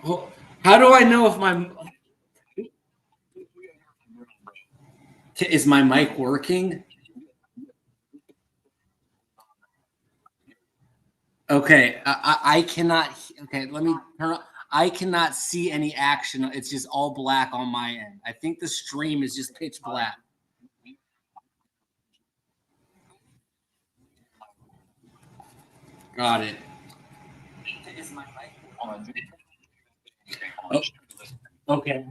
Oh, how do I know if my is my mic working? Okay, I cannot. Okay, let me turn. I cannot see any action. It's just all black on my end. I think the stream is just pitch black. Got it. Oh, okay.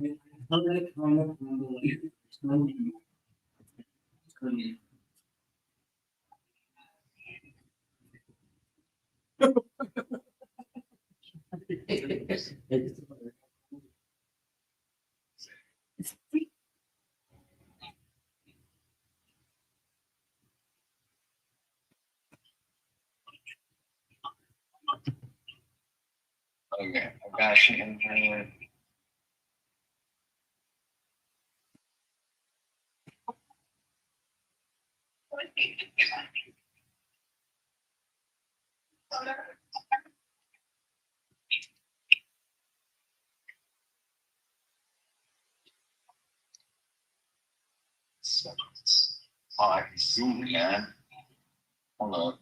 Okay, I got you in here. Oh, I can see, man. Hold on.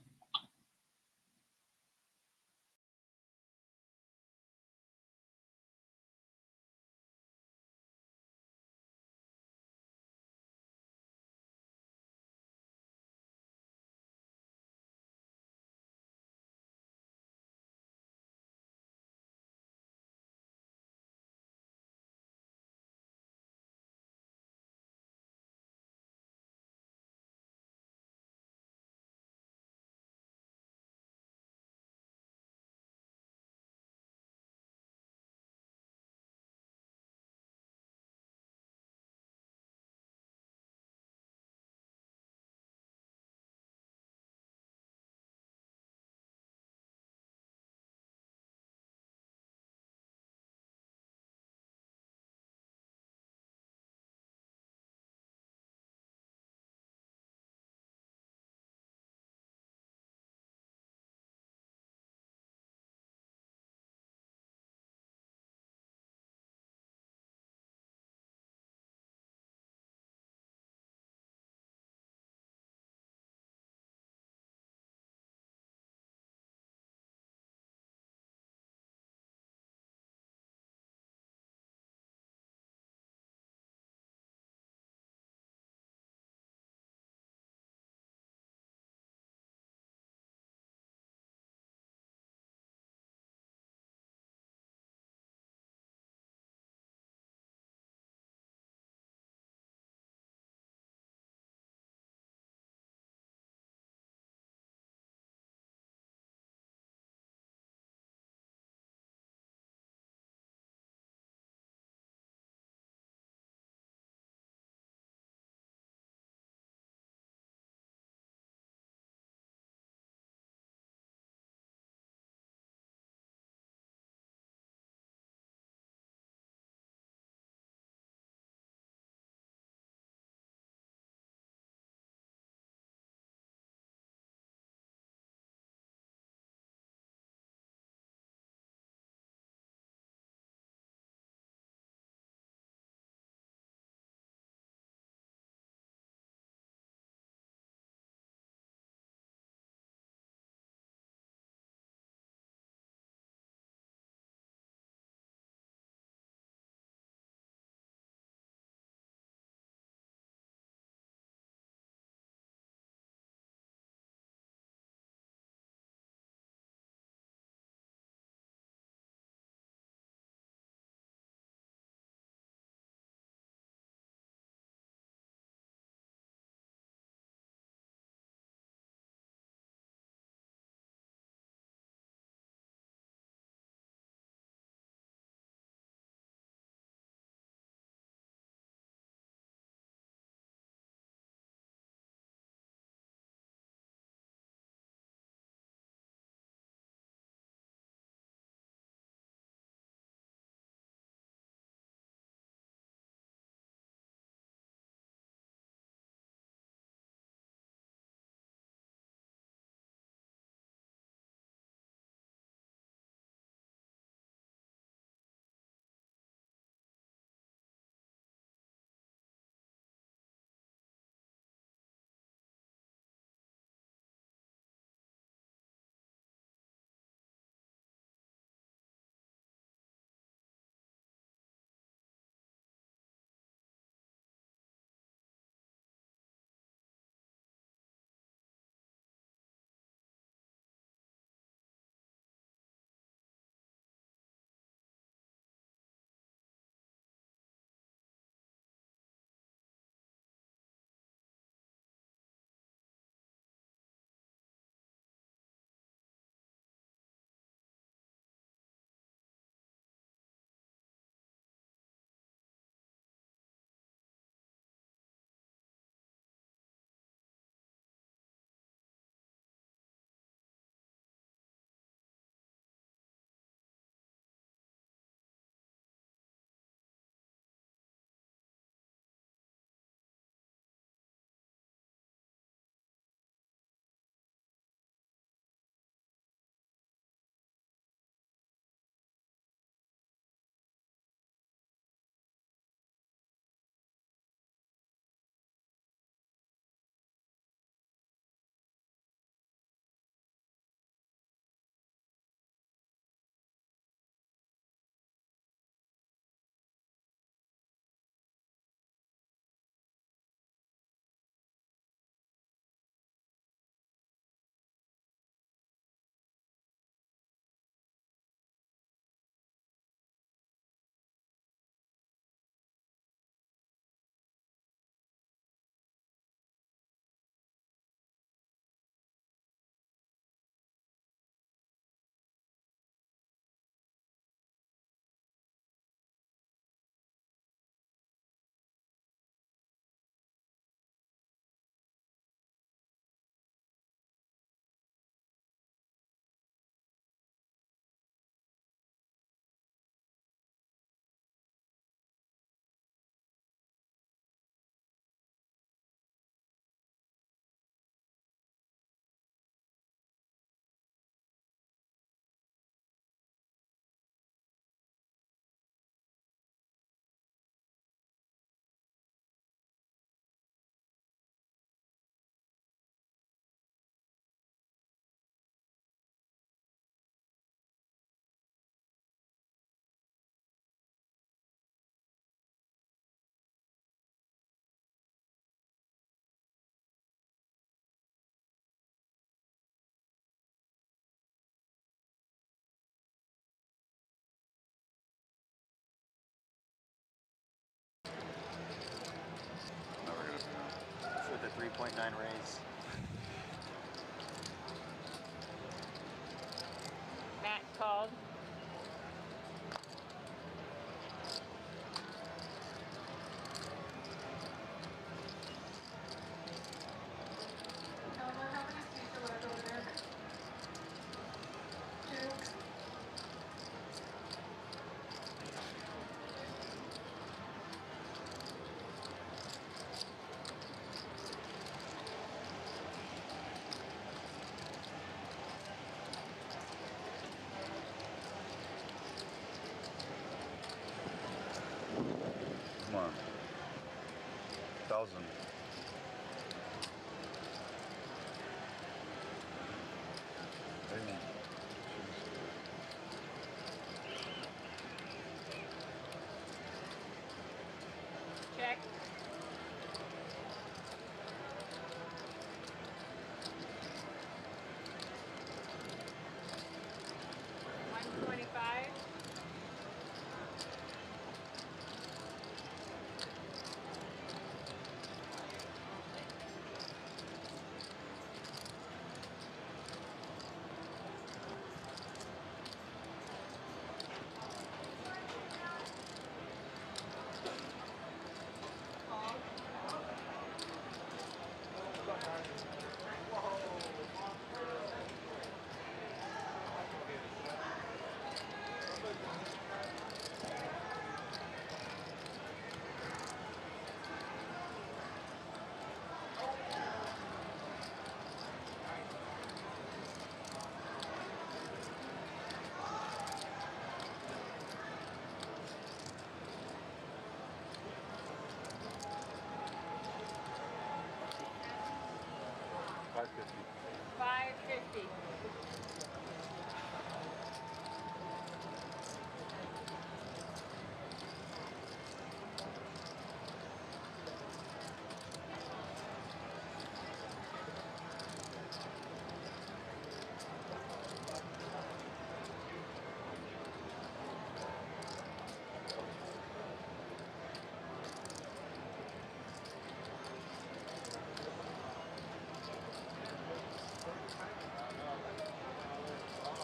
1.9 raise. Matt called. How many seats are left over there? 2. Come on. 1,000. Check. 125. $5.50.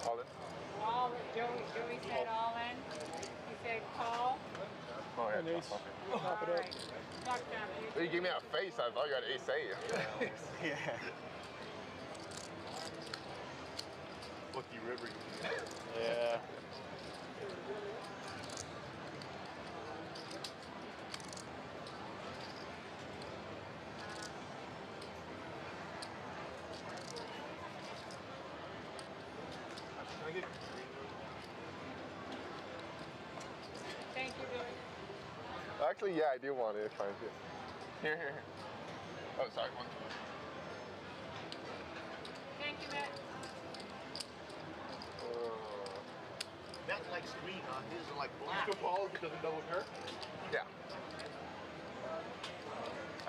Call it. All Joey said all in. He said call. Oh, yeah. Nice. Okay. All right. Talk to him. You give me a face, I thought you had a say. Yeah. Lucky River. Yeah. Can I get Thank you, Joey. Actually, yeah, I do want it. Fine. Here. Oh, sorry. One. Thank you, Matt. Matt likes green, huh? His are like black. Mr. Paul, he doesn't double hair? Yeah.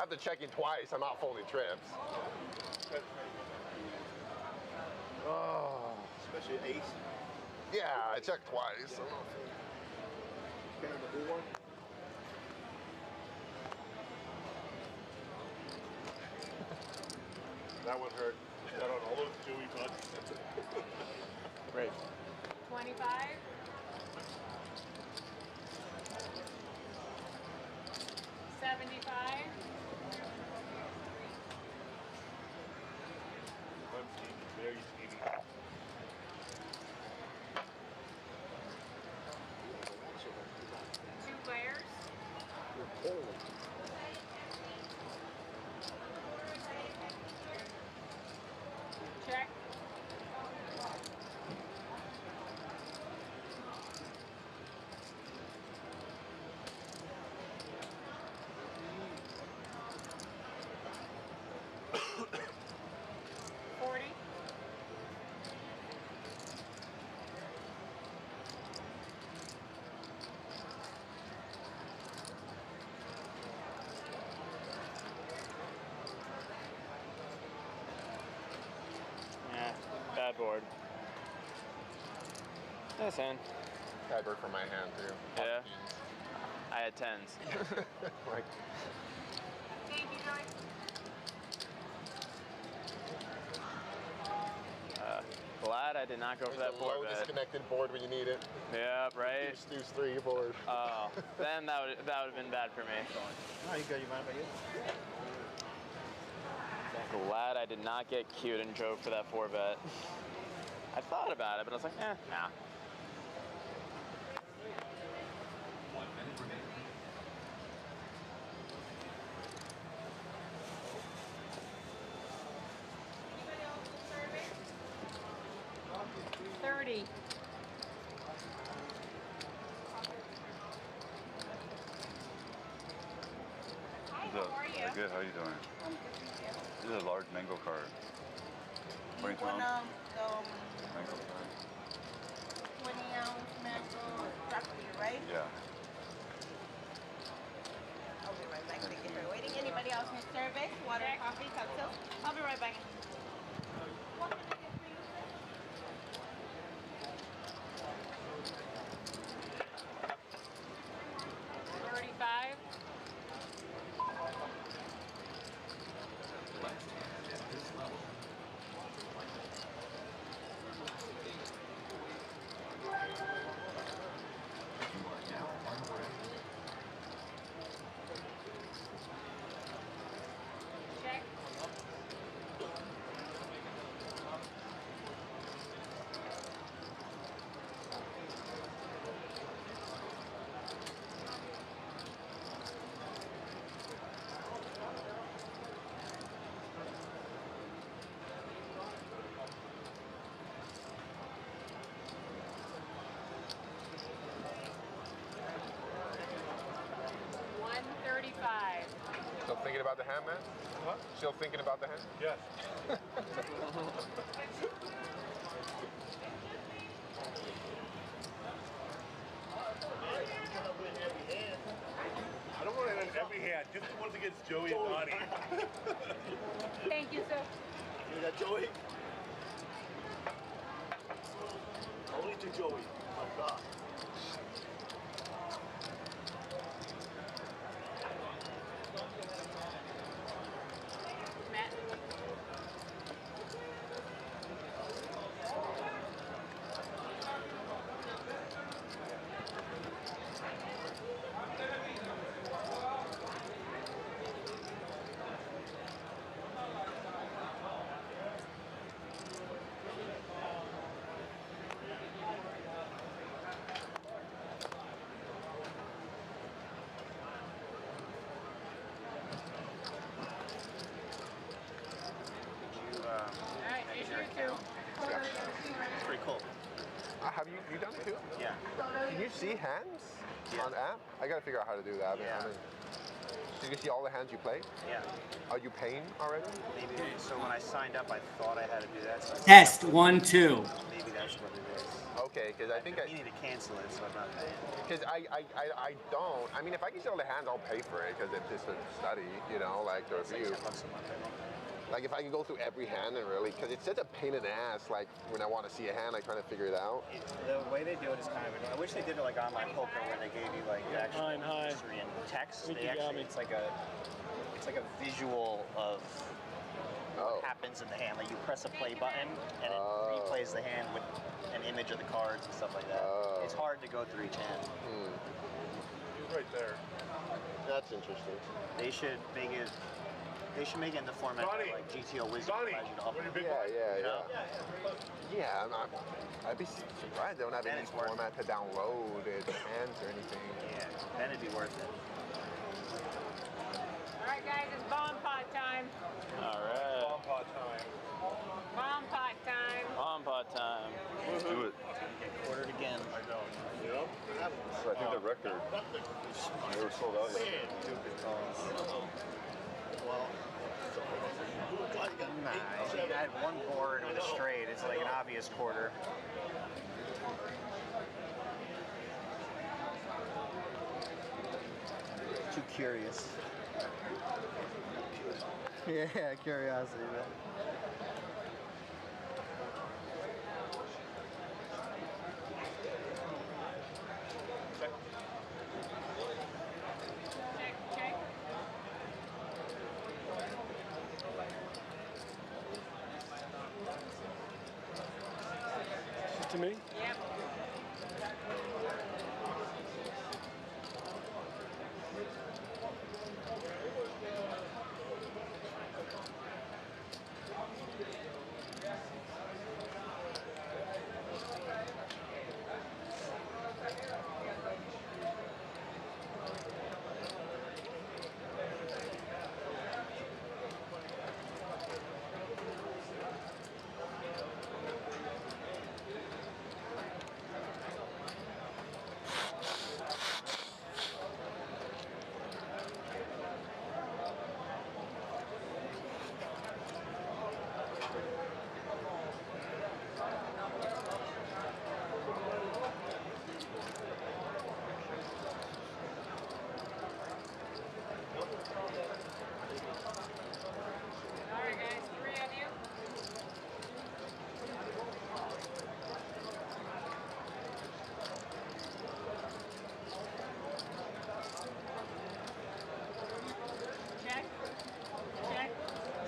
After checking twice, I'm not folding trips. Oh. Especially ace. Yeah, I checked twice. Kind of the blue one. That one hurt. Got on all those chewy butts. Great. 25. 75. I'm skinny, very skinny. Two players. Check. $40. Yeah. Bad board. That's in. Bad bird for my hand, too. Yeah. I had 10s. Like, Thank you, Joey. Glad I did not go for that low 4-bet. disconnected board when you need it. Yeah, right. Deuce 3 board. Oh, then that would have been bad for me. No, you good. You mind if I use? Glad I did not get cute and drove for that 4-bet. I thought about it, but I was like, nah. Good, how you doing? This is a large mango card. You 20 want pounds? mango Mango card. 20-ounce mango broccoli, right? Yeah. I'll be right back. Thank you for waiting. Anybody else need service? Water, coffee, cocktails? I'll be right back. What can I get for you, sir? 35. Check. $135. Still thinking about the hand, man? What? Still thinking about the hand? Yes. I don't want it in every hand, just the ones against Joey and Donnie. Thank you, sir. You got Joey? Only to Joey. Oh my God. Matt. All right, here's your two. Yeah. Pretty cool. Have you done it too? Yeah. Can you see hands Yeah. on app? I gotta figure out how to do that. Yeah. So you can see all the hands you play? Yeah. Are you paying already? Maybe. So when I signed up, I thought I had to do that. So Test 1 2. maybe that's what it is. Okay, because I think I need to cancel it, so I'm not paying. because I don't. I mean, if I can see all the hands, I'll pay for it because it's just a study, you know, like the It's like review. $10 a month, I think. Like if I can go through every hand and really, because it's such a pain in the ass. Like when I want to see a hand, like trying to figure it out. The way they do it is kind of annoying. I wish they did it like online poker where they gave you like the actual history and text. They actually, it's like a visual of Oh. what happens in the hand. Like you press a play button and it replays the hand with an image of the cards and stuff like that. Oh. It's hard to go through each hand. He's right there. That's interesting. They should make it. They should make it in the format Donnie! like GTO Wizard Donnie! allows you to What are your upload. big Yeah. I'd be surprised they don't have Then any it's worth format to download it, hands or anything. Yeah, then it'd be worth it. All right, guys, it's bomb pot time. All right. Bomb pot time. Bomb pot time. Bomb pot time. Let's do it. Get quartered again. I know. Yep. So I think the record, they were sold out yesterday. Stupid calls. Well, nah, I had one board with a straight. It's like an obvious quarter. Too curious. Yeah, curiosity, man. Check, check. To me? Yep. All right, guys, 3 of you. Check, check,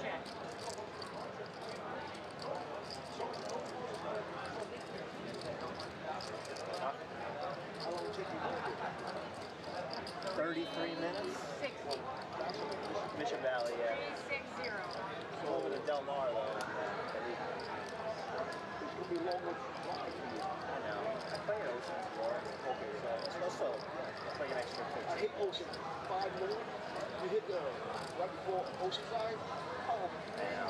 check. How long will it take you? 33 minutes? 60. Mission Valley, yeah. 360. So over to Del Mar, though. It'll be longer drive for you. I know. I play Ocean before. Okay, so it's supposed to like an extra 15. I hit Ocean 5 more. You hit the right before Oceanside. Oh, man.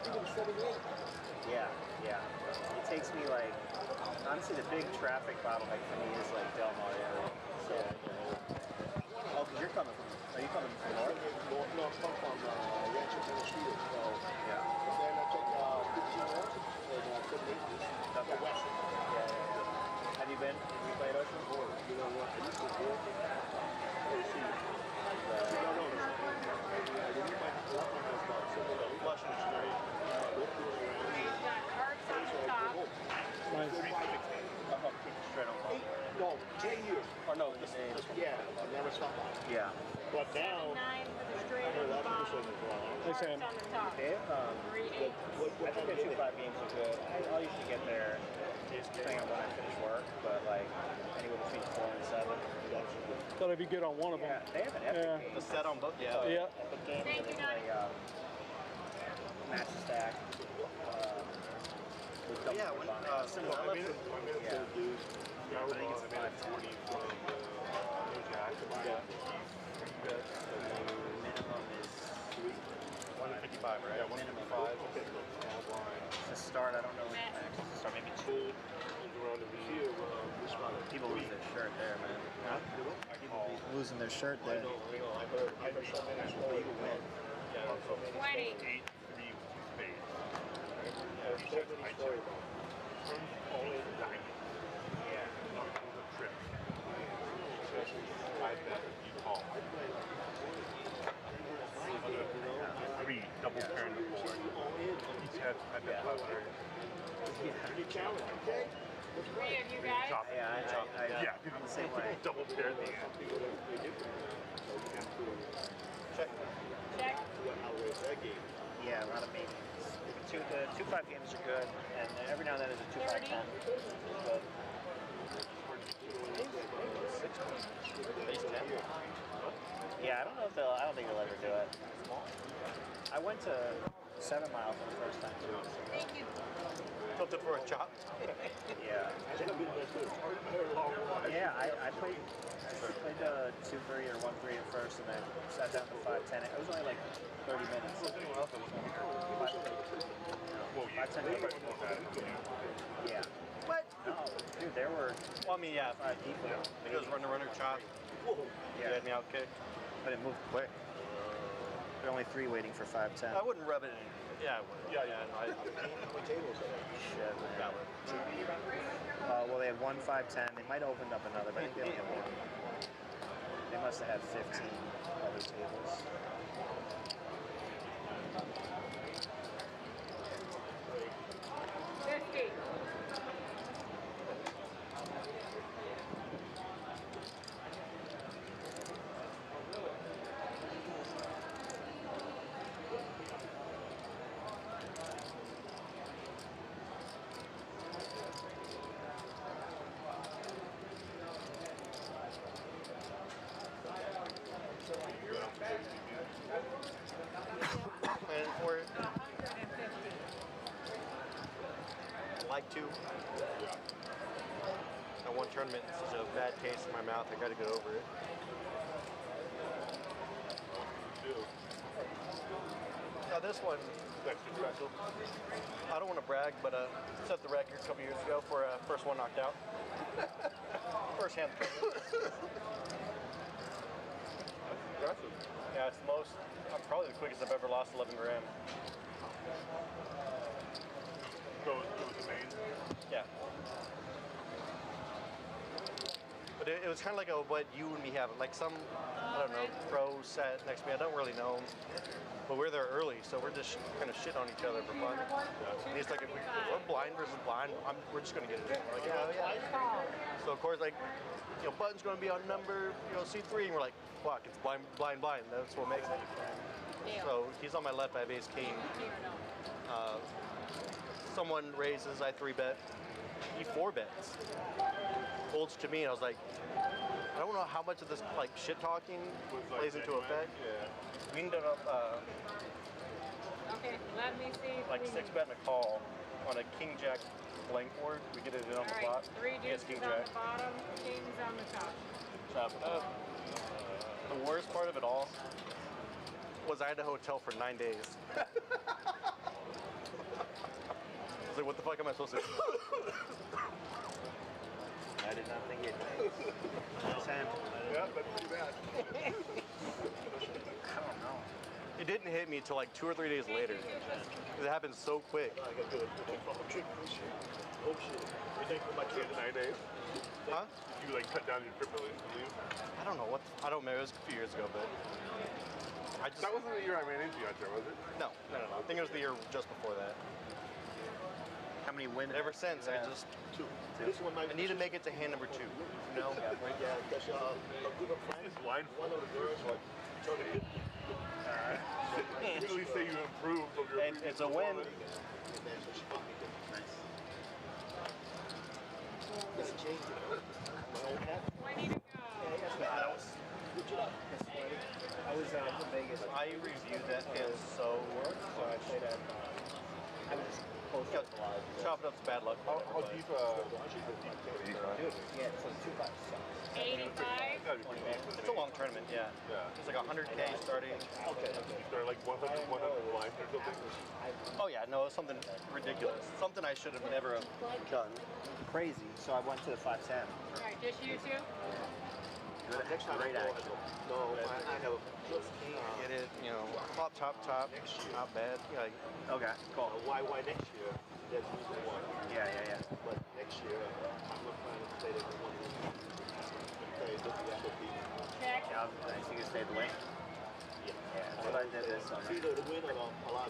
You get 78. Yeah, yeah. It takes me like, honestly, the big traffic bottleneck for me is like Del Mar area. So, oh, because you're coming from, are you coming from north? No, I'm from Rancho Street. So, Yeah. then I took 15 north and 78 east. Okay. West. Yeah. Have you been? Have you played Ocean? You know what? I used to do it. Let's see. No. I didn't find the left one was about Flushing Street. We've got hearts on the top. Mine's Straight on. 10 years. Or no, the name. Yeah, I never stopped by. Yeah. But now, 9 for the straight I heard on a the lot of people bottom. saying it's wrong. Hey, Sam. Hearts on the top. Okay. 3 8. I think the 2-5 games are good. I'll usually get there depending on when I finish work, but like anywhere between 4 and 7. Thought I'd be good on one of them. Yeah, they have an epic Yeah. game. The set on both. Oh, Yeah. Epic game Thank where they you, play match stack. With double Yeah, grip when, on it. similar. I made it to the dude. I think it's 40 from New Jack. minimum is 155, right? Yeah, 155. Okay. to start. I don't know what the max is to start. Maybe 2. People lose their shirt there, man. People losing their shirt there. People win. 20. 8-3 spade. Yeah. Trip. I bet you call. 3 double turn the board. Each had, I bet, 500. Okay? 3 of you guys. Chop. Yeah, Yeah, I'm the same way. double pair at the end. Check. Check. Yeah, a lot of maintenance. The 2-5 games are good, and every now and then there's a 2-5-10. But Base 10. yeah, I don't know if they'll. I don't think they'll ever do it. I went to 7 Mile for the first time too. Thank you. Tilted for a chop. Yeah. Yeah, I played 2-3 or 1-3 at first, and then sat down to 5-10. It was only like 30 minutes. Well, you 5-10 minutes. Yeah. What? No, dude, there were Well, I mean, yeah. 5 people. It goes runner, chop. You had me out kicked. But it moved quick. There were only 3 waiting for 5-10. I wouldn't rub it in. Yeah, I would. Yeah. No, Shit, man. Well, they had 1 5-10. They might have opened up another, but I think they only had 1. They must have had 15 other tables. And for it, 150. like to. That one tournament, such a bad taste in my mouth. I got to get over it. Now this one, Extra special. I don't want to brag, but set the record a couple years ago for first one knocked out. First hand. Impressive. Yeah, it's the most. I'm probably the quickest I've ever lost 11 grams. So it was the main. Yeah. But it was kind of like what you and me have. Like some, I don't know, pros sat next to me. I don't really know them. But we're there early, so we're just kind of shit on each other for fun. And he's like, if we're blind versus blind, we're just going to get it in. We're like, yeah. So, of course, like, Button's going to be on number, C3. And we're like, fuck, it's blind. That's what makes it. So he's on my left, I have ace king. Someone raises, I 3-bet. He 4-bets. Folds to me, and I was like, I don't know how much of this like shit talking plays into effect. Yeah. We ended up Okay, let me see. If like we 6-betting a call on a king jack blank board. We get it in on the flop. 3 Against deuces king on jack. the bottom, kings on the top. Chop it up. The worst part of it all was I had a hotel for 9 days. I was like, what the fuck am I supposed to do? I did not think it. 10. Yeah, that's pretty bad. I don't know. It didn't hit me till like 2 or 3 days later. It happened so quick. Oh shit. You think my kid 9 days? Huh? You like cut down your trip and leave? I don't know what. I don't remember. It was a few years ago, but I just. That wasn't the year I ran into you out there, was it? No. I think it was the year just before that. How many wins? Ever since, I just. This I need to make it to hand number 2. This line one of the girls like you really say you improved from your It's a win. I reviewed that hand so I played at. I was just close yeah, up a lot. chop it up's bad luck. how deep Yeah, so 2 bucks. 85. It's a long tournament, yeah. It's like 100K starting. Okay. You started like 100 lines or something? Oh yeah, no, it's something ridiculous. Something I should have never have done. Crazy. So I went to the 510. All right, just you two. Great action. No, I have get it, top, not bad. Yeah, Okay, cool. why next year? That's reason why. Yeah. But next year, I'm not planning to stay there for 1 year. Okay, look at that. Check. Yeah, I think you stayed late. Yeah, that's what I did this summer. It's either the win or a lot.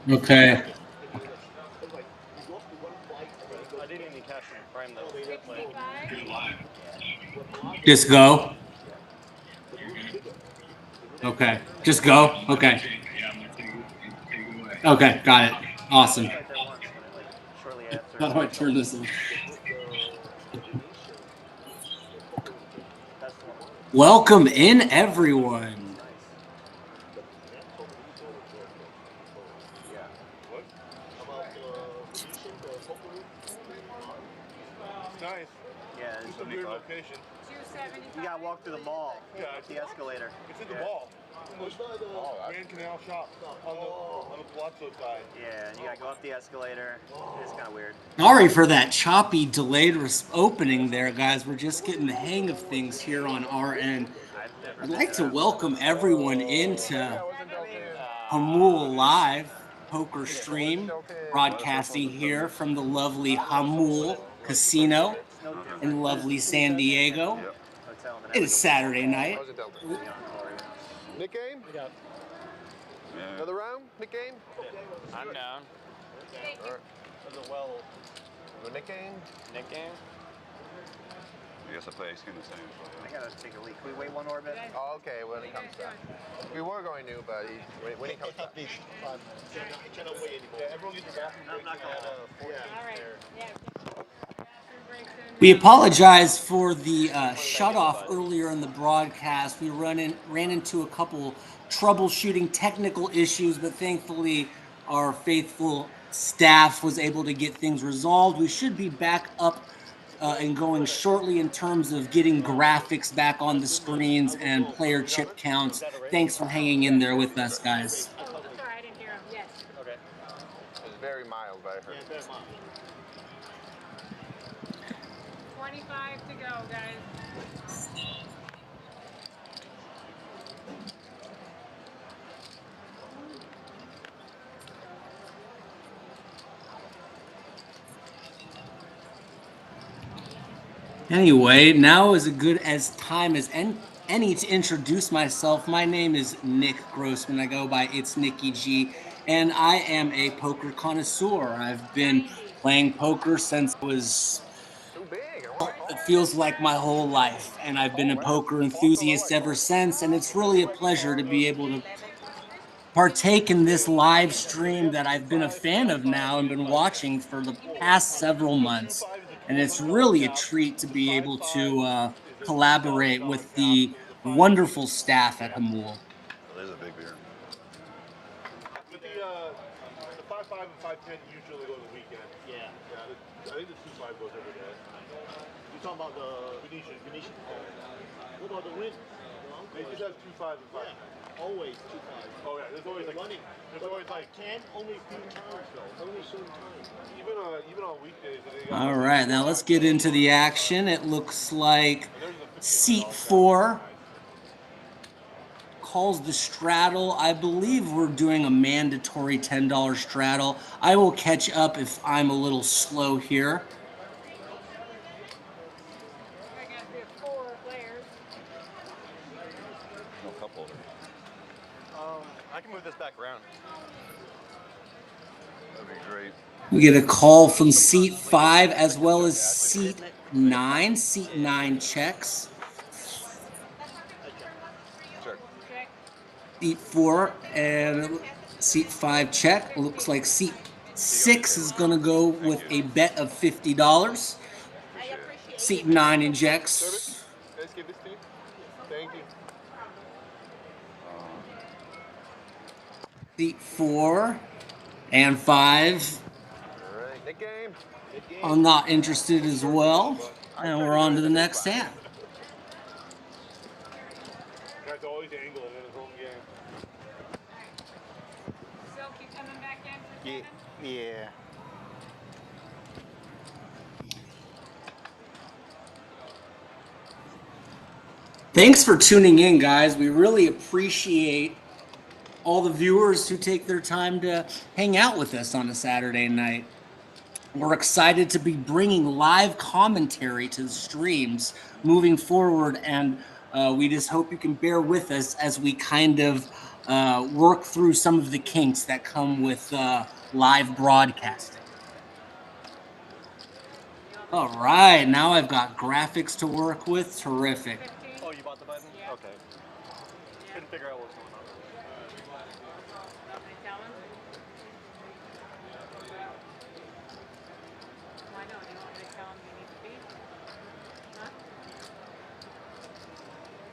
Okay. I didn't even cash in prime though. 65. Just go. Okay. Just go. Okay. Okay. Got it. Awesome. Right there once, like shortly after. How do I turn this on? That's the one. Welcome in, everyone. Yeah. Nice. Yeah, It's it's a weird location. 275. you gotta walk through the mall. Yeah, Up the escalator. It's in the mall. It's in the Grand Canal shop on the Palazzo side. Yeah, and you gotta go up the escalator. It's kind of weird. Sorry for that choppy, delayed opening there, guys. We're just getting the hang of things here on our end. I've never I'd been like to that. welcome everyone into Hamul Live poker stream, broadcasting here from the lovely Hamul Casino It's no different. in lovely San Diego. Hotel in the It is Saturday night. Nick game? Another round? Nick game? I'm down. Nick game? Nick game? I guess I play ace king the same. I gotta take a leak. Can we wait one orbit? Oh, okay, when he comes back. We were going to, but when he comes back. Everyone get your bathroom. I'm not gonna. All right. Yeah. We apologize for the shut off earlier in the broadcast. We ran into a couple troubleshooting technical issues, but thankfully our faithful staff was able to get things resolved. We should be back up and going shortly in terms of getting graphics back on the screens and player chip counts. Thanks for hanging in there with us, guys. Oh, sorry, I didn't hear him. Yes. Okay. It's very mild, I heard. Yeah, very mild. 25 to go, guys. Anyway, now is as good as time as any to introduce myself. My name is Nick Grossman. I go by It's Nicky G, and I am a poker connoisseur. I've been playing poker since I was, it feels like my whole life, and I've been a poker enthusiast ever since, and it's really a pleasure to be able to partake in this live stream that I've been a fan of now and been watching for the past several months. And it's really a treat to be able to collaborate with the wonderful staff at Hamul. It is a big beer. But the 5.5 and 5.10 usually go to the weekend. Yeah. I think the 2.5 goes every day. You're talking about the Venetian. What about the wind? They just have 2.5 and 5.10. Always 2.5. Oh yeah, there's always like running. There's always like 10 only a few times though. Only certain times. even on weekdays. They got All right, now let's get into the action. It looks like seat 4 calls the straddle. I believe we're doing a mandatory $10 straddle. I will catch up if I'm a little slow here. I got the 4 players. No cup holder. I can move this back around. That'd be great. We get a call from seat 5 as well as seat 9. Seat 9 checks. Check. Check. Seat 4 and seat 5 check. Looks like seat 6 is going to go with a bet of $50. Seat 9 injects. Let's give this to you. Thank you. Seat 4 and 5 Good game. are not interested as well. And we're on to the next hand. Guys always angling in his own game. Silk, you coming back in for 7? Yeah. Thanks for tuning in, guys. We really appreciate all the viewers who take their time to hang out with us on a Saturday night. We're excited to be bringing live commentary to the streams moving forward, and we just hope you can bear with us as we kind of work through some of the kinks that come with live broadcasting. All right, now I've got graphics to work with. Terrific. 15. Oh, you bought the button? Yeah. Okay. Couldn't figure out what was going on. Want me to tell him? Why don't you want me to tell him you need to be? Huh?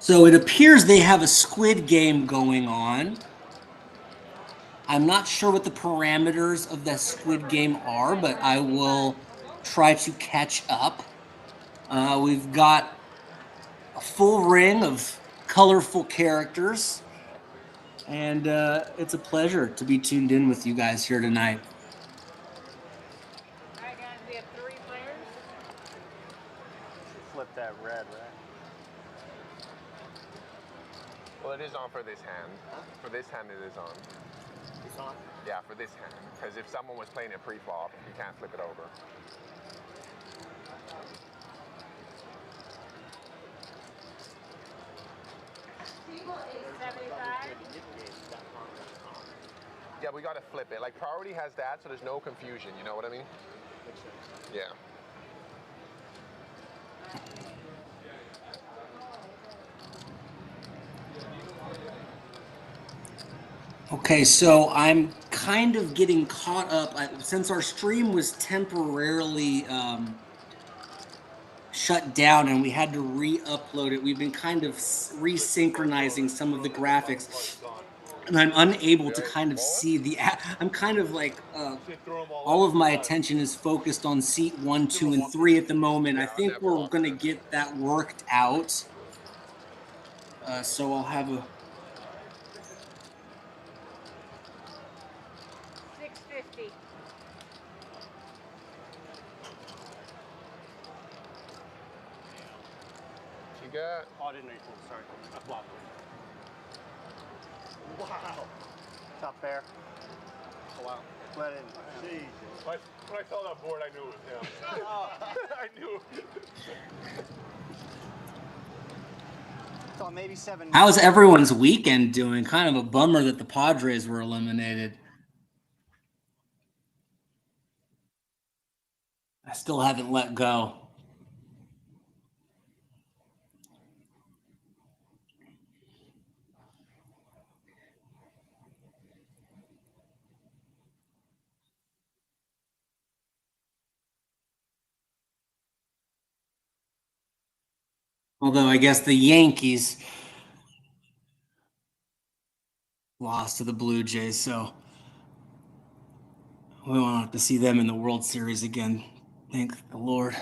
So it appears they have a squid game going on. I'm not sure what the parameters of the squid game are, but I will try to catch up. We've got a full ring of colorful characters, and it's a pleasure to be tuned in with you guys here tonight. All right, guys, we have 3 players. Flip that red, right? Well, it is on for this hand. For this hand, it is on. It's on. Yeah, for this hand. Because if someone was playing it pre-flop, you can't flip it over. Yeah, we gotta flip it. Like priority has that, so there's no confusion. You know what I mean? Yeah. Okay, so I'm kind of getting caught up. Since our stream was temporarily shut down and we had to re-upload it. We've been kind of resynchronizing some of the graphics, and I'm unable to kind of see the. I'm kind of like all of my attention is focused on seat 1, 2, and 3 at the moment. I think we're going to get that worked out. So I'll have a. 650. You got? Oh, I didn't know you told. Sorry, I blocked it. Wow. Top pair. Oh, wow. Let in. Jesus. When I saw that board, I knew it was him. I knew it. So maybe 7. How's everyone's weekend doing? Kind of a bummer that the Padres were eliminated. I still haven't let go. Although I guess the Yankees lost to the Blue Jays, so we won't have to see them in the World Series again. Thank the Lord.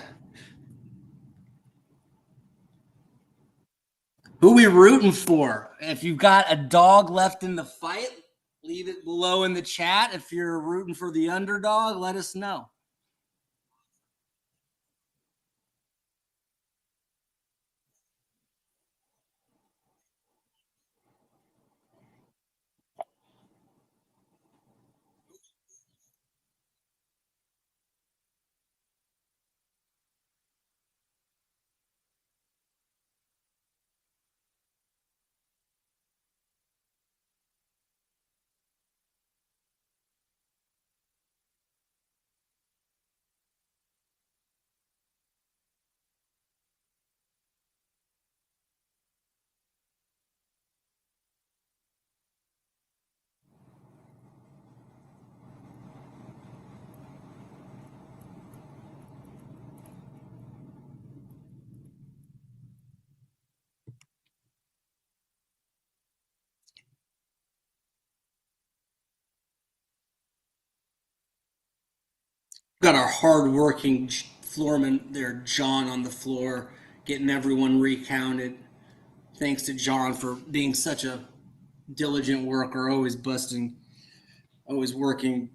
Who we rooting for? If you've got a dog left in the fight, leave it below in the chat. If you're rooting for the underdog, let us know. Got our hardworking floorman there, John, on the floor, getting everyone recounted. Thanks to John for being such a diligent worker, always working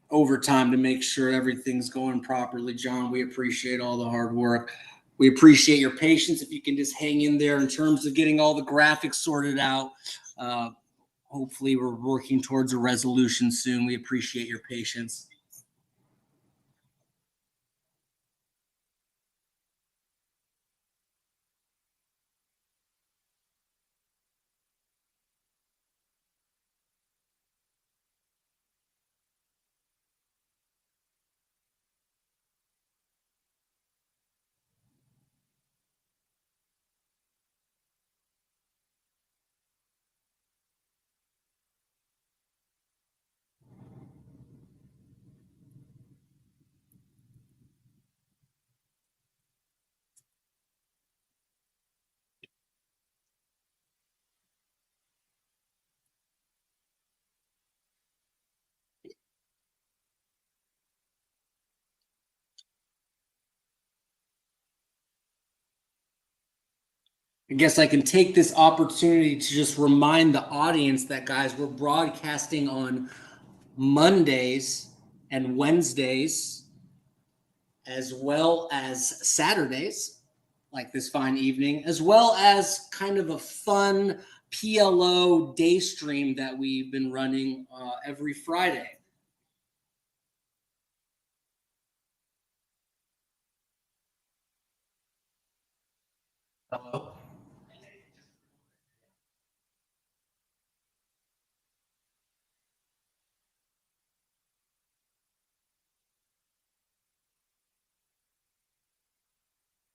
overtime to make sure everything's going properly. John, we appreciate all the hard work. We appreciate your patience. If you can just hang in there in terms of getting all the graphics sorted out. Hopefully, we're working towards a resolution soon. We appreciate your patience. I guess I can take this opportunity to just remind the audience that, guys, we're broadcasting on Mondays and Wednesdays, as well as Saturdays, like this fine evening, as well as kind of a fun PLO day stream that we've been running every Friday. Hello?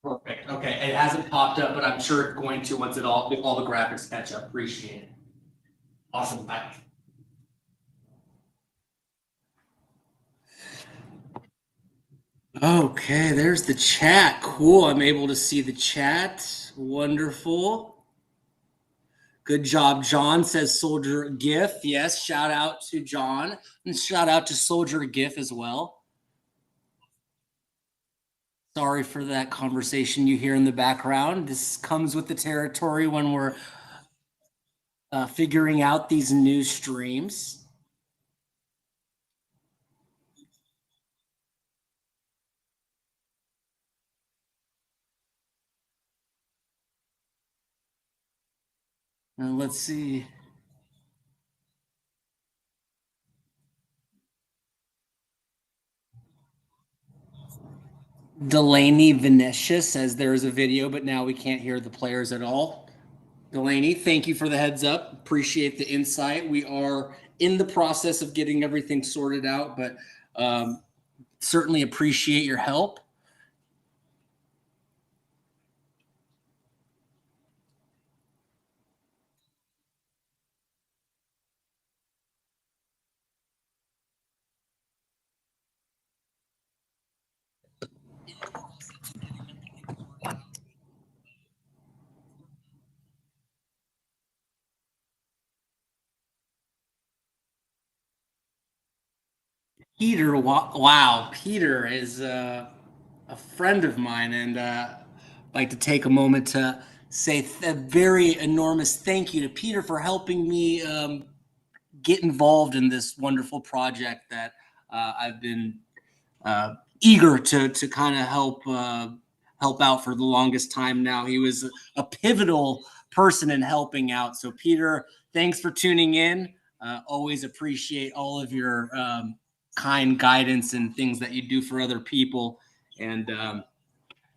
Perfect. Okay, it hasn't popped up, but I'm sure it's going to once all the graphics catch up. Appreciate it. Awesome. Bye. Okay, there's the chat. Cool. I'm able to see the chat. Wonderful. Good job, John, says Soldier GIF. Yes, shout out to John and shout out to Soldier GIF as well. Sorry for that conversation you hear in the background. This comes with the territory when we're figuring out these new streams. Let's see. Delaney Venetia says there is a video, but now we can't hear the players at all. Delaney, thank you for the heads up. Appreciate the insight. We are in the process of getting everything sorted out, but certainly appreciate your help. Peter, wow, Peter is a friend of mine, and like to take a moment to say a very enormous thank you to Peter for helping me get involved in this wonderful project that I've been eager to kind of help out for the longest time now. He was a pivotal person in helping out. So Peter, thanks for tuning in. Always appreciate all of your kind guidance and things that you do for other people. And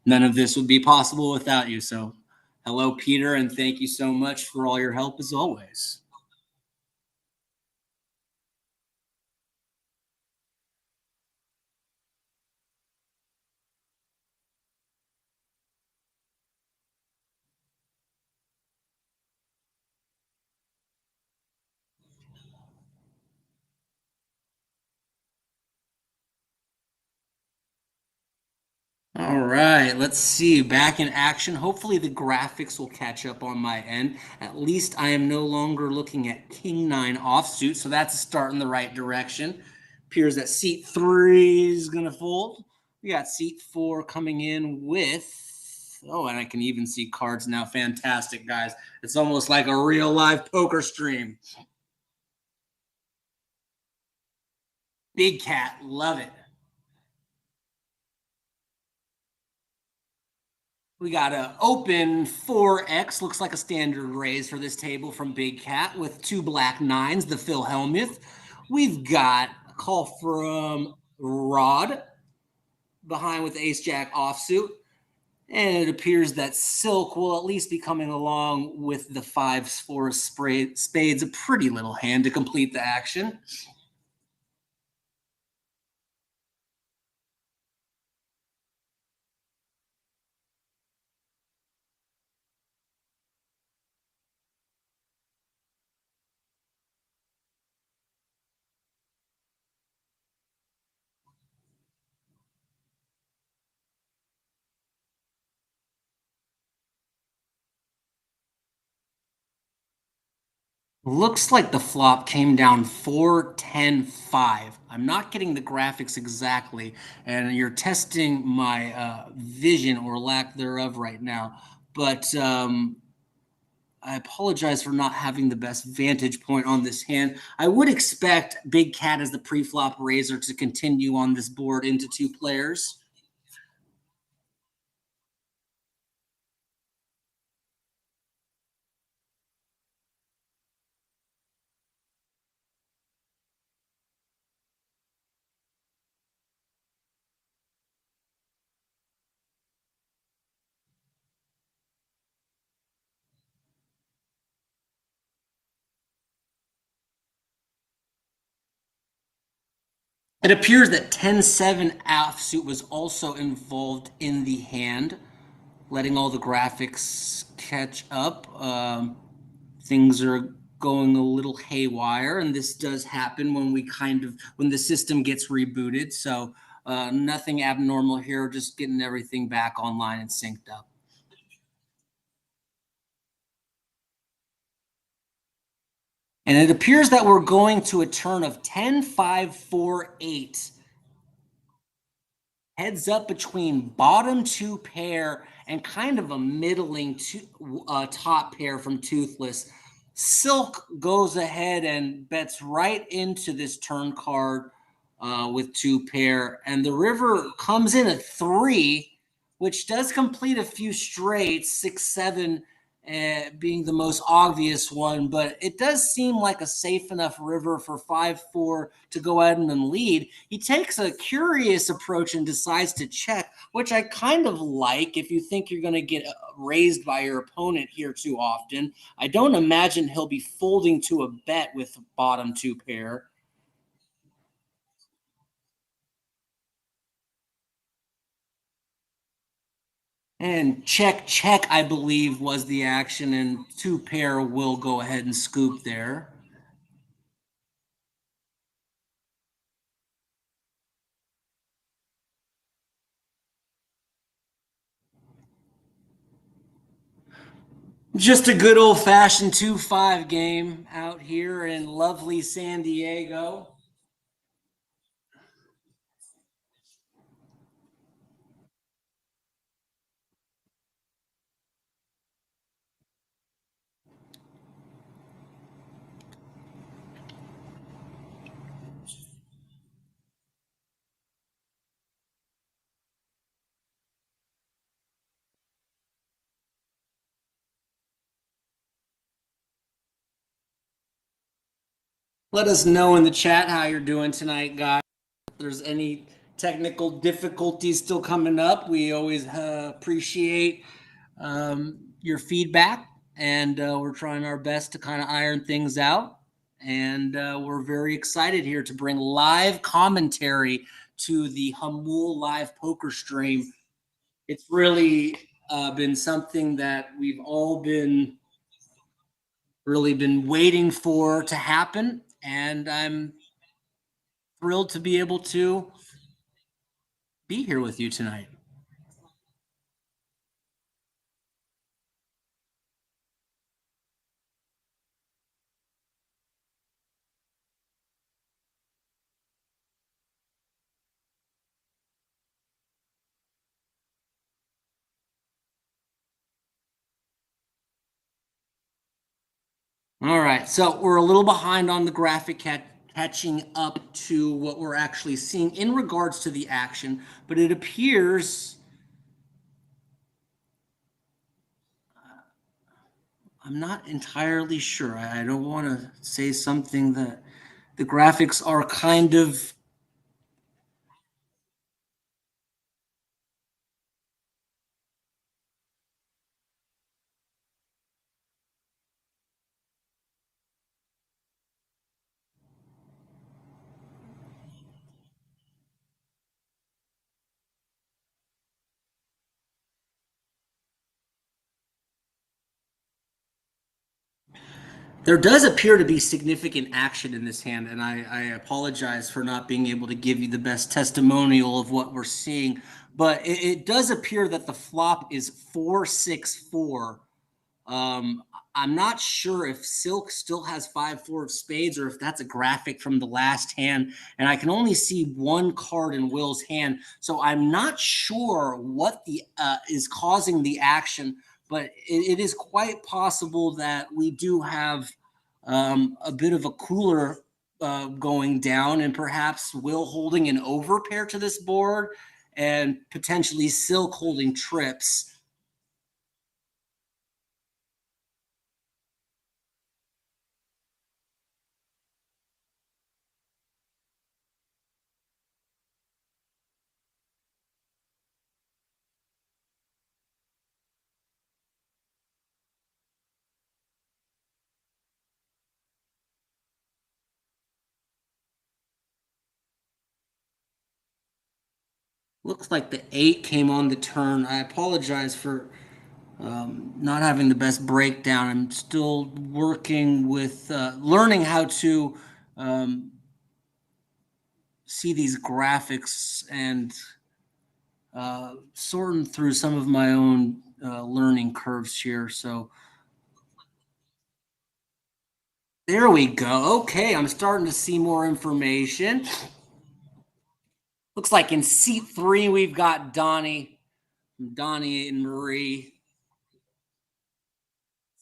none of this would be possible without you. So hello, Peter, and thank you so much for all your help as always. All right, let's see. Back in action. Hopefully, the graphics will catch up on my end. At least I am no longer looking at King 9 offsuit, so that's a start in the right direction. Appears that seat 3 is going to fold. We got seat 4 coming in with. Oh, and I can even see cards now. Fantastic, guys. It's almost like a real live poker stream. Big Cat, love it. We got an open 4X, looks like a standard raise for this table from Big Cat with 2 black 9s, the Phil Hellmuth. We've got a call from Rod behind with Ace Jack offsuit. And it appears that Silk will at least be coming along with the 5s, 4s, spades, a pretty little hand to complete the action. Looks like the flop came down 4-10-5. I'm not getting the graphics exactly, and you're testing my vision or lack thereof right now. But I apologize for not having the best vantage point on this hand. I would expect Big Cat as the pre-flop raiser to continue on this board into 2 players. It appears that 10-7 offsuit was also involved in the hand, letting all the graphics catch up. Things are going a little haywire, and this does happen when when the system gets rebooted. So Nothing abnormal here, just getting everything back online and synced up. And it appears that we're going to a turn of 10-5-4-8. Heads up between bottom two pair and kind of a middling top pair from Toothless. Silk goes ahead and bets right into this turn card with two pair. And the river comes in at 3, which does complete a few straights, 6-7 being the most obvious one. But it does seem like a safe enough river for 5-4 to go ahead and lead. He takes a curious approach and decides to check, which I kind of like if you think you're going to get raised by your opponent here too often. I don't imagine he'll be folding to a bet with bottom two pair. And check, check, I believe, was the action, and two pair will go ahead and scoop there. Just a good old-fashioned 2-5 game out here in lovely San Diego. Let us know in the chat how you're doing tonight, guys. If there's any technical difficulties still coming up, we always appreciate your feedback, and we're trying our best to kind of iron things out. And we're very excited here to bring live commentary to the Hamul live poker stream. It's really been something that we've all been waiting for to happen, and I'm thrilled to be able to be here with you tonight. All right, so we're a little behind on the graphic catching up to what we're actually seeing in regards to the action, but it appears I'm not entirely sure. I don't want to say something that the graphics are kind of there does appear to be significant action in this hand, and I apologize for not being able to give you the best testimonial of what we're seeing, but it does appear that the flop is 4-6-4. I'm not sure if Silk still has 5-4 of spades or if that's a graphic from the last hand, and I can only see one card in Will's hand, so I'm not sure what the is causing the action, but it is quite possible that we do have a bit of a cooler going down, and perhaps Will holding an overpair to this board, and potentially Silk holding trips. Looks like the 8 came on the turn. I apologize for not having the best breakdown. I'm still working with learning how to see these graphics and sorting through some of my own learning curves here. So there we go. Okay, I'm starting to see more information. Looks like in seat 3, we've got Donnie and Marie.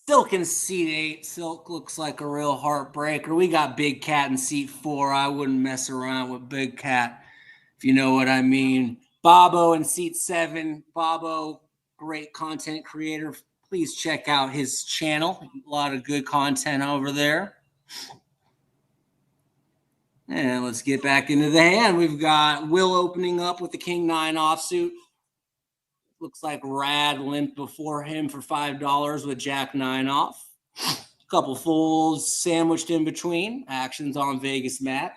Silk in seat 8. Silk looks like a real heartbreaker. We got Big Cat in seat 4. I wouldn't mess around with Big Cat, if you know what I mean. Bobo in seat 7. Bobo, great content creator. Please check out his channel. A lot of good content over there. And let's get back into the hand. We've got Will opening up with the King 9 offsuit. Looks like Rad limped before him for $5 with Jack 9 off. A couple folds sandwiched in between. Actions on Vegas Matt.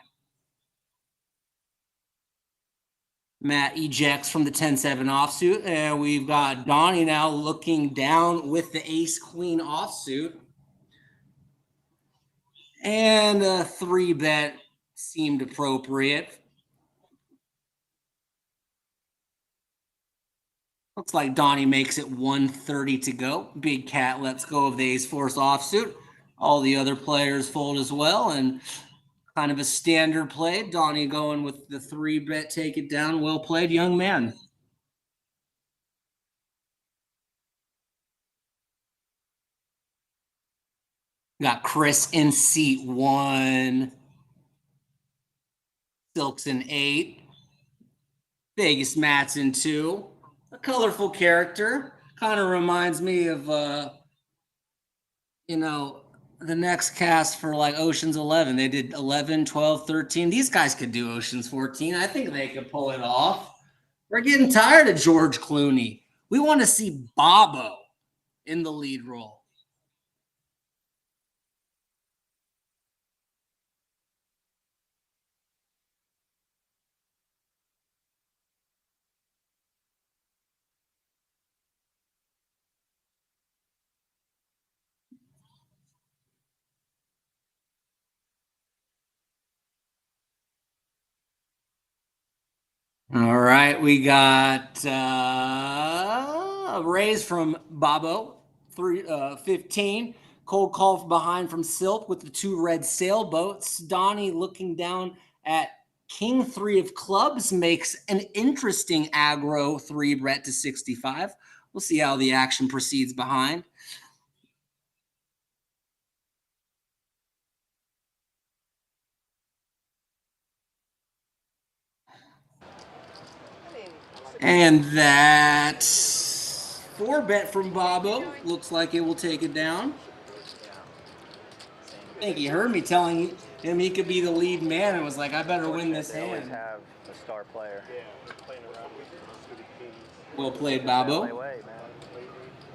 Matt ejects from the 10-7 offsuit. And we've got Donnie now looking down with the Ace-Queen offsuit. And a 3-bet seemed appropriate. Looks like Donnie makes it 130 to go. Big Cat lets go of the Ace-Force offsuit. All the other players fold as well. And kind of a standard play. Donnie going with the 3-bet, take it down. Well played, young man. Got Chris in seat 1. Silk's in 8. Vegas Matt's in 2. A colorful character. Kind of reminds me of, the next cast for like Ocean's 11. They did 11, 12, 13. These guys could do Ocean's 14. I think they could pull it off. We're getting tired of George Clooney. We want to see Bobo in the lead role. All right, we got a raise from Bobo, 15. Cold call from behind from Silk with the 2 red sailboats. Donnie looking down at King 3 of clubs makes an interesting aggro 3-bet to 65. We'll see how the action proceeds behind. And that 4-bet from Bobo looks like it will take it down. I think he heard me telling him he could be the lead man and was like, I better win this They always hand. have a star player. Well played, Bobo. Way,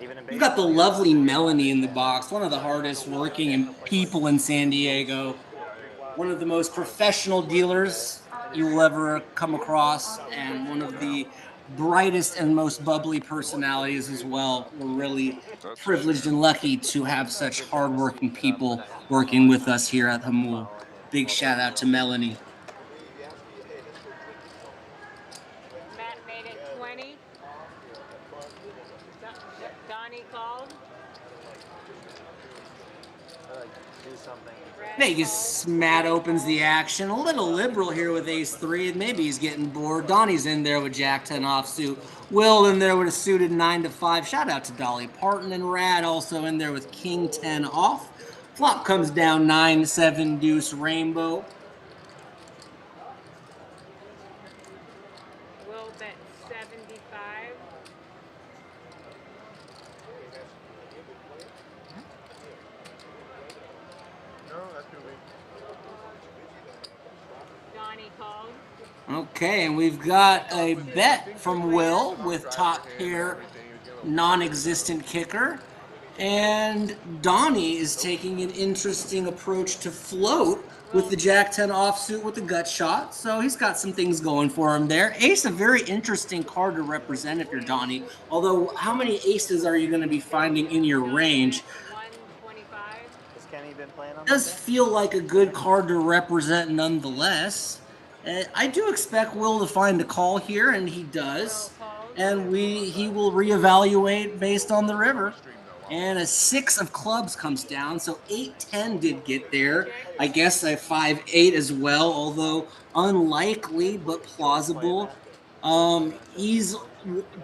even in We've got the lovely Melanie in the box, one of the hardest working people in San Diego. One of the most professional dealers you will ever come across, and one of the brightest and most bubbly personalities as well. We're really privileged and lucky to have such hardworking people working with us here at Hamul. Big shout out to Melanie. Matt made it 20. Donnie called. do something. Vegas Matt opens the action. A little liberal here with Ace-3. Maybe he's getting bored. Donnie's in there with Jack 10 offsuit. Will in there with a suited 9-5. Shout out to Dolly Parton. And Rad also in there with King 10 off. Flop comes down 9-7 deuce rainbow. Will bet 75. Donnie called. Okay, and we've got a bet from Will with top pair non-existent kicker. And Donnie is taking an interesting approach to float with the Jack 10 offsuit with the gut shot. So he's got some things going for him there. Ace, a very interesting card to represent if you're Donnie. Although, how many aces are you going to be finding in your range? 125. Has Kenny been playing on It does feel like a good card to represent nonetheless. I do expect Will to find a call here, and he does. And he will reevaluate based on the river. And a 6 of clubs comes down, so 8-10 did get there. I guess a 5-8 as well, although unlikely but plausible. He's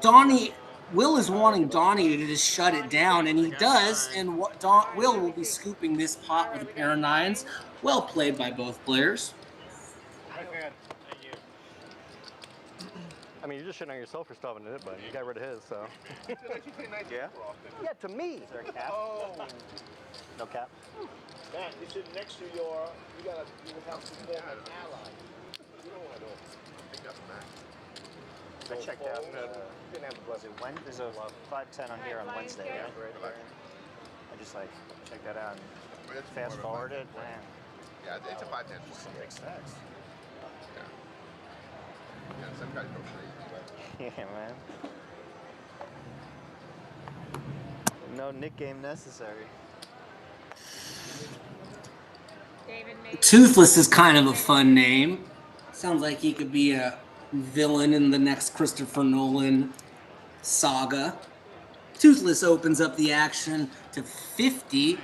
Donnie. Will is wanting Donnie to just shut it down, and he does. And Will will be scooping this pot with a pair of nines. Well played by both players. I mean, you're just shitting on yourself for stopping it, but you got rid of his, so. Yeah? Yeah, to me. Is there a cap? No cap? Matt, you sit next to you have to form an ally. You don't want to. I think that's max. I checked out. Was it when? There's a 510 on here on Wednesday, yeah? I just like checked that out and fast forwarded. Man, Yeah, it's a 510. some big stacks. Yeah, some guys go crazy, Yeah, man. No nick game necessary. David made Toothless is kind of a fun name. Sounds like he could be a villain in the next Christopher Nolan saga. Toothless opens up the action to 50,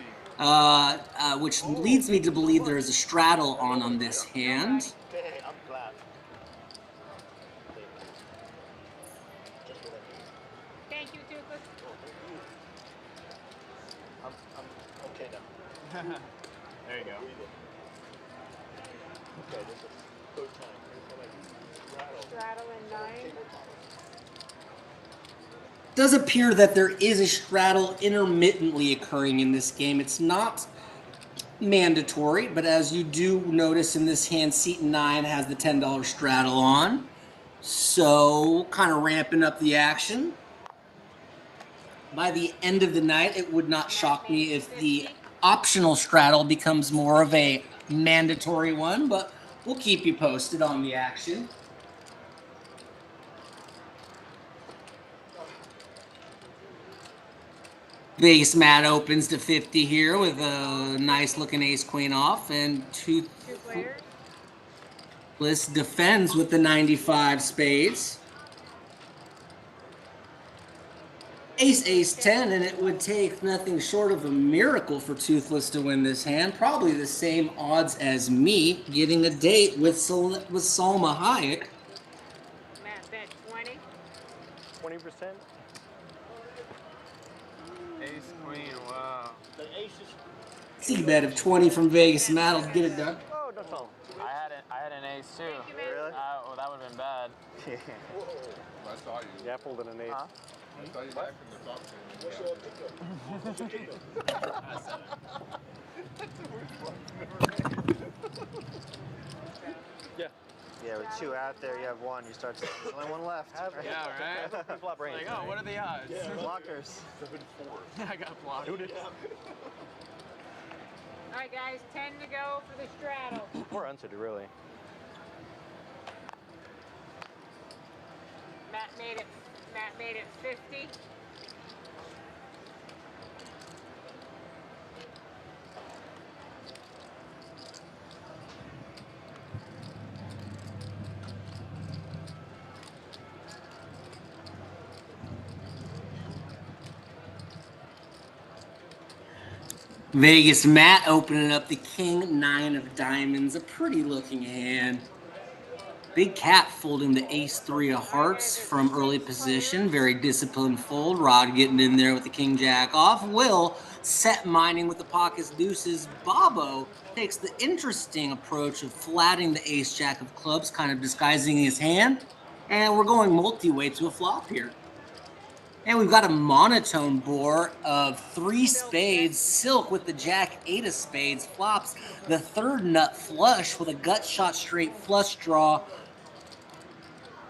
which leads me to believe there is a straddle on this hand. I'm glad. Thank you, Toothless. I'm okay now. There you go. Okay, this is the third time. Straddle and 9. Does appear that there is a straddle intermittently occurring in this game. It's not mandatory, but as you do notice in this hand, seat 9 has the $10 straddle on. So kind of ramping up the action. By the end of the night, it would not shock me if the optional straddle becomes more of a mandatory one, but we'll keep you posted on the action. Vegas Matt opens to 50 here with a nice looking ace queen off, and Two players. Toothless defends with the 95 spades. Ace 10, and it would take nothing short of a miracle for Toothless to win this hand. Probably the same odds as me getting a date with Salma Hayek. Matt bet 20. 20%? Ace queen, wow. The ace is See bet of 20 from Vegas Matt will get it done. Oh, no problem. I had an ace too. Thank you, man. Really? Well, that would have been bad. I saw you. Yeah, I pulled in an 8. Huh? I saw you back from the top. what's your ticket? What's your ticket? Yeah, with 2 out there, you have 1. You start to. There's only 1 left. Yeah, right? Flop range. Like, oh, what are the odds? Blockers. 7-4. I got blocked. All right, guys, 10 to go for the straddle. Or unsuited, really. Matt made it 50. Vegas Matt opening up the king 9 of diamonds, a pretty looking hand. Big cat folding the ace 3 of hearts from early position. Very disciplined fold. Rod getting in there with the king jack off. Will set mining with the pockets deuces. Bobo takes the interesting approach of flatting the ace jack of clubs, kind of disguising his hand. And we're going multi-way to a flop here. And we've got a monotone board of 3 spades. Silk with the jack 8 of spades flops. The third nut flush with a gut shot straight flush draw.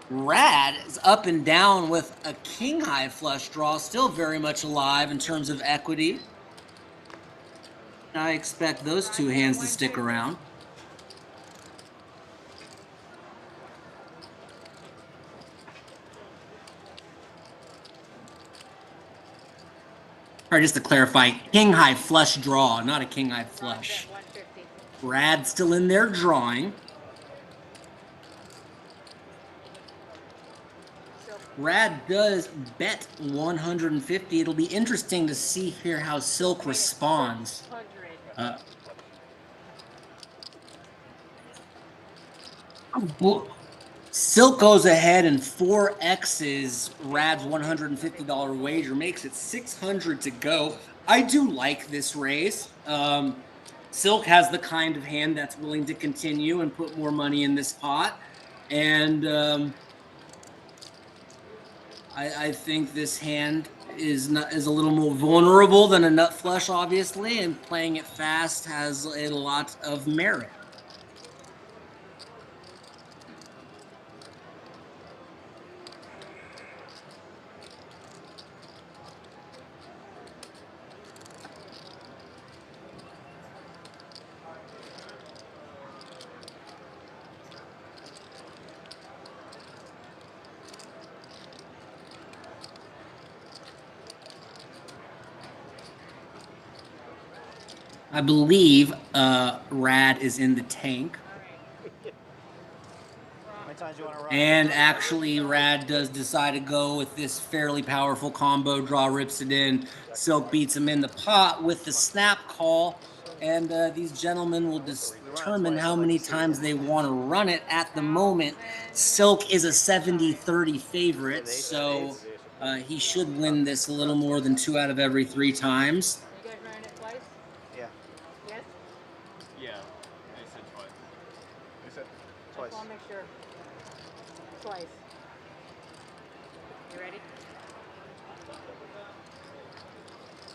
Rad is up and down with a king high flush draw. Still very much alive in terms of equity. I expect those 2 hands to stick around. Or just to clarify, king high flush draw, not a king high flush. Bet 150. Rad still in there drawing. Rad does bet 150. It'll be interesting to see here how Silk responds. 100. Silk goes ahead and 4X's Rad's $150 wager, makes it 600 to go. I do like this race. Silk has the kind of hand that's willing to continue and put more money in this pot. And I think this hand is a little more vulnerable than a nut flush, obviously, and playing it fast has a lot of merit. I believe Rad is in the tank. And actually, Rad does decide to go with this fairly powerful combo draw, rips it in. Silk beats him in the pot with the snap call. And these gentlemen will determine how many times they want to run it. At the moment, Silk is a 70-30 favorite, so he should win this a little more than 2 out of every 3 times. You guys ran it twice? Yeah. Yes? Yeah, they said twice. They said twice. I want to make sure. Twice. You ready?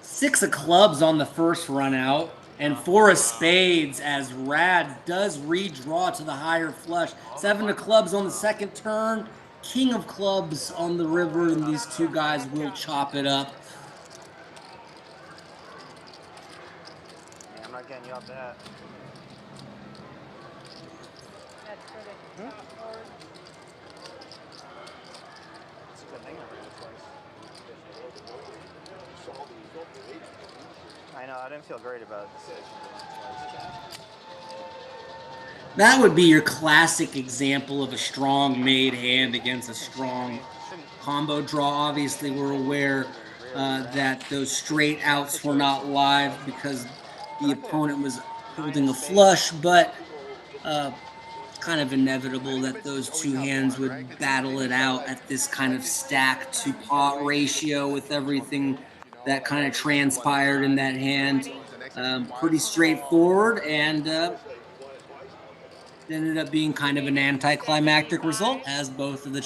6 of clubs on the first run out, and 4 of spades as Rad does redraw to the higher flush. 7 of clubs on the second turn, king of clubs on the river, and these two guys will chop it up. Yeah, I'm not getting you off that. That's for the top board. It's a good thing I ran it twice. I know, I didn't feel great about the decision twice. That would be your classic example of a strong made hand against a strong combo draw. Obviously, we're aware that those straight outs were not live because the opponent was holding a flush, but kind of inevitable that those two hands would battle it out at this kind of stack to pot ratio with everything that kind of transpired in that hand. Pretty straightforward, and it ended up being kind of an anticlimactic result, as both of the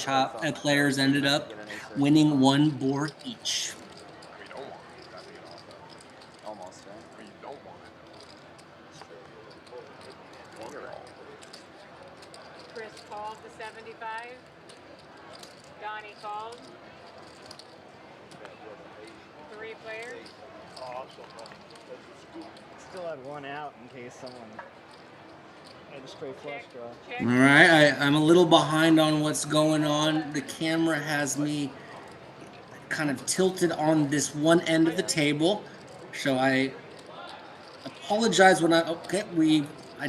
players ended up winning 1 board each. Almost, right? But you don't want it. Chris called the 75. Donnie called. 3 players. Still had 1 out in case someone had a straight flush draw. Check. All right, I'm a little behind on what's going on. The camera has me kind of tilted on this one end of the table, so I apologize when I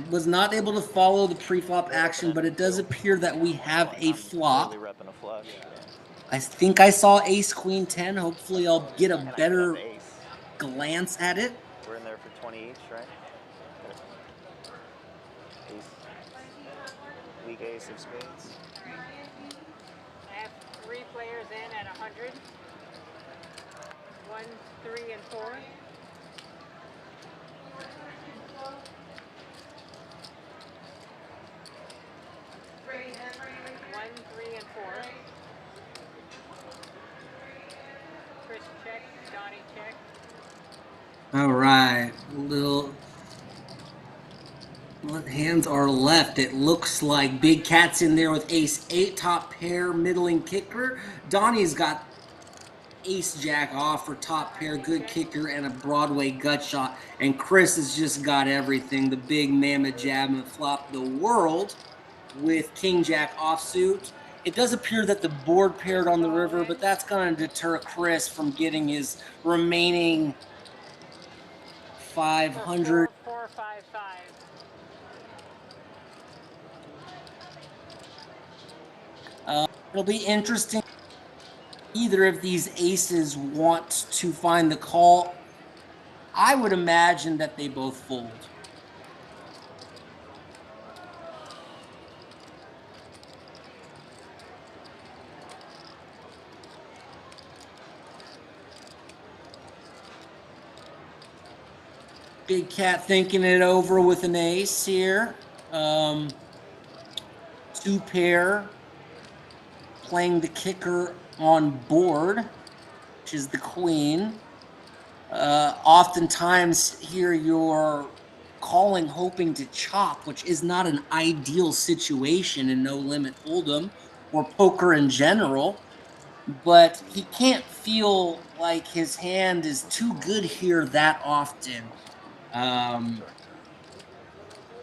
was not able to follow the pre-flop action, but it does appear that we have a flop. Totally repping a flush. I think I saw ace queen 10. Hopefully I'll get a better glance at it. We're in there for 20 each, right? Ace. Weak ace of spades. I have 3 players in at 100. 1, 3, and 4. 1, 3, and 4. Chris check. Donnie check. All right, what hands are left? It looks like Big Cat's in there with ace 8, top pair, middling kicker. Donnie's got ace jack off for top pair, good kicker, and a Broadway gut shot. And Chris has just got everything, the big mammoth jab and flop the world with king jack offsuit. It does appear that the board paired on the river, but that's going to deter Chris from getting his remaining 500. 4, 5, 5. It'll be interesting either of these aces want to find the call, I would imagine that they both fold. Big Cat thinking it over with an ace here. Two pair playing the kicker on board, which is the queen. Oftentimes here you're calling hoping to chop, which is not an ideal situation in No Limit Hold'em or poker in general. But he can't feel like his hand is too good here that often.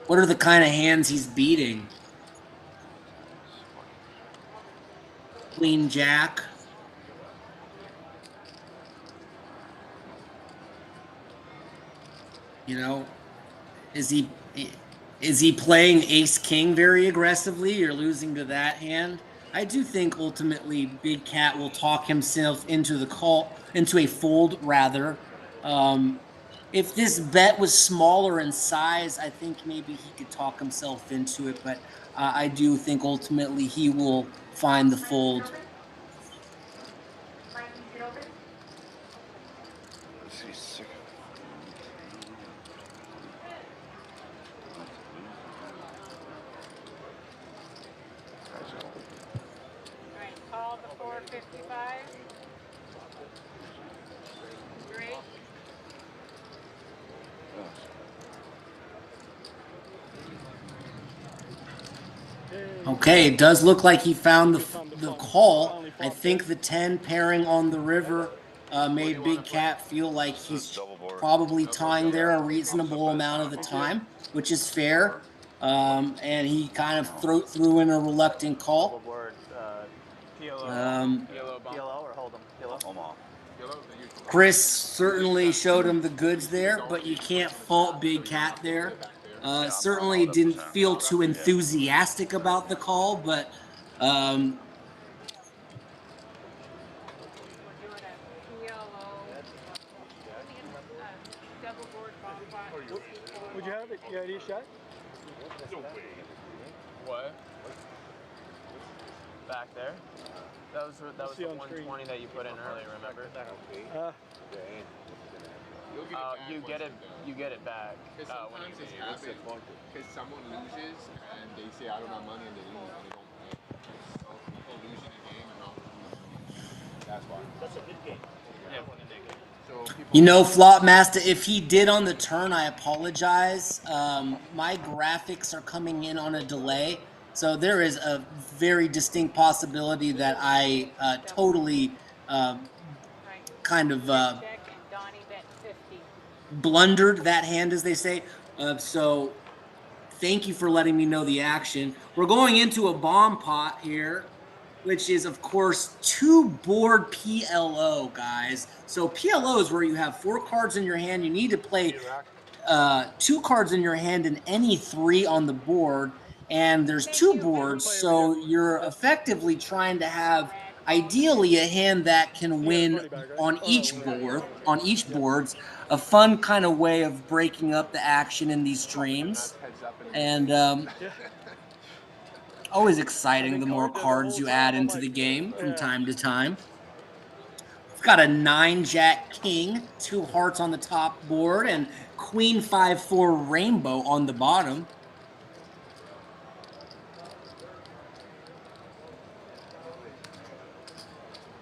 What are the kind of hands he's beating? Queen Jack. You know, is he playing Ace King very aggressively? You're losing to that hand. I do think ultimately Big Cat will talk himself into the call, into a fold rather. If this bet was smaller in size, I think maybe he could talk himself into it. But I do think ultimately he will find the fold. Alright, call the 455. Great. Okay, it does look like he found the call. I think the 10 pairing on the river made Big Cat feel like he's probably tying there a reasonable amount of the time, which is fair. And he kind of threw in a reluctant call. Board, PLO, PLO or hold 'em? PLO? Chris certainly showed him the goods there, but you can't fault Big Cat there. Certainly didn't feel too enthusiastic about the call, but We're doing a PLO. Double board bomb pot. Would you have it? You had a shot? What? Back there? That was See the on screen. 120 that you put in earlier, remember? You get it back. When you leave. Because someone loses and they say I don't have money and they lose and they don't pay. So people lose in a game and not lose. That's why. That's a good game. Yeah. you know, Flop Master, if he did on the turn, I apologize. My graphics are coming in on a delay. So there is a very distinct possibility that I totally kind of Check and Donnie bet 50. blundered that hand, as they say. So thank you for letting me know the action. We're going into a bomb pot here, which is, of course, two board PLO, guys. So PLO is where you have 4 cards in your hand. You need to play 2 cards in your hand and any 3 on the board. And there's 2 boards, so you're effectively trying to have ideally a hand that can win on each board's a fun kind of way of breaking up the action in these streams. And always exciting the more cards you add into the game from time to time. We've got a 9 Jack King, 2 hearts on the top board, and Queen 5-4 Rainbow on the bottom.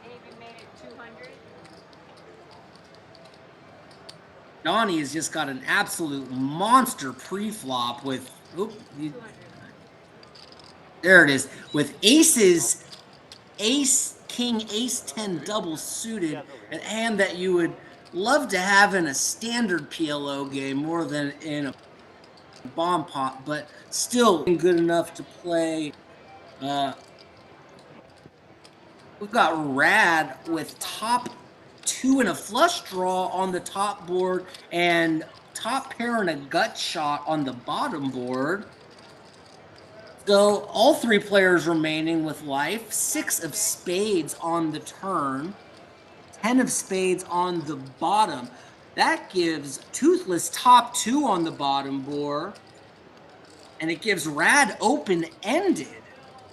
Even made it 200. Donnie has just got an absolute monster pre-flop with, there it is, with aces, ace, king, ace 10 double suited, an hand that you would love to have in a standard PLO game more than in a bomb pot, but still good enough to play. We've got Rad with top 2 and a flush draw on the top board and top pair and a gut shot on the bottom board. So all three players remaining with life. 6 of spades on the turn. 10 of spades on the bottom. That gives Toothless top 2 on the bottom board. And it gives Rad open-ended.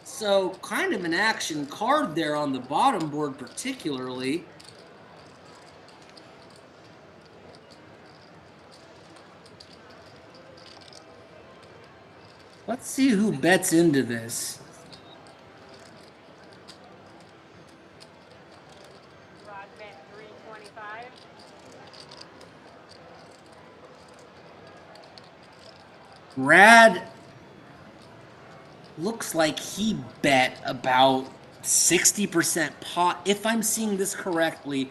So kind of an action card there on the bottom board particularly. Let's see who bets into this. Rod bet 325. Rad looks like he bet about 60% pot. If I'm seeing this correctly,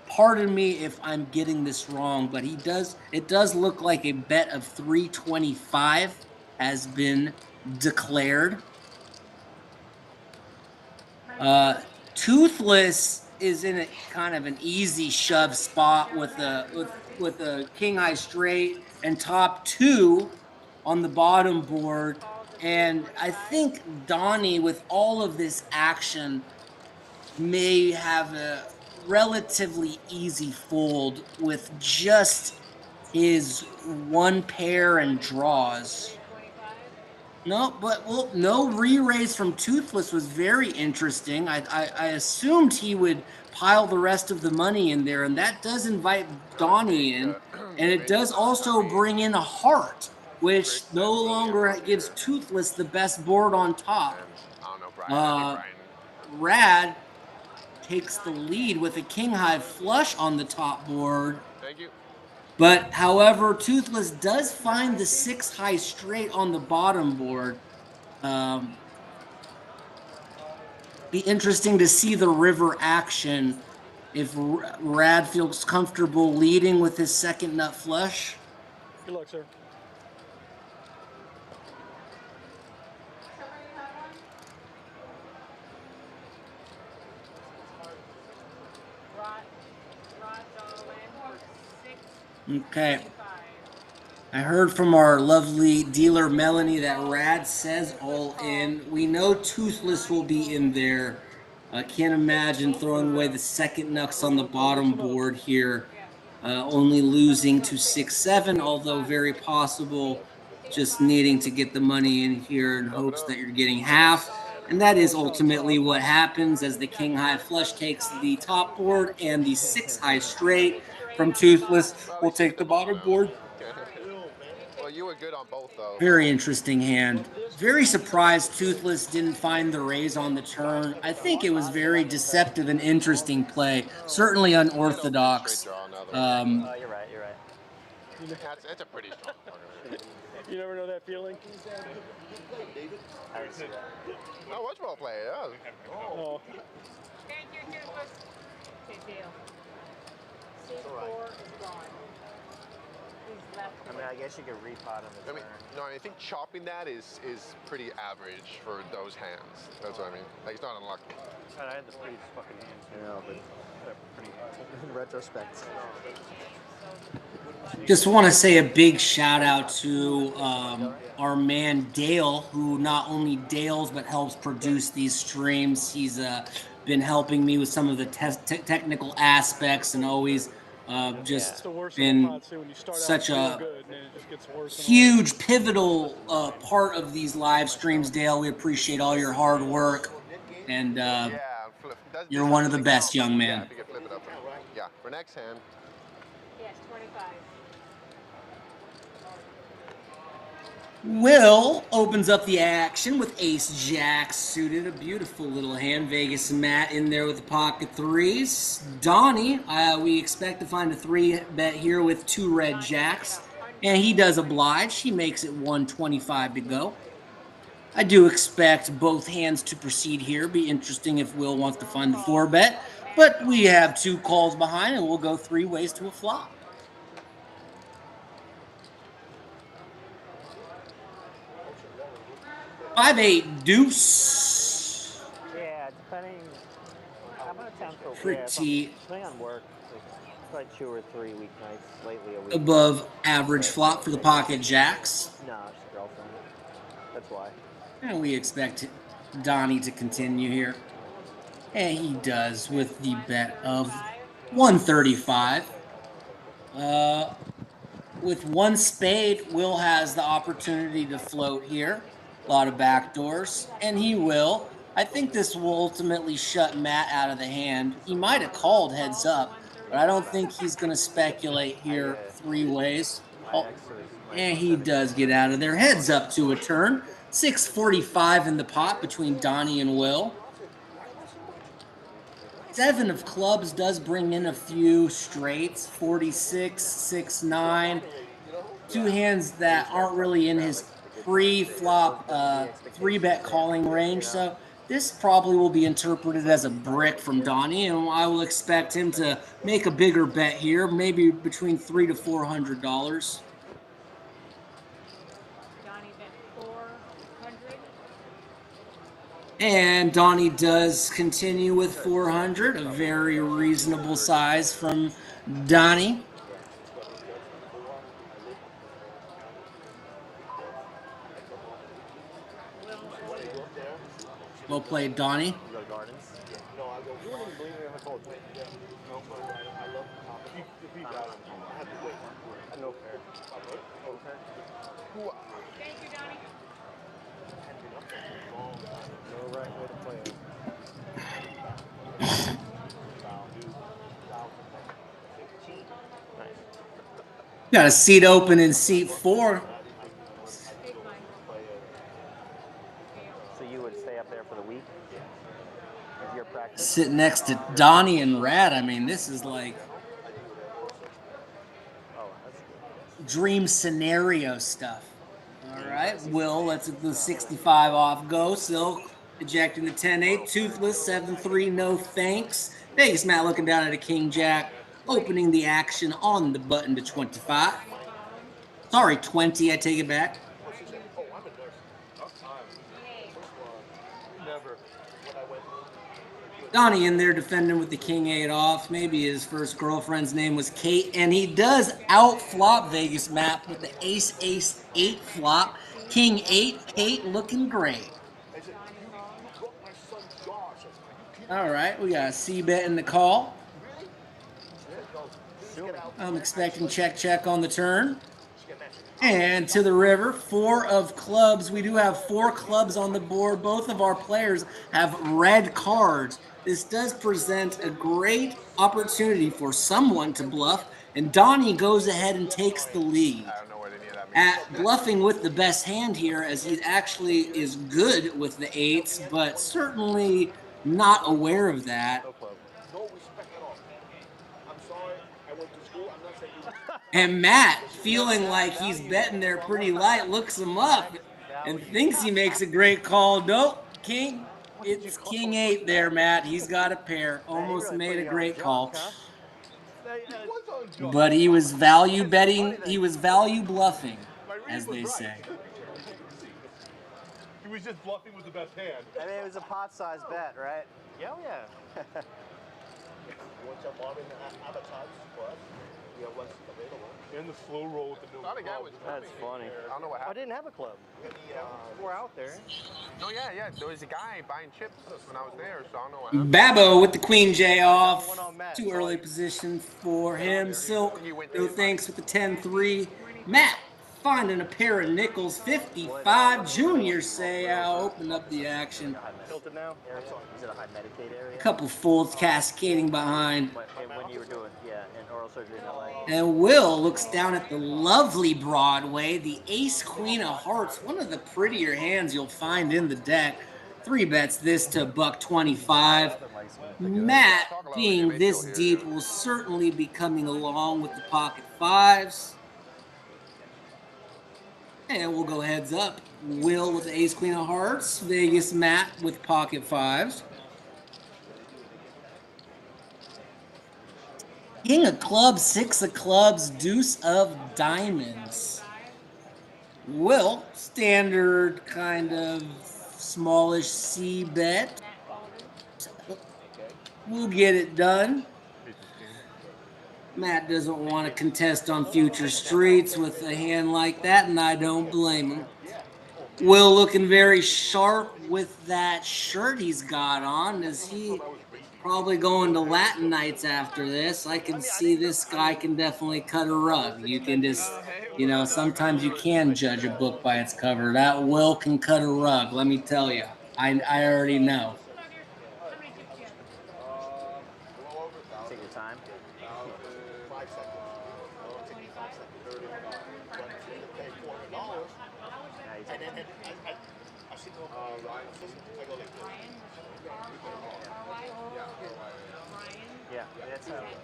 pardon me if I'm getting this wrong, but it does look like a bet of 325 has been declared. Toothless is in a kind of an easy shove spot with a king high straight and top 2 on the bottom board. And I think Donnie, with all of this action, may have a relatively easy fold with just his one pair and draws. No, but well, no re-raise from Toothless was very interesting. I assumed he would pile the rest of the money in there, and that does invite Donnie in, and it does also bring in a heart, which no longer gives Toothless the best board on top. Rad takes the lead with a king high flush on the top board. Thank you. But however, Toothless does find the 6 high straight on the bottom board. Be interesting to see the river action if Rad feels comfortable leading with his second nut flush. Good luck, sir. Okay. I heard from our lovely dealer Melanie that Rad says all in. We know Toothless will be in there. I can't imagine throwing away the second knucks on the bottom board here. Only losing to 6-7, although very possible. Just needing to get the money in here in hopes that you're getting half. And that is ultimately what happens as the king high flush takes the top board and the 6 high straight from Toothless will take the bottom board. Well, you were good on both, though. Very interesting hand. Very surprised Toothless didn't find the raise on the turn. I think it was very deceptive and interesting play. Certainly unorthodox. You're right. That's a pretty strong corner. You never know that feeling? I didn't see that. No, what's well played? Yeah. Oh. Thank you, Toothless. Good deal. C4 is gone. He's left. I mean, I guess you could repot him the turn. No, I think chopping that is pretty average for those hands. That's what I mean. Like, it's not unlucky. I had the pretty fucking hands. Yeah, but in retrospect. Just want to say a big shout out to our man Dale, who not only Dales but helps produce these streams. He's been helping me with some of the technical aspects and always just been such a huge pivotal part of these live streams. Dale, we appreciate all your hard work, and you're one of the best, young man. Yeah, for next hand. Yes, 25. Will opens up the action with Ace Jack suited. A beautiful little hand. Vegas and Matt in there with the pocket threes. Donnie, we expect to find a 3 bet here with 2 red jacks. And he does oblige. He makes it 125 to go. I do expect both hands to proceed here. Be interesting if Will wants to find the 4 bet. But we have 2 calls behind, and we'll go 3 ways to a flop. 5-8 deuce. Yeah, depending. I'm gonna attempt to Pretty depending on work. Like 2 or 3 weeknights, lately a week. above average flop for the pocket jacks. No, it's a girlfriend. That's why. And we expect Donnie to continue here. And he does with the bet of 135. With one spade, Will has the opportunity to float here. A lot of backdoors, and he will. I think this will ultimately shut Matt out of the hand. He might have called heads up, but I don't think he's going to speculate here three ways. Oh, and he does get out of there. Heads up to a turn. 6:45 in the pot between Donnie and Will. 7 of clubs does bring in a few straights. 46, 6-9. Two hands that aren't really in his pre-flop 3-bet calling range. So this probably will be interpreted as a brick from Donnie, and I will expect him to make a bigger bet here, maybe between $300 to $400. Donnie bet 400. And Donnie does continue with 400, a very reasonable size from Donnie. Well played, Donnie. No, I go. You wouldn't even believe me if I told you. Yeah. No, but I love the competition. If he got him, I had to wait. I know fair. Okay. Thank you, Donnie. No right way to play it. Got a seat open in seat 4. Take mine. So you would stay up there for the week? Is your practice? Sitting next to Donnie and Rad. I mean, this is like dream scenario stuff. All right, Will lets the 65 off go. Silk ejecting the 10-8. Toothless 7-3. No thanks. Vegas Matt looking down at a King Jack. Opening the action on the button to 25. Sorry, 20. I take it back. Donnie in there defending with the King 8 off. Maybe his first girlfriend's name was Kate. And he does out-flop Vegas Map with the Ace-Ace-8 flop. King 8, Kate looking great. All right, we got a C-bet in the call. I'm expecting check on the turn. And to the river, 4 of clubs. We do have 4 clubs on the board. Both of our players have red cards. This does present a great opportunity for someone to bluff, and Donnie goes ahead and takes the lead. At bluffing with the best hand here, as he actually is good with the 8s, but certainly not aware of that. No respect at all. I'm sorry. I went to school. I'm not saying you. And Matt, feeling like he's betting there pretty light, looks him up and thinks he makes a great call. Nope, King. It's King 8 there, Matt. He's got a pair. Almost made a great call. But he was value betting. He was value bluffing, as they say. He was just bluffing with the best hand. I mean, it was a pot-sized bet, right? Yeah, yeah. You want some more in the advertise for us? Yeah, what's available? And the slow roll with the new Thought a guy was That's funny. I don't know what I happened. didn't have a club. We're out there. No, yeah. There was a guy buying chips when I was there, so I don't know what happened. Babbo with the Queen J off. Too early position for him. Silk, no thanks with the 10-3. Matt finding a pair of nickels. 55. Junior say I'll open up the action. Tilted now? Is it a high Medicaid area? A couple folds cascading behind. When you were doing, in oral surgery in LA. And Will looks down at the lovely Broadway, the Ace Queen of Hearts, one of the prettier hands you'll find in the deck. 3 bets this to $125. Matt, being this deep, will certainly be coming along with the pocket 5s. And we'll go heads up. Will with the Ace Queen of Hearts. Vegas Matt with pocket 5s. King of clubs, 6 of clubs, deuce of diamonds. Will, standard kind of smallish C bet. We'll get it done. Matt doesn't want to contest on future streets with a hand like that, and I don't blame him. Will looking very sharp with that shirt he's got on. Is he probably going to Latin nights after this? I can see this guy can definitely cut a rug. You can just, sometimes you can judge a book by its cover. That Will can cut a rug, let me tell you. I already know. How many chips you have? Well over 1,000. Take your time. 5 seconds. 25? 35. But you pay $400. Now you And take then I see no Ryan. I go like this. Ryan, R-Y? Ryan, Yeah, that's sat down in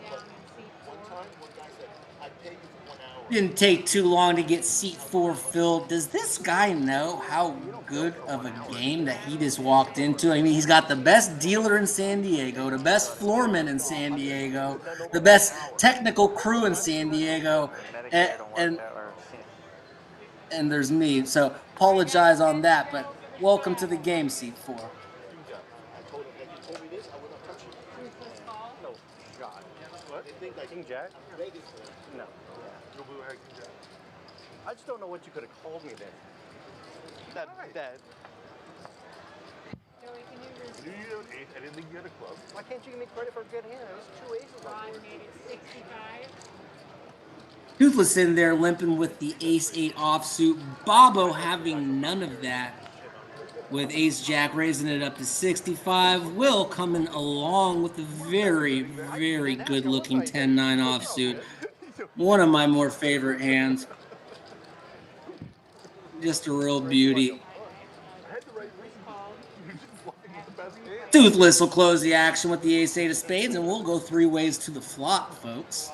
seat 4. One time, one guy said, I pay you for 1 hour. Didn't take too long to get seat 4 filled. Does this guy know how good of a game that he just walked into? I mean, he's got the best dealer in San Diego, the best floorman in San Diego, the best technical crew in San Diego, and, Medicare don't work and, that or and there's me. So apologize on that, but welcome to the game, seat 4. I told him, like, you told me this, I would not touch you. Ruthless call. No shot. What? They think like King Jack? Vegas. No. Go blue head, King Jack. I just don't know what you could have called me then. That. Joey, can you resist? You knew an ace. I didn't think you had a club. Why can't you give me credit for a good hand? There's 2 aces on Ron board. made it 65. Toothless in there limping with the ace-8 offsuit. Bobo having none of that with ace-jack raising it up to 65. Will coming along with a very, very good-looking 10-9 offsuit. One of my more favorite hands. Just a real beauty. Toothless will close the action with the ace-8 of spades, and we'll go 3 ways to the flop, folks.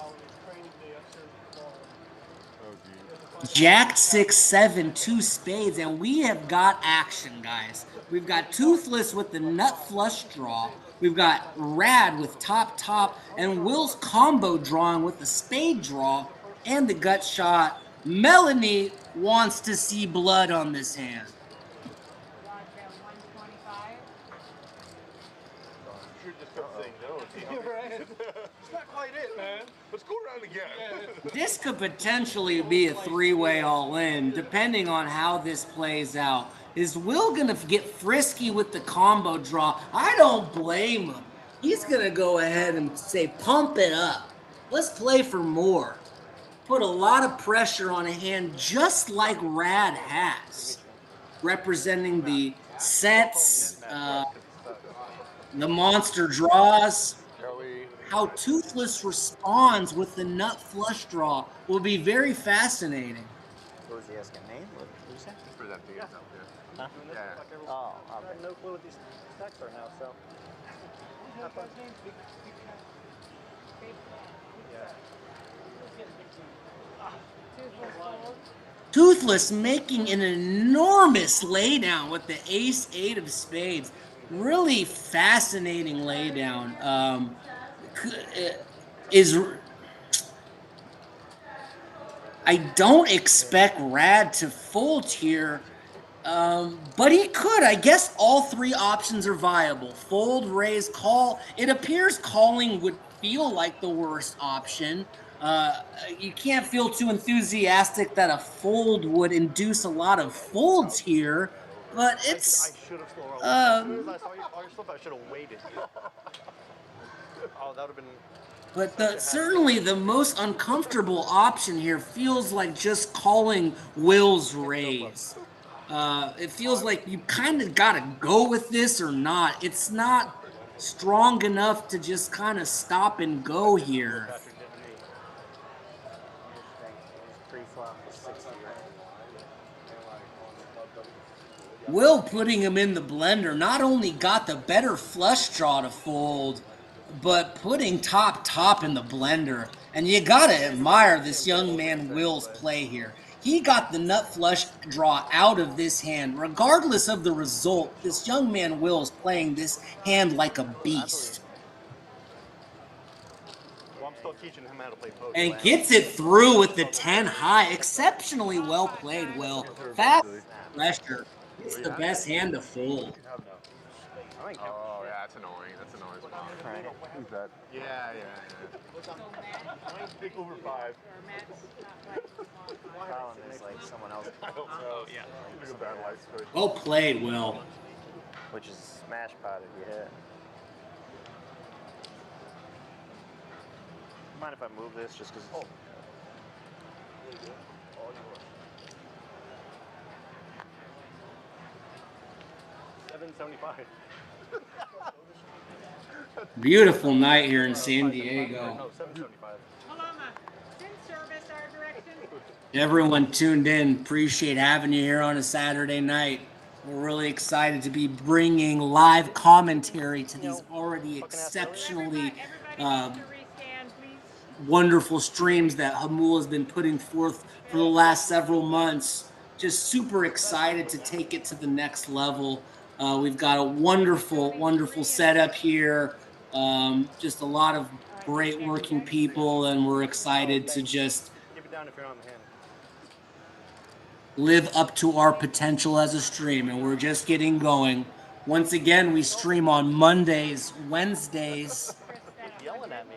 Jack 6, 7, 2 spades, and we have got action, guys. We've got Toothless with the nut flush draw. We've got Rad with top, and Will's combo drawing with the spade draw and the gut shot. Melanie wants to see blood on this hand. Rod bet 125. You should just kept saying no. It's not quite it, man. Let's go around again. This could potentially be a 3-way all-in, depending on how this plays out. Is Will going to get frisky with the combo draw? I don't blame him. He's going to go ahead and say, pump it up. Let's play for more. Put a lot of pressure on a hand just like Rad has, representing the sets, the monster draws. How Toothless responds with the nut flush draw will be very fascinating. what was he asking? Name? What did you say? For that dance out there. Huh? Yeah. Oh, I okay. have no clue what these stacks are now, so. Have fun. Toothless fold. Toothless making an enormous laydown with the ace-8 of spades. Really fascinating laydown. I don't expect Rad to fold here, but he could. I guess all 3 options are viable. Fold, raise, call. It appears calling would feel like the worst option. You can't feel too enthusiastic that a fold would induce a lot of folds here, but it's... I should have slowed as soon as I saw your slip, I should have waited. Oh, that would have been. But certainly the most uncomfortable option here feels like just calling Will's raise. It feels like you kind of got to go with this or not. It's not strong enough to just kind of stop and go here. Pre-flop was 60, right? Will putting him in the blender not only got the better flush draw to fold, but putting top in the blender. And you gotta admire this young man Will's play here. He got the nut flush draw out of this hand. Regardless of the result, this young man Will's playing this hand like a beast. Well, I'm still teaching him how to play poker. And gets it through with the 10 high. Exceptionally well played, Will. Fast pressure. It's the best hand to fold. I think Oh, yeah, that's annoying. That's annoying spot. Right. Who's that? Yeah. Big over 5. Or Matt's not playing. Colin is like someone else, Oh, yeah. Like a bad life switch. Well played, Will. which is smash pot if you hit. Mind if I move this just because it's... All yours. 775. Beautiful night here in San Diego. No, 775. Paloma, send service our direction. Everyone tuned in. Appreciate having you here on a Saturday night. We're really excited to be bringing live commentary to these already exceptionally Everybody needs to rescan, please. wonderful streams that Hamul has been putting forth for the last several months. Just super excited to take it to the next level. We've got a wonderful setup here. Just a lot of great working people, and we're excited to just Keep it down if you're on the hand. live up to our potential as a stream, and we're just getting going. Once again, we stream on Mondays, Wednesdays, Yelling at me.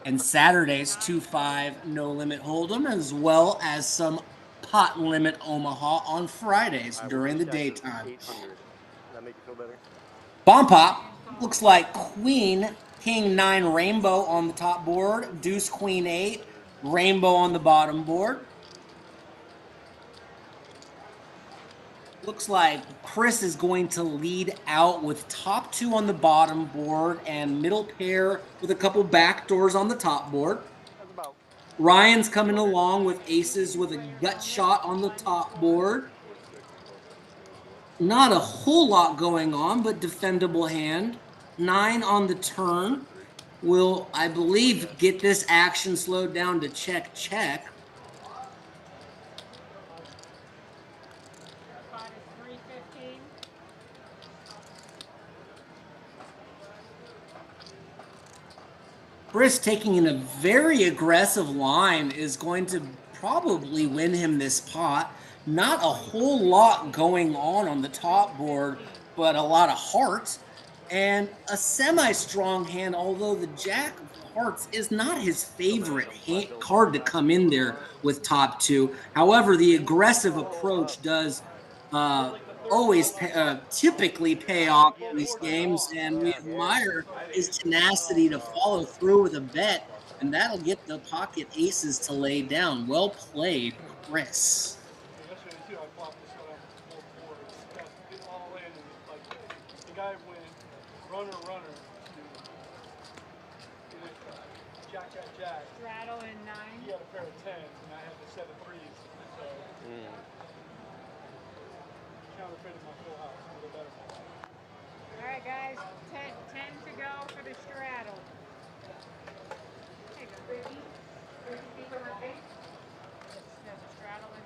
and Saturdays, 2-5 No Limit Hold'em, as well as some Pot Limit Omaha on Fridays during the daytime. 800. Does that make you feel better? Bomb Pop looks like Queen, King 9 Rainbow on the top board, Deuce Queen 8, Rainbow on the bottom board. Looks like Chris is going to lead out with top 2 on the bottom board and middle pair with a couple back doors on the top board. Ryan's coming along with aces with a gut shot on the top board. Not a whole lot going on, but defendable hand. 9 on the turn will, I believe, get this action slowed down to check. Spot is 315. Chris taking in a very aggressive line is going to probably win him this pot. Not a whole lot going on the top board, but a lot of hearts and a semi-strong hand, although the Jack of Hearts is not his favorite card to come in there with top 2. However, the aggressive approach does always typically pay off in these games, and we admire his tenacity to follow through with a bet, and that'll get the pocket aces to lay down. Well played, Chris. Yesterday, too, I flopped this one up to 4-4. It's all in, and like the guy went runner to jack. Straddle in 9. He had a pair of 10s, and I had the 7 threes. So counterfeited my full house with a better full house. All right, guys, 10 to go for the straddle. Hey, Ricky. There's a straddle in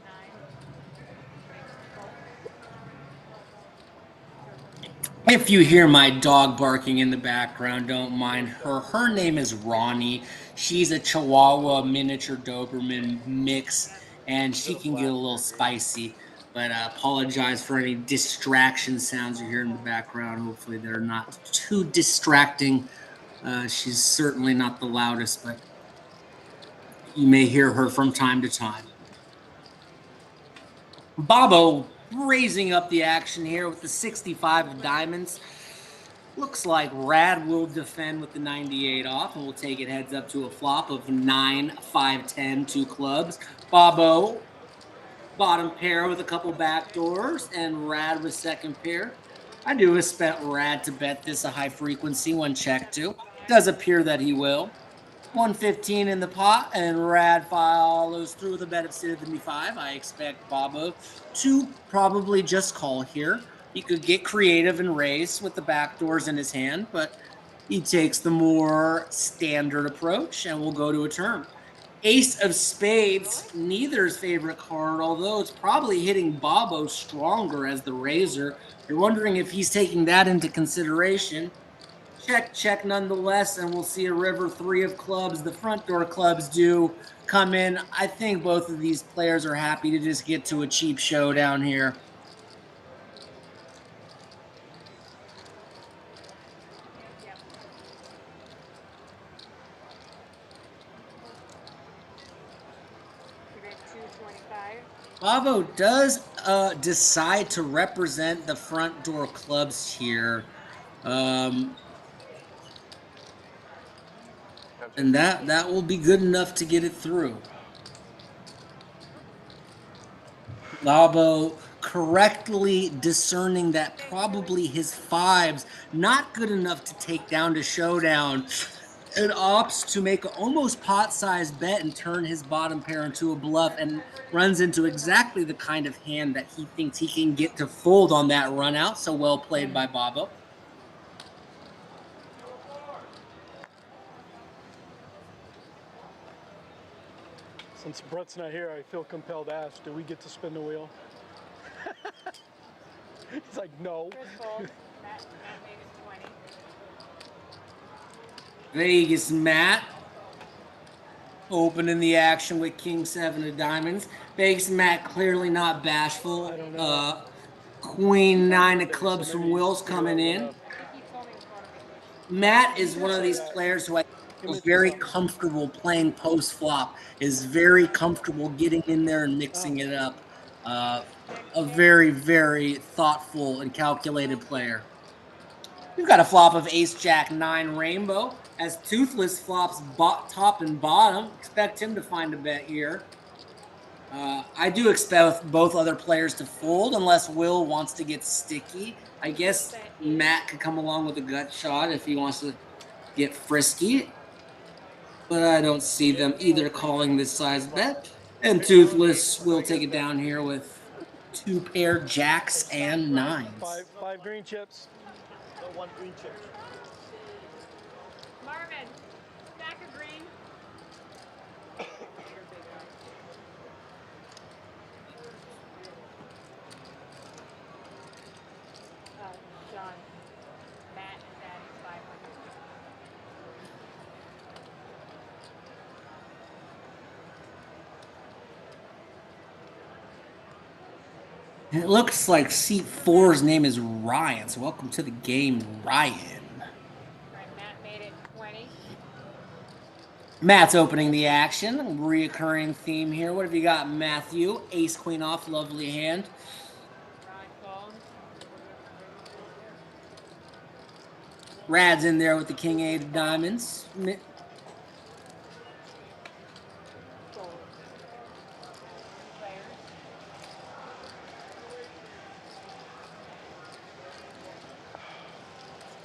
9. If you hear my dog barking in the background, don't mind her. Her name is Ronnie. She's a Chihuahua miniature Doberman mix, and she can get a little spicy. But apologize for any distraction sounds you hear in the background. Hopefully they're not too distracting. She's certainly not the loudest, but you may hear her from time to time. Bobo raising up the action here with the 65 of diamonds. Looks like Rad will defend with the 98 off, and we'll take it heads up to a flop of 9, 5, 10, 2 clubs. Bobo, bottom pair with a couple back doors, and Rad with second pair. I do expect Rad to bet this a high frequency when checked to. Does appear that he will. 115 in the pot, and Rad follows through with a bet of 75. I expect Bobo to probably just call here. He could get creative and raise with the back doors in his hand, but he takes the more standard approach, and we'll go to a turn. Ace of spades, neither's favorite card, although it's probably hitting Bobo stronger as the raiser. You're wondering if he's taking that into consideration. Check nonetheless, and we'll see a river 3 of clubs. The front door clubs do come in. I think both of these players are happy to just get to a cheap showdown here. Bravo does decide to represent the front door clubs here. And that will be good enough to get it through. Labo correctly discerning that probably his fives not good enough to take down to showdown, and opts to make an almost pot-sized bet and turn his bottom pair into a bluff, and runs into exactly the kind of hand that he thinks he can get to fold on that run out. So well played by Bobo. Since Brett's not here, I feel compelled to ask, do we get to spin the wheel? He's like, no. Chris fold. Matt made it 20. Vegas Matt opening the action with King 7 of diamonds. Vegas Matt clearly not bashful. Queen 9 of clubs from Will's coming in. Matt is one of these players who I feel very comfortable playing post flop, is very comfortable getting in there and mixing it up. A very, very thoughtful and calculated player. We've got a flop of Ace Jack 9 Rainbow as Toothless flops top and bottom. Expect him to find a bet here. I do expect both other players to fold unless Will wants to get sticky. I guess Matt could come along with a gut shot if he wants to get frisky. But I don't see them either calling this size bet. And Toothless will take it down here with 2 pair jacks and 9s. Five green chips. No, 1 green chip. Marvin, stack of green. John, Matt is adding 500. It looks like seat 4's name is Ryan. So welcome to the game, Ryan. Right, Matt made it 20. Matt's opening the action. Reoccurring theme here. What have you got, Matthew? Ace Queen off, lovely hand. Ron folds. Rad's in there with the King 8 of diamonds.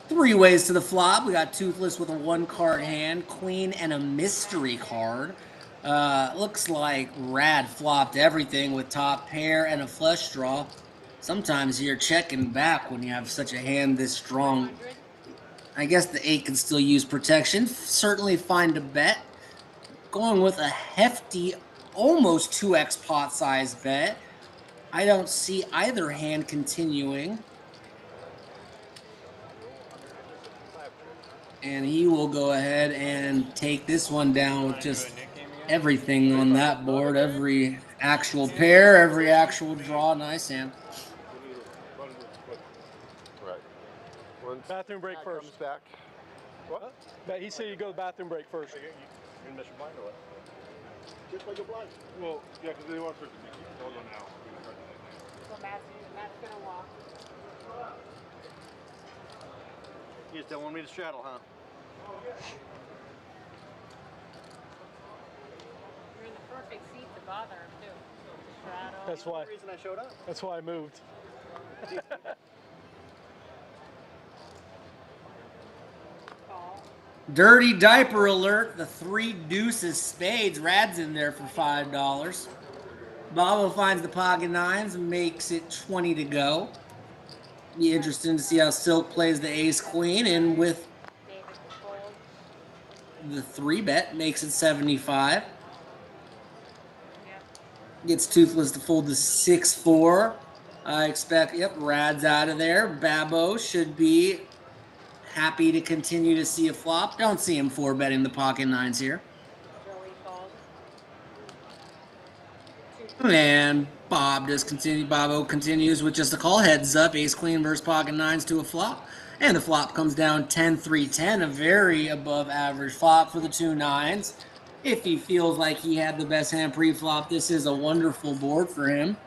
Three ways to the flop. We got Toothless with a 1-card hand, Queen, and a mystery card. Looks like Rad flopped everything with top pair and a flush draw. Sometimes you're checking back when you have such a hand this strong. I guess the 8 can still use protection. Certainly find a bet. Going with a hefty, almost 2x pot size bet. I don't see either hand continuing. And he will go ahead and take this one down with just everything on that board. Every actual pair, every actual draw. Nice hand. Right. Bathroom break first. Back. What? He said you go to the bathroom break first. You gonna miss your blind or what? Just like a blind. Well, yeah, because they want for it to be. Hold on now. So Matt's gonna walk. You just don't want me to straddle, huh? You're in the perfect seat to bother him, too. Straddle. That's why. That's the reason I showed up. That's why I moved. Call. Dirty diaper alert. The 3 deuces spades. Rad's in there for $5. Bobo finds the pocket 9s and makes it 20 to go. Be interesting to see how Silk plays the ace queen, and with the 3 bet makes it 75. Gets Toothless to fold the 6-4. I expect, Rad's out of there. Babo should be happy to continue to see a flop. Don't see him 4-betting the pocket 9s here. Joey folds. And Bobo continues with just a call. Heads up, ace queen versus pocket 9s to a flop. And the flop comes down 10-3-10, a very above average flop for the 2 9s. If he feels like he had the best hand pre-flop, this is a wonderful board for him.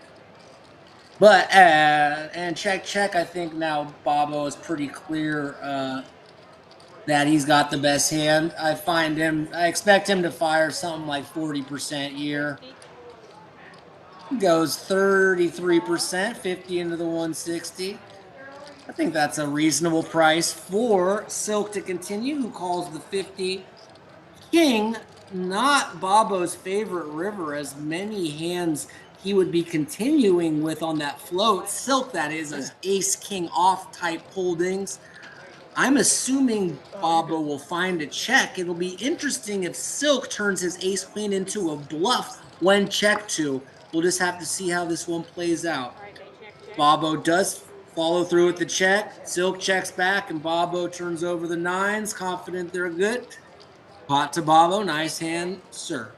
But and check. I think now Bobo is pretty clear that he's got the best hand. I expect him to fire something like 40% here. Goes 33%, 50 into the 160. I think that's a reasonable price for Silk to continue, who calls the 50 king not Bobo's favorite river, as many hands he would be continuing with on that float. Silk, that is, as ace king off type holdings. I'm assuming Bobo will find a check. It'll be interesting if Silk turns his ace queen into a bluff when check to. We'll just have to see how this one plays out. Bobo does follow through with the check. Silk checks back, and Bobo turns over the nines, confident they're good. Pot to Bobo, nice hand, sir.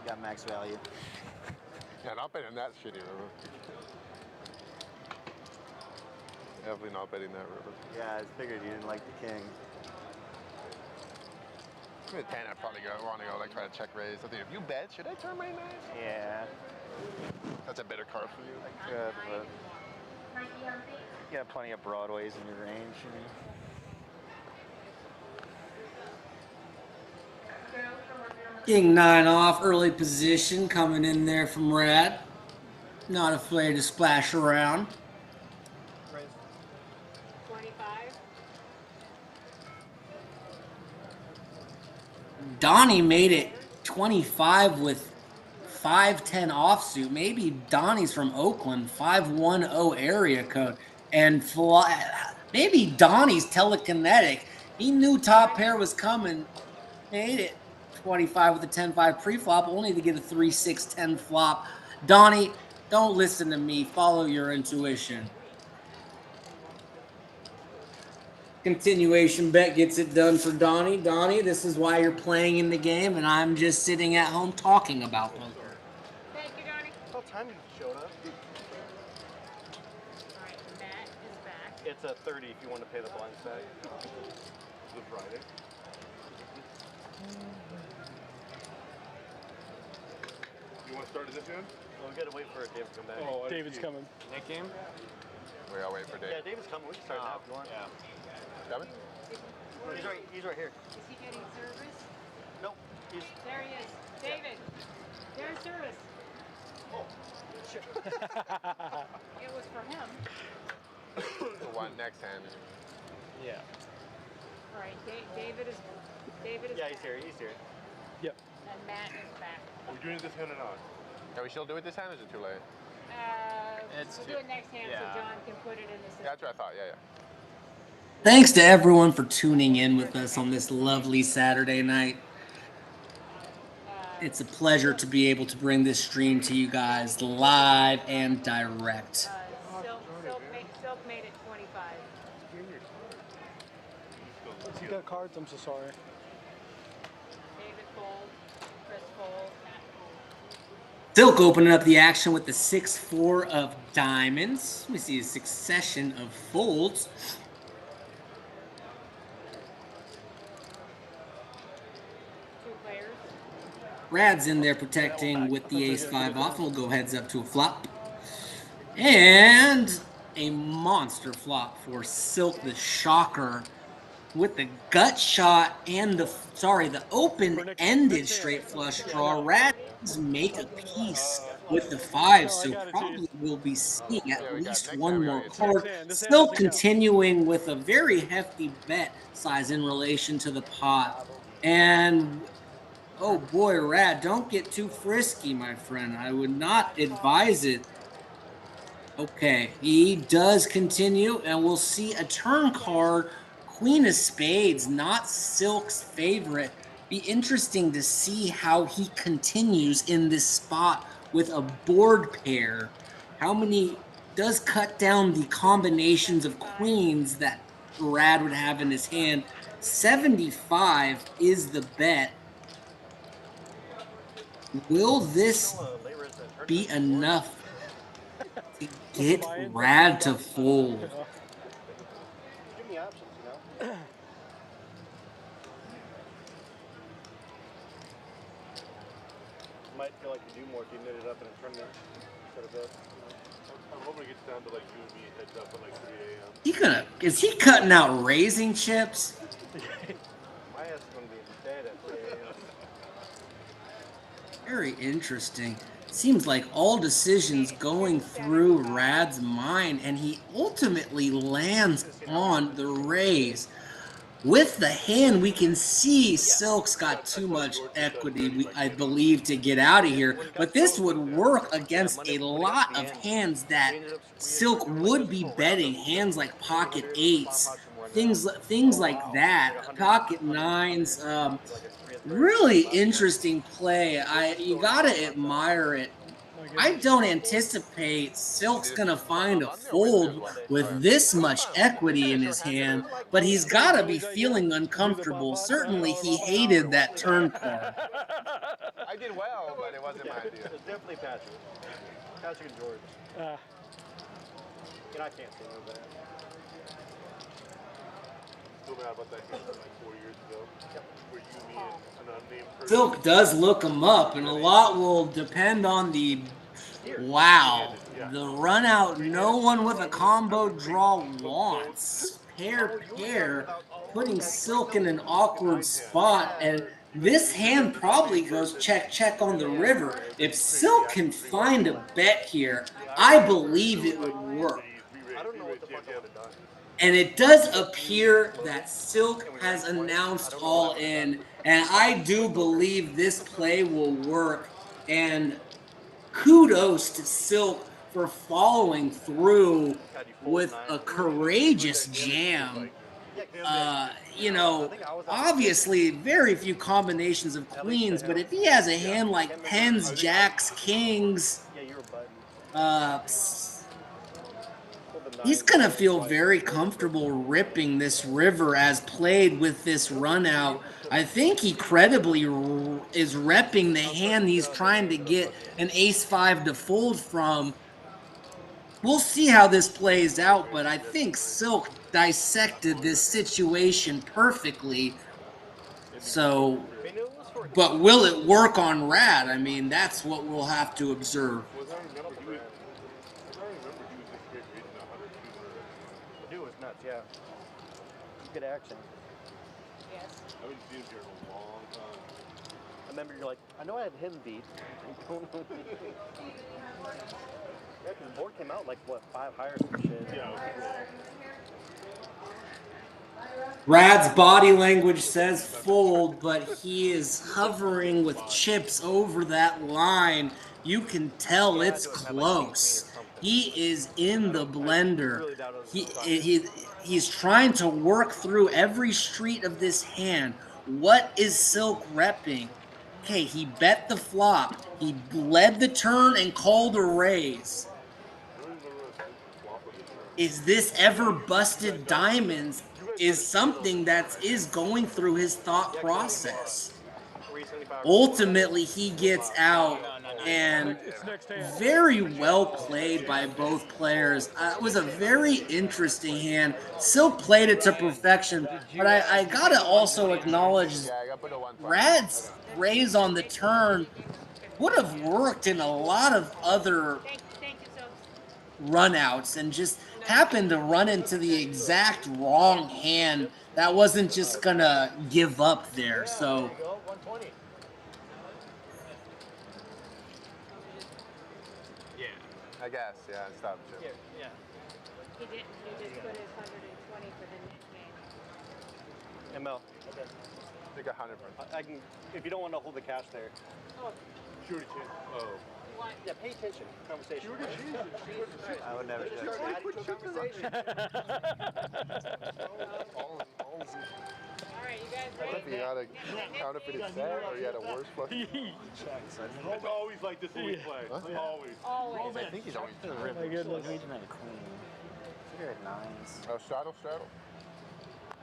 Got max value. Yeah, not betting that shitty river. Definitely not betting that river. Yeah, I figured you didn't like the king. With 10, I'd probably want to go like try to check raise. I think if you bet, should I turn my knife? Yeah. That's a better card for you. I could, but you got plenty of broadways in your range. King 9 off, early position coming in there from Rad. Not afraid to splash around. 25. Donnie made it 25 with 510 offsuit. Maybe Donnie's from Oakland, 510 area code. And maybe Donnie's telekinetic. He knew top pair was coming. Made it 25 with a 10-5 pre-flop, only to get a 3-6-10 flop. Donnie, don't listen to me. Follow your intuition. Continuation bet gets it done for Donnie. Donnie, this is why you're playing in the game, and I'm just sitting at home talking about poker. Thank you, Donnie. What time you showed up? All right, Matt is back. It's a 30 if you want to pay the blinds back. The Friday. You want to start at this end? Well, we got to wait for Dave to come back. Oh, David's coming. Nick game? We gotta wait for Dave. Yeah, David's coming. We can start now if you want. Yeah. Coming? He's right here. Is he getting service? Nope. He's There he is. David, there's service. oh shit. It was for him. The one next hand. Yeah. All right, David is Yeah, he's here. He's here. Yep. and Matt is back. Are we doing this hand or not? Can we still do it this time or is it too late? We'll do it next hand so John can put it in the system. Yeah, that's what I thought. Yeah, yeah. Thanks to everyone for tuning in with us on this lovely Saturday night. It's a pleasure to be able to bring this stream to you guys live and direct. Silk made it 25. You got cards? I'm so sorry. David fold, Chris fold, Matt fold. Silk opening up the action with the 6-4 of diamonds. We see a succession of folds. Rad's in there protecting with the ace-5 off. We'll go heads up to a flop. And a monster flop for Silk, the shocker, with the gut shot and the open-ended straight flush draw. Rad's make a piece with the 5, so probably we'll be seeing at least one more card. Silk continuing with a very hefty bet size in relation to the pot. And oh boy, Rad, don't get too frisky, my friend. I would not advise it. Okay, he does continue, and we'll see a turn card, Queen of Spades, not Silk's favorite. Be interesting to see how he continues in this spot with a board pair. How many does cut down the combinations of queens that Rad would have in his hand. 75 is the bet. Will this be enough to get Rad to fold? Give me options, you know? might feel like you do more if you knit it up in a tournament instead of this. I'm hoping it gets down to like you and me heads up at like 3 a.m. Is he cutting out raisin chips? My ass is gonna be dead at 3 a.m. Very interesting. Seems like all decisions going through Rad's mind, and he ultimately lands on the raise. With the hand, we can see Silk's got too much equity, I believe, to get out of here. But this would work against a lot of hands that Silk would be betting. Hands like pocket eights, things like that, pocket nines. Really interesting play. You gotta admire it. I don't anticipate Silk's gonna find a fold with this much equity in his hand, but he's gotta be feeling uncomfortable. Certainly, he hated that turn card. I did well, but it wasn't my idea. It's definitely Patrick. Patrick and George. And I can't say no better. Still mad about that game from like 4 years ago. Where you, me, and an unnamed person. Silk does look him up, and a lot will depend on the the run out. No one with a combo draw wants. Pair, putting Silk in an awkward spot, and this hand probably goes check on the river. If Silk can find a bet here, I believe it would work. I don't know what the fuck I would have done. And it does appear that Silk has announced all in, and I do believe this play will work. And kudos to Silk for following through with a courageous jam. Obviously very few combinations of queens, but if he has a hand like tens, jacks, kings, he's gonna feel very comfortable ripping this river as played with this run out. I think he credibly is repping the hand he's trying to get an ace-5 to fold from. We'll see how this plays out, but I think Silk dissected this situation perfectly. So, but will it work on Rad? I mean, that's what we'll have to observe. The dude was nuts, yeah. Good action. Yes. I haven't seen him here in a long time. I remember you're like, I know I had him beat. Yeah, because the board came out like, what, 5 higher some shit. Yeah. Rad's body language says fold, but he is hovering with chips over that line. You can tell it's close. He is in the blender. He's trying to work through every street of this hand. What is Silk repping? Okay, he bet the flop. He led the turn and called a raise. Is this ever busted diamonds? Is something that is going through his thought process. Ultimately, he gets out, and very well played by both players. It was a very interesting hand. Silk played it to perfection, but I gotta also acknowledge Rad's raise on the turn would have worked in a lot of other runouts, and just happened to run into the exact wrong hand that wasn't just gonna give up there. So yeah, I guess. Yeah, stop. Yeah. He didn't. He just put his 120 for the next game. ML. Okay. I think 100%. I can, if you don't want to hold the cash there. Oh. Shorty chin. Oh. Yeah, pay attention. Conversation. I would never do that. All right, you guys I ready? think you got a counterfeited set, or you had a worse fucking. It's always like this when we play. Huh? Always. Always. I think he's always been ripped. My goodness. He didn't have a queen. I think he had nines. Oh, straddle. All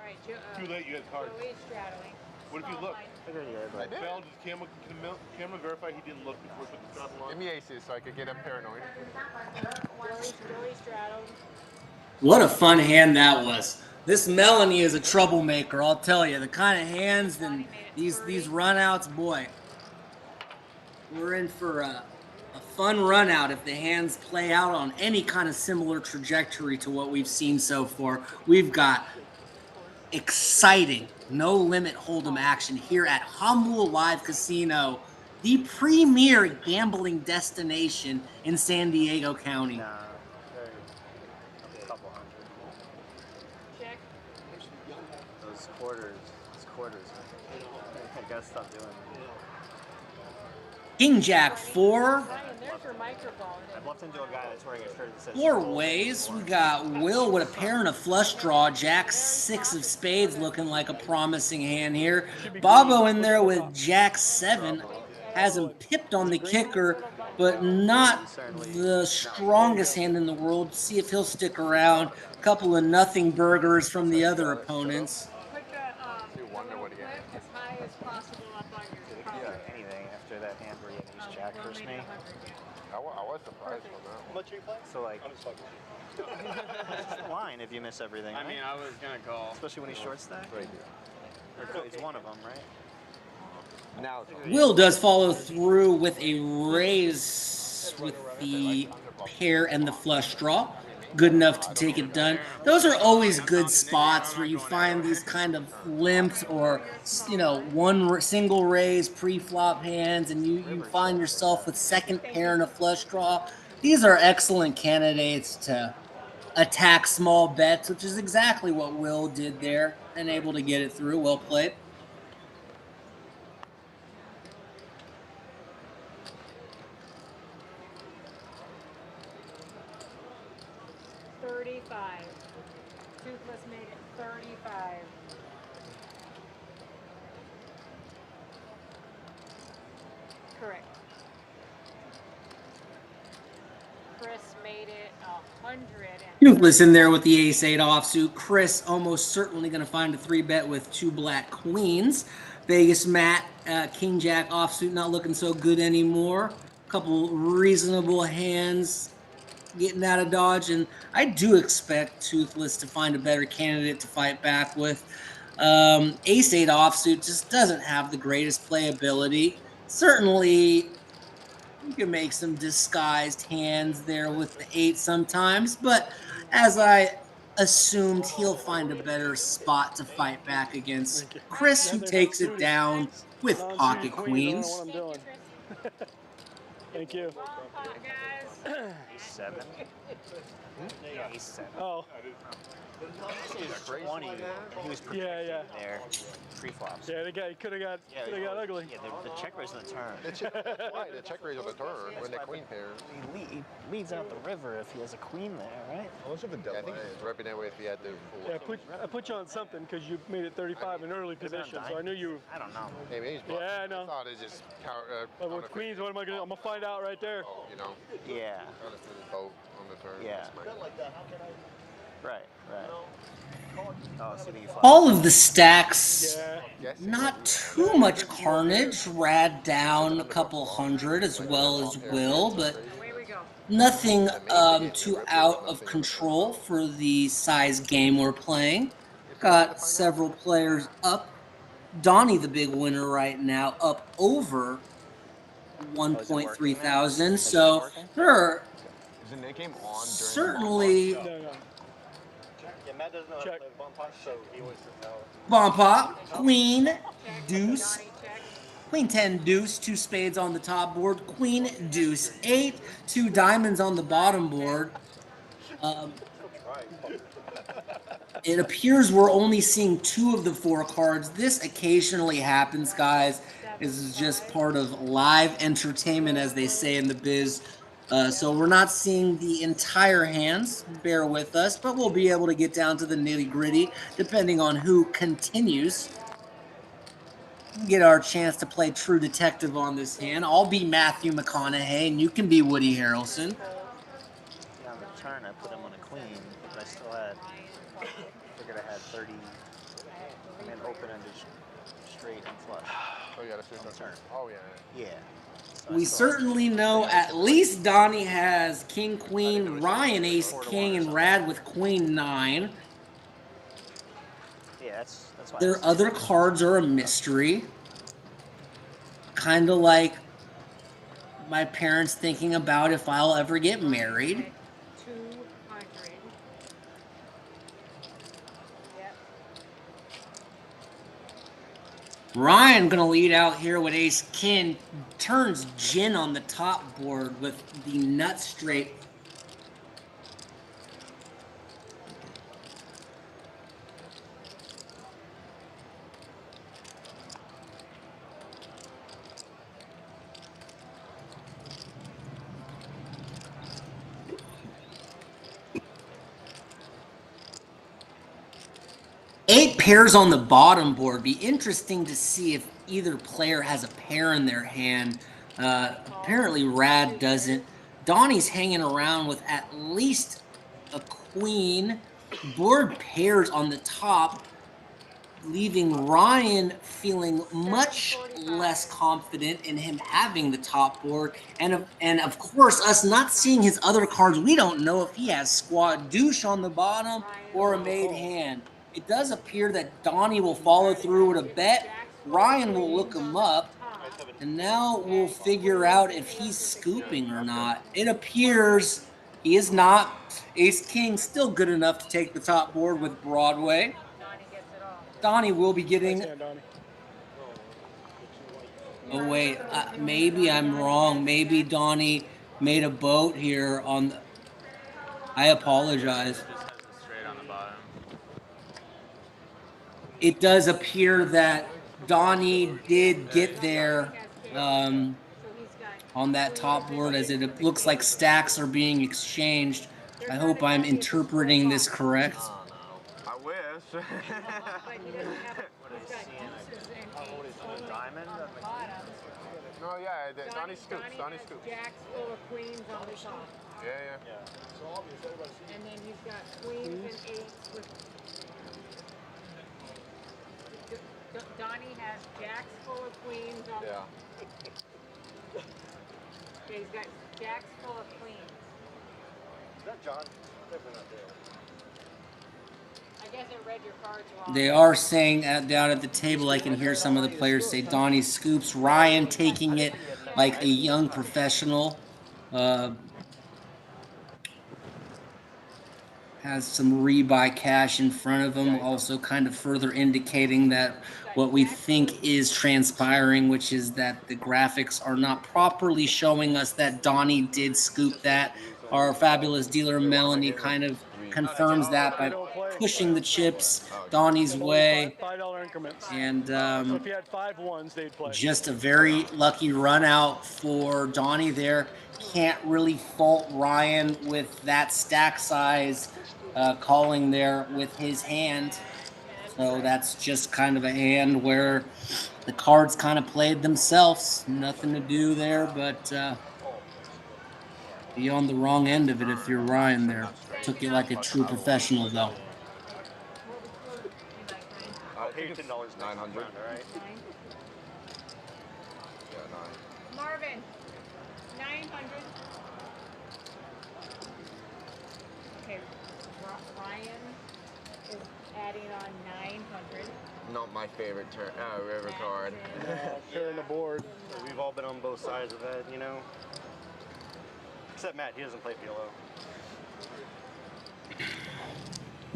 right, Too late, you got cards. Joey's straddling. What if you look? I think he had, I did. Bell, can camera verify he didn't look before he put the straddle on? Give me aces so I could get him paranoid. Joey straddled. what a fun hand that was. This Melanie is a troublemaker, I'll tell you. The kind of hands and these runouts, boy. we're in for a fun run out if the hands play out on any kind of similar trajectory to what we've seen so far. We've got exciting, no limit hold'em action here at Hamul Live Casino, the premier gambling destination in San Diego County. Nah, a couple hundred. Check. Those quarters. I gotta stop doing that. King Jack 4. Ryan, there's your microphone. I bumped into a guy that's wearing a shirt that says 4 ways. We got Will with a pair and a flush draw. Jack 6 of spades looking like a promising hand here. Bobo in there with Jack 7. Has him pipped on the kicker, but not the strongest hand in the world. See if he'll stick around. A couple of nothing burgers from the other opponents. Put the clip as high as possible up on your phone. anything after that hand where he had ace jack versus me. I was surprised on that How much are you playing? So like, I'm just fucking. line if you miss everything. I mean, right? I was gonna call. Especially when he's short stack. right here. Or it's one of them, right? Now it's Will does follow through with a raise with the pair and the flush draw. Good enough to take it done. Those are always good spots where you find these kind of limps or, one single raise pre-flop hands, and you find yourself with second pair and a flush draw. These are excellent candidates to attack small bets, which is exactly what Will did there and able to get it through. Well played. Toothless made it 35. Correct. Chris made it 100. Toothless in there with the ace-8 offsuit. Chris almost certainly going to find a 3-bet with 2 black queens. Vegas Matt, King Jack offsuit not looking so good anymore. Couple reasonable hands getting out of dodge, and I do expect Toothless to find a better candidate to fight back with. Ace-8 offsuit just doesn't have the greatest playability. Certainly, you can make some disguised hands there with the 8 sometimes, but as I assumed, he'll find a better spot to fight back against Chris, who takes it down with pocket queens. Thank you. Ace 7. Yeah, ace 7. Oh. He was 20. He was Yeah. there. Pre-flops. Yeah, the guy could have got ugly. Yeah, the check raise on the turn. Right, the check raise on the turn when the queen pairs. He leads out the river if he has a queen there, right? How much of a delay? I think he's ripping that way if he had to. Yeah, I put you on something because you made it 35 in early position, so I knew you. I don't know. Maybe he's Yeah, I know. I thought it just But with queens, what am I gonna? I'm gonna find out right there. Yeah. Trying to fit his boat on the turn. Yeah. Right. Oh, so All of the stacks, not too much carnage. Rad down a couple hundred as well as Will, but nothing too out of control for the size game we're playing. Got several players up. Donnie, the big winner right now, up over 1.3 thousand. So there are certainly Yeah, Matt doesn't know how to play bump pot, so he always says no. bomb pop, queen, deuce, queen 10 deuce, 2 spades on the top board, queen deuce 8, 2 diamonds on the bottom board. It appears we're only seeing 2 of the 4 cards. This occasionally happens, guys. This is just part of live entertainment, as they say in the biz. So we're not seeing the entire hands. Bear with us, but we'll be able to get down to the nitty-gritty depending on who continues. Get our chance to play true detective on this hand. I'll be Matthew McConaughey, and you can be Woody Harrelson. Yeah, on the turn, I put him on a queen, but I still had, I figured I had 30, I mean, open-ended straight and flush. Oh, you got to on the turn. Oh, yeah. Yeah. So We certainly know at least Donnie has king, queen, Ryan ace, king, and Rad with queen 9. Yeah, that's why. Their other cards are a mystery. Kind of like my parents thinking about if I'll ever get married. 200. Yep. Ryan gonna lead out here with ace king, turns gin on the top board with the nut straight. Eight pairs on the bottom board. Be interesting to see if either player has a pair in their hand. Apparently Rad doesn't. Donnie's hanging around with at least a queen. Board pairs on the top, leaving Ryan feeling much less confident in him having the top board. And of course, us not seeing his other cards, we don't know if he has squad douche on the bottom or a made hand. It does appear that Donnie will follow through with a bet. Ryan will look him up, and now we'll figure out if he's scooping or not. It appears he is not. Ace King still good enough to take the top board with Broadway. Donnie gets it all. Donnie will be getting. Nice hand, Donnie. Oh wait, maybe I'm wrong. Maybe Donnie made a boat here on. I apologize. Just has the straight on the bottom. It does appear that Donnie did get there on that top board, as it looks like stacks are being exchanged. I hope I'm interpreting this correct. I wish. But he doesn't have he's got deuces and eights only Diamond on on the the bottom. No, yeah, Donnie scoops. Donnie has scoops. jacks full of queens on the top. Yeah. And then he's got queens and eights with. Donnie has jacks full of queens on. Yeah. Okay, he's got jacks full of queens. Is that John? Definitely not there. I guess I read your cards wrong. They are saying down at the table, I can hear some of the players say Donnie scoops. Ryan taking it like a young professional. Has some rebuy cash in front of him, also kind of further indicating that what we think is transpiring, which is that the graphics are not properly showing us that Donnie did scoop that. Our fabulous dealer Melanie kind of confirms that by pushing the chips Donnie's way. $5 increments. And So if you had 5 ones, they'd play. just a very lucky run out for Donnie there. Can't really fault Ryan with that stack size calling there with his hand. So that's just kind of a hand where the cards kind of played themselves. Nothing to do there, but be on the wrong end of it if you're Ryan there. Took it like a true professional, though. I think it's $900. Right? Yeah, 9. Marvin, 900. Okay, Ryan is adding on 900. Not my favorite river card. Clearing the board. We've all been on both sides of that, you know. Except Matt, he doesn't play PLO.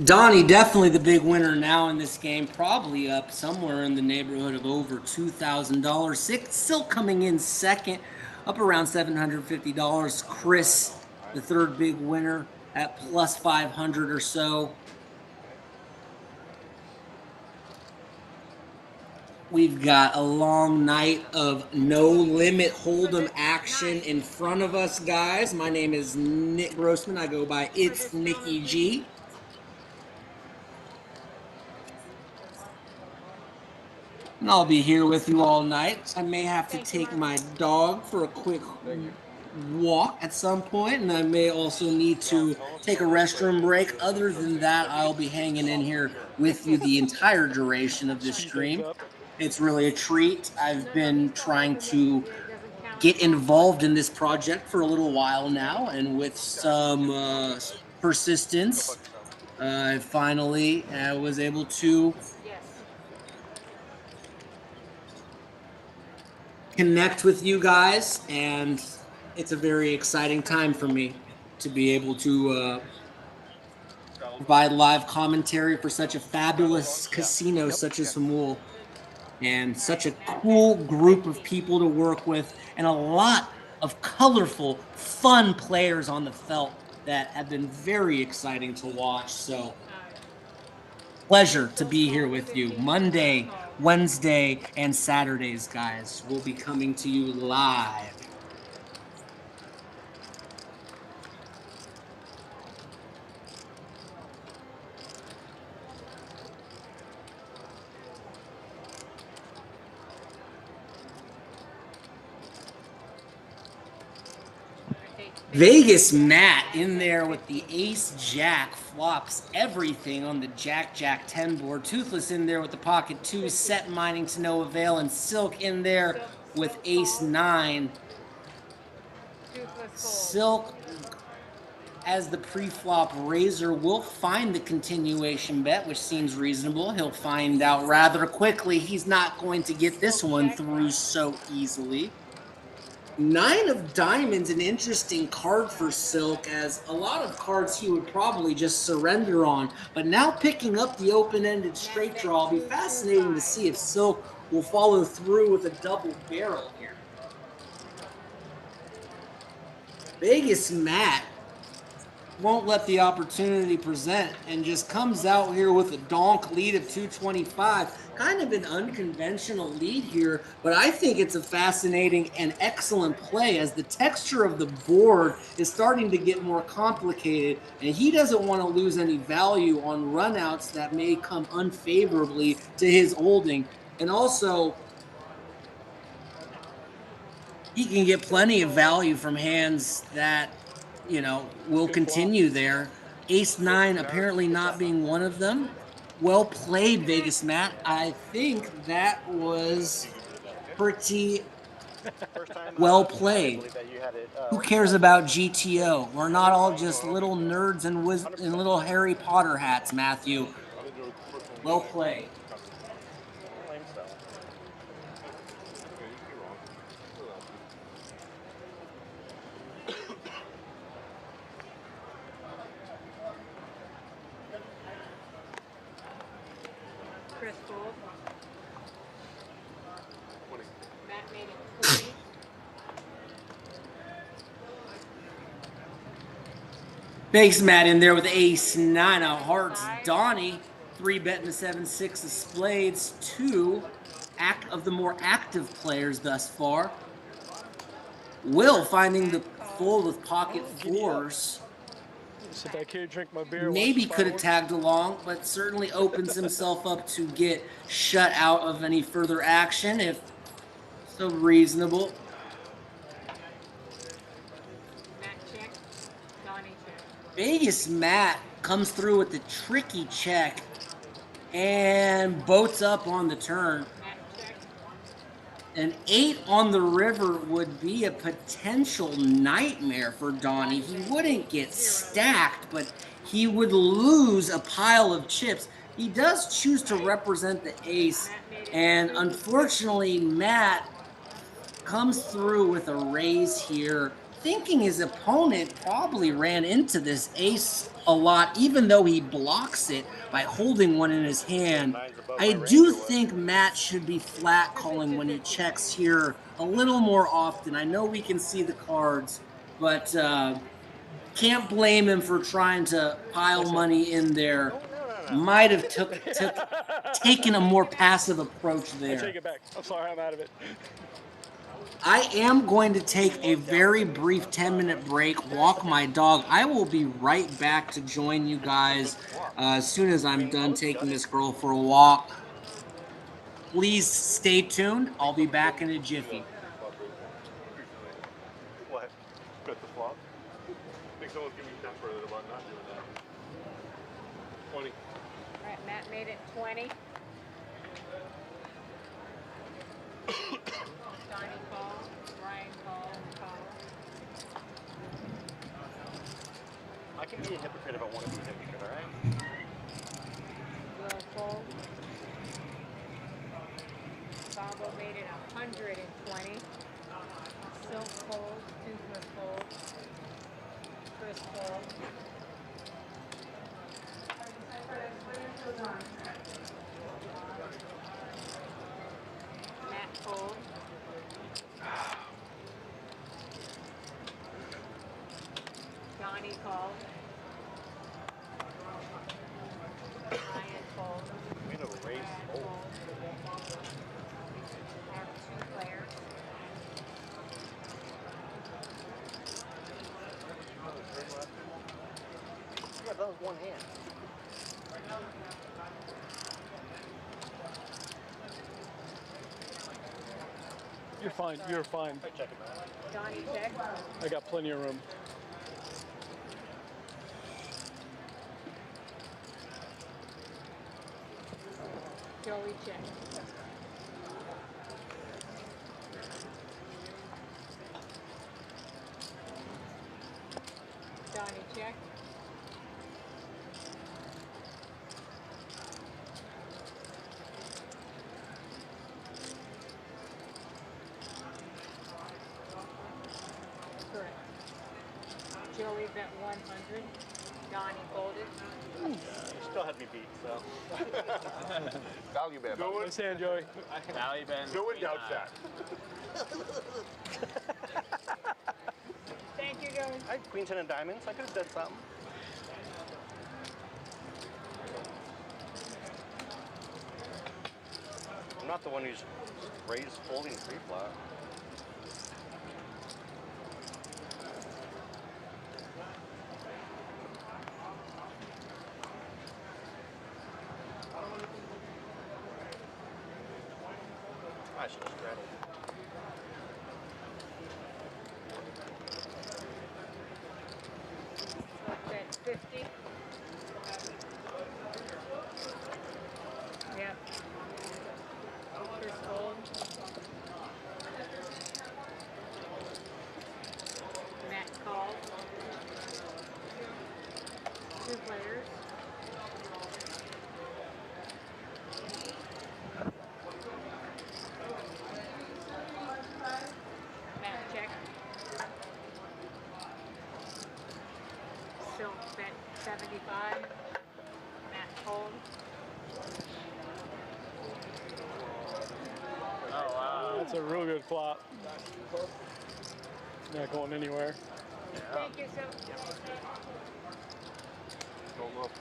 Donnie, definitely the big winner now in this game, probably up somewhere in the neighborhood of over $2,000. Still coming in second, up around $750. Chris, the third big winner, at plus 500 or so. We've got a long night of no limit hold'em action in front of us, guys. My name is Nick Grossman. I go by It's Nicky G. And I'll be here with you all night. I may have to take my dog for a quick walk at some point, and I may also need to take a restroom break. Other than that, I'll be hanging in here with you the entire duration of this stream. It's really a treat. I've been trying to get involved in this project for a little while now, and with some persistence, I finally was able to connect with you guys and it's a very exciting time for me to be able to provide live commentary for such a fabulous casino such as Hamul, and such a cool group of people to work with, and a lot of colorful, fun players on the felt that have been very exciting to watch. So, pleasure to be here with you. Monday, Wednesday, and Saturdays, guys. We'll be coming to you live. Vegas Matt in there with the ace jack, flops everything on the jack 10 board. Toothless in there with the pocket 2, set mining to no avail, and Silk in there with ace 9. Silk, as the pre-flop raiser, will find the continuation bet, which seems reasonable. He'll find out rather quickly he's not going to get this one through so easily. 9 of diamonds, an interesting card for Silk, as a lot of cards he would probably just surrender on. But now picking up the open-ended straight draw, it'll be fascinating to see if Silk will follow through with a double barrel here. Vegas Matt won't let the opportunity present and just comes out here with a donk lead of 225. Kind of an unconventional lead here, but I think it's a fascinating and excellent play as the texture of the board is starting to get more complicated, and he doesn't want to lose any value on runouts that may come unfavorably to his holding. And also, he can get plenty of value from hands that, you know, will continue there. Ace 9 apparently not being one of them. Well played, Vegas Matt. I think that was pretty well played. Who cares about GTO? We're not all just little nerds and little Harry Potter hats, Matthew. Well played. Matt made it 20. Thanks, Matt, in there with ace 9 of hearts. Donnie, 3-betting the 7-6 of spades. 2 of the more active players thus far. Will finding the fold with pocket 4s. Sit back here, drink my beer. Maybe could have tagged along, but certainly opens himself up to get shut out of any further action if so reasonable. Matt check, Donnie check. Vegas Matt comes through with the tricky check and boats up on the turn. An 8 on the river would be a potential nightmare for Donnie. He wouldn't get stacked, but he would lose a pile of chips. He does choose to represent the ace, and unfortunately, Matt comes through with a raise here, thinking his opponent probably ran into this ace a lot, even though he blocks it by holding one in his hand. I do think Matt should be flat calling when he checks here a little more often. I know we can see the cards, but can't blame him for trying to pile money in there. Might have taken a more passive approach there. I take it back. I'm sorry, I'm out of it. I am going to take a very brief 10-minute break, walk my dog. I will be right back to join you guys as soon as I'm done taking this girl for a walk. Please stay tuned. I'll be back in a jiffy. What? Bet the flop? I think someone's giving me temper about not doing that. 20. All right, Matt made it 20. Donnie call, Ryan call. I can be a hypocrite if I want to be a hypocrite, all right? Will fold. Bobo made it 120. Silk fold, Toothless Donnie called. Ryan called. We had a race. Brad Oh. called. I have 2 players. Yeah, that was one hand. You're fine. You're fine. I check it out. Donnie check. I got plenty of room. Joey check. Donnie check. Correct. Joey bet 100. Donnie folded. You still had me beat, so. Value bet. No one, Nice hand, Joey. Value Ben. no one doubts that. Thank you, Joey. I had queen 10 of diamonds. I could have done something. I'm not the one who's raised folding pre-flop. I should have straddled. Bet 50. Yep. Chris fold. Matt called. 2 players. Matt check. Silk bet 75. Matt fold. Oh, wow. That's a real good flop. Not going anywhere. Thank you, Silk. Don't look.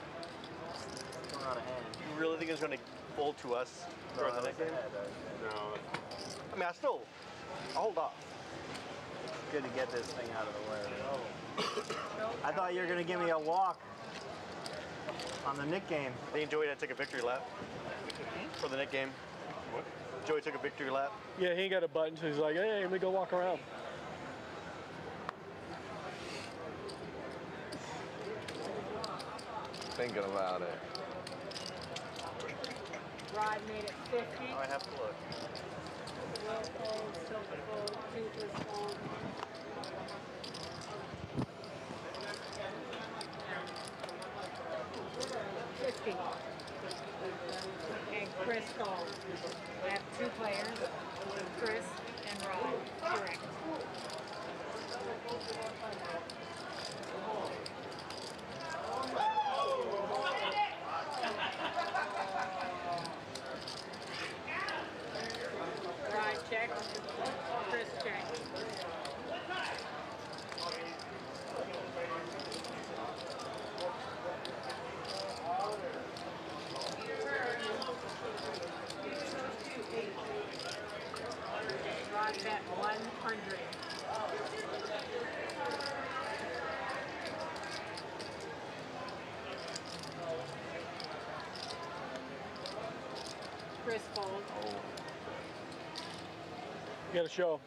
Going out of hand. You really think it's going to fold to us during the next game? No. I mean, I'll hold off. Good to get this thing out of the way. I thought you were going to give me a walk on the Nick game. I think Joey had to take a victory lap for the Nick game. What? Joey took a victory lap. Yeah, he ain't got a button, so he's like, hey, let me go walk around. Thinking about it. Rod made it 50. Oh, I have to look. Will fold, Silver fold, Toothless fold. And Chris called. I have 2 players, Chris and Rod. Correct. Rod check, Chris check. Rod bet 100. Chris fold. You got to show.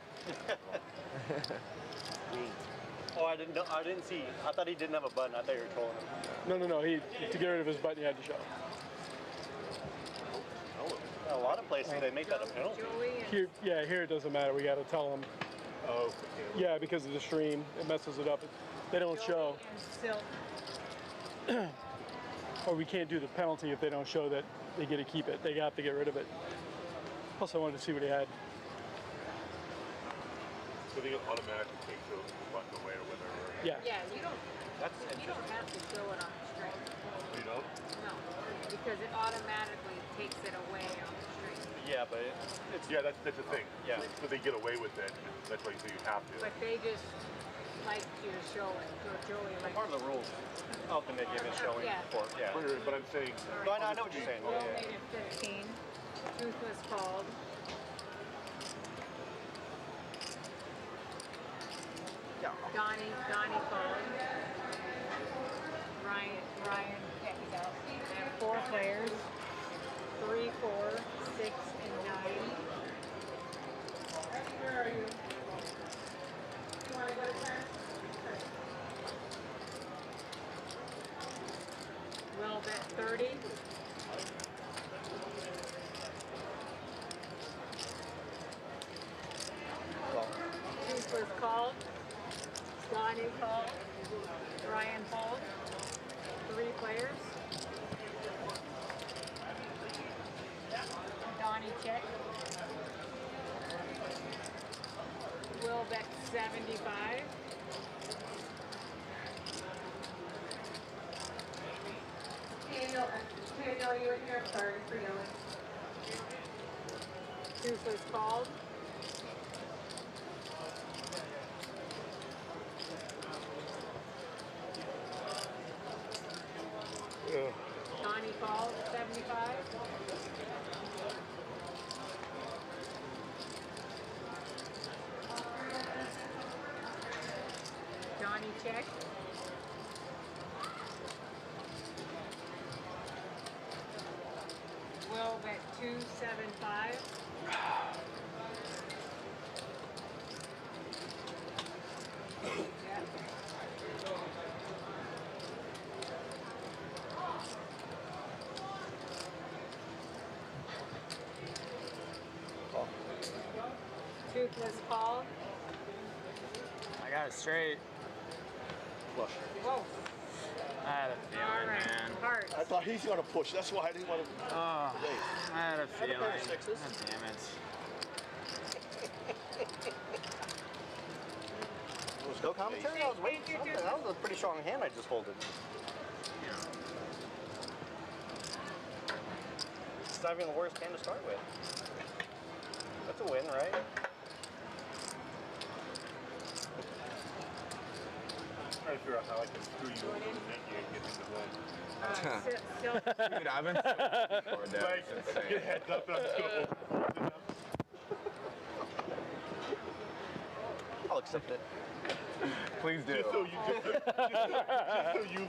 Oh, I didn't know. I didn't see. I thought he didn't have a button. I thought you were trolling him. No. To get rid of his button, you had to show. A lot of places they make that a penalty. Joey and Here it doesn't matter. We got to tell them. Oh. Yeah, because of the stream, it messes it up. They don't show, Joey and Silk. or we can't do the penalty if they don't show that they get to keep it. They have to get rid of it. Plus, I wanted to see what he had. So they automatically take the button away or whatever. Yeah. Yeah, you don't have to show it on the string. You know? No, because it automatically takes it away on the string. Yeah, but it's Yeah, that's the thing. Yeah. So they get away with it. That's why you say you have to. But they just like you to showing. So Joey likes Part of the rules. Oh, the Nick gave me a showing Yeah. before. Yeah. But I'm saying, No, I know what you're saying. Will Yeah. made it 15. Truth was called. Donnie called. Ryan, yeah, he's out. I have 4 players. 3, 4, 6, and 9. Where are you? You want to go to 10? Will bet 30. Truth was called. Donnie called. Ryan called. 3 players. Donnie checked. Will bet 75. Daniel, you in here? Sorry for yelling. Truth was called. Donnie called 75. Donnie checked. Will bet 275. Truth was called. I got it straight. Flush. Whoa. I had a feeling, All right. man. Hearts. I thought he's gonna push. That's why I didn't want to. Oh, I had a feeling. pair of sixes. God damn it. No commentary? I was waiting for something. That was a pretty strong hand I just folded. It's not even the worst hand to start with. That's a win, right? trying to figure out how I can screw you over the net and get him to win. Dude, I've been so for that. Like, It's get insane. heads up and go. I'll accept it. Please do. Just so you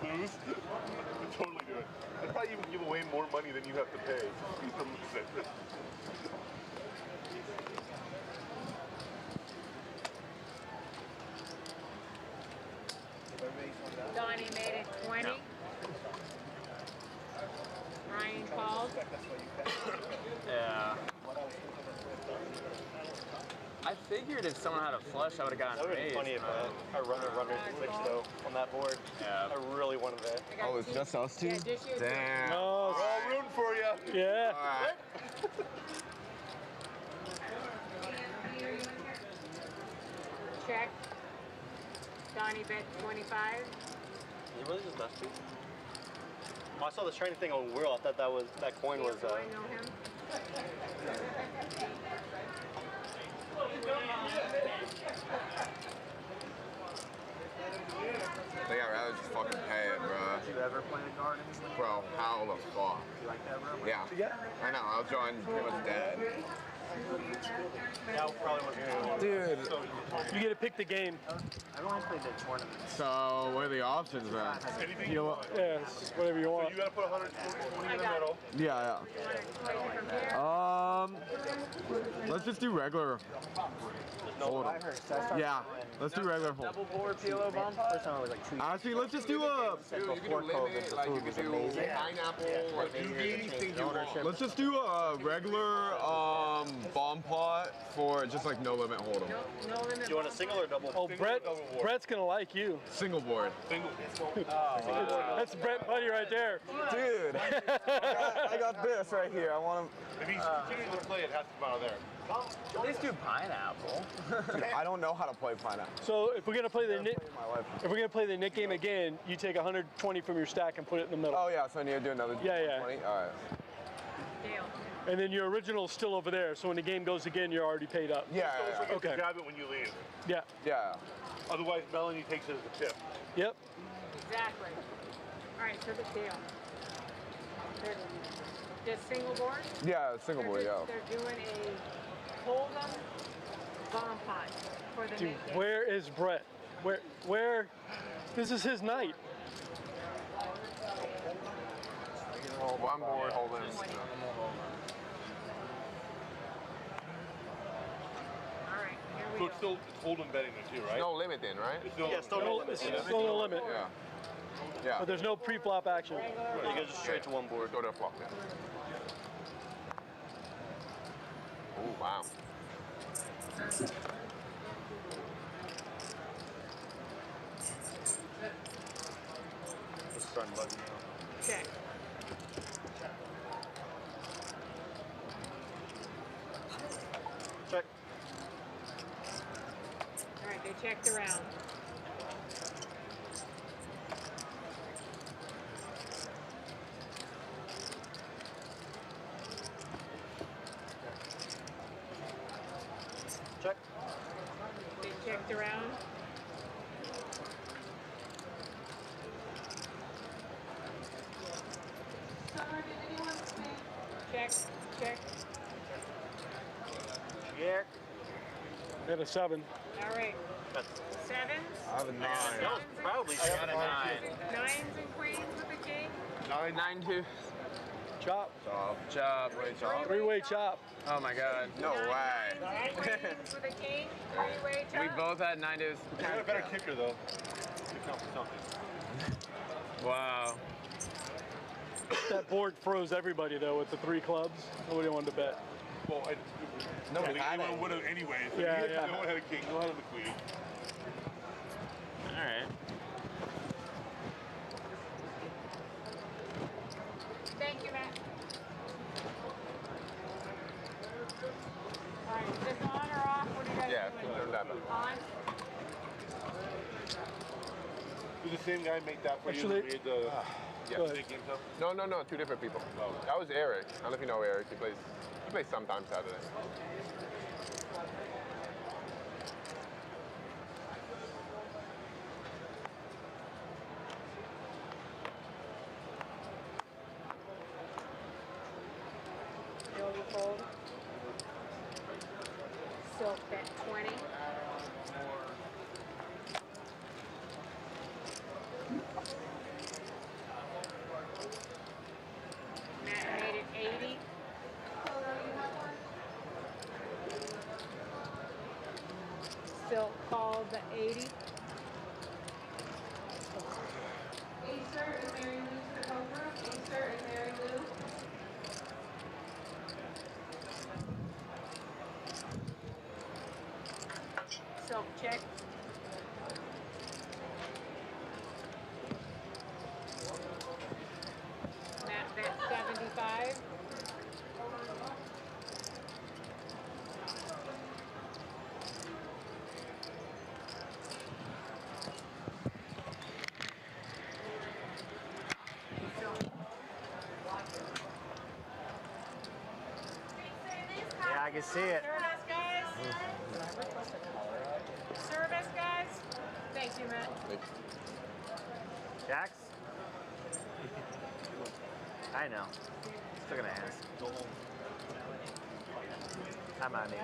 lose. I'd totally do it. I'd probably even give away more money than you have to pay. From losing. Donnie made it 20. Ryan called. Yeah. I figured if someone had a flush, I would have gotten That would have raised. been funny if a runner fixed though on that board. Yeah. I really wanted that. I got Oh, it's two- just us two? Yeah, just you two. Damn. Oh, We're all rooting for you. yeah. All right. Check. Donnie bet 25. Is it really just us two? Oh, I saw the shiny thing on Whirl. I thought that coin was. Do I know him? I think I'd rather just fucking pay it, bro. Did you ever play the Gardens? Bro, how the fuck? You like that, bro? Yeah. I know, I was drawing pretty much dead. Yeah, I probably wasn't gonna. Dude. You get to pick the game. I've only played the tournament. So, what are the options then? Anything You- you want. Yeah, it's whatever you So want. you gotta put 120 in the middle. Yeah, yeah. Let's just do regular. Hold I on. heard. So I started Yeah, let's do regular hold. double board PLO bump. First time I was like 2 years. Actually, let's just do a. Dude, before COVID, the food was amazing. pineapple, or anything you want. Let's just do a regular bomb pot for just like no limit hold'em. No limit. You want a single or double? Oh, Brett's gonna like you. Single board. That's Brett Buddy right there. Dude, I got this right here. I want If he's continuing to play, it has to come out of there. At least do pineapple. to. I don't know how to play pineapple. So if we're gonna play the Nick, My life. if we're gonna play the Nick game again, you take 120 from your stack and put it in the middle. Oh yeah, so I need to do another. Yeah, yeah. 20? All right. Dale. And then your original's still over there, so when the game goes again, you're already paid up. Don't forget Okay. to grab it when you leave. Yeah. Yeah. Otherwise, Melanie takes it as a tip. Yep. Exactly. All right, so the deal. They're just single board? Yeah, single board, yeah. They're doing a Hold'em bomb pot for the Dude, Nick game. where is Brett? Where? This is his night. One board, hold in. All right, here we So go. it's still Hold'em betting then too, right? No limit then, right? It's no, Yeah, still no limit. It's still no limit. Yeah. Yeah. But there's no pre-flop action. You go just straight to one board. Go to a flop, yeah. Oh, wow. Just starting button now. Check. Check. All right, they checked around. Check. They checked around. Check, check. Yeah. They had a 7. All right. Sevens? I have a 9. That was proudly I got a 9. Nines and queens with the king? 9-2. Chop. Chop. Wait, chop. Three-way chop. Oh my god. No way. Nines and queens with the king? Three-way chop? We both had 9 deuce. You got a better kicker though. You count for something. Wow. That board froze everybody though with the 3 clubs. Nobody wanted to bet. Well, Nobody had anyone it. would have anyways. Yeah, yeah. No one had a king, no one had a queen. All right. Thank you, Matt. All right, is this on or off? What do you guys Yeah, doing? turn that back. On? Did the same guy make that for Actually- you that made the Yeah. big game stuff? No, 2 different people. That was Eric. I don't know if you know Eric. He plays sometimes Saturday. Bill, you fold. Silk bet 20. Matt made it 80. Silk called the 80. Acer and Mary Lou to the poker. Acer and Mary Lou. Silk check. Matt bet 75. Yeah, I can see it. Service, guys. Service, guys. Thank you, Matt. Jacks? I know. Still gonna ask. I'm on it.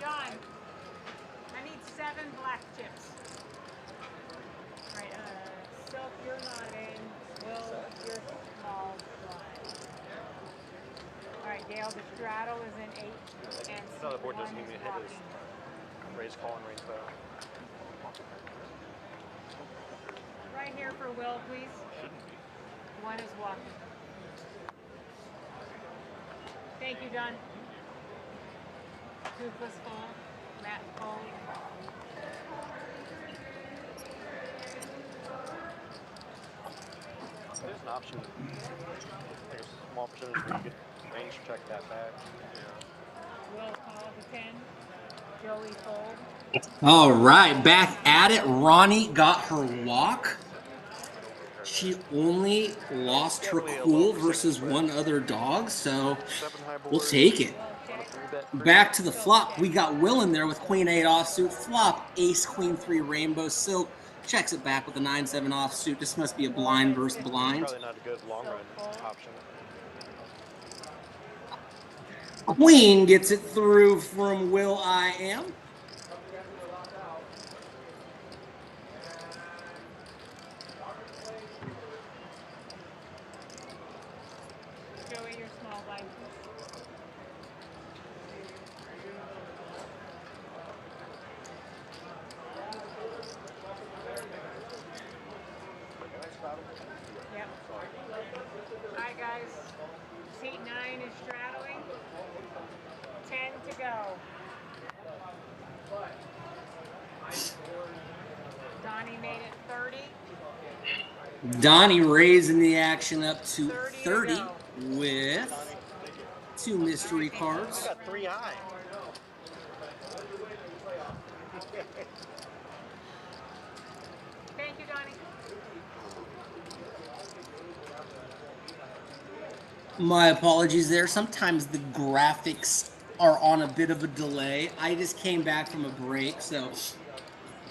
John, I need 7 black chips. All right, Silk, you're not in. Will, you're small blind. All right, Dale, the straddle is in 8. And No, the board doesn't C1 even is hit his walking. raise calling range though. Right here for Will, please. 1 is walking. Thank you, John. Toothless full. Matt full. There's an option. There's a small percentage where you could range check that back. Will call the 10. Joey fold. All right, back at it. Ronnie got her walk. She only lost her cool versus one other dog, so we'll take it. Back to the flop. We got Will in there with queen 8 offsuit. Flop, ace, queen 3, rainbow silk. Checks it back with a 9-7 offsuit. This must be a blind versus blind. Probably not a good long run option. Queen gets it through from Will I Am. Joey, your small blind. Yep. Alright guys, seat 9 is straddling. 10 to go. Donnie made it 30. Donnie raising the action up to 30 with 2 mystery cards. I got 3 high. Thank you, Donnie. My apologies there. Sometimes the graphics are on a bit of a delay. I just came back from a break, so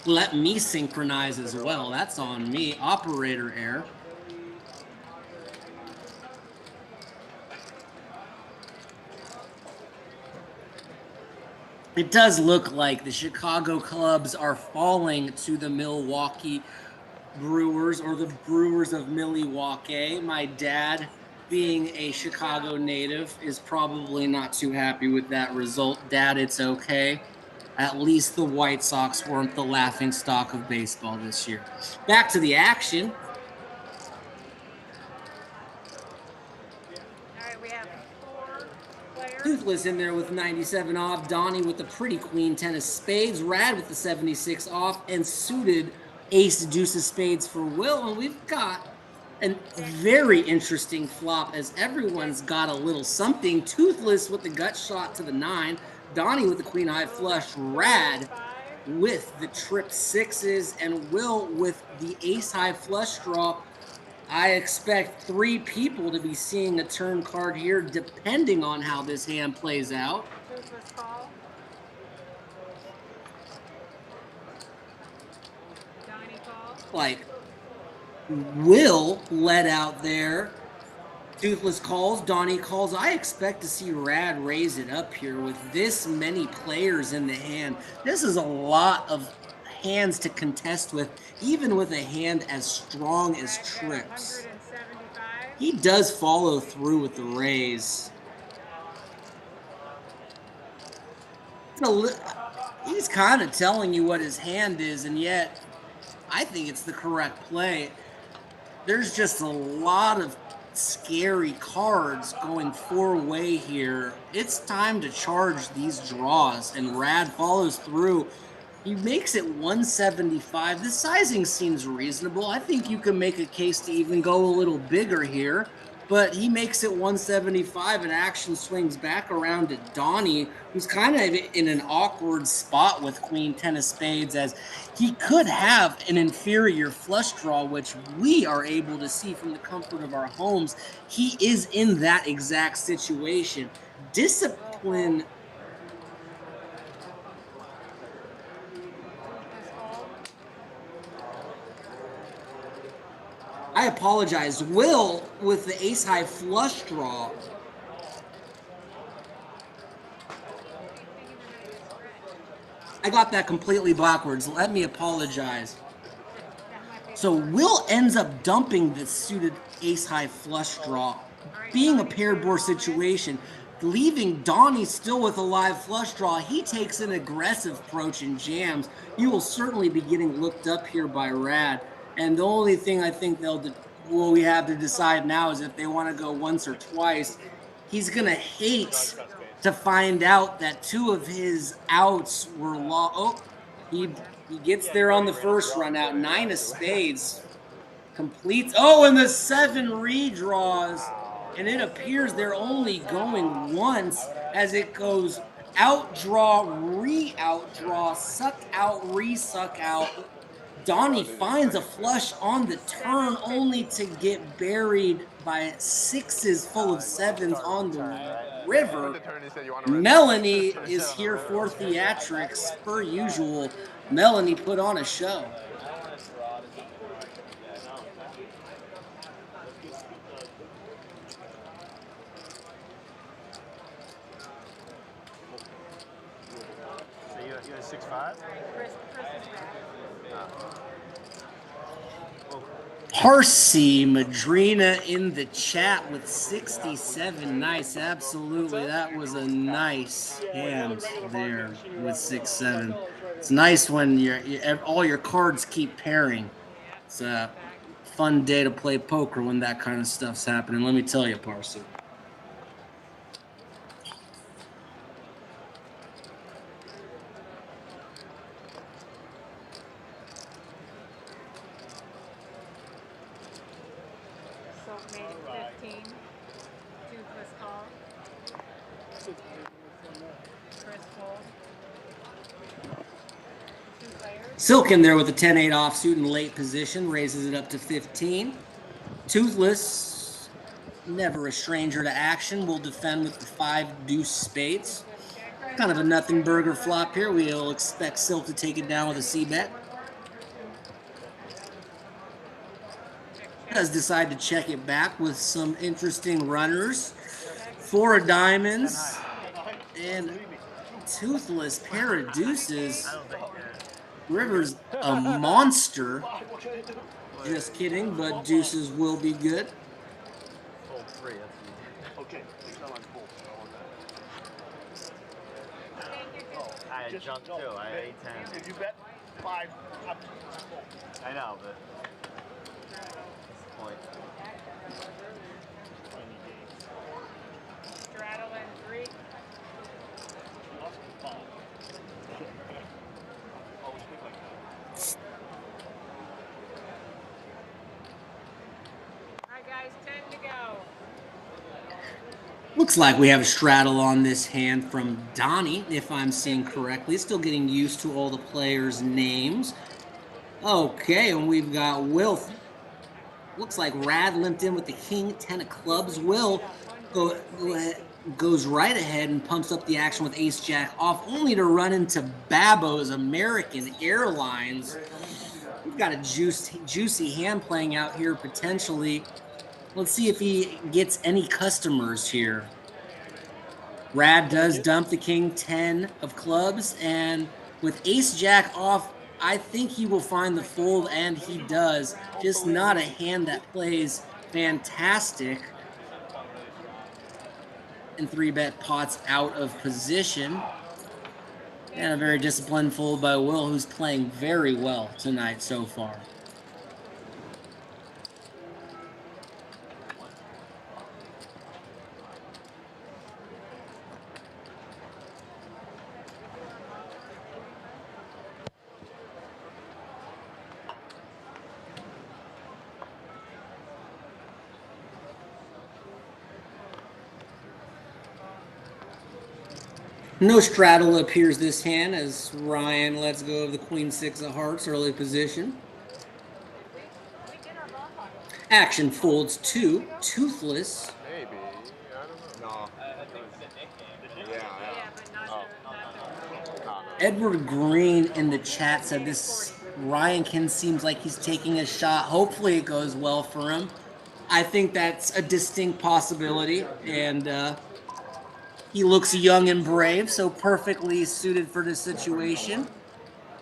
let me synchronize as well. That's on me. Operator error. It does look like the Chicago Cubs are falling to the Milwaukee Brewers, or the Brewers of Milwaukee. My dad, being a Chicago native, is probably not too happy with that result. Dad, it's okay. At least the White Sox weren't the laughing stock of baseball this year. Back to the action. All right, we have 4 players. Toothless in there with 97 off. Donnie with the pretty queen 10 of spades. Rad with the 76 off. And suited ace deuce of spades for Will. And we've got a very interesting flop as everyone's got a little something. Toothless with the gut shot to the 9. Donnie with the queen high flush. Rad with the trip 6s. And Will with the ace high flush draw. I expect 3 people to be seeing a turn card here, depending on how this hand plays out. Toothless call. Donnie call. Like, Will let out there. Toothless calls, Donnie calls. I expect to see Rad raise it up here with this many players in the hand. This is a lot of hands to contest with, even with a hand as strong as trips. He does follow through with the raise. He's kind of telling you what his hand is, and yet I think it's the correct play. There's just a lot of scary cards going 4-way here. It's time to charge these draws, and Rad follows through. He makes it 175. The sizing seems reasonable. I think you can make a case to even go a little bigger here, but he makes it 175, and action swings back around to Donnie, who's kind of in an awkward spot with queen 10 of spades, as he could have an inferior flush draw, which we are able to see from the comfort of our homes. He is in that exact situation. Discipline. I apologize. Will with the ace high flush draw. I got that completely backwards. Let me apologize. So Will ends up dumping the suited ace high flush draw, being a paired board situation, leaving Donnie still with a live flush draw. He takes an aggressive approach and jams. You will certainly be getting looked up here by Rad. And the only thing I think we have to decide now is if they want to go once or twice. He's going to hate to find out that 2 of his outs were lost. Oh, he gets there on the first run out. 9 of spades completes. Oh, and the 7 redraws. And it appears they're only going once, as it goes Outdraw, re-outdraw, suck out, re-suck out. Donnie finds a flush on the turn only to get buried by sixes full of sevens on the river. Melanie is here for theatrics per usual. Melanie put on a show. So you had 6'5"? Chris is back. Parsi Madrina in the chat with 67. Nice, absolutely. That was a nice hand there with 6-7. It's nice when all your cards keep pairing. It's a fun day to play poker when that kind of stuff's happening. Let me tell you, Parsi. Silk made it 15. Toothless call. Chris fold. 2 players. Silk in there with a 10-8 offsuit in late position, raises it up to 15. Toothless, never a stranger to action, will defend with the 5 deuce spades. Kind of a nothing burger flop here. We'll expect Silk to take it down with a C-bet. Does decide to check it back with some interesting runners. 4 of diamonds and Toothless, pair of deuces. River's a monster. Just kidding, but deuces will be good. Fold 3, that's easy. Okay, it's not on full. I had junk too. I had 8-10. If you bet 5 up, I know, but what's the point? Straddle in 3. Alright guys, 10 to go. Looks like we have a straddle on this hand from Donnie, if I'm seeing correctly. Still getting used to all the players' names. Okay, and we've got Will. Looks like Rad limped in with the king, 10 of clubs. Will goes right ahead and pumps up the action with ace-jack off, only to run into Babo's American Airlines. We've got a juicy hand playing out here potentially. Let's see if he gets any customers here. Rad does dump the king, 10 of clubs, and with ace-jack off, I think he will find the fold, and he does. Just not a hand that plays fantastic. And 3-bet pots out of position. And a very disciplined fold by Will, who's playing very well tonight so far. No straddle appears this hand as Ryan lets go of the queen 6 of hearts, early position. Action folds 2, Toothless. Maybe. I don't know. No. Yeah. Edward Green in the chat said this Ryankin seems like he's taking a shot. Hopefully it goes well for him. I think that's a distinct possibility, and he looks young and brave, so perfectly suited for this situation.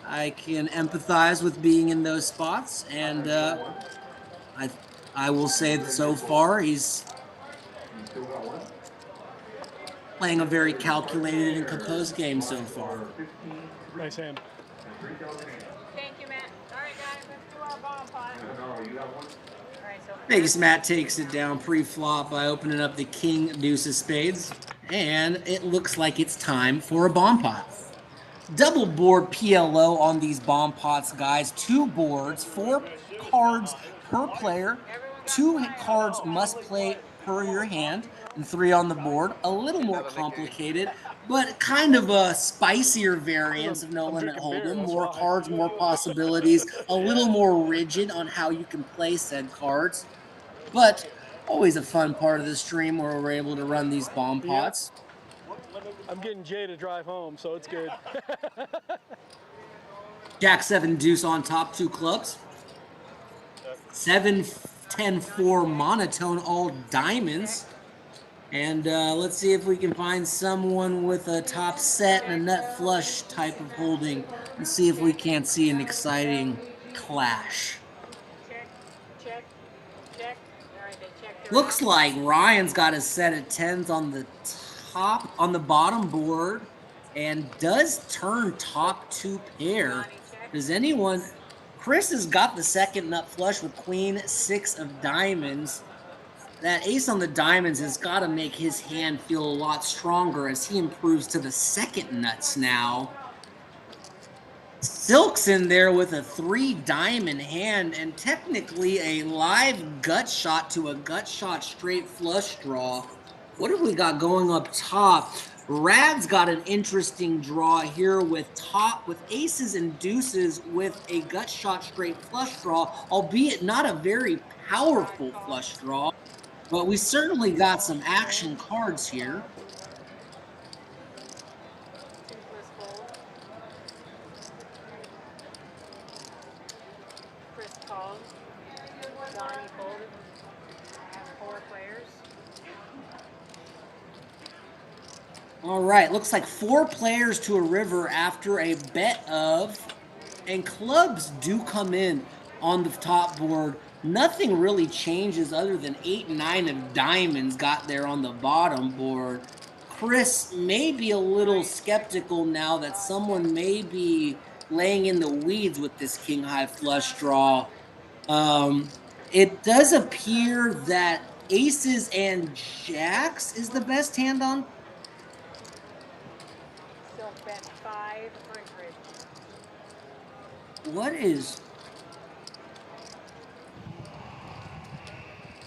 I can empathize with being in those spots, and I will say that so far he's playing a very calculated and composed game so far. Nice hand. Thank you, Matt. Alright guys, let's do our bomb pot. Alright, so Vegas Matt takes it down pre-flop by opening up the king deuce of spades, and it looks like it's time for a bomb pot. Double board PLO on these bomb pots, guys. 2 boards, 4 cards per player. 2 cards must play per your hand. and 3 on the board. A little more complicated, but kind of a spicier variance of No Limit Hold'em. More cards, more possibilities, a little more rigid on how you can play said cards. But always a fun part of the stream where we're able to run these bomb pots. I'm getting Jay to drive home, so it's good. Jack 7 deuce on top, 2 clubs. 7, 10, 4 monotone, all diamonds. And let's see if we can find someone with a top set and a nut flush type of holding and see if we can't see an exciting clash. Check, check, check. All right, they checked. Looks like Ryan's got a set of 10s on the top, on the bottom board, and does turn top 2 pair. Does anyone? Chris has got the second nut flush with queen 6 of diamonds. That ace on the diamonds has got to make his hand feel a lot stronger as he improves to the second nuts now. Silk's in there with a 3 diamond hand and technically a live gut shot to a gut shot straight flush draw. What have we got going up top? Rad's got an interesting draw here with aces and deuces with a gut shot straight flush draw, albeit not a very powerful flush draw. But we certainly got some action cards here. Chris called. Donnie folded. I have 4 players. All right, looks like 4 players to a river after a bet of, and clubs do come in on the top board. Nothing really changes other than 8 and 9 of diamonds got there on the bottom board. Chris may be a little skeptical now that someone may be laying in the weeds with this king high flush draw. It does appear that aces and jacks is the best hand on. Still bet 500. What is?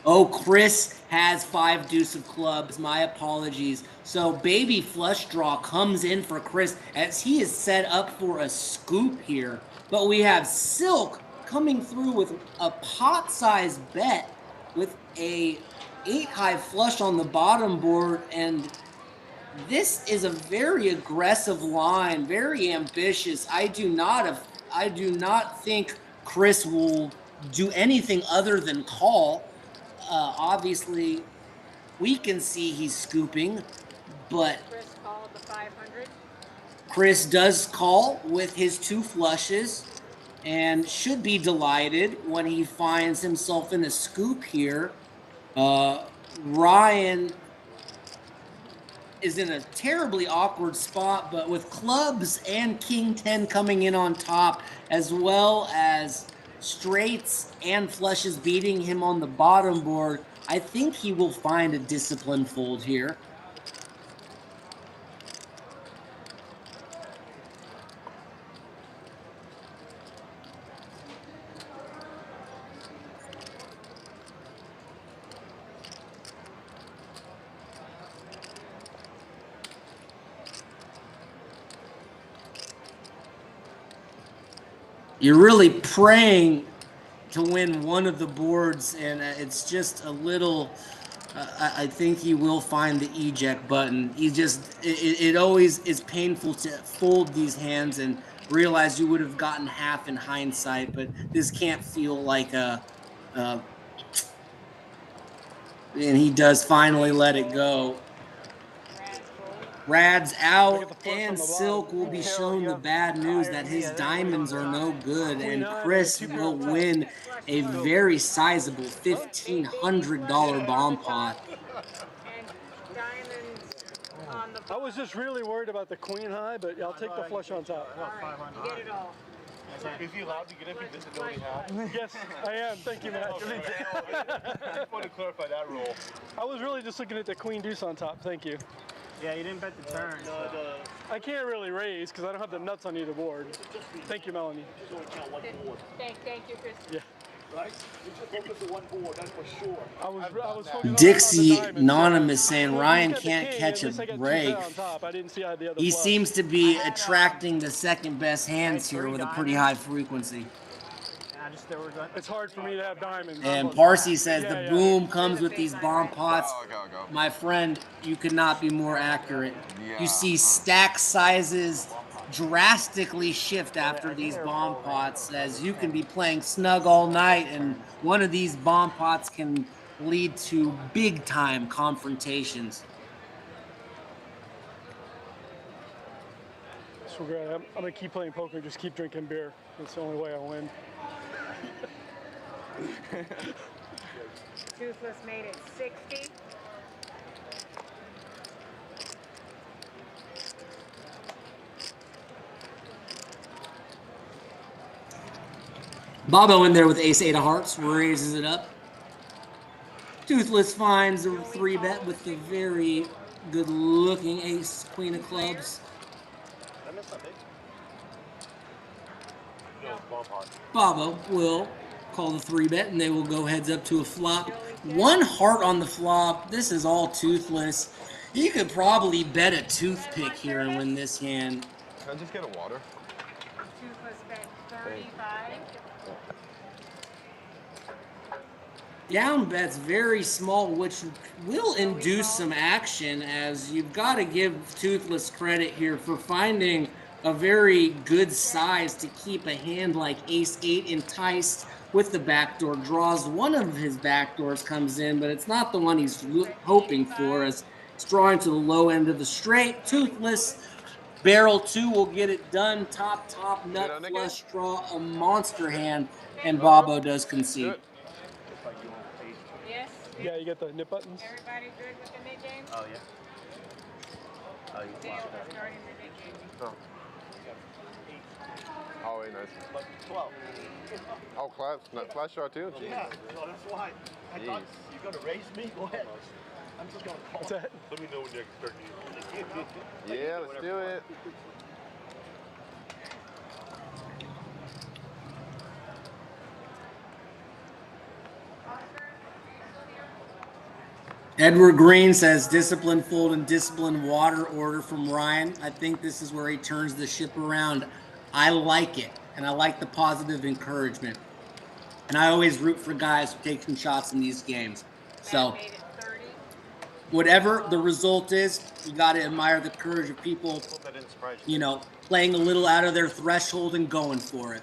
Oh, Chris has 5 deuce of clubs. My apologies. So baby flush draw comes in for Chris as he is set up for a scoop here. But we have Silk coming through with a pot-sized bet with a 8 high flush on the bottom board, and this is a very aggressive line, very ambitious. I do not think Chris will do anything other than call. Obviously, we can see he's scooping, but Chris called the 500. Chris does call with his 2 flushes and should be delighted when he finds himself in a scoop here. Ryan is in a terribly awkward spot, but with clubs and king 10 coming in on top, as well as straights and flushes beating him on the bottom board, I think he will find a disciplined fold here. You're really praying to win one of the boards, and it's just a little. I think he will find the eject button. It always is painful to fold these hands and realize you would have gotten half in hindsight, but this can't feel like a. And he does finally let it go. Rad's out, and Silk will be shown the bad news that his diamonds are no good, and Chris will win a very sizable $1,500 bomb pot. And diamonds on the I was just really worried about the queen high, but I'll take the flush on top. All right, you get it all. Is he allowed to get it if he doesn't know what he has? Yes, I am. Thank you, Matt. I just want to clarify that rule. I was really just looking at the queen deuce on top. Thank you. Yeah, you didn't bet the turn. I can't really raise because I don't have the nuts on either board. Thank you, Melanie. Thank you, Chris. Yeah. right? You just focus on one board, that's for sure. I was focused on Dixie the diamond, Anonymous saying well, Ryan if you look at the can't king, catch at a least I got 2 break. pair on top. I didn't see I had the other He flush. seems to be attracting the second best hands here 3 with a pretty diamonds. high frequency. And I just they were done. It's hard for me to have diamonds. And Parsi says Yeah, the yeah. boom comes with these bomb pots. Go. My friend, you could not be more accurate. Yeah. You see stack sizes drastically shift after these bomb pots, as you can be playing snug all night, and one of these bomb pots can lead to big time confrontations. So I'm gonna keep playing poker, just keep drinking beer. That's the only way I'll win. Toothless made it 60. Bobo in there with ace 8 of hearts, raises it up. Toothless finds a 3-bet with the very good looking ace queen of clubs. I missed that big. No, bomb pot. Bobo will call the 3-bet, and they will go heads up to a flop. 1 heart on the flop. This is all toothless. You could probably bet a toothpick here and win this hand. Can I just get a water? Toothless bet 35. Down bet's very small, which will induce some action, as you've got to give Toothless credit here for finding a very good size to keep a hand like ace 8 enticed with the backdoor draws. One of his backdoors comes in, but it's not the one he's hoping for, as it's drawing to the low end of the straight. Toothless, barrel 2 will get it done. Top, nut flush draw, a monster hand, and Bobo does concede. Yes? Yeah, you get the nip buttons. Everybody good with the mid game? Oh yeah. Oh, you Dale flopped is that. starting the mid game. Oh, wait, nice. Like 12. Oh, flash draw too? Jeez. Yeah, so that's why. I thought you're gonna raise me. Go ahead. I'm just gonna call. What's that? Let me know when you start to Yeah, let's do it. Edward Green says discipline fold and discipline water order from Ryan. I think this is where he turns the ship around. I like it, and I like the positive encouragement. And I always root for guys who take some shots in these games. So whatever the result is, you got to admire the courage of people, That didn't surprise you. you know, playing a little out of their threshold and going for it.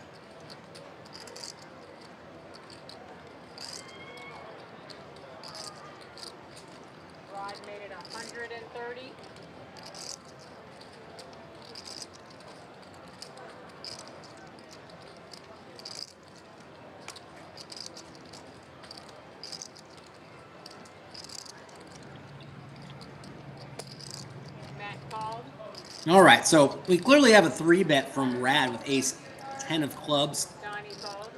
Rod made it 130. Matt called. All right, so we clearly have a 3-bet from Rad with ace 10 of clubs. Donnie called.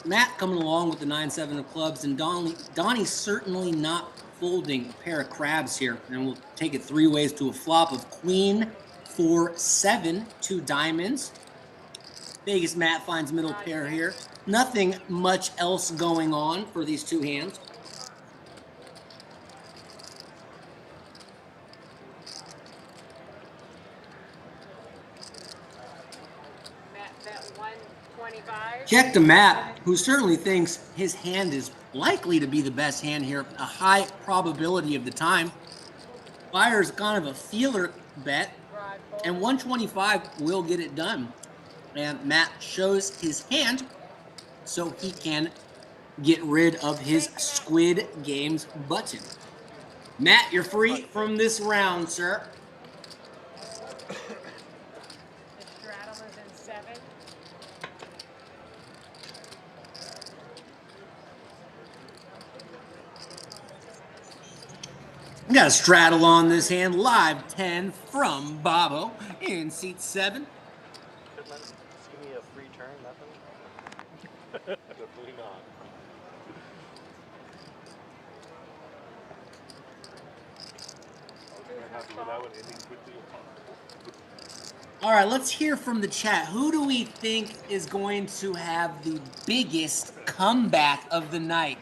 Matt coming along with the 9-7 of clubs, and Donnie's certainly not folding a pair of crabs here. And we'll take it 3 ways to a flop of queen, 4, 7, 2 diamonds. Vegas Matt finds middle pair here. Nothing much else going on for these 2 hands. Matt bet 125. Check to Matt, who certainly thinks his hand is likely to be the best hand here, a high probability of the time. Fires kind of a feeler bet, and 125 will get it done. And Matt shows his hand so he can get rid of his Squid Games button. Matt, you're free from this round, sir. The straddle is in 7. We got a straddle on this hand, live 10 from Bobo in seat 7. Couldn't let him just give me a free turn, nothing. Definitely not. I was very happy with that one ending quickly. All right, let's hear from the chat. Who do we think is going to have the biggest comeback of the night?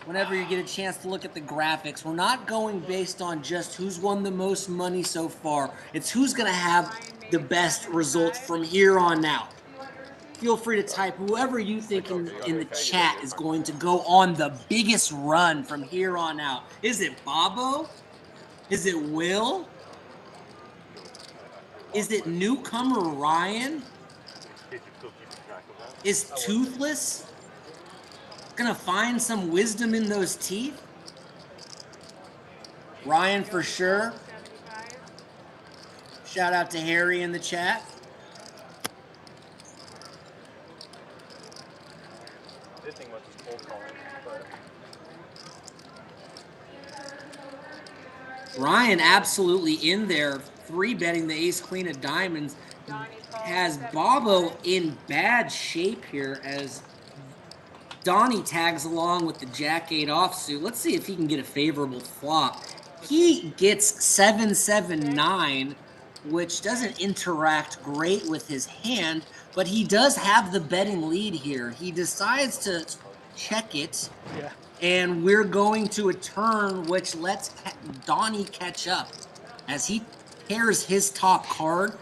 Whenever you get a chance to look at the graphics, we're not going based on just who's won the most money so far. It's who's going to have the best results from here on out. Feel free to type whoever you think in the chat is going to go on the biggest run from here on out. Is it Bobo? Is it Will? Is it newcomer Ryan? Is Toothless gonna find some wisdom in those teeth? Ryan for sure. Shout out to Harry in the chat. This thing was just cold calling, but Ryan absolutely in there, 3-betting the ace queen of diamonds. Has Bobo in bad shape here as Donnie tags along with the jack-8 offsuit. Let's see if he can get a favorable flop. He gets 7-7-9, which doesn't interact great with his hand, but he does have the betting lead here. He decides to check it, and we're going to a turn which lets Donnie catch up as he pairs his top card.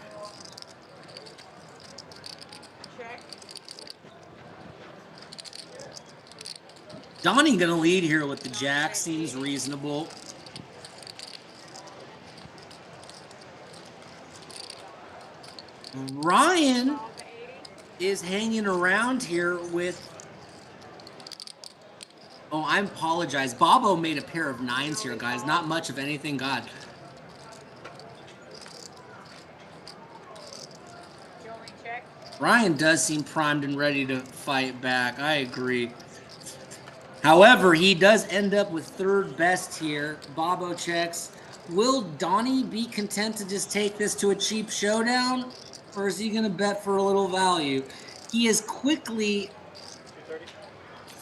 Donnie gonna lead here with the jack, seems reasonable. Ryan is hanging around here with, oh, I apologize. Bobo made a pair of 9s here, guys. Not much of anything, God. Ryan does seem primed and ready to fight back. I agree. However, he does end up with 3rd best here. Bobo checks. Will Donnie be content to just take this to a cheap showdown? Or is he going to bet for a little value? He has quickly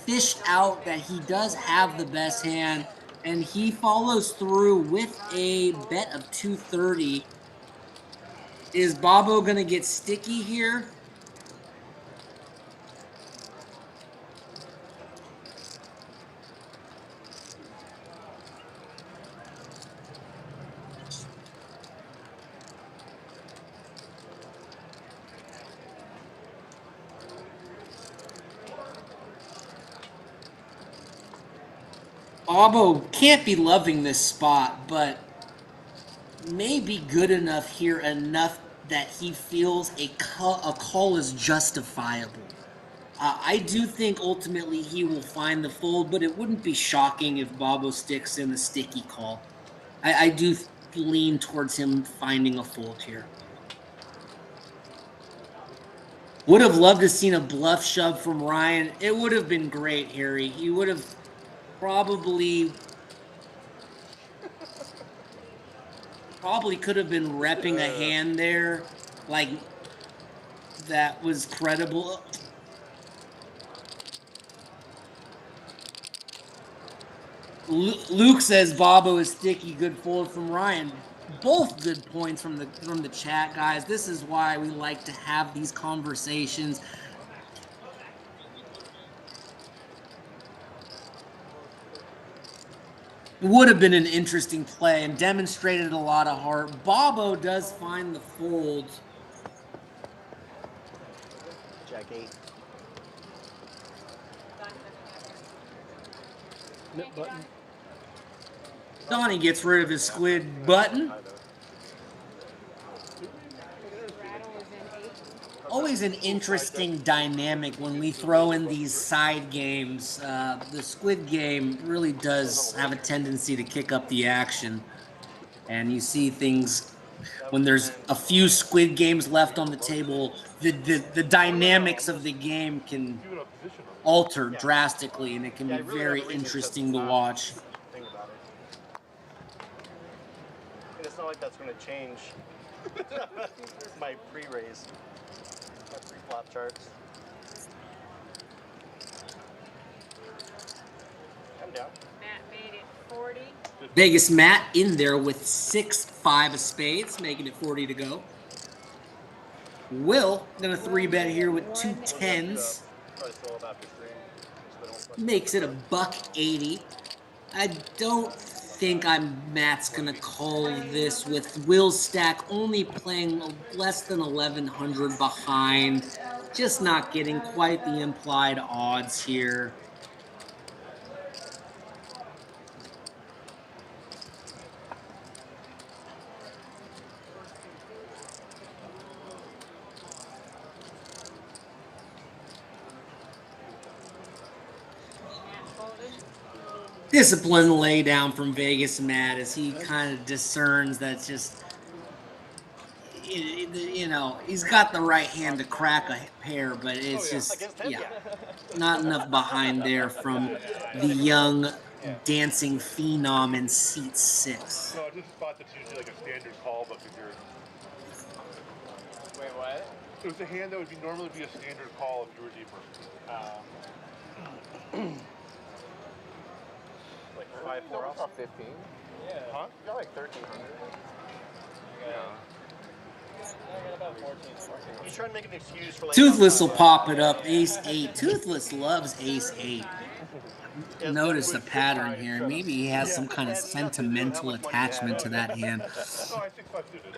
fished out that he does have the best hand, and he follows through with a bet of 230. Is Bobo going to get sticky here? Bobo can't be loving this spot, but may be good enough here, enough that he feels a call is justifiable. I do think ultimately he will find the fold, but it wouldn't be shocking if Bobo sticks in the sticky call. I do lean towards him finding a fold here. Would have loved to have seen a bluff shove from Ryan. It would have been great, Harry. He would have probably could have been repping a hand there, like that was credible. Luke says Bobo is sticky. Good fold from Ryan. Both good points from the chat, guys. This is why we like to have these conversations. Would have been an interesting play and demonstrated a lot of heart. Bobo does find the fold. Jack 8. Nip button. Donnie gets rid of his squid button. Always an interesting dynamic when we throw in these side games. The squid game really does have a tendency to kick up the action. And you see things when there's a few squid games left on the table, the dynamics of the game can alter drastically, and it can be very interesting to watch. Think about it. And it's not like that's going to change my pre-raise, my pre-flop charts. I'm down. Matt made it 40. Vegas Matt in there with 6-5 of spades, making it 40 to go. Will gonna 3-bet here with 2 tens. Probably fill up after stream. So they don't fuck Makes it $1.80. I don't think Matt's gonna call this with Will's stack only playing less than 1,100 behind. Just not getting quite the implied odds here. Discipline lay down from Vegas Matt as he kind of discerns that just, you know, he's got the right hand to crack a pair, but it's just, yeah, not enough behind there from the young dancing phenom in seat 6. No, I just thought that's usually like a standard call, but if you're... Wait, what? It was a hand that would normally be a standard call if you were deeper. Like 5-4 off. 15. Yeah. Huh? You got like 1,300. I got about 14. He's trying to make an excuse for like. Toothless will pop it up, ace 8. Toothless loves ace 8. Notice a pattern here. Maybe he has some kind of sentimental attachment to that hand.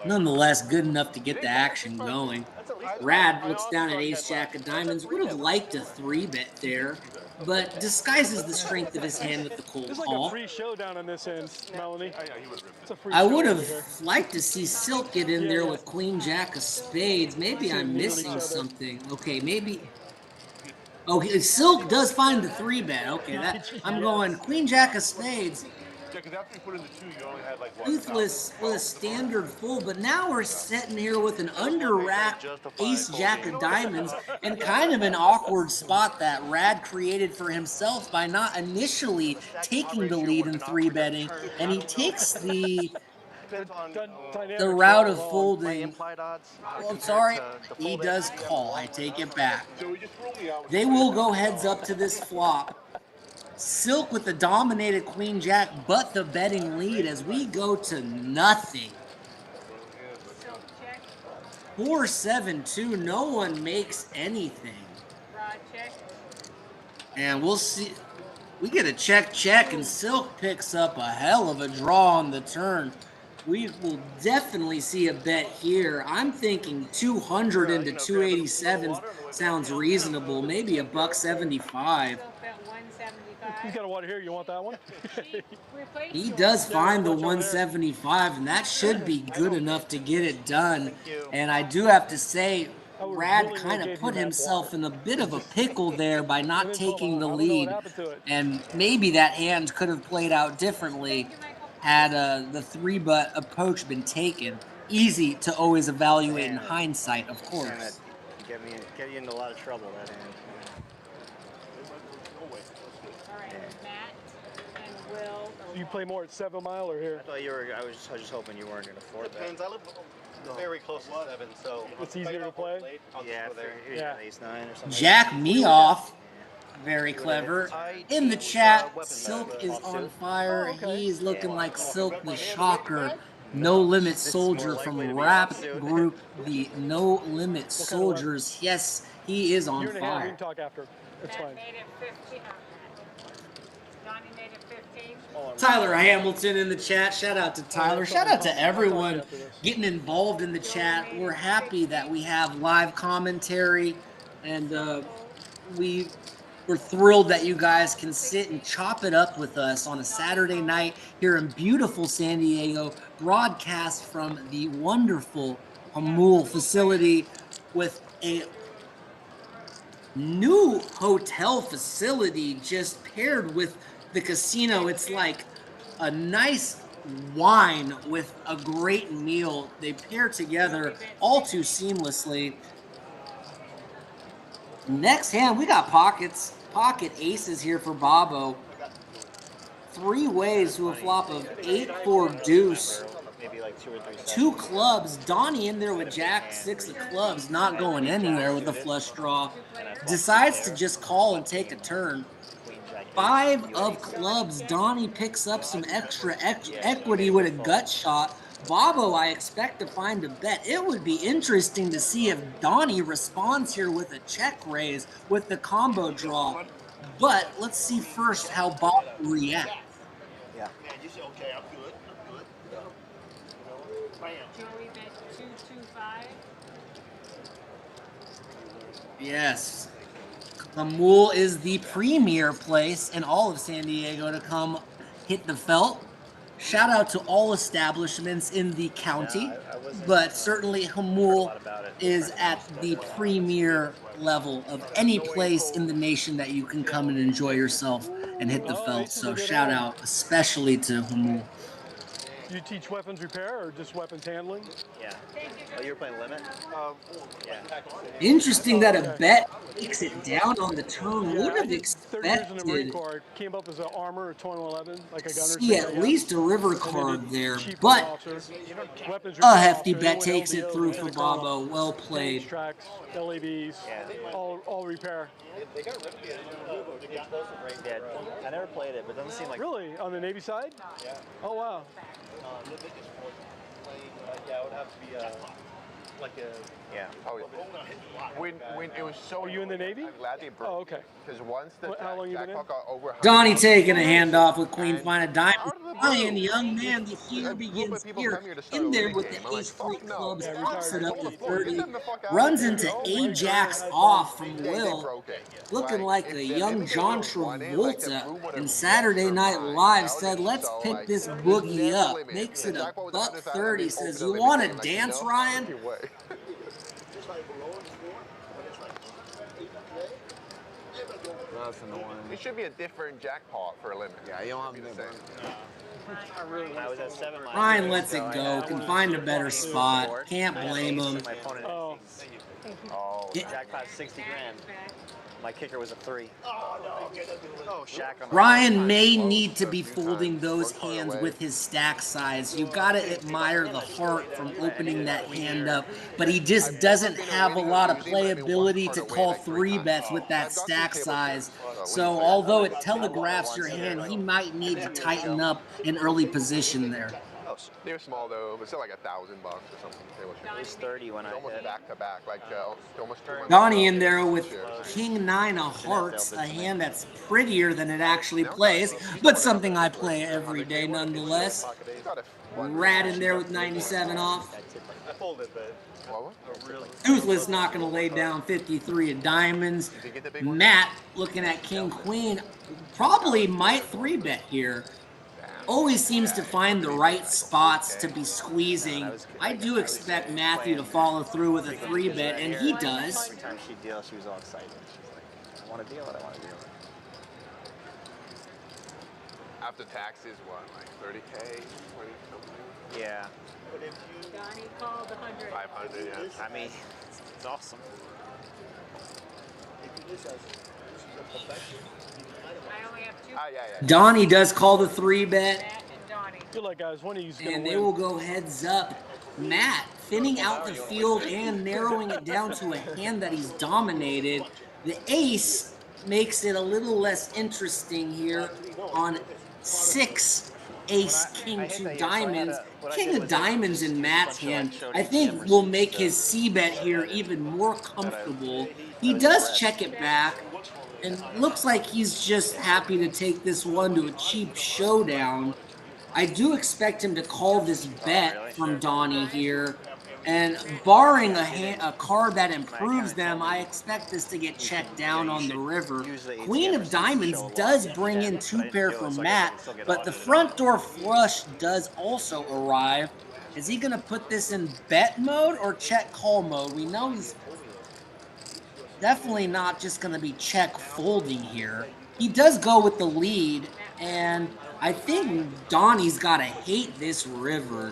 Nonetheless, good enough to get the action going. Rad looks down at ace jack of diamonds. Would have liked a 3-bet there, but disguises the strength of his hand with the cold It's like call. a free showdown on this end, Melanie. It's a free I would show have over here. liked to see Silk get in there with queen jack of spades. Maybe I'm missing something. Okay, maybe... Okay, Silk does find the 3-bet. Okay, that I'm going queen jack of spades. Yeah, because after you put in the 2, you only had like what? Toothless with a standard full, but now we're sitting here with an under rack ace jack of diamonds and kind of an awkward spot that Rad created for himself by not initially taking the lead in 3-betting, and he takes the route of folding. Well, I'm sorry, he does call. I take it back. They will go heads up to this flop. Silk with the dominated queen jack, but the betting lead as we go to nothing. 4-7-2. No one makes anything. And we'll see. We get a check, and Silk picks up a hell of a draw on the turn. We will definitely see a bet here. I'm thinking 200 into 287 sounds reasonable. Maybe $1.75. He's got a water here. You want that one? He does find the 175, and that should be good enough to get it done. And I do have to say, Rad kind of put himself in a bit of a pickle there by not taking the lead. And maybe that hand could have played out differently had the 3-bet approach been taken. Easy to always evaluate in hindsight, of course. Get you into a lot of trouble, that hand. Do you play more at 7 Mile or here? I thought you were. I was just hoping you weren't going to 4-bet. Depends. I live very close to 7, so it's easier to play. Yeah, yeah. Ace 9 or something. Jack me off. Very clever. In the chat, Silk is on fire. He's looking like Silk the Shocker. No Limit Soldier from rap group, the No Limit Soldiers. Yes, he is on fire. We can talk after. It's fine. Tyler Hamilton in the chat. Shout out to Tyler. Shout out to everyone getting involved in the chat. We're happy that we have live commentary, and we're thrilled that you guys can sit and chop it up with us on a Saturday night here in beautiful San Diego, broadcast from the wonderful Hamul facility with a new hotel facility just paired with the casino. It's like a nice wine with a great meal. They pair together all too seamlessly. Next hand, we got pocket aces here for Bobo. 3 ways to a flop of 8-4 deuce. Maybe like 2 or 3 2 clubs. Donnie in there with Jack 6 of clubs, not going anywhere with a flush draw. Decides to just call and take a turn. 5 of clubs. Donnie picks up some extra equity with a gut shot. Bobo, I expect to find a bet. It would be interesting to see if Donnie responds here with a check raise with the combo draw. But let's see first how Bobo reacts. Yeah. Man, you say, okay, I'm good. Bam. Joey bet 225. Yes. Hamul is the premier place in all of San Diego to come hit the felt. Shout out to all establishments in the county, I wasn't, but certainly heard a Hamul lot about it. is at the premier level of any place in the nation that you can come and enjoy yourself and hit the felt. Ace is a So good shout hand. out especially to Hamul. Do you teach weapons repair or just weapons handling? Yeah. Oh, you were playing limit? Yeah. Interesting that a Okay. bet takes it down on the turn. Yeah, Would I have did 30 years in the Marine expected Corps. I came up as an armor, a 2111, like a gunner's see mate, I at guess. least a river And then card did there, chief but officer, weapons a repair hefty officer, bet anyone takes it LDO, through for Lieutenant Colonel, Bobo. Well tanks, played. tracks, LAVs, all repair. They got rid of the explosive range. Yeah, I never played it, but it doesn't seem like. Really? On the Navy side? Yeah. Oh, wow. Yeah, it would have to be like a. Yeah. Oh, yeah. When it was so. Are you in the Navy? I'm glad they broke. Oh, okay. Because once the How long you been in? jackpot got over. Donnie 100,000, taking a handoff with Queen and Fine Diamond. out of the Ryan, blue, young man, the a here group begins of people here. come here to start In a there limit with game. the I'm like, ace three fuck no. clubs, Yeah, pops it up to retired. 30, Get them the fuck out runs of into here. Ajax Right. off from They Will, broke it. looking like if a the young limit John game won it, like, the Travolta. room would've And yet Saturday Night survived. Live That said, would've- let's so, pick like, this there's boogie never up. limit. Makes If it the a jackpot was buck 100,000, 30. they'd Says, open a you limit want to game. Like, dance, no Ryan? fucking way. Just like below and score, when it's like 8 to play. That's annoying. It should be a different jackpot for a limit. Yeah, you don't have the same. I was at 7 last Ryan year, lets so it I go. had Can find a better spot. Can't blame him. My opponent Oh. Oh, jackpot 60 grand. My kicker was a 3. Oh, no. Okay, that'd be a little. Oh, Shaq on the Ryan may need to be folding those hands with his stack size. You gotta admire the heart from opening that hand up, but he just doesn't have a lot of playability to call 3-bets with that stack size. So although it telegraphs your hand, he might need to tighten up an early position there. They're small though, but still like $1,000 or something. It was 30 when I Almost hit. back to back, like almost 200. Donnie in there with King 9 of Hearts, a hand that's prettier than it actually plays, but something I play every day nonetheless. Rat in there with 97 off. I folded, but. Toothless not going to lay down 53 of diamonds. Matt looking at King Queen probably might 3-bet here. Always seems to find the right spots to be squeezing. I do expect Matthew to follow through with a 3-bet, and he does. Every time she'd deal, she was all excited. She's like, I want to deal it, I want to deal it. After taxes, what, like 30K, 20 something? Yeah. Donnie called 100. 500, yeah. I mean, it's awesome. If you do this as perfection, I only have 2. Yeah. Donnie does call the 3-bet, Matt and Donnie. Good luck, guys. One of you's going to and win. they will go heads up. Matt thinning out the field and narrowing it down to a hand that he's dominated. The ace makes it a little less interesting here on 6 ace king 2 diamonds. King of diamonds in Matt's hand, I think, will make his c-bet here even more comfortable. He does check it back, and looks like he's just happy to take this one to a cheap showdown. I do expect him to call this bet from Donnie here. And barring a card that improves them, I expect this to get checked down on the river. Queen of Diamonds does bring in 2-pair for Matt, but the front door flush does also arrive. Is he going to put this in bet mode or check call mode? We know he's definitely not just going to be check folding here. He does go with the lead, and I think Donnie's got to hate this river.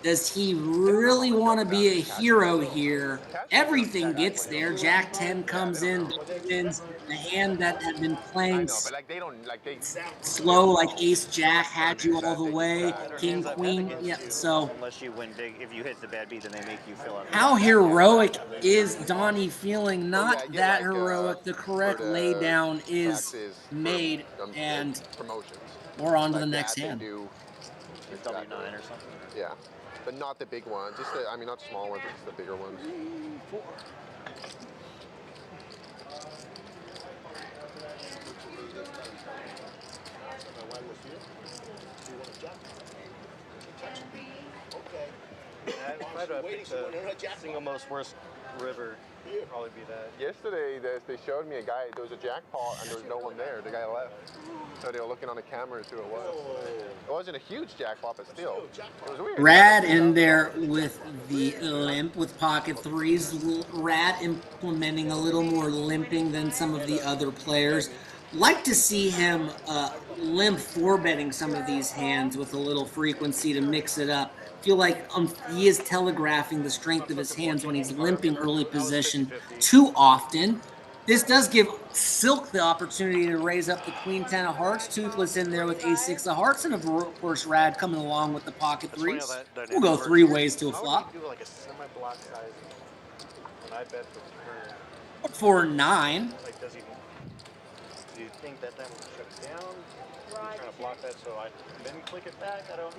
Does he really want to be a hero here? Everything gets there. Jack 10 comes in, wins the hand that had been playing slow, like Ace Jack had you all the way. King Queen, yeah. So unless you win big, if you hit the bad beat, then they make you fill up. how heroic is Donnie feeling? Not that heroic. The correct laydown is made, and we're on to the next hand. W9 or something. Yeah, but not the big ones. Just the, I mean, not small ones, just the bigger ones. 4. If I had to pick the single most worst river, it'd probably be that. Yesterday, they showed me a guy. There was a jackpot, and there was no one there. The guy left. So they were looking on the camera to who it was. It wasn't a huge jackpot, but still, it was weird. Rad in there with the limp with pocket threes. Rad implementing a little more limping than some of the other players. Like to see him limp four betting some of these hands with a little frequency to mix it up. Feel like he is telegraphing the strength of his hands when he's limping early position too often. This does give Silk the opportunity to raise up the queen 10 of hearts. Toothless in there with ace-6 of hearts, and of course Rad coming along with the pocket threes. We'll go 3 ways to a flop. How would you do like a semi-block size when I bet for turn? For 9. Like, do you think that will shut down? I'm trying to block that so I then click it back. I don't.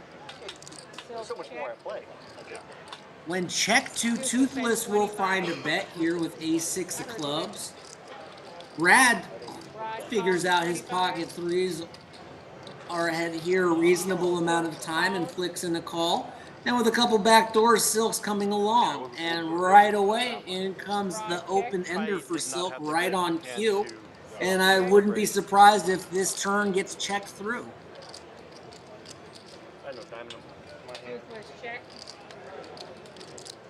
There's so much more at play. Okay. When check to Toothless will find a bet here with ace-6 of clubs. Rad figures out his pocket threes are ahead here a reasonable amount of time and flicks in a call. Then with a couple back doors, Silk's coming along. And right away, in comes the open ender for Silk right on cue. And I wouldn't be surprised if this turn gets checked through. I know diamond in my hand.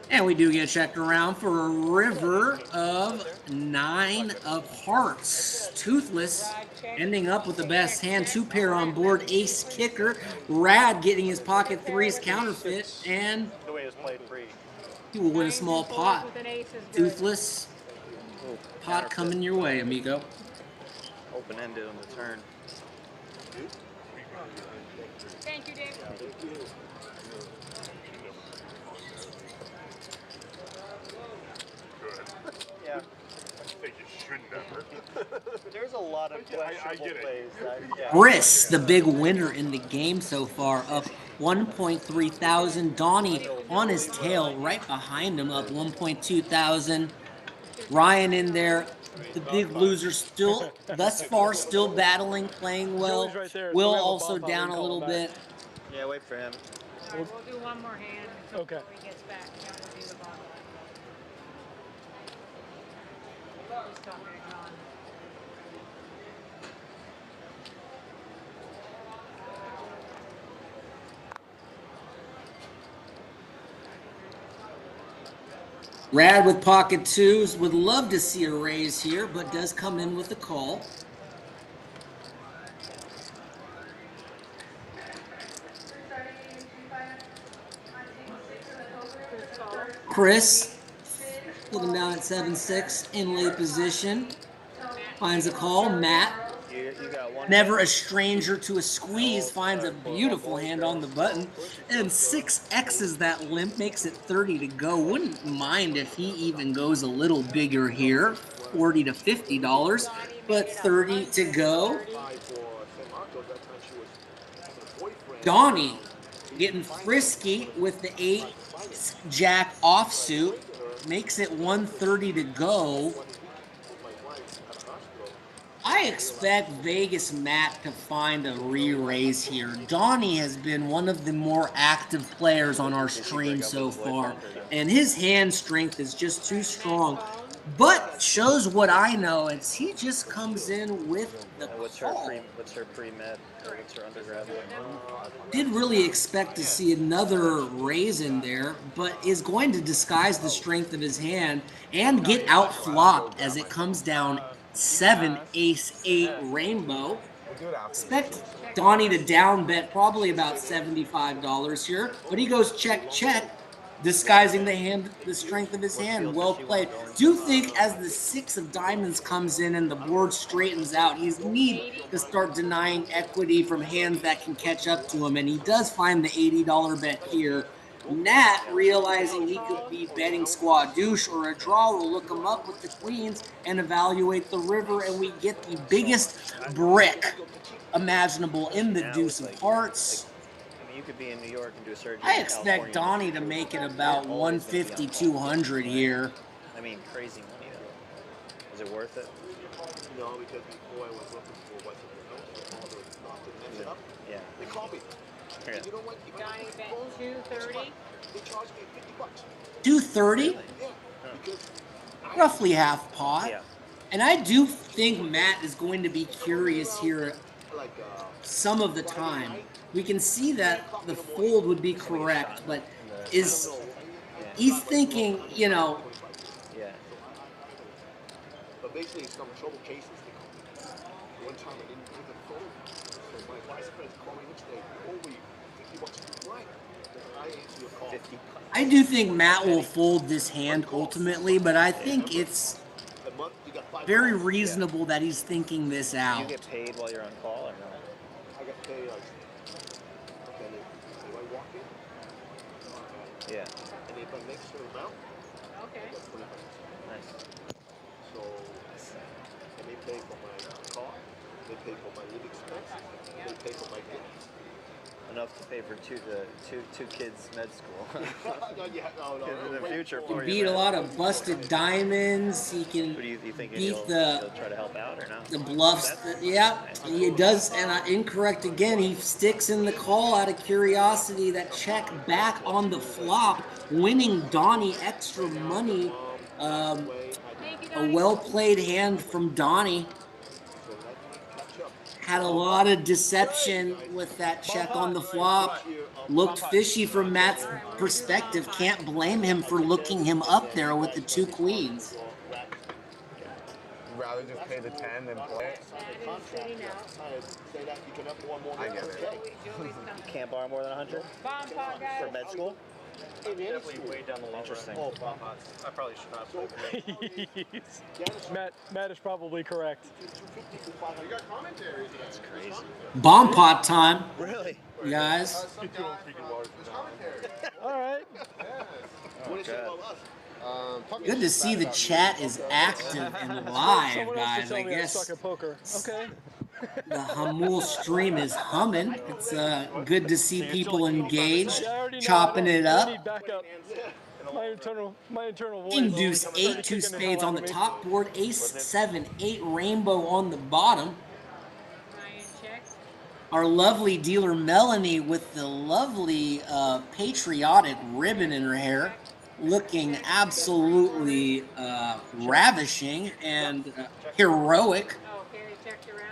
And we do get checked around for a river of 9 of hearts. Toothless ending up with the best hand. 2 pair on board. Ace kicker. Rad getting his pocket threes counterfeit. And The way it's played free. he will win a small pot. Toothless. Pot coming your way, amigo. Open-ended on the turn. Thank you, Dick. Yeah. I think you shouldn't have. There's a lot of questionable plays. Briss, the big winner in the game so far, up 1.3 thousand. Donnie on his tail, right behind him, up 1.2 thousand. Ryan in there, the big loser, still thus far still battling, playing well. Will also down a little bit. Yeah, wait for him. All right, we'll do one more hand until Okay. he gets back. Then we'll do the bottom. He's talking to John. Rad with pocket twos, would love to see a raise here, but does come in with a call. Chris, looking down at 7-6, in late position, finds a call. Matt, You got one. never a stranger to a squeeze, finds a beautiful hand on the button, and 6X's that limp, makes it 30 to go. Wouldn't mind if he even goes a little bigger here, $40 to $50, but 30 to go. Donnie getting frisky with the 8 jack offsuit, makes it 130 to go. I expect Vegas Matt to find a re-raise here. Donnie has been one of the more active players on our stream so far, and his hand strength is just too strong. But shows what I know, it's he just comes in with the call. What's her pre-med? Or what's her undergrad? Did really expect to see another raise in there, but is going to disguise the strength of his hand and get out flopped as it comes down 7 ace 8 rainbow. Expect Donnie to down bet probably about $75 here, but he goes check check, disguising the strength of his hand. Well played. Do think as the 6 of diamonds comes in and the board straightens out, he's need to start denying equity from hands that can catch up to him, and he does find the $80 bet here. Nat, realizing he could be betting squad douche or a draw, will look him up with the queens and evaluate the river, and we get the biggest brick imaginable in the deuce of hearts. you could be in New York and do a surgery. I in expect California. Donnie to make it about You're always gonna be on 150, call, 200 right? here. I mean, crazy money though. Is it worth it? No, because before I was looking for what's in the house, all those stuff to mess it up. Yeah. They call me. Yeah. And you know what? If I Johnny don't bet get the phone, 230. they charge me $50. 230, Really? Yeah. Because roughly half pot. Yeah. And I do think Matt is going to be curious here like some of the time. We can see that the fold would be correct, but is he's thinking, you know, Yeah. But basically, it's some trouble cases. They call me. One time I didn't pick the phone, so my vice president called me next day. Oh, we $50. Why? I answer your call. 50. I do think Matt will fold this hand ultimately, but I think it's A month, you got 5 very calls. reasonable that he's thinking this Do you out. get paid while you're on call or no? I got paid like, okay, if I walk in, Yeah. and if I make a certain amount, Okay. I got 20 bucks. Nice. So, and they pay for my car, they pay for my living expenses, they pay for my gift. Enough to pay for two kids med school. No, In the future He for you. beat a man. lot of busted diamonds. He can Who do you think beat he'll try to help out or no? the bluffs. Yeah, he does. And incorrect again. He sticks in the call out of curiosity. That check back on the flop, winning Donnie extra money. A well-played hand from Donnie. Had a lot of deception with that check on the flop. Looked fishy from Matt's perspective. Can't blame him for looking him up there with the 2 queens. Rather just pay the 10 than play it. That is sitting out. I get it. Julie's coming. Can't borrow more than 100 Bomb pot, guys. for med school? Definitely way down the line. Interesting. Oh, I probably should not. Matt is probably correct. You got commentaries. That's crazy. Bomb pot time, Really? guys. Some guy, there's commentary. All right. Oh, God. Good to see the chat is active and live, Someone else guys. can tell I me I guess suck at poker. Okay. the Hamul stream is humming. It's good to see people engaged, Yeah, I already know. chopping it I up. need backup. My internal voice. Induce started 8, 2 kicking the spades hell on out the of me. top board, ace 7, 8 rainbow on the bottom. Ryan checks. Our lovely dealer Melanie with the lovely patriotic ribbon in her hair, looking absolutely ravishing and heroic. Oh, okay, they checked around.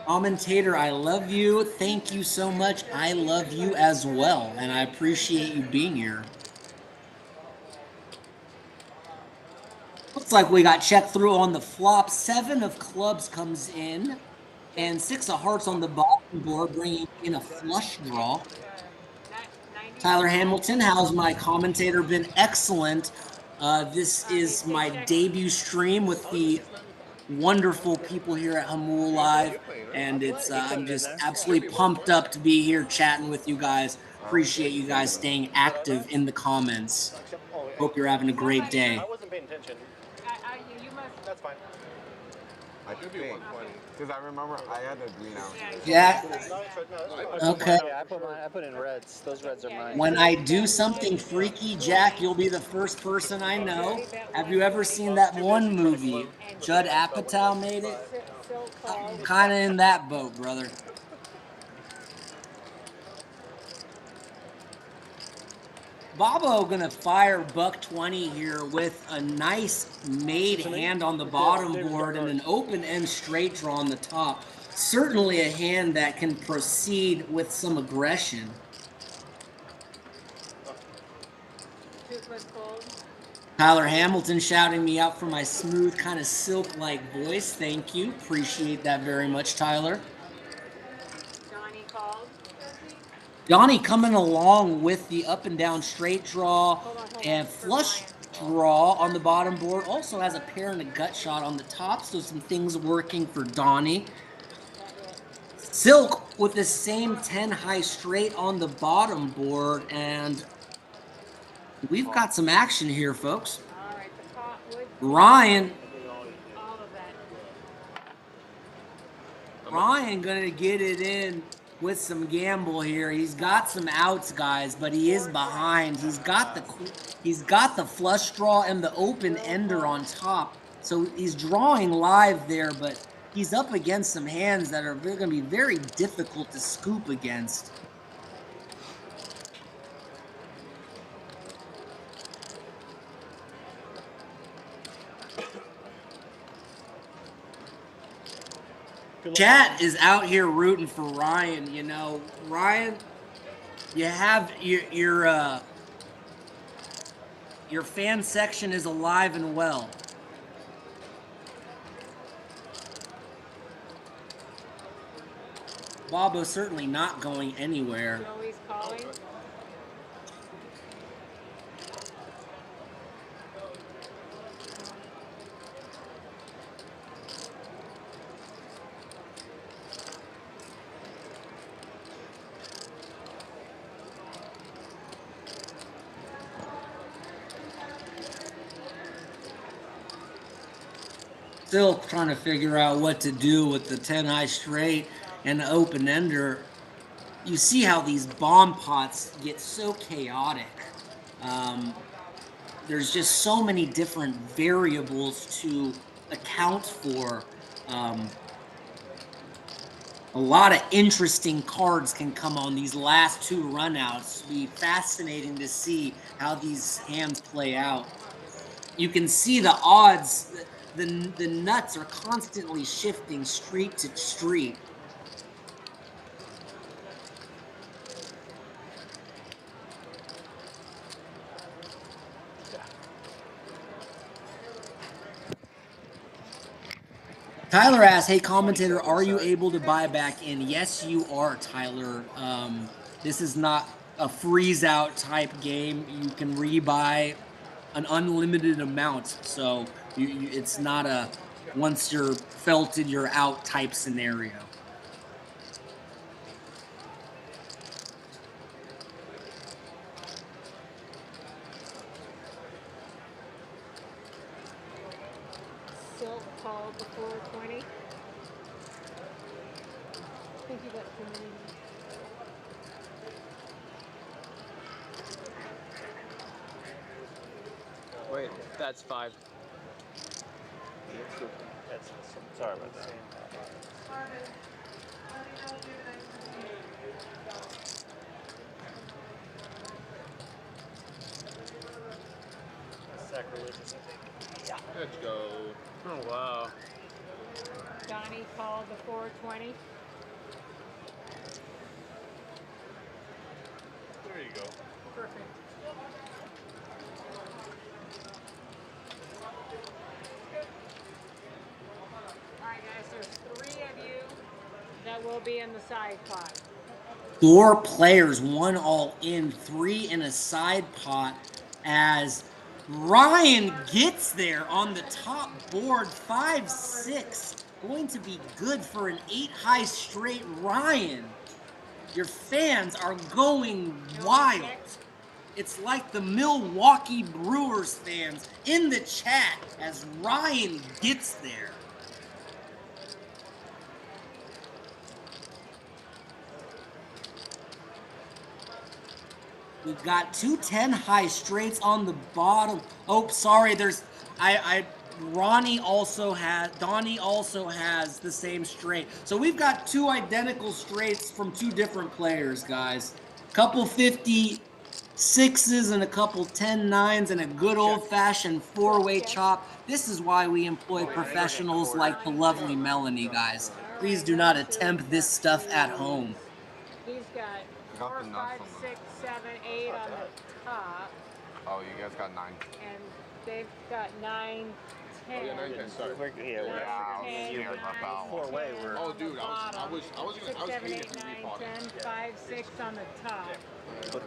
Commentator, I love you. Thank you so much. I love you as well, and I appreciate you being here. Looks like we got checked through on the flop. 7 of clubs comes in, and 6 of hearts on the bottom board, bringing in a flush draw. Tyler Hamilton, how's my commentator been? Excellent. This is my debut stream with the wonderful people here at Hamul Live, and it's I'm just absolutely pumped up to be here chatting with you guys. Appreciate you guys staying active in the comments. Hope you're having a great day. I wasn't paying attention. You must. That's fine. I could be 120. Because I remember I had the green out. Yeah. Okay. Yeah, I put in reds. Those reds are mine. When I do something freaky, Jack, you'll be the first person I know. Have you ever seen that one movie? Judd Apatow made it? I'm kind of in that boat, brother. Bobo gonna fire buck 20 here with a nice made hand on the bottom board and an open end straight draw on the top. Certainly a hand that can proceed with some aggression. Toothless fold. Tyler Hamilton shouting me out for my smooth, kind of silk-like voice. Thank you. Appreciate that very much, Tyler. Johnny called. Donnie coming along with the up and down straight draw and flush draw on the bottom board. Also has a pair and a gut shot on the top, so some things working for Donnie. Silk with the same 10 high straight on the bottom board, and we've got some action here, folks. All right, the pot would. Ryan. All of that. Ryan gonna get it in with some gamble here. He's got some outs, guys, but he is behind. He's got the flush draw and the open ender on top. So he's drawing live there, but he's up against some hands that are going to be very difficult to scoop against. Chat is out here rooting for Ryan. You know, Ryan, you have your fan section is alive and well. Bobo's certainly not going anywhere. Joey's calling. Still trying to figure out what to do with the 10 high straight and the open ender. You see how these bomb pots get so chaotic. There's just so many different variables to account for. A lot of interesting cards can come on these last two runouts. It'll be fascinating to see how these hands play out. You can see the odds. The nuts are constantly shifting street to street. Tyler asks, hey, commentator, are you able to buy back in? Yes, you are, Tyler. This is not a freeze-out type game. You can rebuy an unlimited amount. So it's not a once you're felted, you're out type scenario. Silk called before 20. I think you got too many. Wait, that's 5. Sorry about that. Sacrilegious, I think. Yeah. Let's go. Oh, wow. Donnie called before 20. There you go. Perfect. Alright guys, there's 3 of you that will be in the side pot. 4 players, 1 all in, 3 in a side pot as Ryan gets there on the top board. 5-6, going to be good for an 8 high straight. Ryan, your fans are going wild. It's like the Milwaukee Brewers fans in the chat as Ryan gets there. We've got 2 10 high straights on the bottom. Oh, sorry, there's Donnie also has the same straight. So we've got 2 identical straights from 2 different players, guys. Couple 56s and a couple 10-9s and a good old-fashioned 4-way chop. This is why we employ professionals like the lovely Melanie, guys. Please do not attempt this stuff at home. He's got 4, 5, 6, 7, 8 on the top. Oh, you guys got 9. And they've got 9, 10. Oh, yeah, 9, 10, sorry. We're 4-way. We're. Oh, dude, I was gonna 6, 7, 8, 9, 10, 5, 6 on the top. But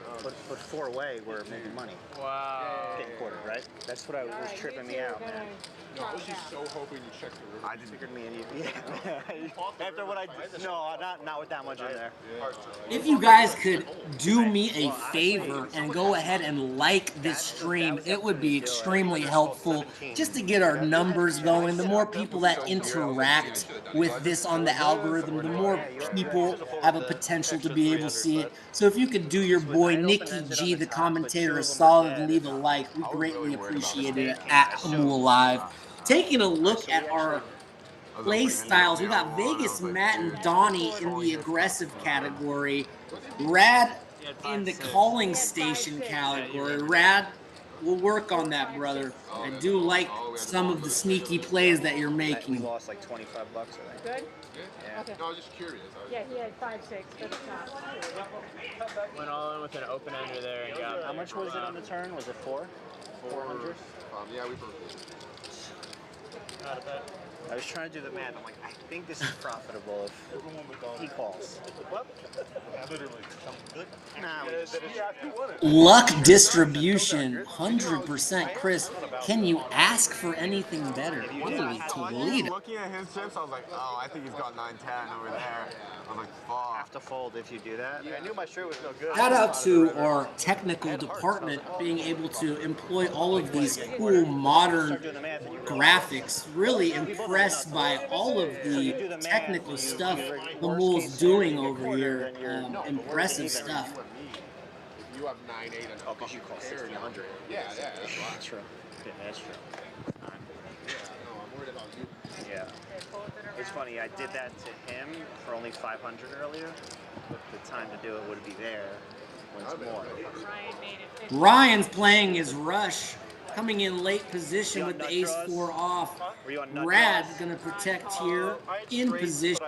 4-way, we're making money. Wow. Getting quartered, right? That's what was tripping me out, man. No, I was just so hoping you checked the river. I just figured me and you. Yeah. After what I did, no, not with that much in there. If you guys could do me a favor and go ahead and like this stream. It would be extremely helpful just to get our numbers going. The more people that interact with this on the algorithm, the more people have a potential to be able to see it. So if you could do your boy Nikki G, the commentator, a solid and leave a like, we greatly appreciate it at Amul Live. Taking a look at our play styles, we got Vegas, Matt, and Donnie in the aggressive category. Rad in the calling station category. Rad, we'll work on that, brother. I do like some of the sneaky plays that you're We making. lost like 25 bucks. I think. Good? Yeah. Okay. No, I was just curious. Yeah, he had 5-6 for the top. Went all in with an open ender there and got. How much was it on the turn? Was it 400? Yeah, we broke it. I was trying to do the math. I'm like, I think this is profitable if he calls. Literally. Nah, Luck distribution, 100%. Chris, can you ask for anything better? Holy Toledo. Looking at his chips, I was like, oh, I think he's got 9-10 over there. I was like, fuck. have to fold if you do that. Yeah, I knew my shirt was no good. Shout out to our technical department being able to employ all of these cool modern graphics. Really impressed by all of the technical stuff Lamul's doing over here. Impressive stuff. If you have 9-8 and Oh, because you cost 1,600. Yeah, that's fine. True. Yeah, that's true. Yeah, no, I'm worried about you. Yeah. It's funny, I did that to him for only 500 earlier, but the time to do it would be there when it's more. Ryan made it 50. Ryan's playing his rush, coming in late position with the ace-4 off. Rad gonna protect here in position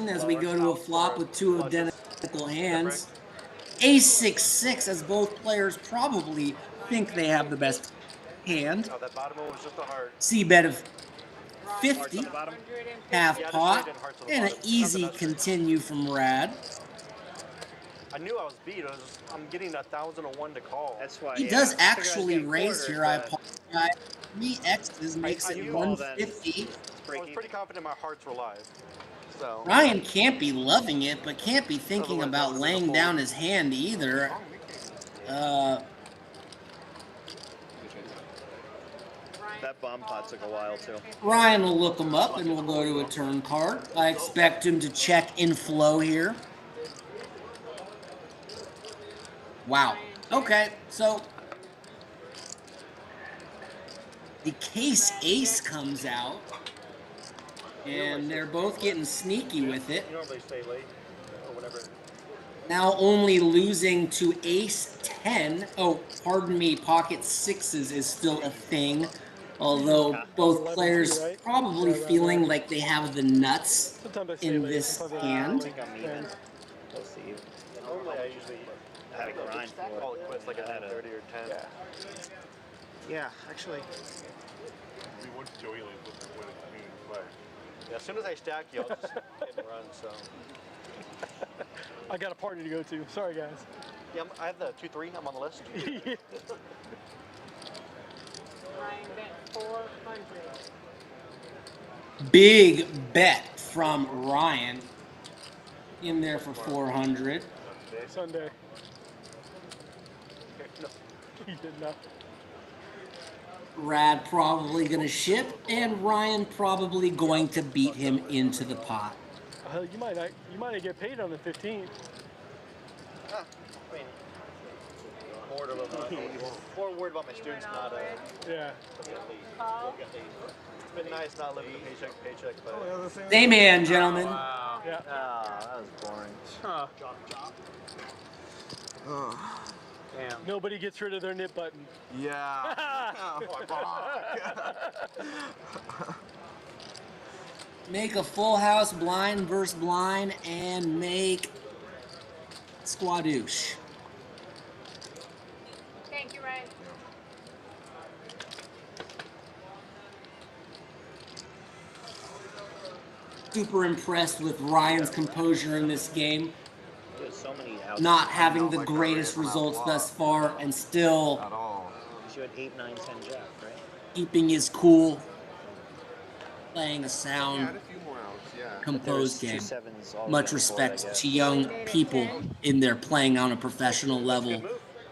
as we go to a flop with two identical hands. Ace-6-6 as both players probably think they have the best hand. Oh, that bottom one was just a heart. C-bet of 50, 150. half pot, and an easy continue from Rad. I knew I was beat. I'm getting 1,001 to call. That's why He does actually raise here, I apologize. 3 X's makes I it knew 150. I was pretty confident my hearts were live. So Ryan can't be loving it, but can't be thinking about laying down his hand either. That bomb pot took a while too. Ryan will look him up and we'll go to a turn card. I expect him to check in flow here. Wow. Okay, so the case ace comes out, and they're both getting sneaky with it. you normally stay late or whatever. Now only losing to ace 10. Oh, pardon me, pocket sixes is still a thing. Although both players probably feeling like they have the nuts in this hand. I think I'm even. We'll see. Normally I usually I had a grind for it. call it quits like at 9:30 or 10. Yeah, actually. We went to Joey Lane's with when it's mean play. Yeah, as soon as I stack you, I'll just hit and run. So I got a party to go to. Sorry, guys. yeah, I have the 2-3. I'm on the list. Ryan bet 400. Big bet from Ryan. In there for 400. Sunday. He did not. Rad probably going to ship, and Ryan probably going to beat him into the pot. You might not get paid on the 15th. I mean, more worried about my students, not Yeah. It's been nice not living paycheck to paycheck, but Same hand, gentlemen. Yeah. Oh, that was boring. Damn. Nobody gets rid of their nip button. Yeah. Make a full house blind versus blind and make squadoosh. Thank you, Ryan. Super impressed with Ryan's composure in this game. There's so many Not having the greatest results thus far and still At all. You had 8, 9, 10 jack, right? keeping his cool, playing a Yeah, I sound. had a few more outs. Yeah, composed Two game. sevens already Much on the board, I respect guess. to young people in there playing on a professional level,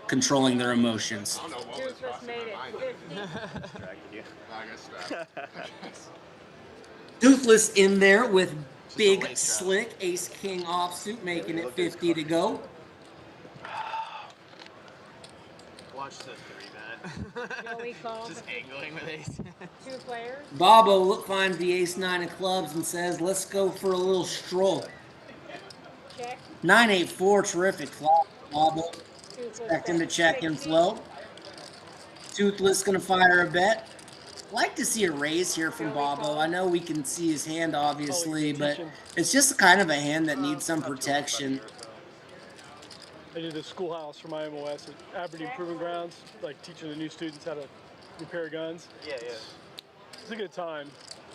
controlling their emotions. I don't know what was Toothless crossing made my it mind. 50. Distracted you. I got strapped. Toothless in there with Just a big lace strap. slick ace king offsuit, making it Look at his 50 to go. Watch the 3-bet. Joey called. Just angling with ace. 2 players. Bobo finds the ace 9 of clubs and says, let's go for a little stroll. Check. 9-8-4, terrific flop. Bobo, Toothless expect him to bet check 60. in slow. Toothless gonna fire a bet. Like to see a raise here from Bobo. I know we can see his hand, obviously, but it's just kind of a hand that needs some protection. I did a schoolhouse for my MOS at Aberdeen Proving Grounds, like teaching the new students how to repair guns. Yeah. It's a good time.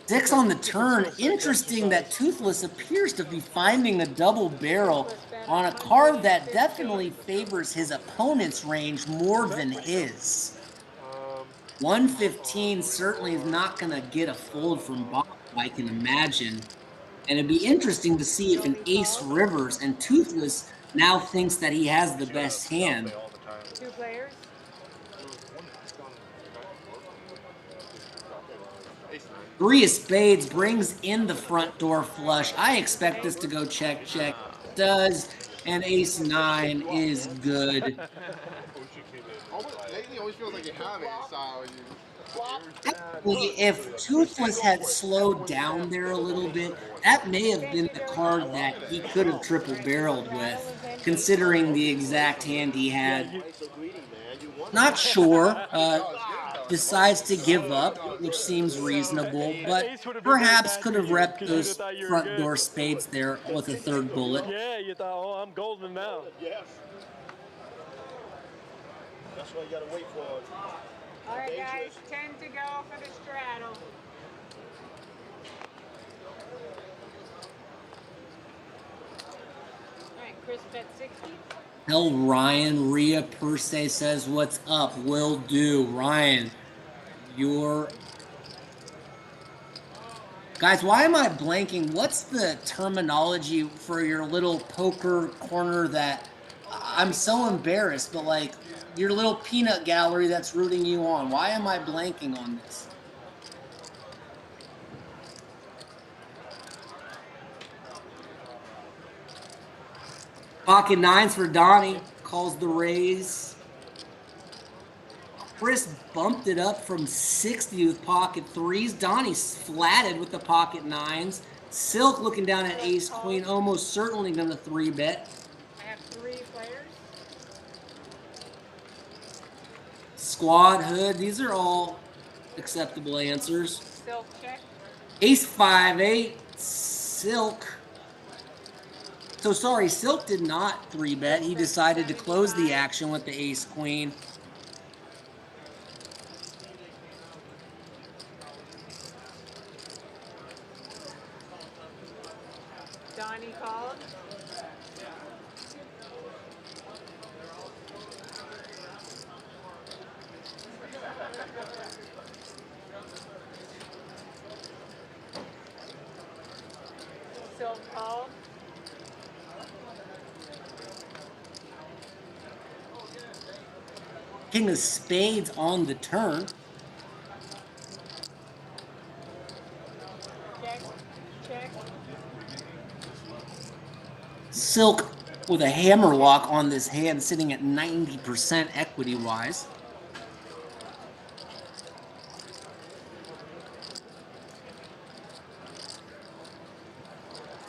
6 on the turn. Interesting that Toothless appears to be finding a double barrel on a card that definitely favors his opponent's range more than his. 115 certainly is not going to get a fold from Bob, I can imagine. And it'd be interesting to see if an ace rivers and Toothless now thinks that he has the best hand. 2 players. Three of spades brings in the front door flush. I expect this to go check, check. It does. And ace 9 is good. Lately, always feels like you have it inside. Technically, if Toothless had slowed down there a little bit, that may have been the card that he could have triple barreled with, considering the exact hand he had. Not sure. Decides to give up, which seems reasonable, but perhaps could have repped those front door spades there with a third bullet. Yeah, you thought, oh, I'm golden now. Yes. That's what you gotta wait for. All right, guys, 10 to go for the straddle. All right, Chris bet 60. Tell Ryan, Rhea per se says, what's up? Will do. Ryan, you're... Guys, why am I blanking? What's the terminology for your little poker corner that... I'm so embarrassed, but like, your little peanut gallery that's rooting you on. Why am I blanking on this? Pocket 9s for Donnie. Calls the raise. Chris bumped it up from 60 with pocket 3s. Donnie's flatted with the pocket 9s. Silk looking down at ace queen, almost certainly going to 3-bet. I have 3 players. Squad hood. These are all acceptable answers. Silk check. Ace 5-8. Silk. So sorry, Silk did not 3-bet. He decided to close the action with the ace queen. Donnie called. Silk called. King of spades on the turn. Check. Check. Silk with a hammer lock on this hand, sitting at 90% equity-wise.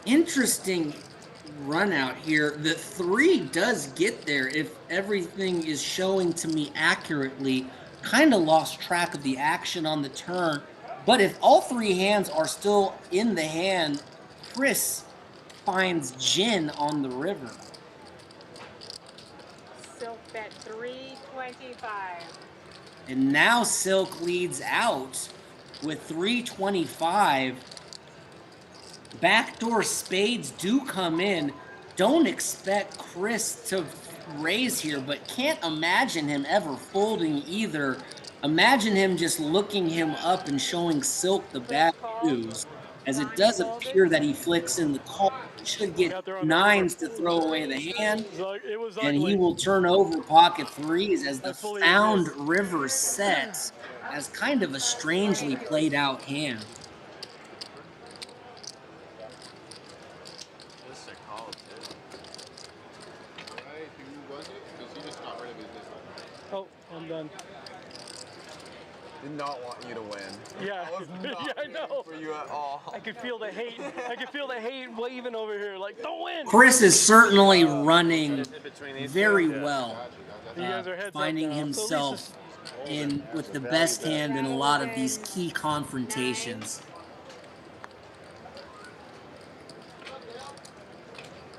Interesting run out here. The 3 does get there if everything is showing to me accurately. Kind of lost track of the action on the turn. But if all 3 hands are still in the hand, Chris finds gin on the river. Silk bet 325. And now Silk leads out with 325. Backdoor spades do come in. Don't expect Chris to raise here, but can't imagine him ever folding either. Imagine him just looking him up and showing Silk the bad news as it does appear that he flicks in the call. He should get nines to throw away the hand, and he will turn over pocket threes as the Found River sets as kind of a strangely played out hand. This is a call, too. Right, who was it? Because he just got rid of his discount. Oh, I'm done. Did not want you to win. Yeah, I was not yeah, I know. for you at all. I could feel the hate. I could feel the hate waving over here. Like, don't win. Chris is certainly running very well, You guys are heads up finding now. himself in with the best hand in a lot of these key confrontations.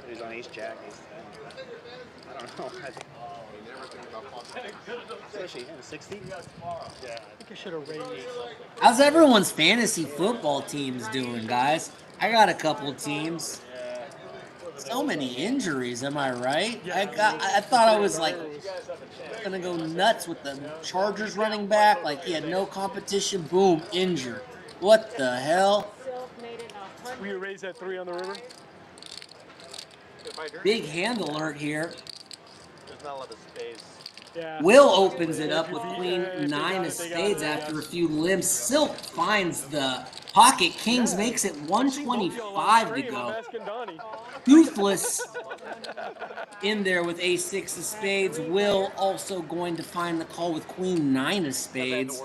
He's on ace jack, ace 10. I don't know. I think. Especially in 60? Yeah. I think I should have raised. How's everyone's fantasy football teams doing, guys? I got a couple teams. So many injuries, am I right? I thought I was like gonna go nuts with the Chargers running back. Like he had no competition. Boom, injured. What the hell? Will you raise that 3 on the river? Big hand alert here. There's not a lot of space. Yeah. Will opens it up with queen 9 of spades after a few limps. Silk finds the pocket. Kings makes it 125 to go. Toothless in there with ace-6 of spades. Will also going to find the call with queen 9 of spades.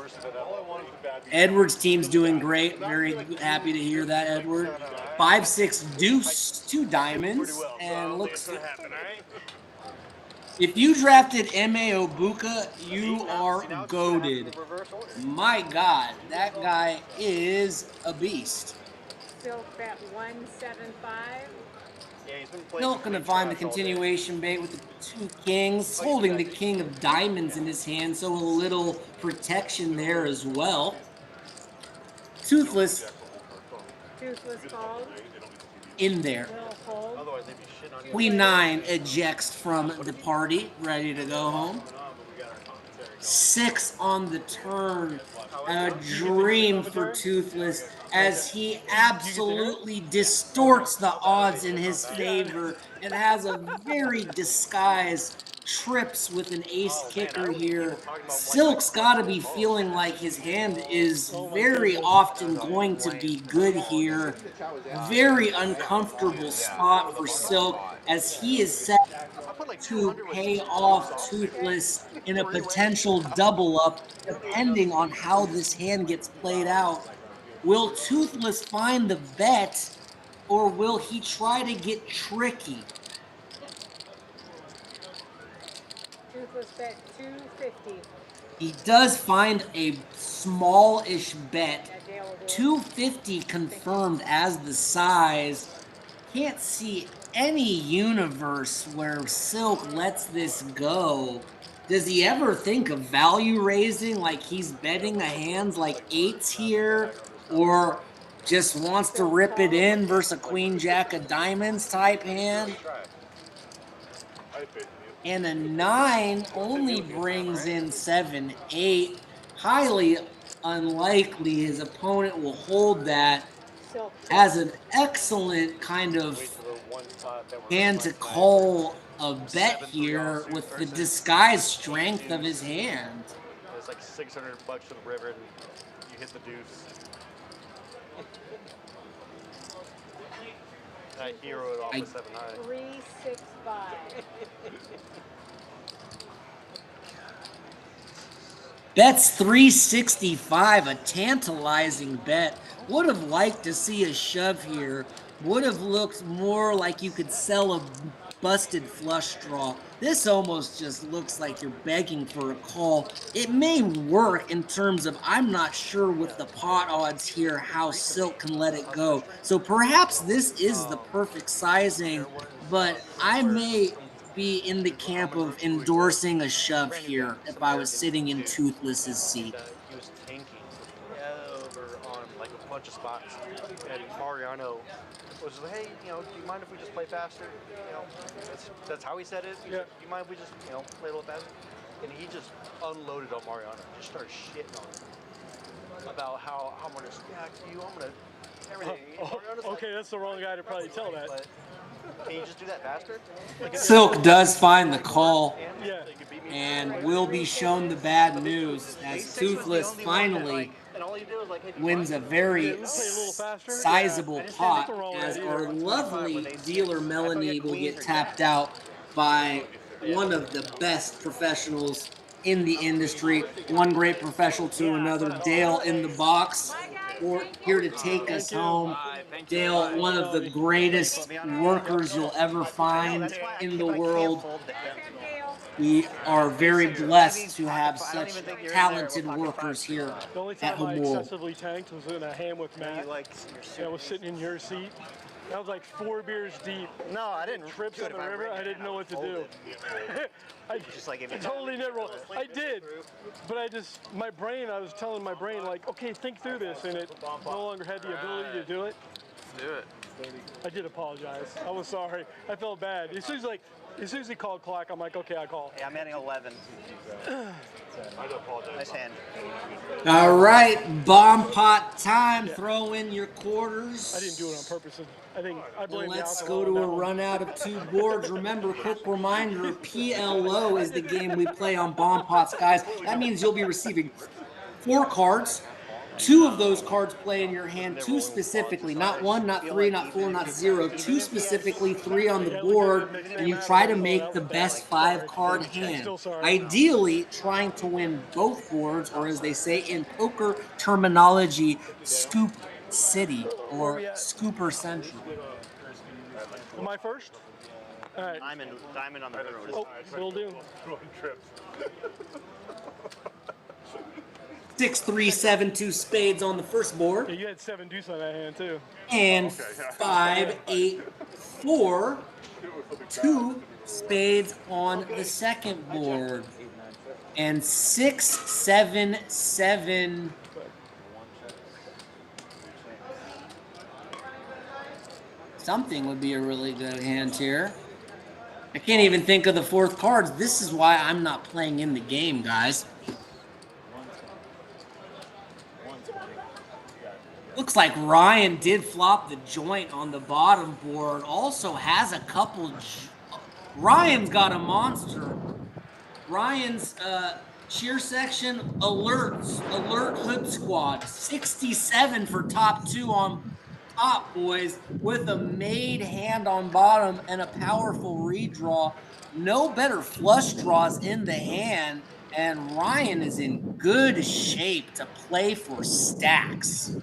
Edward's team's doing great. Very happy to hear that, Edward. 5-6 deuce, 2 diamonds, and looks. If you drafted M.A. Obuka, you are goated. My God, that guy is a beast. Silk bet 175. Yeah, he's been playing. Still going to find the continuation bait with the 2 kings, holding the king of diamonds in his hand, so a little protection there as well. Toothless Calls. in there. Queen 9 ejects from the party, ready to go home. 6 on the turn. A dream for Toothless as he absolutely distorts the odds in his favor and has a very disguised trips with an ace kicker here. Silk's got to be feeling like his hand is very often going to be good here. Very uncomfortable spot for Silk as he is set to pay off Toothless in a potential double up depending on how this hand gets played out. Will Toothless find the bet or will he try to get tricky? Toothless bet 250. He does find a smallish bet. 250 confirmed as the size. Can't see any universe where Silk lets this go. Does he ever think of value raising, like he's betting a hands like 8s here, or just wants to rip it in versus a queen jack of diamonds type hand? And a 9 only brings in 7-8. Highly unlikely his opponent will hold that. Has an excellent kind of hand to call a bet here with the disguised strength of his hand. It's like $600 for the river, and you hit the deuce. I hero it off with 7 high. 365. Bets 365, a tantalizing bet. Would have liked to see a shove here. Would have looked more like you could sell a busted flush draw. This almost just looks like you're begging for a call. It may work in terms of I'm not sure with the pot odds here how Silk can let it go. So perhaps this is the perfect sizing, but I may be in the camp of endorsing a shove here if I was sitting in Toothless's seat. He was tanking over on like a bunch of spots, and Mariano was like, hey, do you mind if we just play faster? That's how he said it. Do you mind if we just, play a little faster? And he just unloaded on Mariano, just started shitting on him about how I'm gonna stack you, I'm gonna Okay, that's the wrong guy to probably tell that. But can you just do that faster? Silk does find the call Yeah. and will be shown the bad news as Toothless finally wins a very sizable pot, as our lovely dealer Melanie will get tapped out by one of the best professionals in the industry. One great professional to another. Dale in the box, here to take us home. Dale, one of the greatest workers you'll ever find in the world. We are very blessed to have such talented workers here The only at time I Hamul. excessively tanked was in a ham with Matt. I was sitting in your seat. That was like 4 beers deep. No, I didn't. Trips on the river. I didn't know what to do. I Just like if you totally did roll. I did, but I was telling my brain like, okay, think through this, and it no longer had the ability to do it. Do it. I did apologize. I was sorry. I felt bad. As soon as he called clock, I'm like, okay, I call. Yeah, I'm adding 11. Nice hand. All right, bomb pot time. Throw in your quarters. I didn't do it on purpose. I think I blame the Let's alcohol go to on a that one. run out of 2 boards. Remember, quick reminder, PLO is the game we play on bomb pots, guys. That means you'll be receiving 4 cards. 2 of those cards play in your hand, 2 specifically, not 1, not 3, not 4, not 0, 2 specifically, 3 on the board, and you try to make the best 5-card hand. Ideally, trying to win both boards, or as they say in poker terminology, scoop city or scooper central. Am I first? All right. Diamond on the throat. Oh, will do. 6, 3, 7, 2 spades on the first board. Yeah, you had 7 deuce on that hand too. And 5, 8, 4, 2 spades on the second board. And 6, 7, 7. Something would be a really good hand here. I can't even think of the 4th cards. This is why I'm not playing in the game, guys. Looks like Ryan did flop the joint on the bottom board. Also has a couple. Ryan's got a monster. Ryan's cheer section alert hood squad. 67 for top 2 on top, boys, with a made hand on bottom and a powerful redraw. No better flush draws in the hand, and Ryan is in good shape to play for stacks.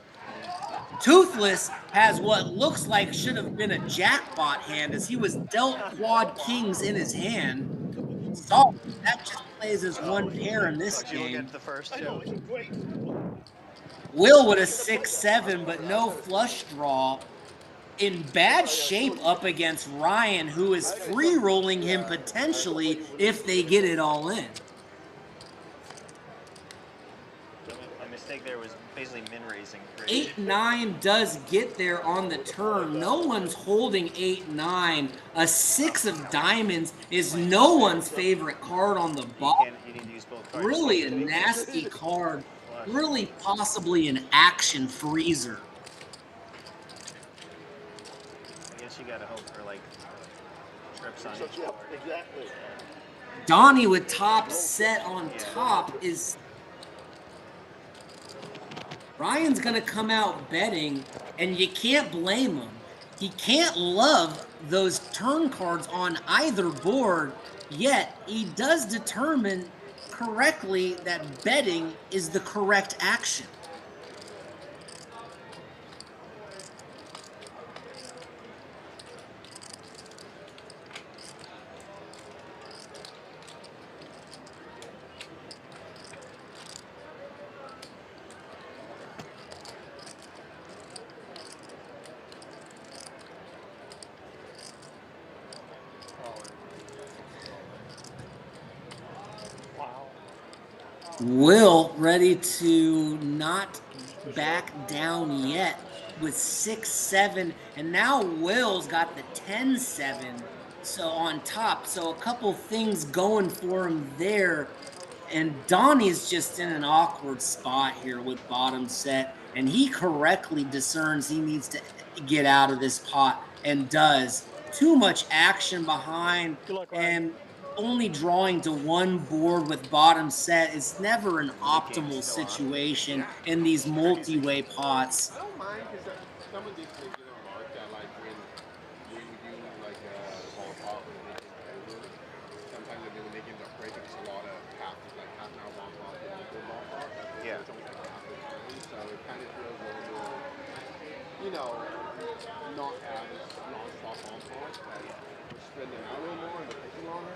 Toothless has what looks like should have been a jackpot hand, as he was dealt quad kings in his hand. So that just plays as 1 pair in this game. The first Will with a 6-7, but no flush draw. In bad shape up against Ryan, who is free rolling him potentially if they get it all in. My mistake there was basically min raising. 8-9 does get there on the turn. No one's holding 8-9. A 6 of diamonds is no one's favorite card on the bottom. Really a nasty card. Really possibly an action freezer. I guess you gotta hope for like trips on each board. Exactly. Donnie with top set on top is... Ryan's going to come out betting, and you can't blame him. He can't love those turn cards on either board, yet he does determine correctly that betting is the correct action. Will ready to not back down yet with 6-7, and now Will's got the 10-7 so on top, so a couple things going for him there. And Donnie's just in an awkward spot here with bottom set. and he correctly discerns he needs to get out of this pot and does. Too much action behind, and only drawing to one board with bottom set is never an optimal situation in these multi-way pots. I don't mind because some of these things you know mark that like when you like ball pot when they make it over, sometimes when they get up break it's a lot of half an hour ball pot and a full ball pot. Yeah. It's almost like half the time, so it kind of feels a little more, you know, not as non-stop ball pot, but we're spreading them out a little more and they're taking longer.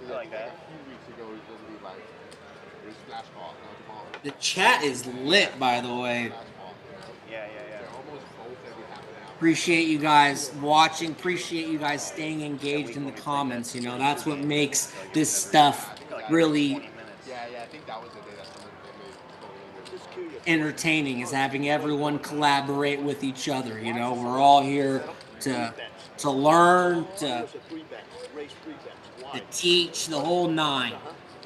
I like that. A few weeks ago, it was going to be like, it was splash ball, not ball. The chat is lit, by the way. Yeah. Almost both every half an hour. Appreciate you guys watching. Appreciate you guys staying engaged in the comments. You know, that's what makes this stuff really Yeah, I think that was the day that someone made entertaining, is having everyone collaborate with each other. You know, we're all here to learn, to teach, the whole nine.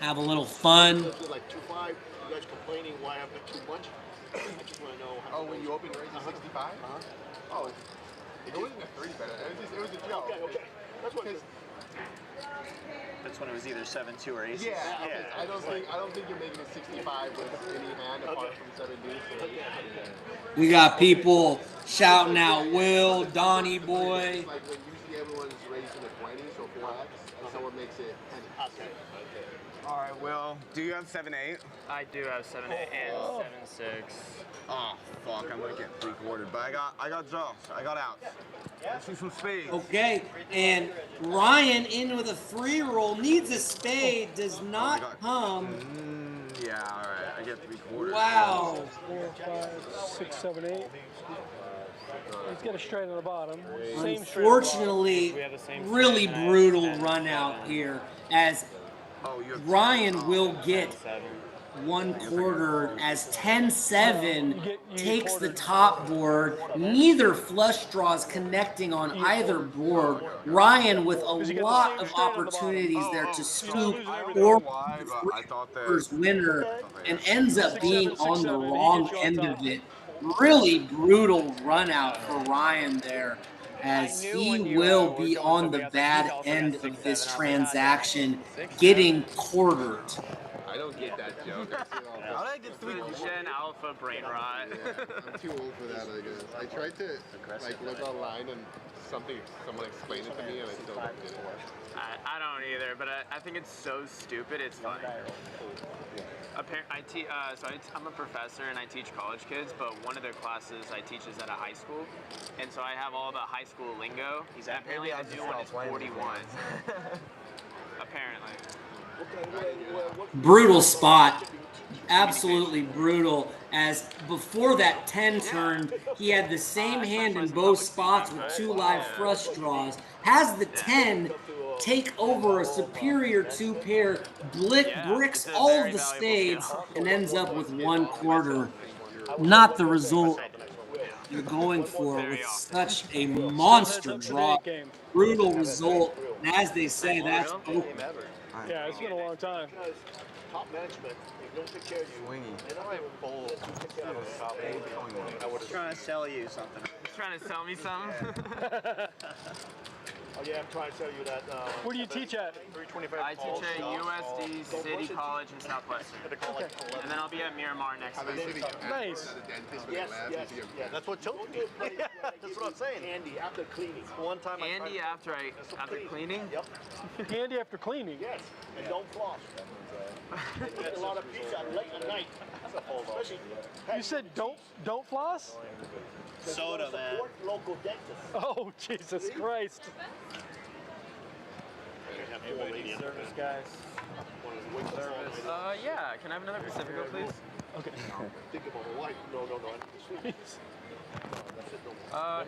Have a little fun. Like 2.5, you guys complaining why I've been too much? I just want to know how. Oh, when you opened raise at 65? Oh, it wasn't a 3 bet. It was a joke. Okay. That's what. That's when it was either 7-2 or aces. Yeah. I don't think you're making it 65 with any hand apart from 7 deuce. We got people shouting out Will, Donnie Boy. Like when usually everyone's raising a 20, so 4x, and someone makes it 10. Okay. All right, Will, do you have 7-8? I do have 7-8 and 7-6. Oh, fuck, I'm gonna get 3/4, but I got draws, I got outs. Let's see some spades. Okay, and Ryan in with a 3 roll, needs a spade, does not come. Yeah, all right, I get 3/4. Wow. 4, 5, 6, 7, 8. He's got a straight on the bottom. Same straight. Unfortunately, really brutal run out here, as Ryan will get 1/4 as 10-7 takes the top board. Neither flush draws connecting on either board. Ryan with a lot of opportunities there to scoop or first winner, and ends up being on the wrong end of it. Really brutal run out for Ryan there, as he will be on the bad end of this transaction, getting quartered. I don't get that joke. How did I get 3 Gen Alpha brain rot. I'm too old for that, I guess. I tried to look online and someone explained it to me and I still don't get it. I don't either, but I think it's so stupid, it's funny. I'm a professor and I teach college kids, but one of their classes I teach is at a high school, and so I have all the high school lingo. Apparently the new one is 41. Apparently. Brutal spot. Absolutely brutal, as before that 10 turned, he had the same hand in both spots with 2 live flush draws. Has the 10 take over a superior 2 pair, bricks all of the spades, and ends up with 1/4. Not the result you're going for with such a monster draw. Brutal result, and as they say, that's over. Yeah, it's been a long time. Top management, they don't take care of you. Swingy. They don't have a bowl. I was trying to sell you something. He's trying to sell me something? Oh yeah, I'm trying to tell you that. Where do you teach at? 325. I teach at USD City College in Southwestern. And then I'll be at Miramar next week. Nice. Yes. That's what told me. That's what I'm saying. Andy, after cleaning. One time Andy after cleaning? Yep. Candy after cleaning? Yes. And don't floss. And eat a lot of pizza late at night. Especially. You said don't floss? Soda, man. Support local dentists. Oh, Jesus Christ. Service guys. Yeah. Can I have another Pacifico, please? Okay. Think about my wife. No.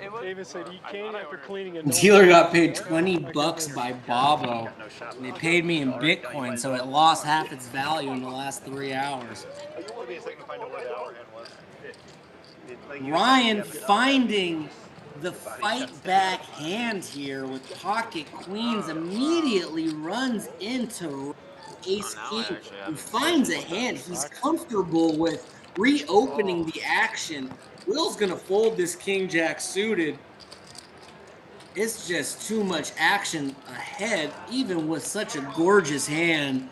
It was. David said eat candy after cleaning and Dealer got paid $20 by Bobo. And they paid me in Bitcoin, so it lost half its value in the last 3 hours. You want me a second to find out where the hour hand was? Ryan finding the fight back hand here with pocket queens, immediately runs into ace king, who finds a hand he's comfortable with reopening the action. Will's going to fold this king-jack suited. It's just too much action ahead, even with such a gorgeous hand.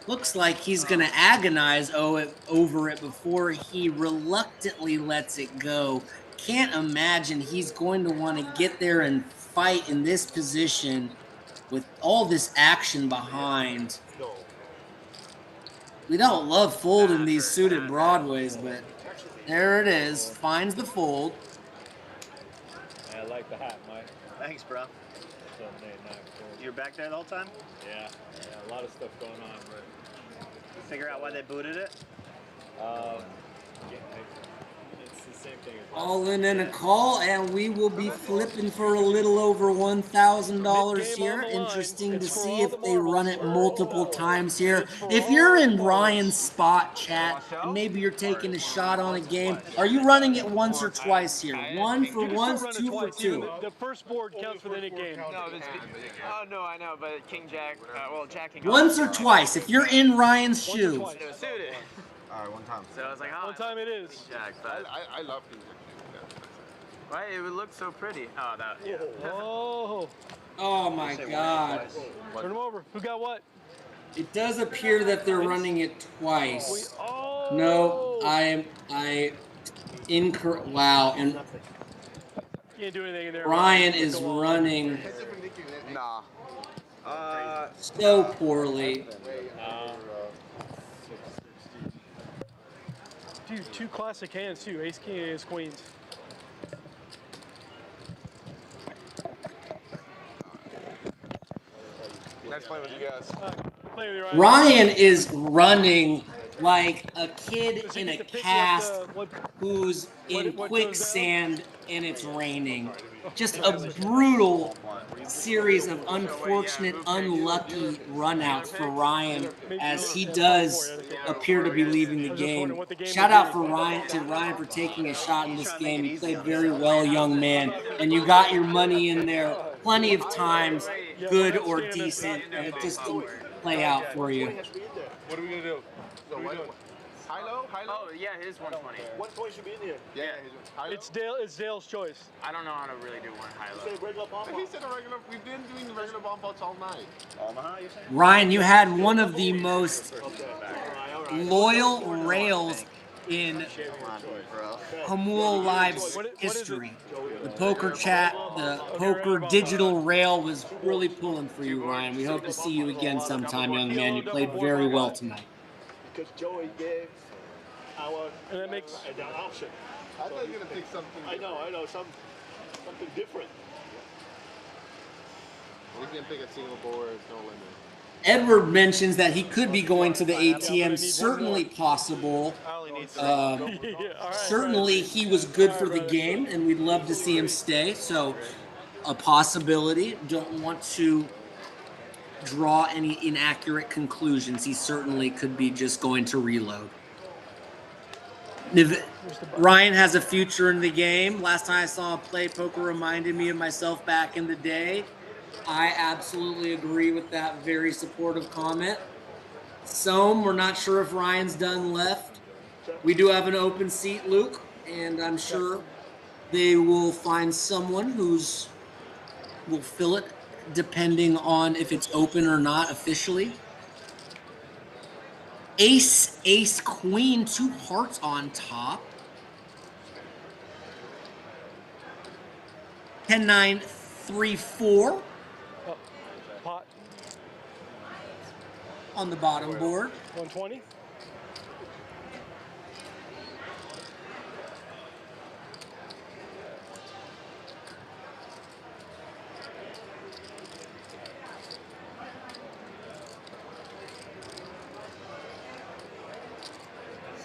Looks like he's going to agonize over it before he reluctantly lets it go. Can't imagine he's going to want to get there and fight in this position with all this action behind. We don't love folding these suited Broadways, but there it is. Finds the fold. I like the hat, Mike. Thanks, bro. You're back there the whole time? Yeah, a lot of stuff going on, but figure out why they booted it? It's the same thing. All in and a call, and we will be flipping for a little over $1,000 here. Interesting to see if they run it multiple times here. If you're in Ryan's spot, chat, and maybe you're taking a shot on a game, are you running it once or twice here? One for once, two for two. The first board counts for the end game. No, no, I know, but King Jack, well, Jack King. Once or twice, if you're in Ryan's shoes. It was suited. All right, one time. So I was like, oh, one time it is. King Jack, but I love King Jack. right, it would look so pretty. Oh, that. Yeah. Oh. Oh my God. Turn them over. Who got what? It does appear that they're running it twice. No, I incorrect. Wow, and Can't do anything in there. Ryan is running Nah. so poorly. Dude, two classic hands too. Ace King and Ace Queens. Nice playing with you guys. Ryan is running like a kid in a cast who's in quicksand and it's raining. Just a brutal series of unfortunate, unlucky runouts for Ryan as he does appear to be leaving the game. Shout out to Ryan for taking a shot in this game. You played very well, young man, and you got your money in there plenty of times, good or decent, and it just didn't play out for you. What are we gonna do? So high-low? Oh, yeah, his 120. What point should be in here? Yeah, It's Dale's choice. I don't know how to really do one high-low. He said a regular. We've been doing the regular bomb bots all night. Omaha, you're saying? Ryan, you had one of the most loyal rails in Hamul Live's history. The poker chat, the poker digital rail was really pulling for you, Ryan. We hope to see you again sometime, young man. You played very well tonight. Because Joey gave our and that makes an option. I thought you were gonna pick something. I know, something different. We can pick a single board, no limit. Edward mentions that he could be going to the ATM. Certainly possible. Certainly he was good for the game, and we'd love to see him stay. So a possibility. Don't want to draw any inaccurate conclusions. He certainly could be just going to reload. Ryan has a future in the game. Last time I saw him play poker reminded me of myself back in the day. I absolutely agree with that very supportive comment. Soam, we're not sure if Ryan's done left. We do have an open seat, Luke, and I'm sure they will find someone will fill it depending on if it's open or not officially. Ace, ace, queen, 2 hearts on top. 10, 9, 3, 4. Pot. On the bottom board. 120.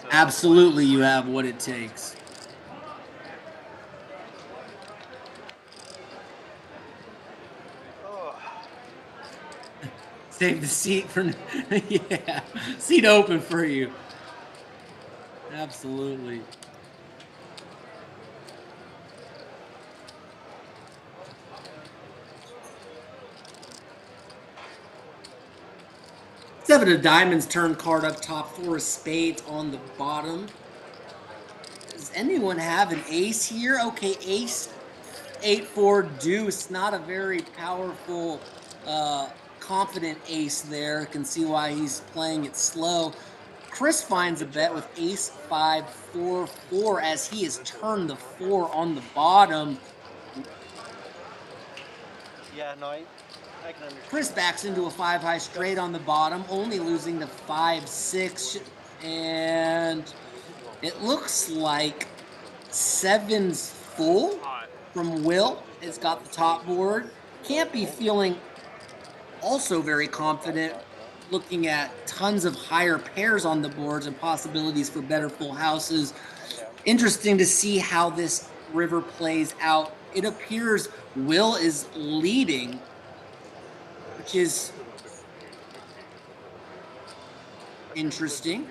Absolutely, you have what it takes. Save the seat for, yeah, seat open for you. Absolutely. Seven of diamonds turn card up top, 4 of spades on the bottom. anyone have an ace here? Okay, ace 8-4 deuce, not a very powerful, confident ace there. Can see why he's playing it slow. Chris finds a bet with ace 5-4-4 as he has turned the 4 on the bottom. Yeah, no, I can understand. Chris backs into a 5-high straight on the bottom, only losing to 5-6, and it looks like 7's full from Will. It's got the top board. Can't be feeling also very confident looking at tons of higher pairs on the boards and possibilities for better full houses. Interesting to see how this river plays out. It appears Will is leading, which is interesting.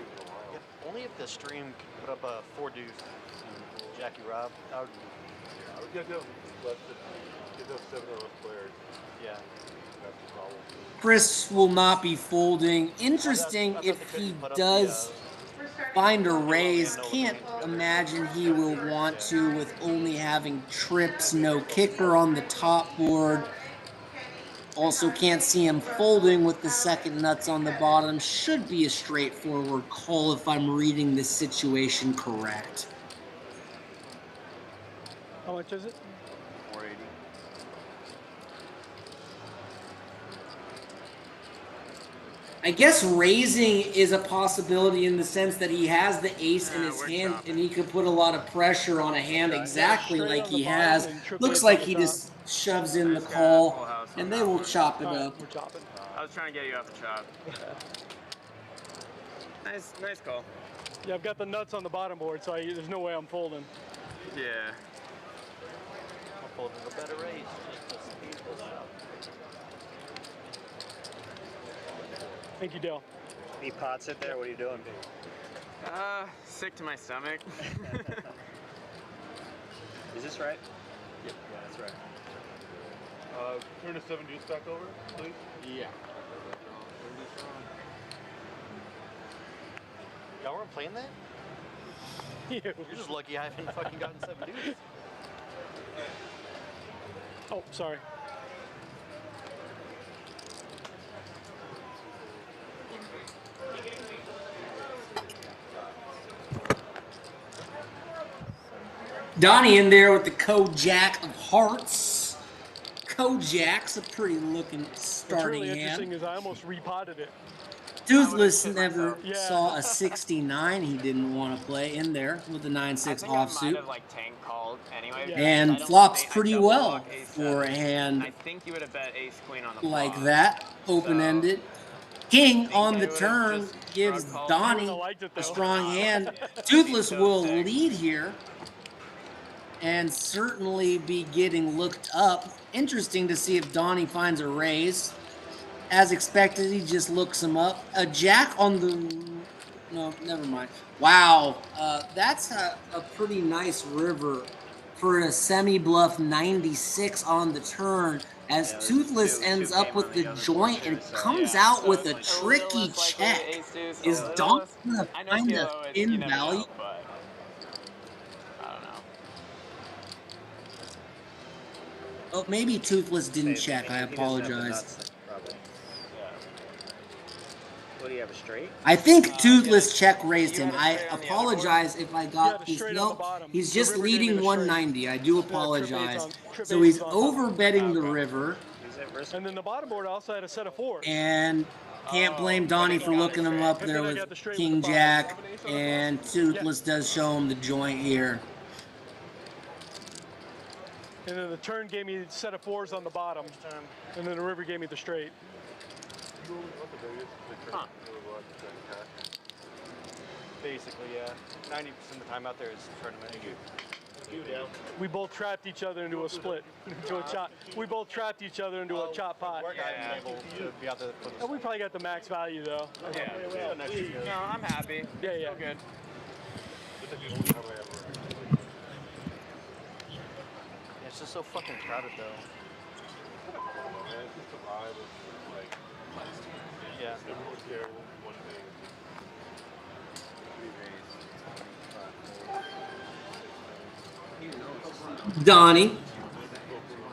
Yeah, only if the stream could put up a 4 deuce and Jackie Rob. That would be. I would get those less than get those 7 or less players. Yeah. That's the problem. Chris will not be folding. Interesting if he does find a raise. Can't imagine he will want to with only having trips, no kicker on the top board. Also can't see him folding with the second nuts on the bottom. Should be a straightforward call if I'm reading this situation correct. How much is it? 480. I guess raising is a possibility in the sense that he has the ace in his hand and he could put a lot of pressure on a hand exactly like he has. Looks like he just shoves in the call and they will chop it up. We're chopping. I was trying to get you off the chop. Nice call. Yeah, I've got the nuts on the bottom board, so there's no way I'm folding. Yeah. I'm folding a better raise just to speed this up. Thank you, Dale. Any pots hit there? What are you doing? Sick to my stomach. Is this right? Yep. Yeah, that's right. Turn a 7 deuce back over, please. Yeah. Y'all weren't playing that? You're just lucky I haven't fucking gotten 7 deuce. Oh, sorry. Donnie in there with the Kojak of hearts. Kojak's a pretty looking starting What's really hand. interesting is I almost repotted it. Toothless never saw a 69 he didn't want to play in there with the 9-6 I offsuit. might have like tank called anyway. And flops pretty well for a hand I think you would have bet ace queen on the like flop. that, open-ended. King on the turn gives Donnie a strong hand. Toothless will lead here and certainly be getting looked up. Interesting to see if Donnie finds a raise. As expected, he just looks him up. A jack on the... No, never mind. Wow, that's a pretty nice river for a semi-bluff 96 on the turn as Toothless ends up with the joint and comes out with a tricky check. Is Donnie going to find a thin value? Oh, maybe Toothless didn't check. I apologize. What do you have, a straight? I think Toothless check raised him. I apologize if I got this. No, he's just leading 190. I do apologize. So he's over betting the river. And then the bottom board also had a set of 4s. And can't blame Donnie for looking him up there with King Jack. And Toothless does show him the joint here. And then the turn gave me a set of 4s on the bottom. And then the river gave me the straight. Huh. Basically, yeah. 90% of the time out there is tournament. We both trapped each other into a split, into a chop. We both trapped each other into a chop pot. And we probably got the max value though. Yeah. No, I'm happy. Yeah, yeah. Good. It's just so fucking crowded though. Yeah. Donnie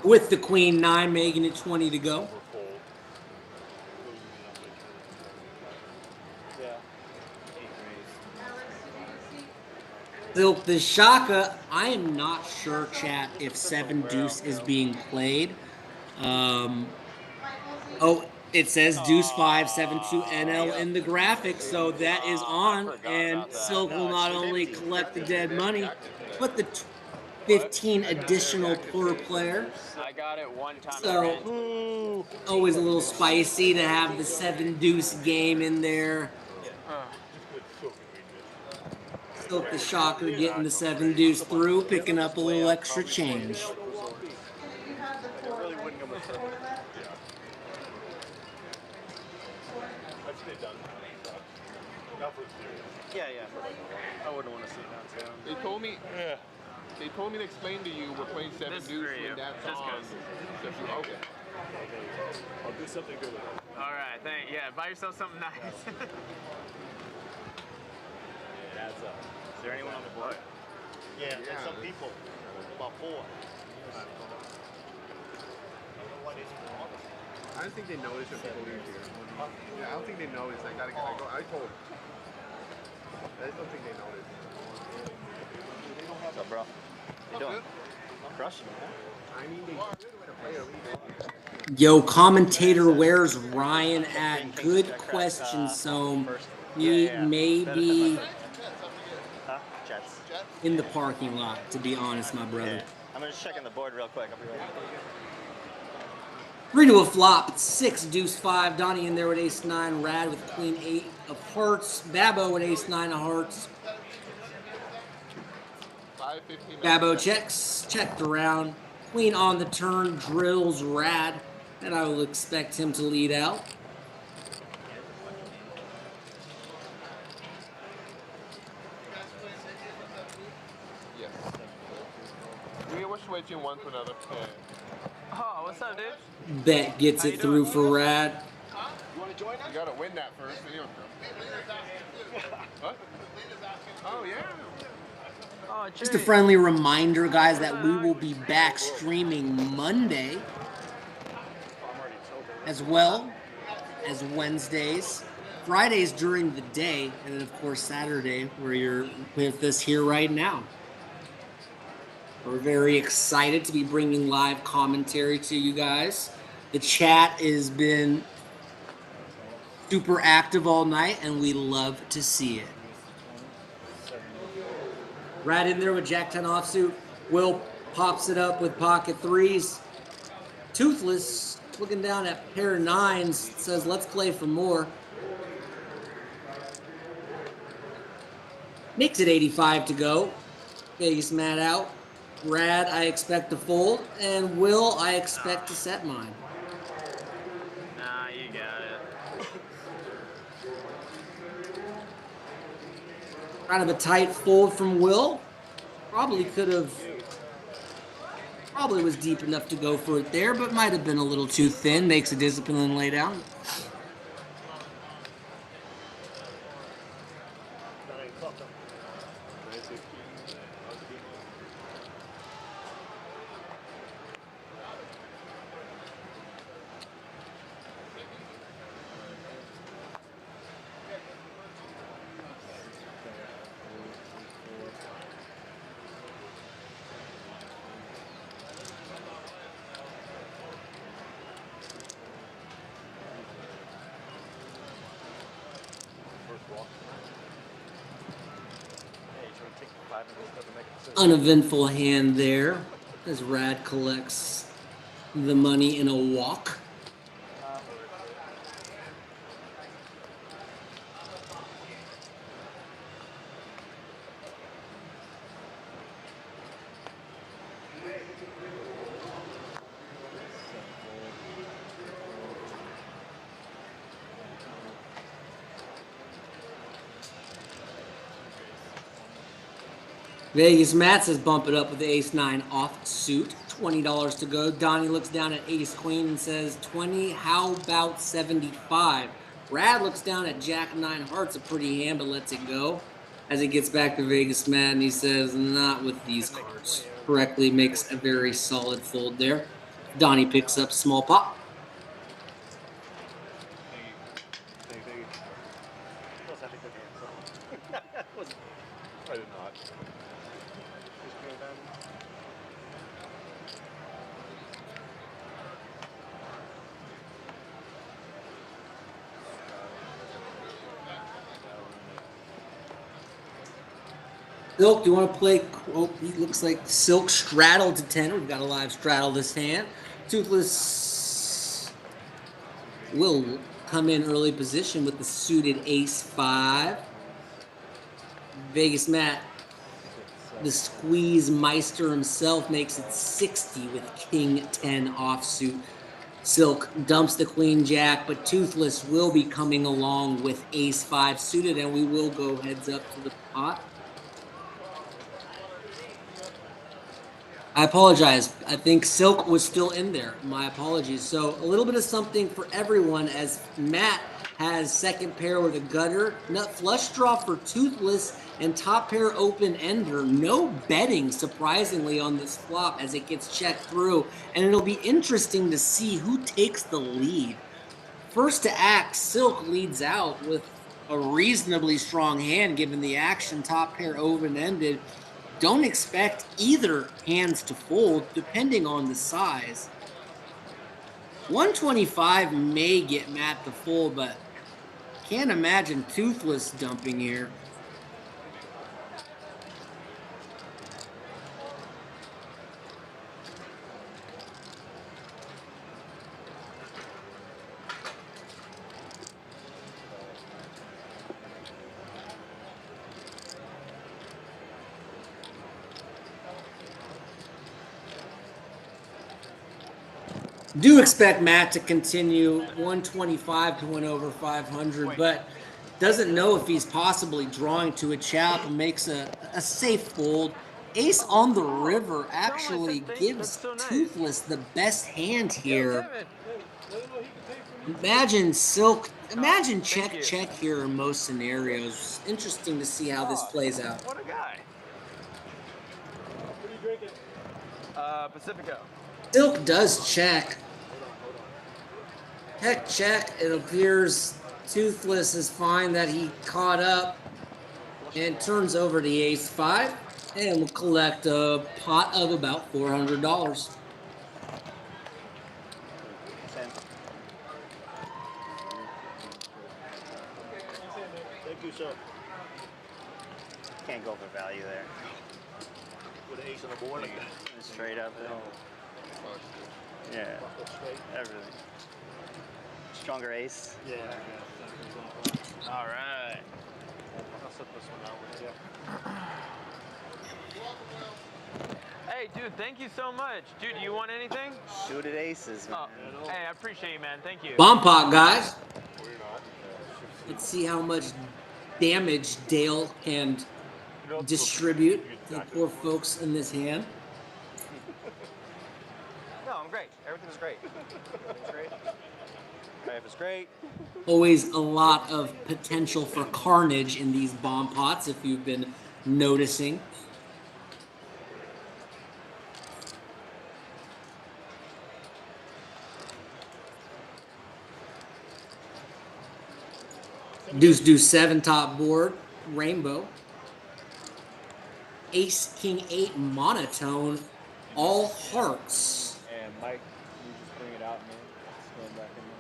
with the queen 9, making it 20 to go. Silk the Shaka. I am not sure, chat, if 7 deuce is being played. Oh, it says deuce 5, 7-2 NL in the graphic, so that is on. And Silk will not only collect the dead money, but the 15 additional per player. I got it one time. So always a little spicy to have the 7 deuce game in there. Silk the Shocker getting the 7 deuce through, picking up a little extra change. Yeah. I wouldn't want to sit down too. They told me. Yeah. They told me to explain to you we're playing 7 deuce when that's on. Okay. I'll do something good with it. All right, buy yourself something nice. That's up. Is there anyone on the board? Yeah, and some people. About 4. I don't think they notice if people leave here. Yeah, I don't think they notice. I told them. I just don't think they notice. What's up, bro? How you doing? Crushing it, huh? I mean, they Yo, commentator, where's Ryan at? Good question, so he may be in the parking lot, to be honest, my brother. I'm just checking the board real quick. I'll be right back. 3 to a flop, 6 deuce 5. Donnie in there with ace 9. Rad with queen 8 of hearts. Babbo with ace 9 of hearts. Babbo checks, checked around. Queen on the turn, drills Rad, and I will expect him to lead out. Yes. We're switching one to another. Oh, what's up, dude? Bet gets it through for Rad. You want to join us? You gotta win that first. What? Oh yeah. Oh, Just a friendly reminder, guys, that we will be back streaming Monday as well as Wednesdays, Fridays during the day, and then, of course, Saturday, where you're with us here right now. We're very excited to be bringing live commentary to you guys. The chat has been super active all night, and we love to see it. Right in there with Jack 10 offsuit. Will pops it up with pocket 3s. Toothless looking down at pair 9s. Says, let's play for more. Makes it 85 to go. Vegas Matt out. Rad, I expect to fold. And Will, I expect to set mine. Nah, you got it. Kind of a tight fold from Will. Probably was deep enough to go for it there, but might have been a little too thin. Makes a discipline lay down. Uneventful hand there as Rad collects the money in a walk. Vegas Matt says bump it up with the ace-9 offsuit. $20 to go. Donnie looks down at ace-queen and says 20. How about 75? Rad looks down at jack-9 hearts, a pretty hand, but lets it go. As he gets back to Vegas Matt and he says, not with these cards. correctly, makes a very solid fold there. Donnie picks up small pot. Thank you. Those have to good hands. I did not. Silk, do you want to play? Oh, he looks like Silk straddled to 10. We've got a live straddle this hand. Toothless will come in early position with the suited ace-5. Vegas Matt, the squeeze meister himself, makes it 60 with king-10 offsuit. Silk dumps the queen-jack, but Toothless will be coming along with ace-5 suited, and we will go heads up to the pot. I apologize. I think Silk was still in there. My apologies. So a little bit of something for everyone as Matt has second pair with a gutter, nut flush draw for Toothless, and top pair open ender. No betting, surprisingly, on this flop as it gets checked through. And it'll be interesting to see who takes the lead. First to act, Silk leads out with a reasonably strong hand given the action. Top pair open-ended. Don't expect either hands to fold, depending on the size. 125 may get Matt to fold, but can't imagine Toothless dumping here. Do expect Matt to continue 125 to win over 500, but doesn't know if he's possibly drawing to a chap and makes a safe fold. Ace on the river actually gives Toothless the best hand here. Imagine Silk, imagine check here in most scenarios. Interesting to see how this plays out. What a guy. What are you drinking? Pacifico. Silk does check. Heck check. It appears Toothless is fine that he caught up and turns over the ace-5 and will collect a pot of about $400. Thank you, sir. Can't go for value there. With an ace on the board. Straight up there. Yeah. Everything. Stronger ace. Yeah. All right. I'll set this one out with you. Hey, dude, thank you so much. Dude, do you want anything? Suited aces, man. Oh, hey, I appreciate you, man. Thank you. Bomb pot, guys. Let's see how much damage Dale can distribute to the poor folks in this hand. No, I'm great. Everything's great. Everything's great. Life is great. Always a lot of potential for carnage in these bomb pots, if you've been noticing. Deuce 7 top board, rainbow. Ace King 8 monotone, all hearts. And Mike, you just bring it out, man. Stand back in there.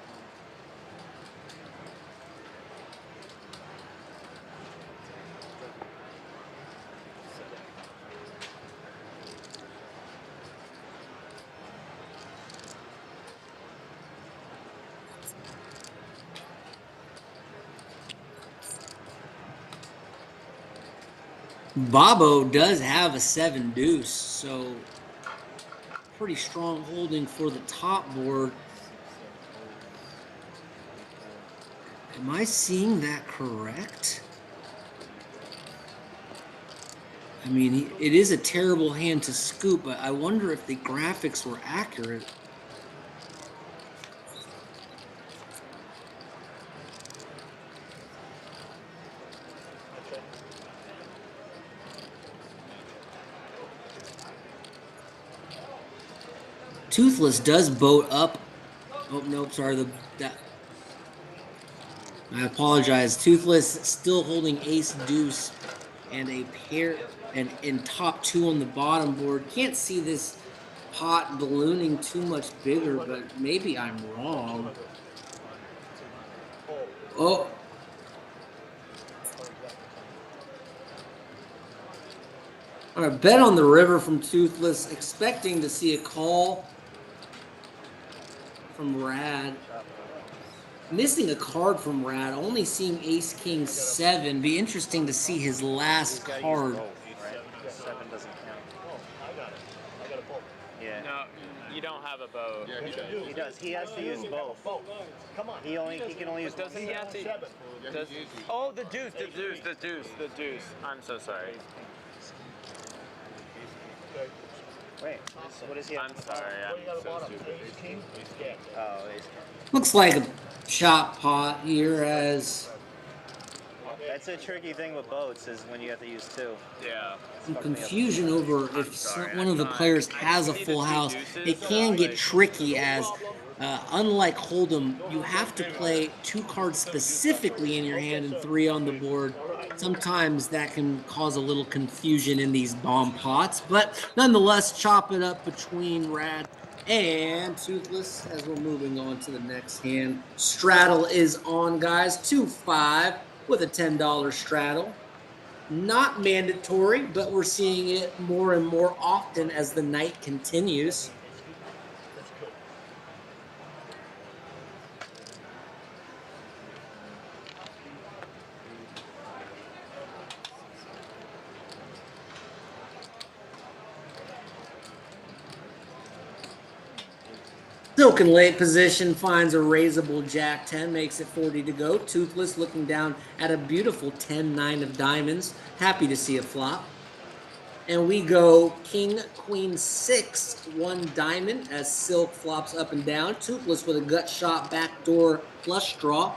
Bobo does have a 7 deuce, so pretty strong holding for the top board. Am I seeing that correct? I mean, it is a terrible hand to scoop, but I wonder if the graphics were accurate. Toothless does boat up. Oh, nope, sorry. I apologize. Toothless still holding ace deuce and a pair and in top 2 on the bottom board. Can't see this pot ballooning too much bigger, but maybe I'm wrong. Oh. On a bet on the river from Toothless, expecting to see a call from Rad. Missing a card from Rad, only seeing Ace King 7. Be interesting to see his last card. Both, right? 7 doesn't count. I got a bolt. Yeah. No, you don't have a bow. Yeah, he does. He does. He has to use both. Come on. He can only use Doesn't he have to? Yeah, Does, he is. oh, the deuce. I'm so sorry. Wait, what is he? I'm sorry. What do you got at the bottom? Ace king? Yeah. Oh, ace king. Looks like a chop pot here as That's a tricky thing with boats is when you have to use 2. Yeah. some confusion over if one of the players has a full house. It can get tricky as, unlike Hold'em, you have to play 2 cards specifically in your hand and 3 on the board. Sometimes that can cause a little confusion in these bomb pots, but nonetheless, chop it up between Rad and Toothless as we're moving on to the next hand. Straddle is on, guys. 2-5 with a $10 straddle. Not mandatory, but we're seeing it more and more often as the night continues. Silk in late position finds a raisable Jack 10, makes it 40 to go. Toothless looking down at a beautiful 10-9 of diamonds. Happy to see a flop. And we go King, Queen 6, 1 diamond as Silk flops up and down. Toothless with a gut shot backdoor flush draw.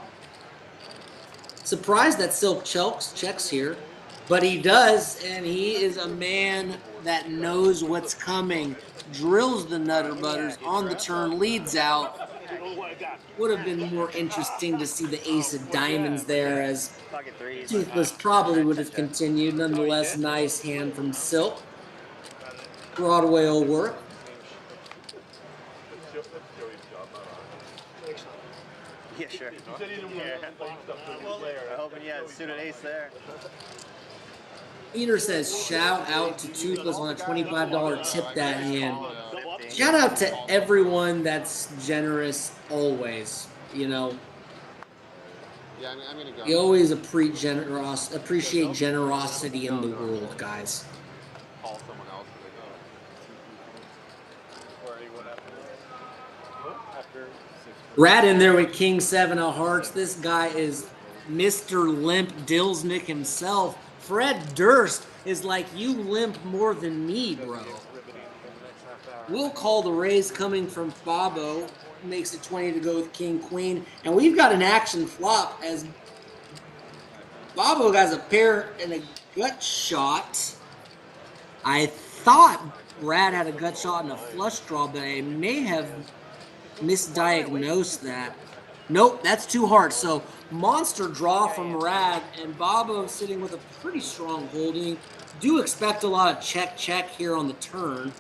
Surprised that Silk checks here, but he does, and he is a man that knows what's coming. Drills the Nutter Butters on the turn, leads out. Would have been more interesting to see the ace of diamonds there as Toothless probably would have continued. Nonetheless, nice hand from Silk. Broadway will work. Yeah, sure. I'm hoping you had suited ace there. Peter says, shout out to Toothless on a $25 tip that hand. Shout out to everyone that's generous always, you know. Yeah, I'm gonna go. We always appreciate generosity in the world, guys. Call someone else. Rat in there with King 7 of hearts. This guy is Mr. Limp Dillsnick himself. Fred Durst is like, you limp more than me, bro. We'll call the raise coming from Bobo. Makes it 20 to go with King Queen. And we've got an action flop as Bobo has a pair and a gut shot. I thought Brad had a gut shot and a flush draw, but I may have misdiagnosed that. Nope, that's 2 hearts. So monster draw from Rad, and Bobo sitting with a pretty strong holding. Do expect a lot of check here on the turn.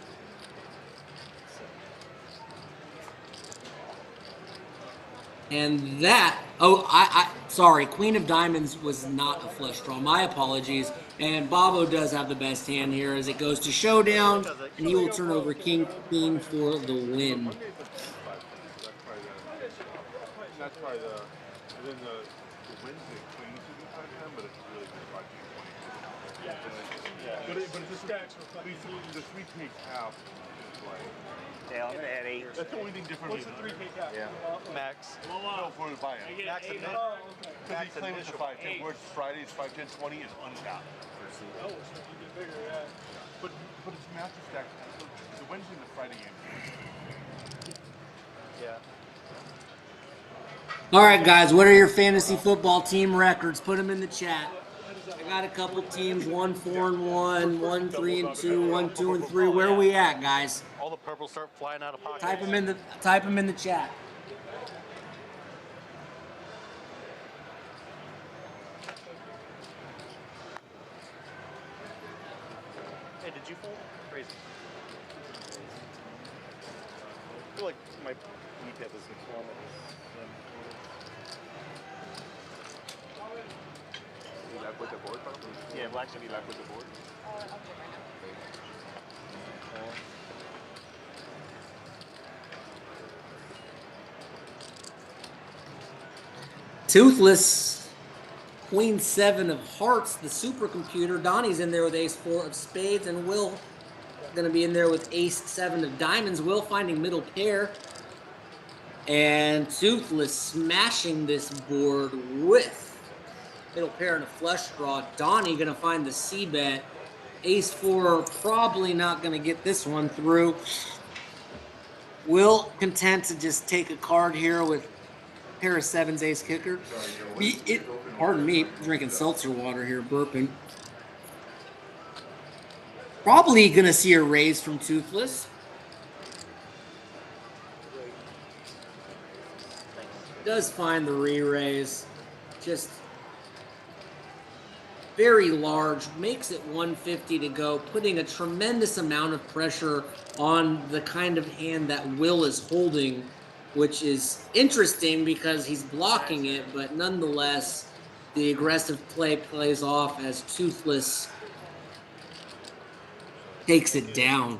And that, sorry, Queen of Diamonds was not a flush draw. My apologies. And Bobo does have the best hand here as it goes to showdown, and he will turn over King Queen for the win. That's probably the Wednesday Queen should be time, but it's really just about But it's the stacks for the 3K cap is like. Yeah, I'm gonna add 8. That's the only thing different. What's the 3K cap? Yeah. Max. No, for the buy-in. Max and Because he claims it's a 510, whereas Friday's 510, 20 is uncapped. Oh, so you get bigger, yeah. But it's master stack. The Wednesday and the Friday game. Yeah. All right, guys, what are your fantasy football team records? Put them in the chat. I got a couple teams, 1-4-1, 1-3-2, 1-2-3. Where are we at, guys? all the purples start flying out of pockets. Type them in the chat. Hey, did you fold? Crazy. I feel like my kneecap is killing it. You left with the board, probably? Yeah, black should be left with the board. Toothless, Queen 7 of hearts, the supercomputer. Donnie's in there with ace 4 of spades, and Will going to be in there with ace 7 of diamonds. Will finding middle pair. And Toothless smashing this board with middle pair and a flush draw. Donnie going to find the C-bet. Ace 4 probably not going to get this one through. Will content to just take a card here with pair of sevens, ace kicker. Pardon me, drinking seltzer water here, burping. Probably going to see a raise from Toothless. Does find the re-raise. Just very large. Makes it 150 to go, putting a tremendous amount of pressure on the kind of hand that Will is holding, which is interesting because he's blocking it, but nonetheless, the aggressive play plays off as Toothless takes it down.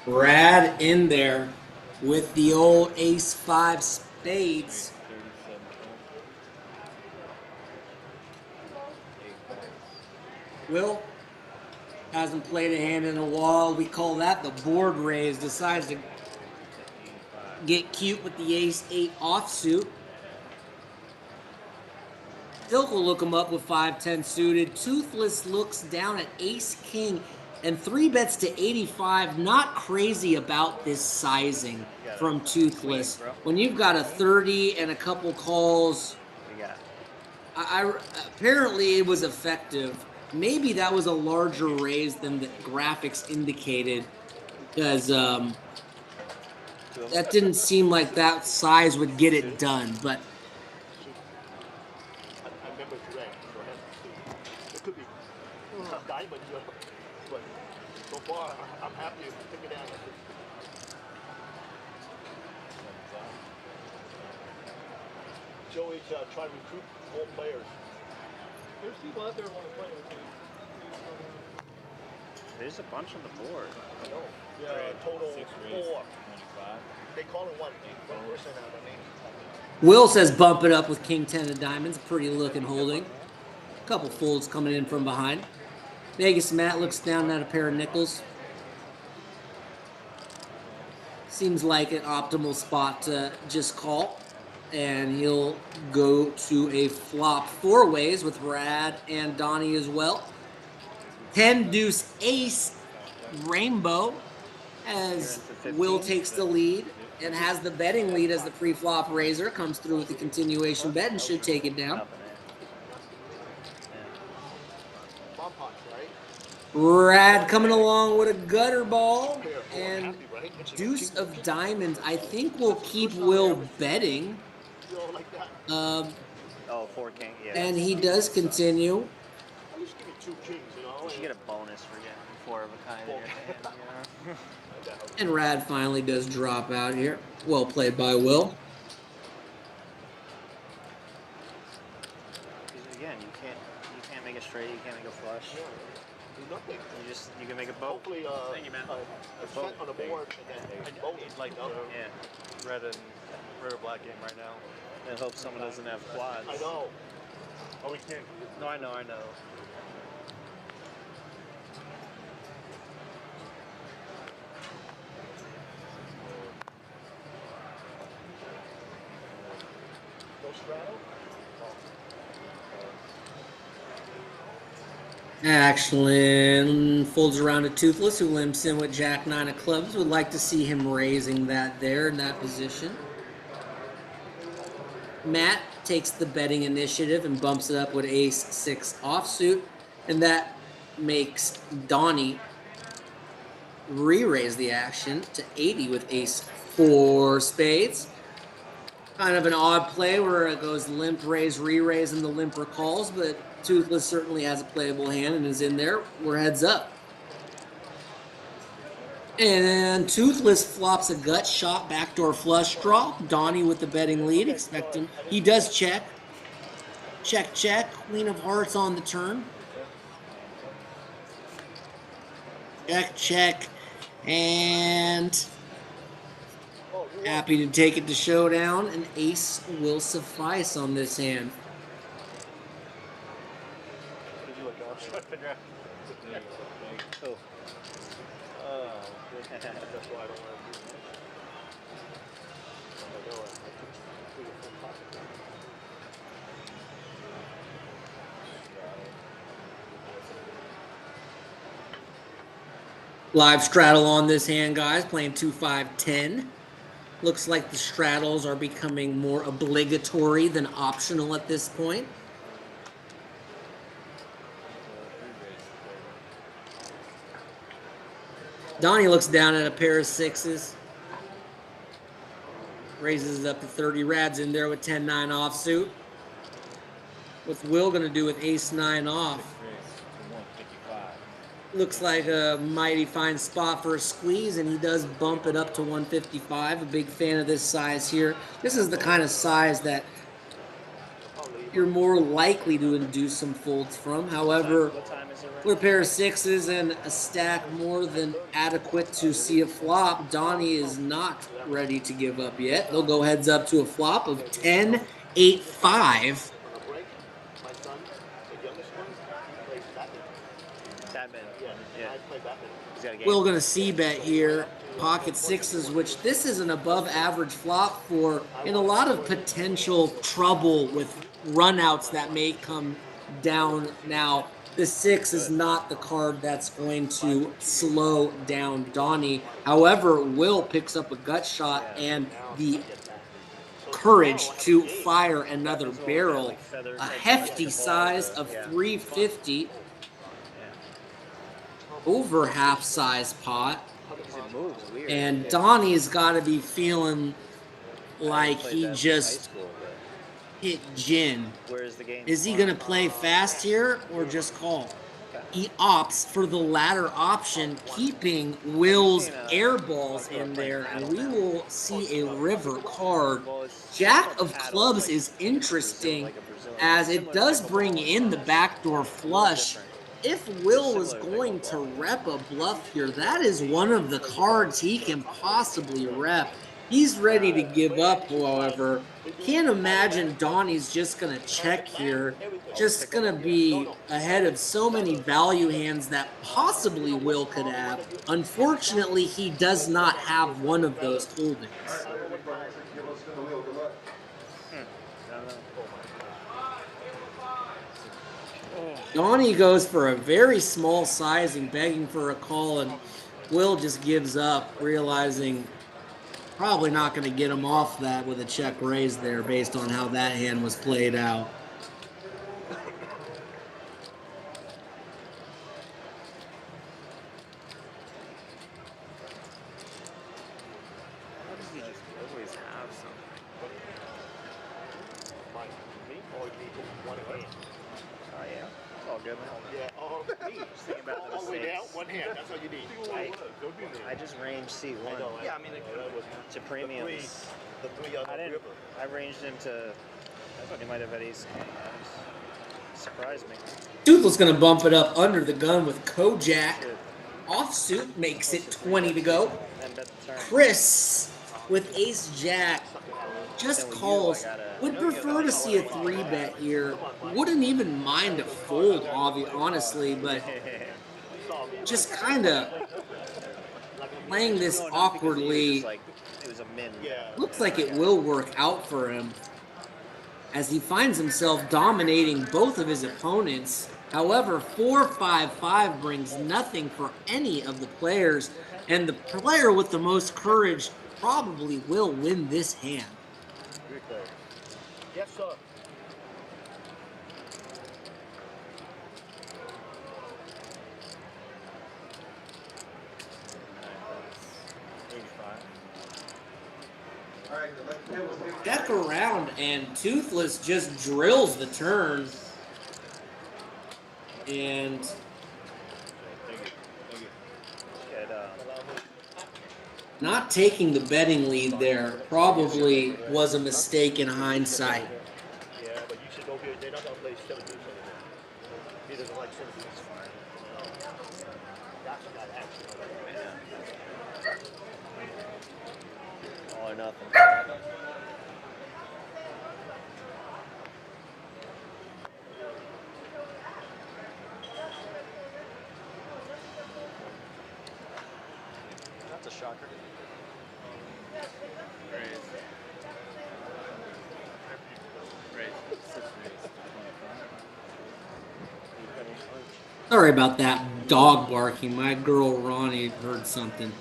Brad in there with the old ace 5 spades. Will hasn't played a hand in a while. We call that the board raise. Decides to get cute with the ace 8 offsuit. Silk will look him up with 5-10 suited. Toothless looks down at ace king and 3 bets to 85. Not crazy about this sizing from Toothless. When you've got a 30 and a couple calls, apparently it was effective. Maybe that was a larger raise than the graphics indicated, because that didn't seem like that size would get it done. But I remember correct. It could be diamond, but so far I'm happy to pick it down. Joey's trying to recruit more players. There's people out there who want to play with you. There's a bunch on the board. I know. Yeah, total 4. They call it one person out. I mean. Will says bump it up with king 10 of diamonds. Pretty looking holding. A couple folds coming in from behind. Vegas Matt looks down at a pair of nickels. Seems like an optimal spot to just call. And he'll go to a flop 4 ways with Brad and Donnie as well. 10 deuce ace rainbow as Will takes the lead and has the betting lead as the pre-flop raiser comes through with the continuation bet and should take it down. Brad coming along with a gutter ball and deuce of diamonds. I think will keep Will betting. Oh, 4 king, yeah. And he does continue. At least give me 2 kings, you know. You should get a bonus for getting 4 of a kind in your hand, you know? And Rad finally does drop out here. Well played by Will. Again, you can't make a straight, you can't make a flush. Do nothing. You can make a boat. Hopefully, Thank you, man. a set on the board and then both. Like Yeah. red or black game right now. And hope someone doesn't have quads. I know. Oh, we can't. No, I know. Action folds around to Toothless, who limps in with Jack 9 of clubs. Would like to see him raising that there in that position. Matt takes the betting initiative and bumps it up with ace 6 offsuit, and that makes Donnie re-raise the action to 80 with ace 4 spades. Kind of an odd play where it goes limp, raise, re-raise, and the limper calls, but Toothless certainly has a playable hand and is in there. We're heads up. And Toothless flops a gut shot, backdoor flush draw. Donnie with the betting lead. Expect him. He does check. Check, check. Queen of hearts on the turn. Check, check. And happy to take it to showdown. An ace will suffice on this hand. That's why I don't want to Live straddle on this hand, guys. Playing 2-5-10. Looks like the straddles are becoming more obligatory than optional at this point. Donnie looks down at a pair of 6s. Raises it up to 30. Rad's in there with 10-9 offsuit. What's Will going to do with ace-9 off? Looks like a mighty fine spot for a squeeze, and he does bump it up to 155. A big fan of this size here. This is the kind of size that you're more likely to induce some folds from. However, with a pair of 6s and a stack more than adequate to see a flop, Donnie is not ready to give up yet. They'll go heads up to a flop of 10-8-5. Will going to c-bet here. Pocket 6s, which this is an above average flop for, and a lot of potential trouble with runouts that may come down. Now, the 6 is not the card that's going to slow down Donnie. However, Will picks up a gut shot and the courage to fire another barrel. A hefty size of 350. Over half size pot. And Donnie's got to be feeling like he just hit gin. Is he going to play fast here or just call? He opts for the latter option, keeping Will's air balls in there, and we will see a river card. Jack of clubs is interesting as it does bring in the backdoor flush. If Will was going to rep a bluff here, that is one of the cards he can possibly rep. He's ready to give up, however. Can't imagine Donnie's just going to check here. Just going to be ahead of so many value hands that possibly Will could have. Unfortunately, he does not have one of those holdings. Donnie goes for a very small sizing, begging for a call, and Will just gives up, realizing probably not going to get him off that with a check raise there based on how that hand was played out. I just ranged C1. Yeah, I mean, to premiums. I ranged him to. I thought he might have had ace. Surprised me. Toothless going to bump it up under the gun with Kojak. Offsuit makes it 20 to go. Chris with ace jack just calls. Would prefer to see a 3-bet here. Wouldn't even mind a fold, honestly, but just kind of playing this awkwardly. Looks like it will work out for him. as he finds himself dominating both of his opponents. However, 4-5-5 brings nothing for any of the players, and the player with the most courage probably will win this hand. Great play. Yes, sir. Deck around, and Toothless just drills the turn. And not taking the betting lead there probably was a mistake in hindsight. Yeah, but you should know they're not going to play 7 2 anymore. He doesn't like 7 2. That's what that action. All or nothing. That's a shocker. Sorry about that dog barking. My girl Ronnie heard something.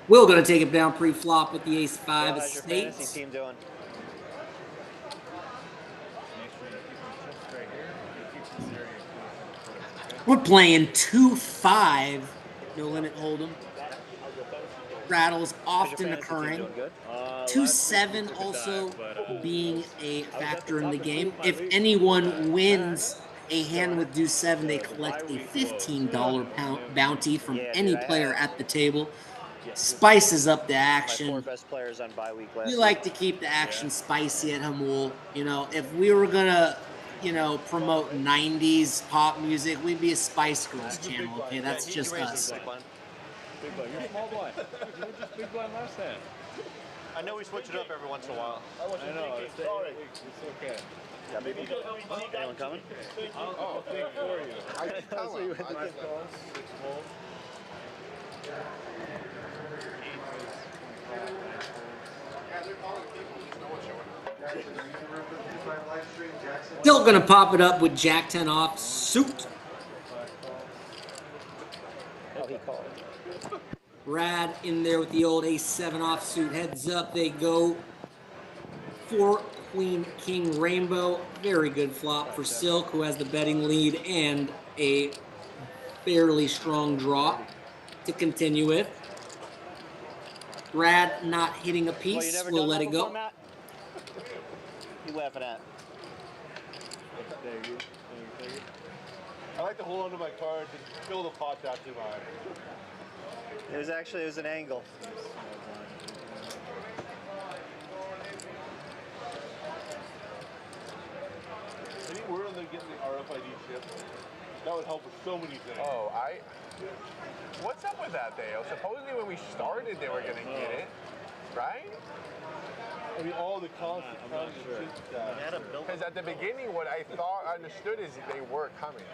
Will gonna take it down pre-flop with the ace-5 of How's your spades. fantasy team doing? We're playing 2-5. No limit hold'em. Rattles often occurring. 2-7 also being a factor in the game. If anyone wins a hand with deuce 7, they collect a $15 bounty from any player at the table. Spices up the action. My 4 best players on bye week last We like to keep the action spicy at Hamul. You know, if we were gonna, promote 90s pop music, we'd be a Spice Girls channel. Okay, that's just us. Big blind. You're small blind. You were just big blind last time. I know we switch it up every once in a while. I know. It's okay. Yeah, maybe. Anyone coming? I'll think for you. I can tell him. I can tell him. Still gonna pop it up with Jack 10 off suit. Oh, he called. Rad in there with the old ace-7 offsuit. Heads up, they go for Queen King Rainbow. Very good flop for Silk, who has the betting lead and a fairly strong draw to continue with. Rad not hitting a piece. We'll let it go. You laughing at? I like to hold onto my card to fill the pots out too high. It was an angle. Any word on them getting the RFID chip? That would help with so many things. Oh, what's up with that, Dale? Supposedly when we started, they were going to get it, right? I mean, all the constant. I'm not sure. Because at the beginning, what I thought I understood is they were coming.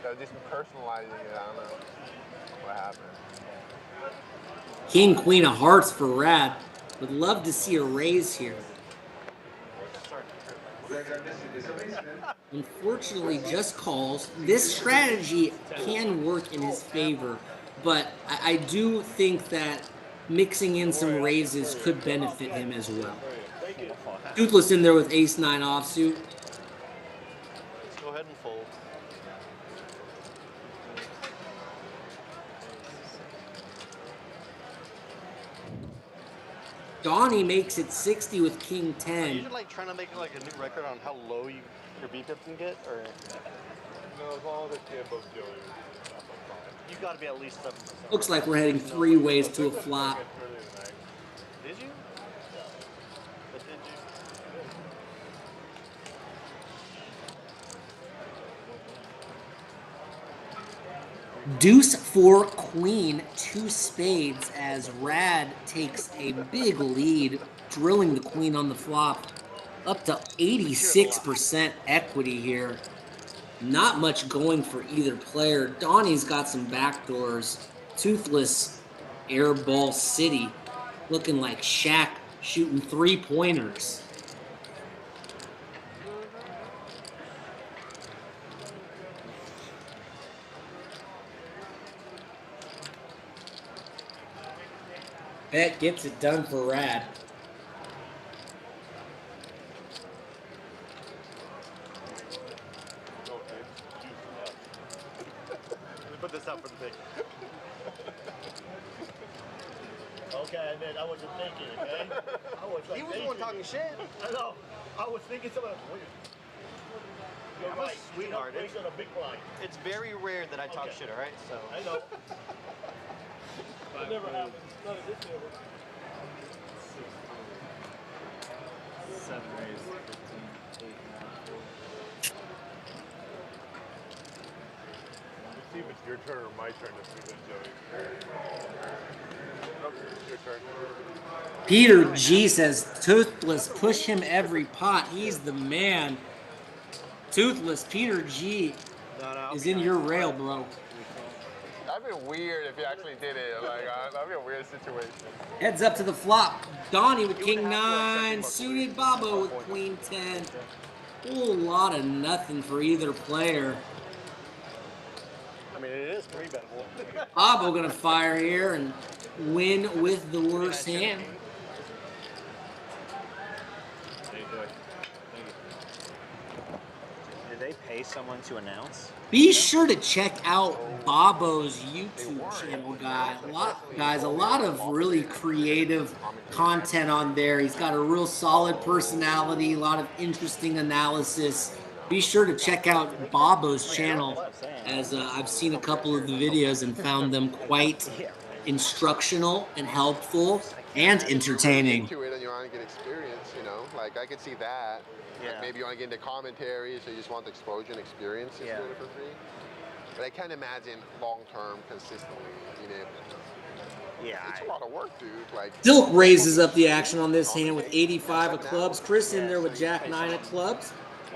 So just personalizing it, I don't know what happened. King, Queen of Hearts for Rad. Would love to see a raise here. Unfortunately, just calls. This strategy can work in his favor, but I do think that mixing in some raises could benefit him as well. Toothless in there with ace-9 offsuit. Let's go ahead and fold. Donnie makes it 60 with King 10. Are you like trying to make like a new record on how low your B-pip can get, or? No, it's all the tempo doing. You got to be at least 7%. Looks like we're heading 3 ways to a flop. Did you? But did you? Deuce for Queen, 2 spades as Rad takes a big lead, drilling the Queen on the flop. Up to 86% equity here. Not much going for either player. Donnie's got some backdoors. Toothless, Airball City, looking like Shaq shooting 3-pointers. Bet gets it done for Rad. Put this up for the big. Okay, I mean, I wasn't thinking, okay? He was the one talking shit. I know. I was thinking something. I'm a sweetheart. It's very rare that I talk shit, all right? So. I know. It never happened. None of this ever. 7 rays, 15, 8, 9, 4. Let's see if it's your turn or my turn this weekend, Joey. Oh, it's your turn. Peter G says, Toothless, push him every pot. He's the man. Toothless, Peter G is in your rail, bro. That'd be weird if you actually did it. Like, that'd be a weird situation. Heads up to the flop. Donnie with King 9, suited Bobo with Queen 10. A lot of nothing for either player. I mean, it is 3-bettable. Bobo gonna fire here and win with the worst hand. Did they pay someone to announce? Be sure to check out Bobo's YouTube channel, guys. A lot of really creative content on there. He's got a real solid personality, a lot of interesting analysis. Be sure to check out Bobo's channel, as I've seen a couple of the videos and found them quite instructional and helpful and entertaining. Into it and you want to get experience, you know, like I could see that. Yeah. Like maybe you want to get into commentary, so you just want the exposure and experience doing it for free. But I can't imagine long-term, consistently being able to. Yeah, it's a lot of work, dude. Like Silk raises up the action on this hand with 85 of clubs. Chris in there with Jack 9 of clubs.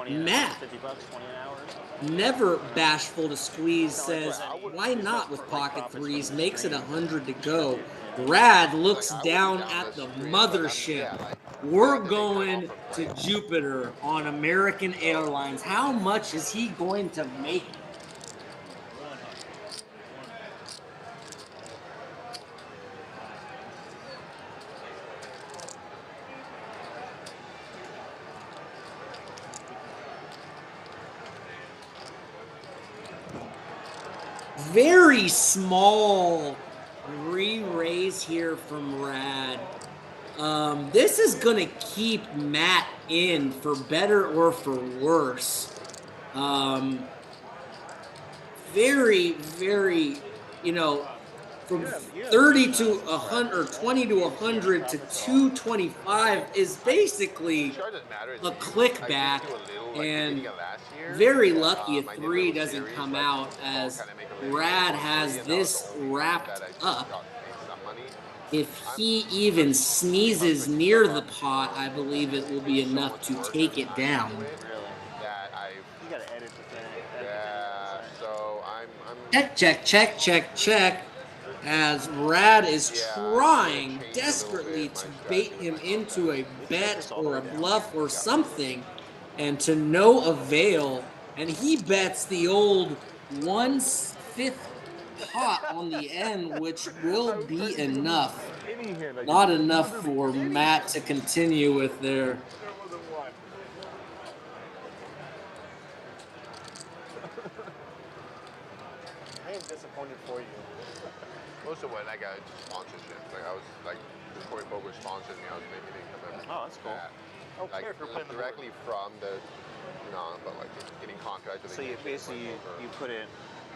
Matt, $50, 20 an hour. never bashful to squeeze, says, why not with pocket threes? Makes it 100 to go. Rad looks down at the mothership. We're going to Jupiter on American Airlines. How much is he going to make? Very small re-raise here from Rad. This is going to keep Matt in for better or for worse. Very, very, you know, from 30 to 100, or 20 to 100 to 225 is basically a click back, and very lucky a 3 doesn't come out, as Rad has this wrapped up. If he even sneezes near the pot, I believe it will be enough to take it down. You gotta edit the thing. Yeah, so Check. As Rad is trying desperately to bait him into a bet or a bluff or something, and to no avail. And he bets the old 1/5 pot on the end, which will be enough. Not enough for Matt to continue with there. I am disappointed for you. Most of what I got sponsorship. Like I was like, the Corey Bogle sponsored me. I was making income every Oh, that's cool. Like directly from the, but like getting contracted. So you basically you put it,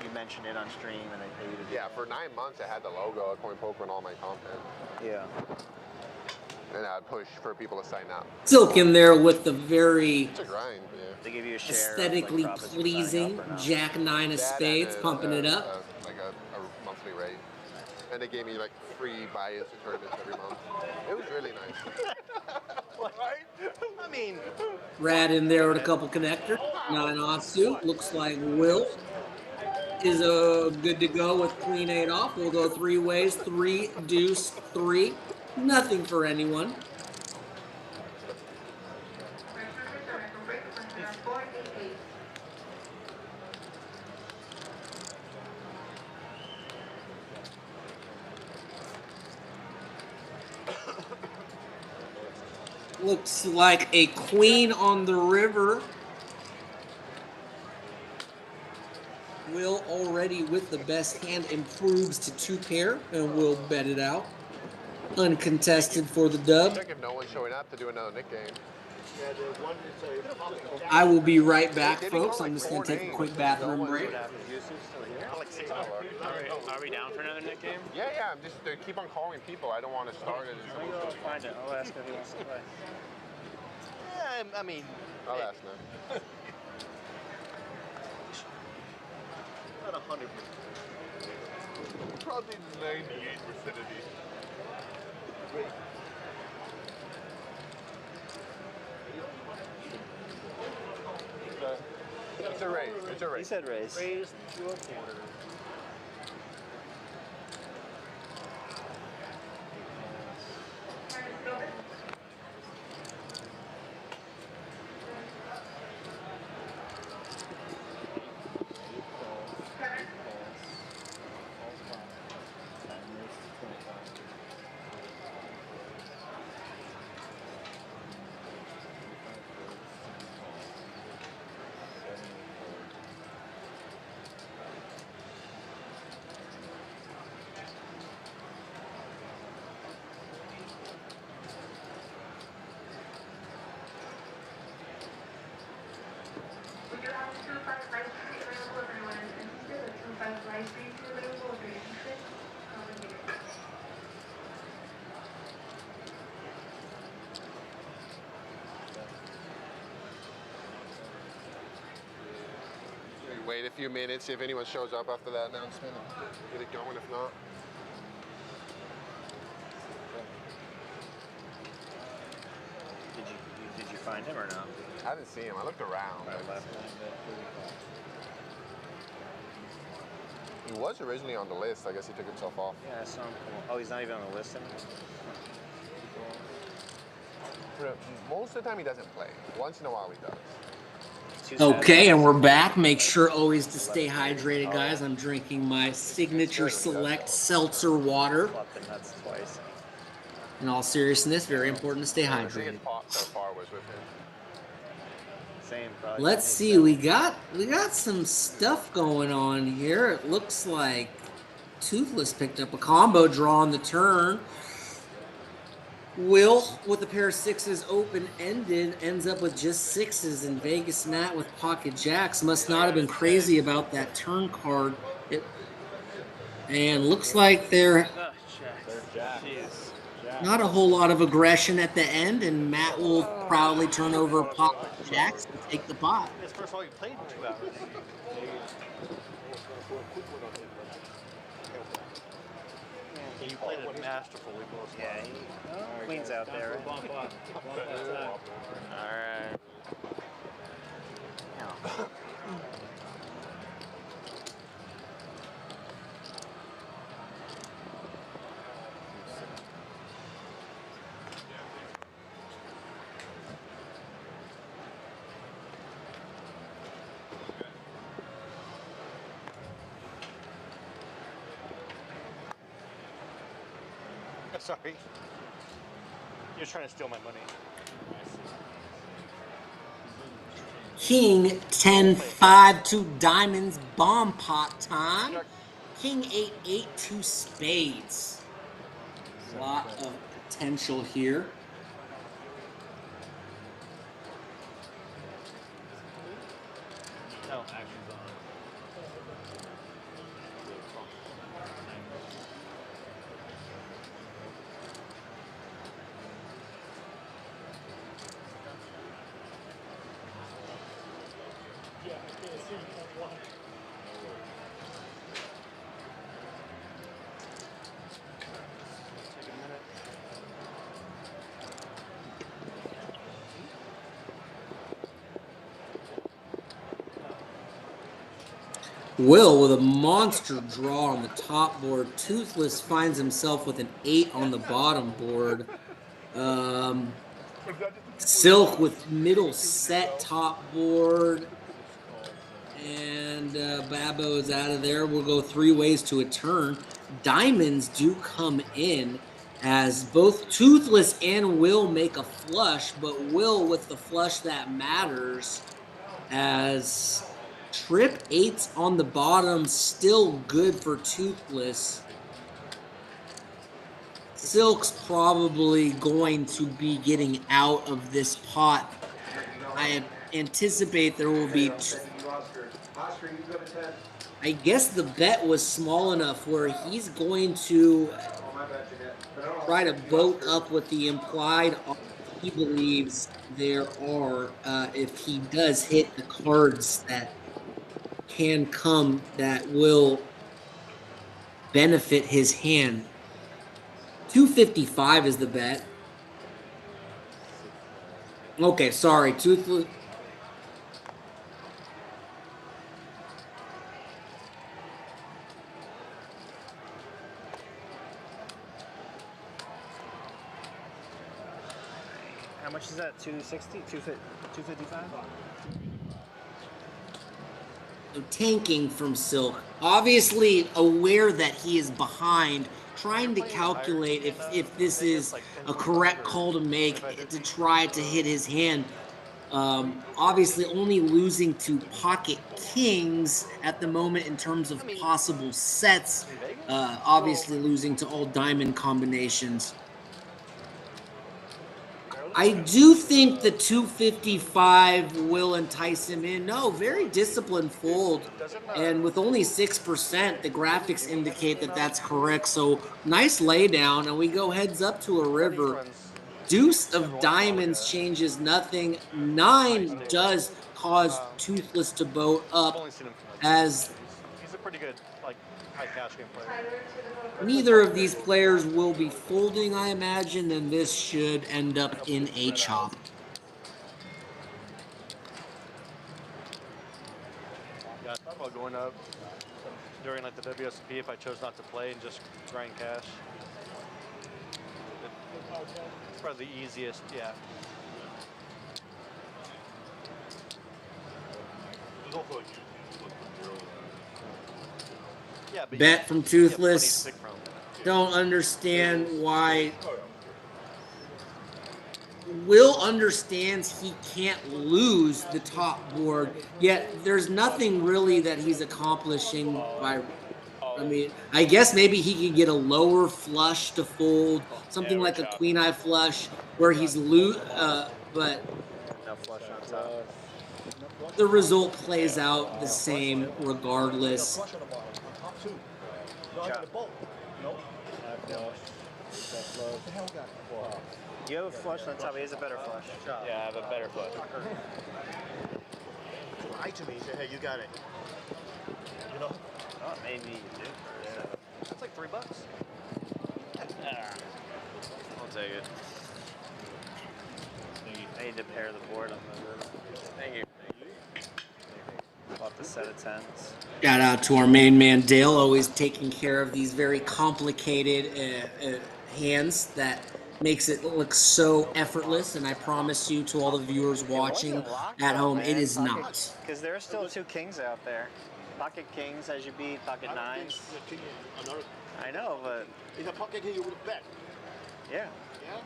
you mention it on stream, and they pay you to do it. Yeah, for 9 months I had the logo of Coin Poker and all my content. Yeah. And I'd push for people to sign up. Silk in there with the very It's a grind, yeah. They give you a share aesthetically pleasing Jack 9 of spades, pumping it up. Like a monthly rate. And they gave me like free buy-ins to tournaments every month. It was really nice. I mean, Rad in there with a couple connectors. 9 offsuit. Looks like Will is good to go with Queen 8 off. We'll go 3 ways. 3, deuce, 3. Nothing for anyone. Looks like a queen on the river. Will already with the best hand improves to 2 pair and will bet it out. Uncontested for the dub. Check if no one's showing up to do another Nick game. Yeah, the one is a popping jack. I will be right back, They've been folks. calling I'm like just going 4 to take a names, quick and bathroom no one's break. showing up. Are we down for another Nick game? Yeah, yeah. They keep on calling people. I don't want to start it. I'll go find it. I'll ask if he wants to play. Yeah, I mean, I'll ask now. not 100. Probably 98% of these. It's a raise. It's a raise. He said raise. Raised to a quarter. Wait a few minutes, see if anyone shows up after that announcement. Get it going if not. Did you find him or no? I didn't see him. I looked around. He was originally on the list. I guess he took himself off. Yeah, I saw him. Oh, he's not even on the list anymore? Most of the time he doesn't play. Once in a while he does. Okay, and we're back. Make sure always to stay hydrated, guys. I'm drinking my signature select seltzer water. In all seriousness, very important to stay hydrated. Let's see, we got some stuff going on here. It looks like Toothless picked up a combo draw on the turn. Will, with a pair of 6s open-ended, ends up with just 6s, and Vegas Matt with pocket jacks must not have been crazy about that turn card. And looks like they're not a whole lot of aggression at the end, and Matt will proudly turn over pocket jacks and take the pot. It's first of all, you played in 2 hours. You played it masterfully. Yeah, Queen's out there. Right? Alright. Sorry. You're trying to steal my money. King 10-5 2 diamonds, bomb pot time. King 8-8 2 spades. A lot of potential here. No. Will with a monster draw on the top board. Toothless finds himself with an 8 on the bottom board. Silk with middle set top board. And Babbo is out of there. We'll go 3 ways to a turn. Diamonds do come in. as both Toothless and Will make a flush, but Will with the flush that matters, as trip 8's on the bottom, still good for Toothless. Silk's probably going to be getting out of this pot. I anticipate there will be... I guess the bet was small enough where he's going to try to boat up with the implied odds he believes there are if he does hit the cards that can come that will benefit his hand. 255 is the bet. Okay, sorry. Toothless. How much is that? 260? 255? Tanking from Silk. Obviously aware that he is behind, trying to calculate if this is a correct call to make to try to hit his hand. Obviously only losing to pocket kings at the moment in terms of possible sets. Obviously losing to all diamond combinations. I do think the 255 will entice him in. No, very disciplined fold. And with only 6%, the graphics indicate that that's correct. So nice laydown, and we go heads up to a river. Deuce of diamonds changes nothing. 9 does cause Toothless to boat up, as he's a pretty good high cash game player. neither of these players will be folding, I imagine, and this should end up in a chop. Yeah, I thought about going up during the WSP if I chose not to play and just grind cash. It's probably the easiest, yeah. Bet from Toothless. Don't understand why. Will understands he can't lose the top board, yet there's nothing really that he's accomplishing by... I mean, I guess maybe he could get a lower flush to fold, something like a queen eye flush where he's but No flush on top. the result plays out the same regardless. You have a flush on top. He has a better flush. Yeah, I have a better flush. Lie to me. Say, hey, you got it. You know? Oh, maybe you do. Yeah. That's like $3. I'll take it. I need to pair the board on the... Thank you. Off the set of 10s. Shout out to our main man Dale, always taking care of these very complicated hands that makes it look so effortless. And I promise you, to all the viewers watching at home, it is not. Because there are still 2 kings out there. Pocket kings as you beat pocket 9s. I know, but... In a pocket king, you would bet. Yeah. Yeah?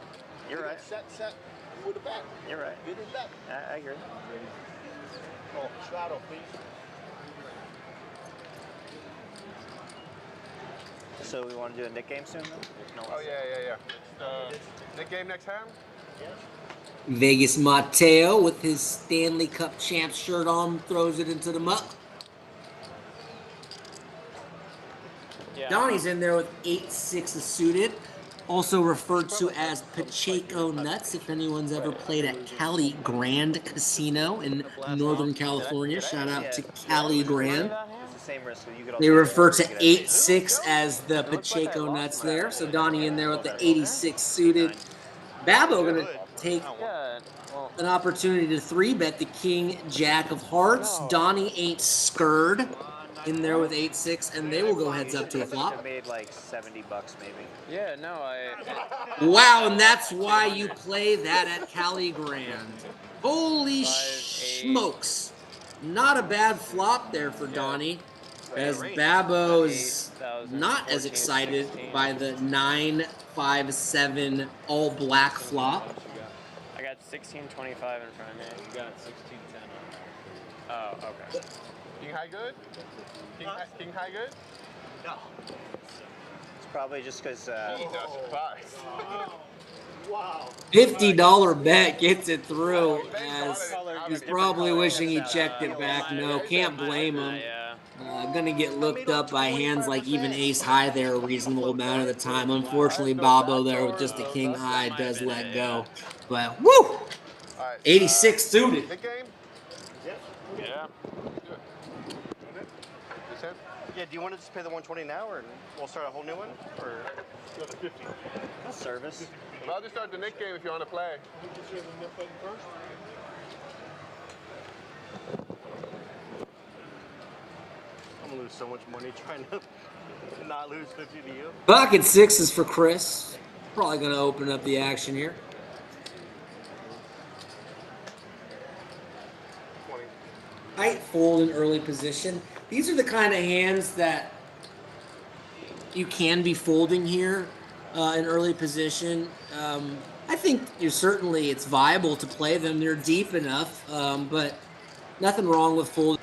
You're right. Set, you would bet. You're right. You didn't bet. I agree. Oh, straddle, please. So we want to do a Nick game soon, though? No. Oh, yeah. Nick game next hand? Vegas Mateo with his Stanley Cup champ shirt on throws it into the muck. Yeah. Donnie's in there with 8-6 suited, also referred to as Pacheco Nuts if anyone's ever played at Cali Grand Casino in Northern California. Shout out to Cali Grand. It's the same risk. They refer to 8-6 as the Pacheco Nuts there. So Donnie in there with the 86 suited. Babbo going to take an opportunity to 3-bet the King Jack of Hearts. Donnie ain't scared in there with 8-6, and they will go heads up to a flop. Made like $70 maybe. Yeah, no, Wow, and that's why you play that at Cali Grand. Holy smokes. Not a bad flop there for Donnie, as Babbo's 6,000. not as 14, excited 16. by the 9-5-7 all black flop. I got 1625 in front of me. You got 1610 on that. Oh, okay. King high good? King high good? No. It's probably just because. Jesus Christ. Wow. $50 bet gets it through, as he's probably wishing he checked it back. No, can't blame him. Gonna get looked up by hands like even ace high there a reasonable amount of the time. Unfortunately, Bobo there with just a king high does let go. But woo! 86 suited. Big game? Yeah. Yeah, do you want to just pay the 120 now, or we'll start a whole new one? Or Another 50. Service. Well, I'll just start the Nick game if you want to play. I'm gonna lose so much money trying to not lose 50 to you. Pocket sixes for Chris. Probably gonna open up the action here. 20. Tight fold in early position. These are the kind of hands that you can be folding here in early position. I think it's viable to play them. They're deep enough, but nothing wrong with folding.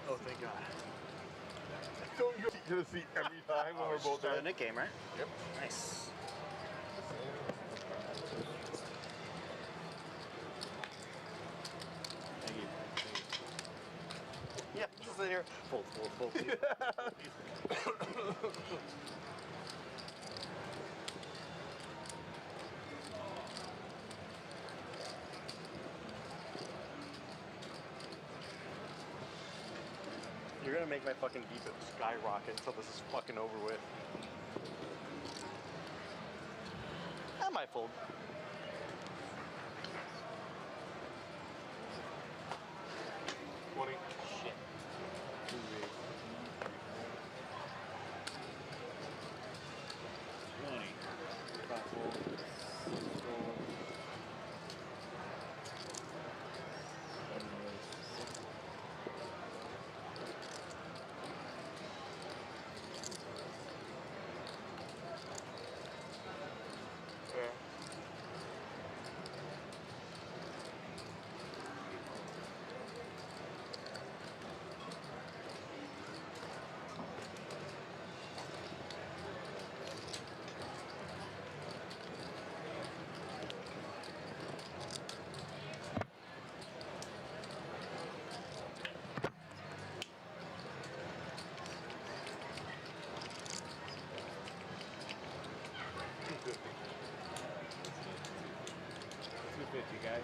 Oh, thank God. So you're gonna see every time when we're both Start there. a Nick game, right? Yep. Nice. Thank you. Yeah, just sit here. Fold, fold, fold. You're gonna make my fucking defense skyrocket until this is fucking over with. I might fold. Shit. Too big. 20. Five fold. Six fold. $250, guys.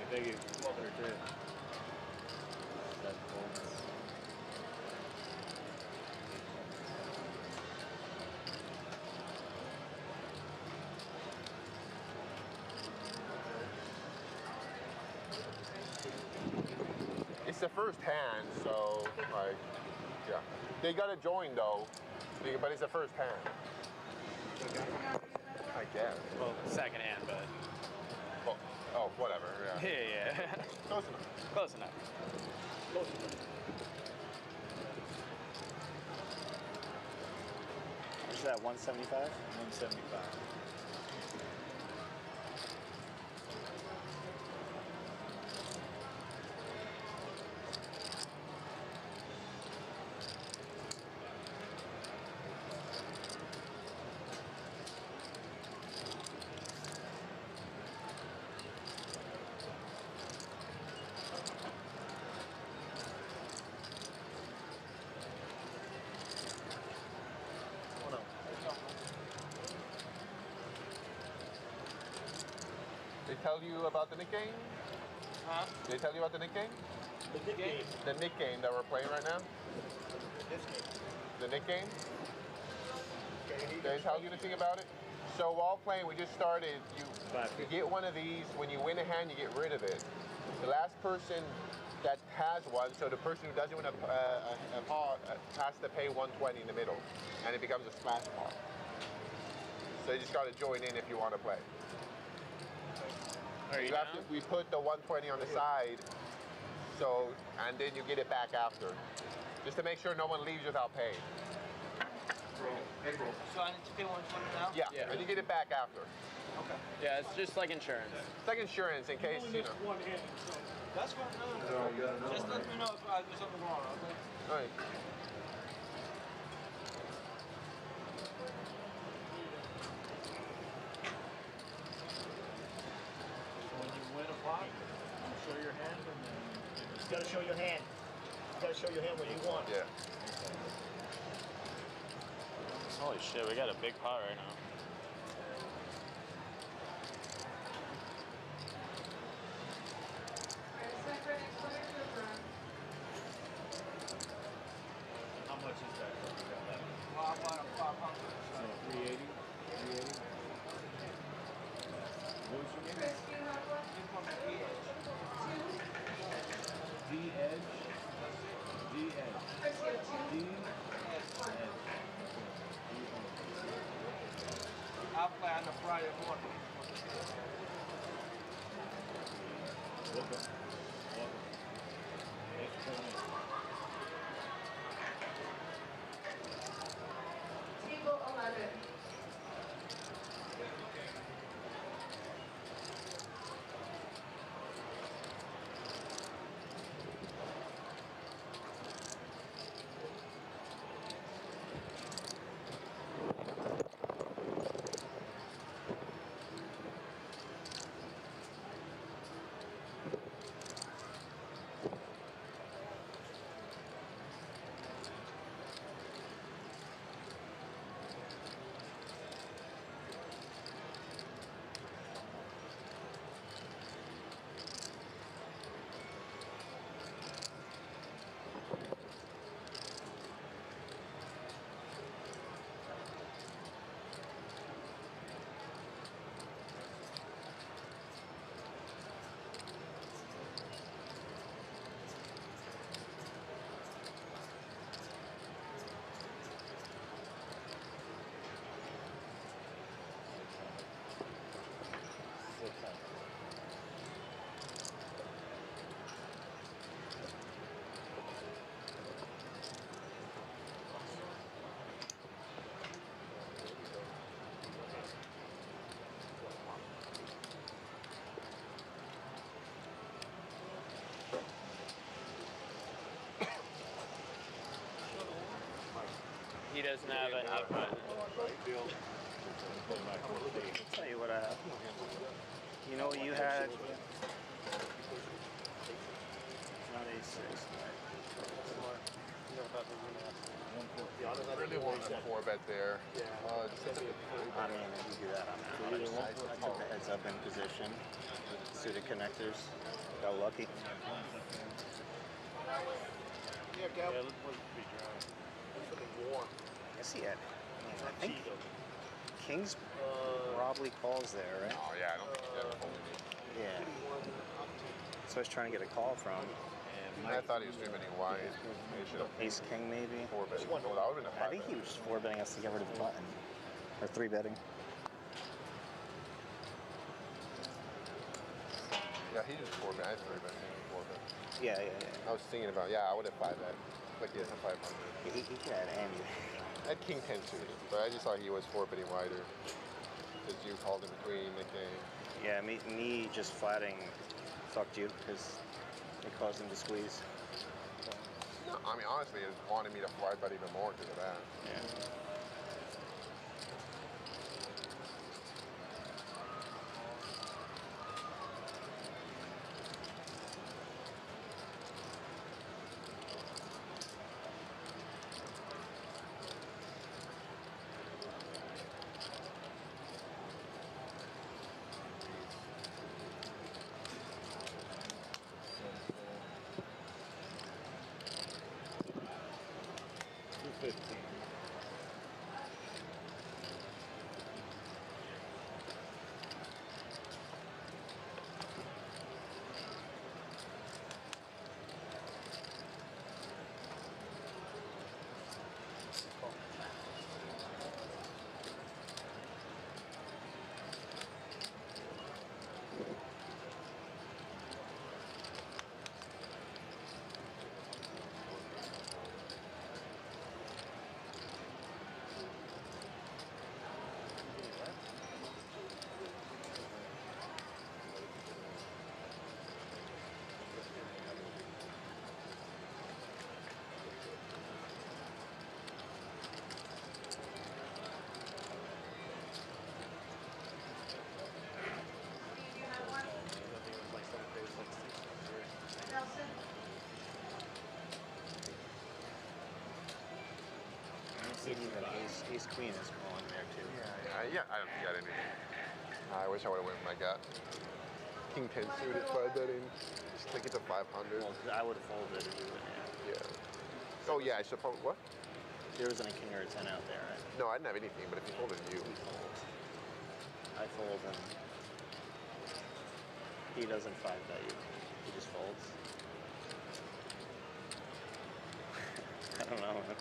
Thank you. Better too. Seven folds. It's the first hand, so like, yeah. They gotta join though, but it's the first hand. I guess. Well, second hand, but. Oh, whatever. Yeah. Yeah. Close enough. Close enough. Close enough. that? 175. 175. They tell you about the Nick game? Huh? They tell you about the Nick game? The Nick game. The Nick game that we're playing right now? This game. The Nick game? Okay, Did they tell you anything about it? So while playing, we just started, you get one of these, when you win a hand, you get rid of it. The last person that has one, so the person who doesn't win a paw has to pay 120 in the middle, and it becomes a splash paw. So you just got to join in if you want to play. You have to, we put the 120 on the side, so, and then you get it back after. Just to make sure no one leaves without paying. So I need to pay 120 now? Yeah, and you get it back after. Okay. Yeah, it's just like insurance. It's like insurance in case, you know. One hand, so that's fine. No. Just let me know if I do something wrong, okay? All right. When you win a pot, you show your hand and then You gotta show your hand. You gotta show your hand what you want. Yeah. Holy shit, we got a big pot right now. how much is that? So 380. 380. What was your name? D Edge. D Edge. D Edge. I'll play on the Friday morning. Welcome. Welcome. Thanks for coming in. Table 11. He doesn't have a hit button. I'll tell you what I have. You know what you had? Not A6. I really want a 4-bet there. I mean, if you do that, I'm out. I took the heads up in position. Suited connectors. Got lucky. Yeah, Gal. Yeah, let's be dry. Something warm. Yes, he had. I think King's probably calls there, right? Oh, yeah, I don't think he's ever folded it. Yeah. So I was trying to get a call from. I thought he was 3-betting wide. Ace King, maybe? 4-betting. Well, that would have been a 5-bet. I think he was just 4-betting us to get rid of the button. Or 3-betting. Yeah, he just 4-bet. I had 3-bet. He was 4-bet. Yeah. I was thinking about, I would have 5-bet. Like he has a 500. He could add anything. At King 10 suited, but I just thought he was forfeiting wider. Because you called in between nickname. Yeah, me just flatting fucked you because it caused him to squeeze. No, I mean, honestly, it wanted me to wide bet even more because of that. Yeah. Even ace queen is calling there too. Yeah, I don't think I got anything. I wish I would have went with my gut. King 10 suited, 5 betting. Just take it to 500. Well, I would have folded to do it. Yeah. Oh yeah, I suppose. What? There wasn't a king or a 10 out there, right? No, I didn't have anything. But if he folded you, he folds. I fold and he doesn't 5-bet you. He just folds. I don't know. Man.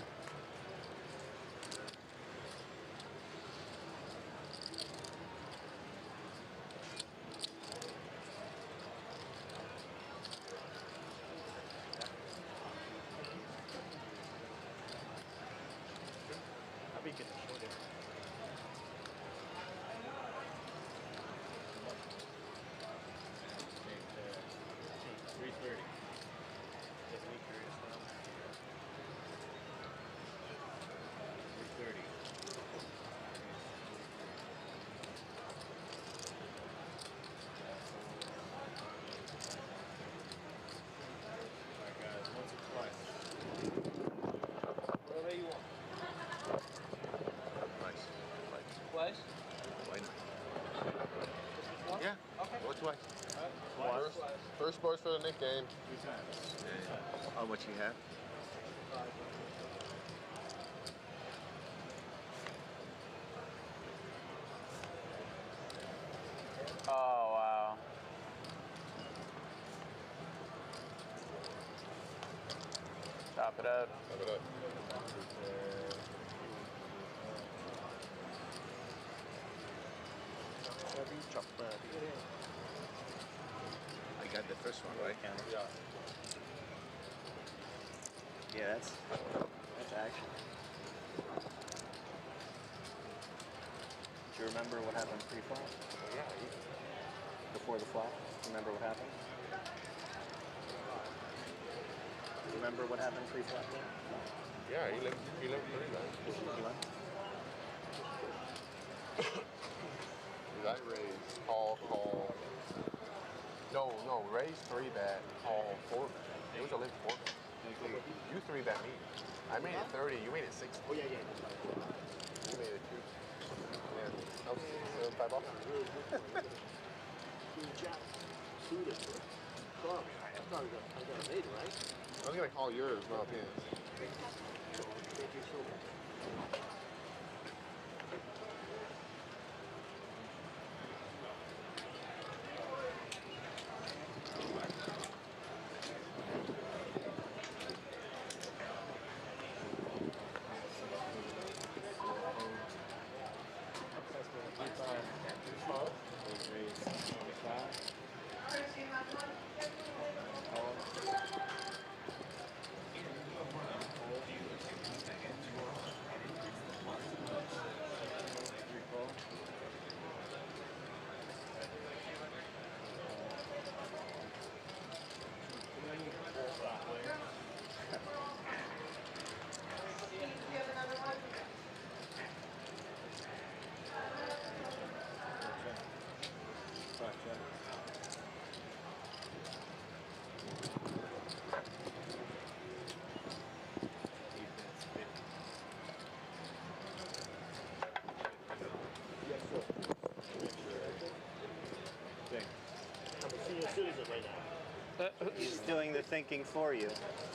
yeah. Okay. Go twice. First boys for the Nick game. 2 times. How much you have? Oh, wow. Chop it up. Chop it up. I got the first one, right? Yeah. Yeah, that's action. Do you remember what happened pre-flop? Yeah. Before the flop? Remember what happened? Remember what happened pre-flop then? Yeah, he lived 3 guys. I raised call. No, raised 3-bet, call 4-bet. It was a limp 4-bet. You 3-bet me. I made it 30, you made it 60. Oh yeah. You made it 2. Yeah, that was 5 off. Suited. Club. I got a made, right? I was gonna call yours, not his. Thank you so much. citizen right now. He's doing the thinking for you.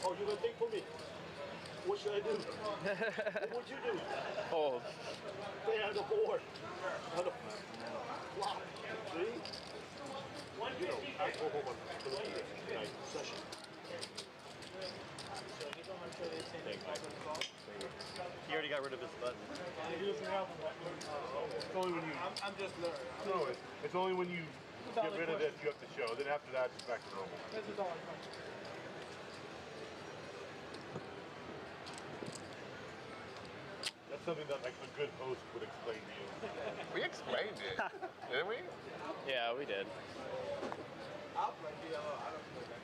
Oh, you're gonna think for me? What should I do? What would you do? Hold. Stay on the board. On the flop. See? You know, I go home on tonight session. He already got rid of his button. It's only when you. I'm just learning. No, it's only when you get rid of this you have to show. Then after that, it's back to normal. That's a dollar. That's something that like a good host would explain to you. We explained it, didn't we? Yeah, we did. I'll play DLO. I don't play that.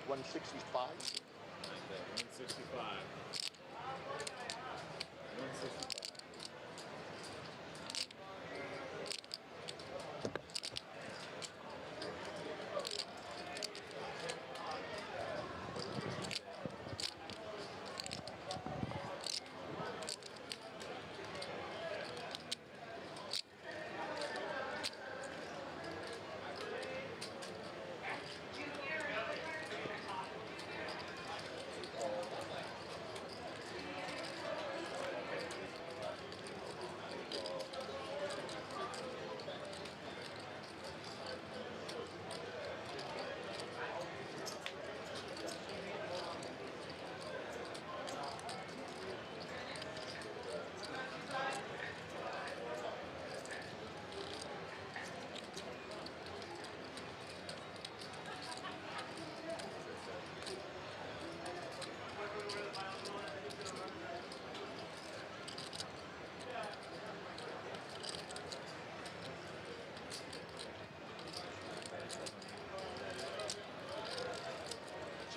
$165. 165. 165.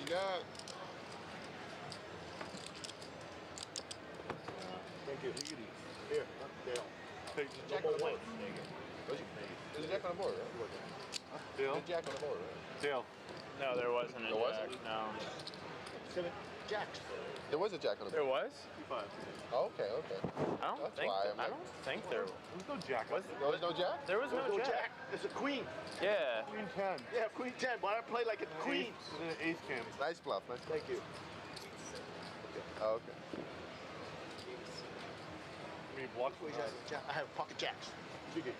Yeah. Thank you. Here, Dale. Take Jack on the board. There's a jack on the board, right? Dale? There's a jack on the board, right? Dale. No, there wasn't a There wasn't? jack. No. 7 jacks. There was a jack on the There board. was? Oh, okay, okay. I don't That's think. why There, I'm I like- don't think there There's no jack. was. There was no jack? There was There's no jack. There's a queen. Yeah. Queen 10. Yeah, queen 10. Why I play like a queen? And then an ace cam. Nice bluff, man. Thank you. Oh, okay. I mean, block. I have pocket jacks. Figure.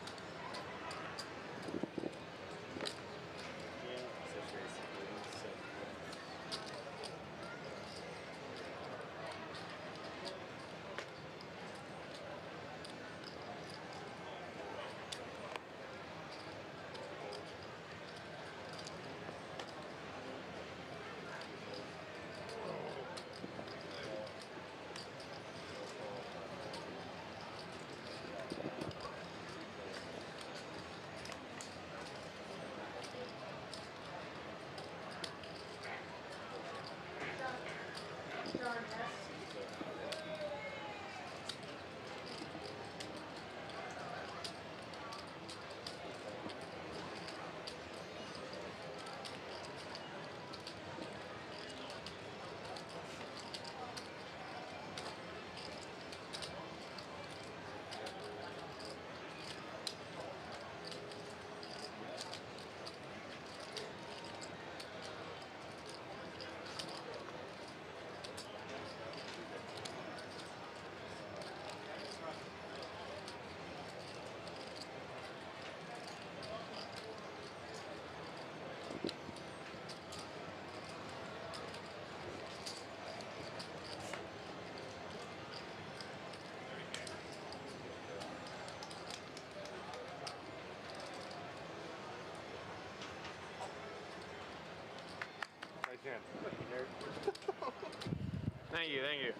Thank you, thank you.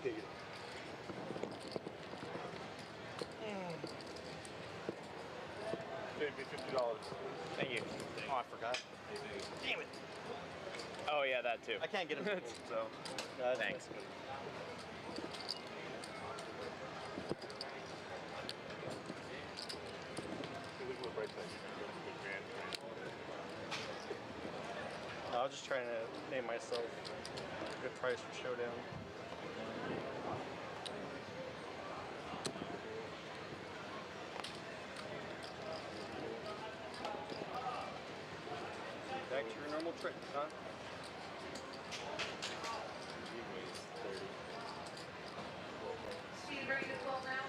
Take it. Save me $50. Thank you. Oh, I forgot. Damn it. Oh yeah, that too. I can't get him to move, so. Thanks. I was just trying to name myself a good price for Showdown. Back to your normal trick, huh? She ready to pull now?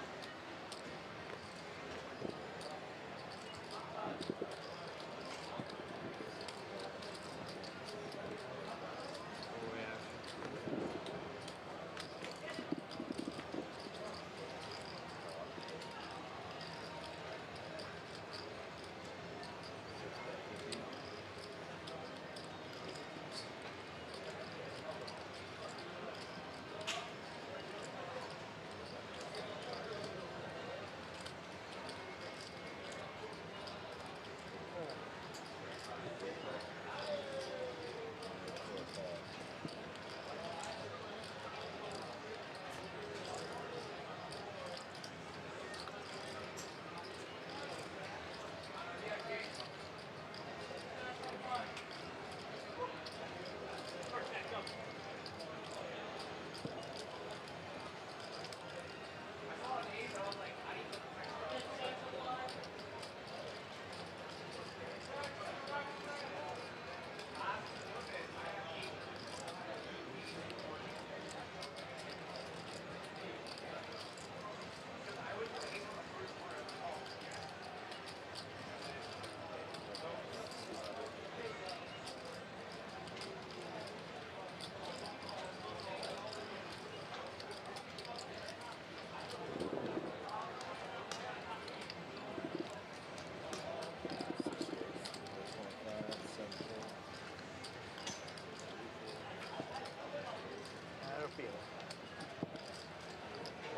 I don't feel it.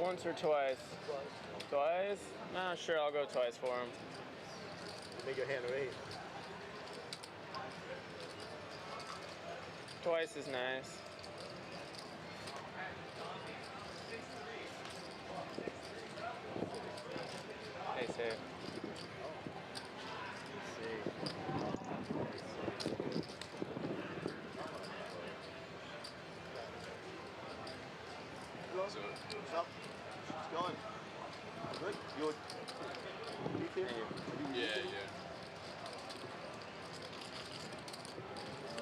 Once or twice? Twice? Nah, sure, I'll go twice for him. Make your hand raise. Twice is nice. Hey, safe. What's up? What's going? Good? You beef here? Yeah, yeah.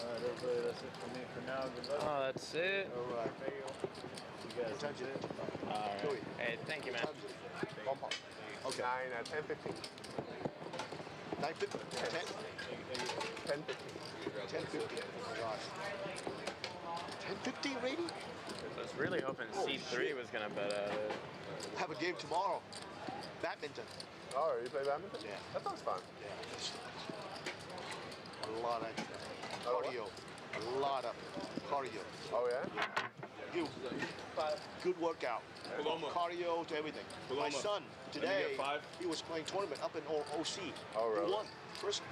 Alright, everybody, that's it for me for now. Good luck. Oh, that's it? Alright. You guys What time's did it? Alright. Hey, thank you, man. Okay. 9 at 10:15. 9:50? 10? 10:15. 10:50. Oh my gosh. 10:50 already? I was really hoping C3 was gonna bet at it. Have a game tomorrow. Badminton. Oh, you play badminton? Yeah. That sounds fun. A lot of cardio. A lot of cardio. Oh, yeah? Good workout. Paloma. Cardio to everything. My Paloma. son, Let me today, get 5. he was playing tournament up in OC. Oh, really? He won. First,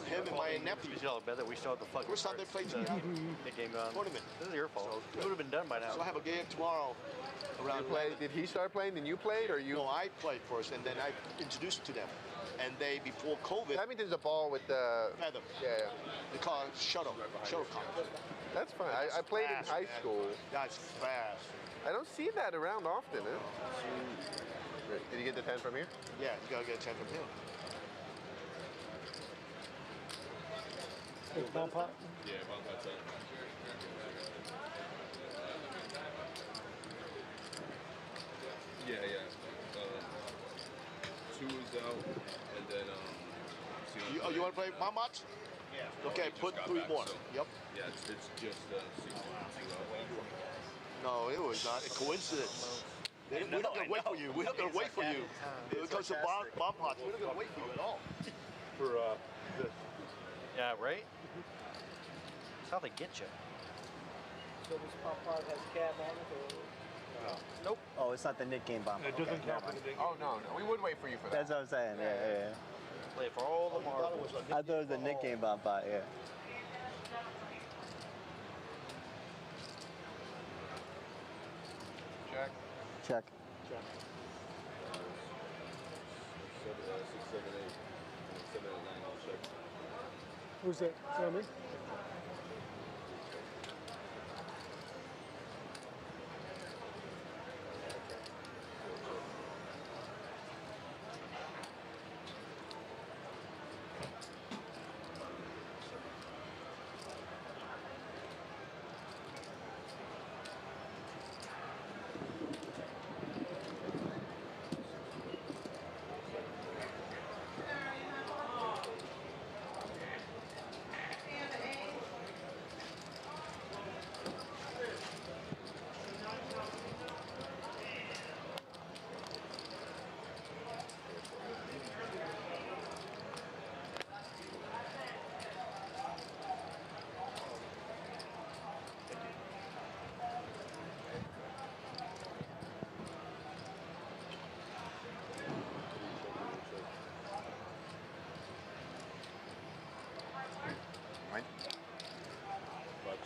him and my nephew. You all bet that we still have the fucking First time they played the game on. tournament. This is your fault. It would have been done by now. So I have a game tomorrow around You played, did he start playing, then you played, or you? No, I played first, and then I introduced to them. And they, before COVID, Badminton's a ball with the feather. Yeah, yeah. They call it shuttlecock. That's fine. I played in high school. That's fast. I don't see that around often. Huh? Did you get the 10 from here? Yeah, you gotta get a 10 from him. Ball pot? Yeah, about that time. Yeah, yeah. 2 is out, and then You want to play Mamat? Yeah. Okay, Just put got 3 back, more. so- Yep. Yeah, it's just 2 out. No, it was not a coincidence. We're not gonna wait for you. We're not gonna wait for you. Because of bomb pots, we're not gonna wait for you at all. For this. Yeah, right? That's how they get you. So this pop pod has cab on it or? Nope. Oh, it's not the Nick game bomb. It doesn't count for the Nick. Oh, no. We would wait for you for that. That's what I'm saying. Yeah. Play for all the marbles. I thought it was the Nick game bomb pot. Yeah. Check. Check. 6, 7, 8. 7, 8, 9, all check. Who's that? Tell me.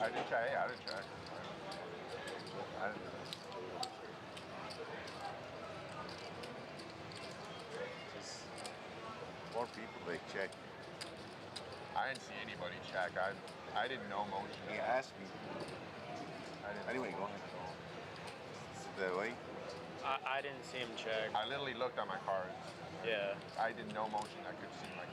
I did check. Yeah, I did check. I didn't know. Just more people they check. I didn't see anybody check. I didn't know motion. He asked me. Anyway, go ahead. The way. I didn't see him check. I literally looked at my cards. Yeah. I did no motion. I could see my check.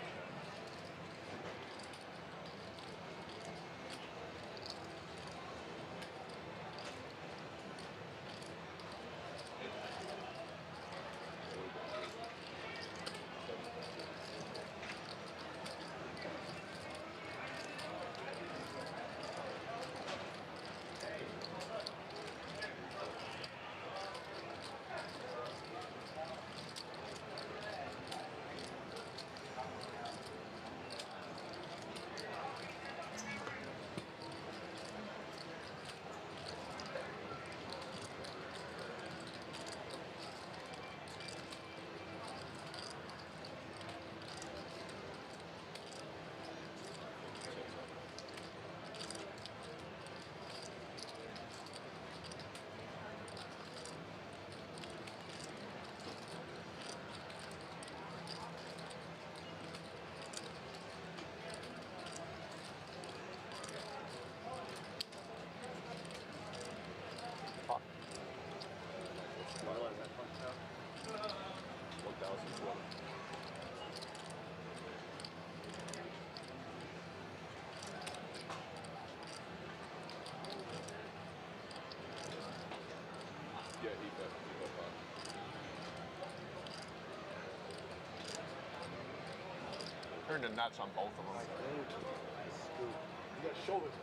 Yeah, he bet hot. Turned the nuts on both of them. You got shoulders.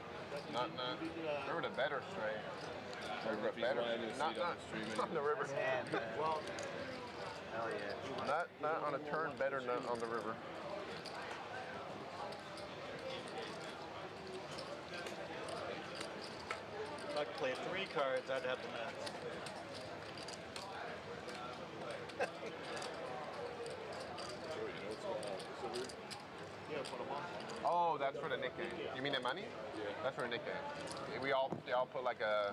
Not. Remember the better straight. Remember the better. Not on the river. Well, hell yeah. Not on a turn better, not on the river. If I could play 3 cards, I'd have the nuts. Yeah, put them on. Oh, that's for the Nick game. You mean the money? Yeah. That's for the Nick game. They all put like a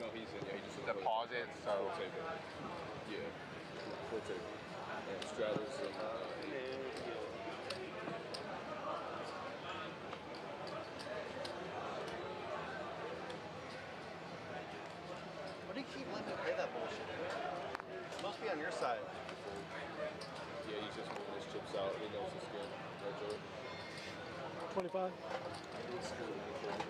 deposit, so. Yeah, full table. And straddles and What do you keep letting me play that bullshit? It's supposed to be on your side. yeah, he's just moving his chips out. He knows it's good. Right, Joey? 25. It's good. 25.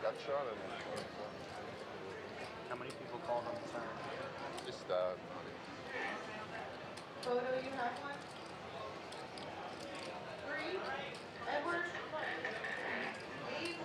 Gut shot and. How many people called on the turn? Just Photo, you have one? 3, Edward, 8,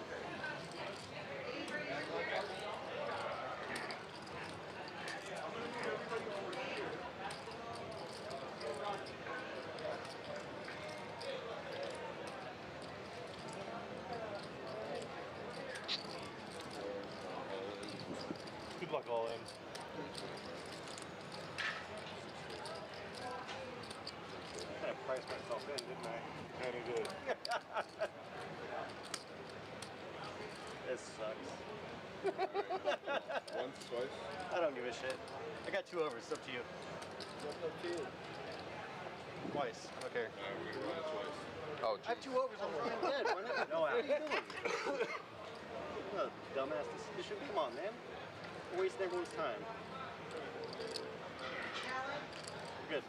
kind of priced myself in, didn't I? Kind of did. This sucks. Once, twice? I don't give a shit. I got 2 overs. It's up to you. Twice. Okay. We're gonna run it twice. Oh, I have 2 overs. I'm fucking dead. Why not? No, what are you doing? Dumbass. This should come on, man. You're wasting everyone's time. Good.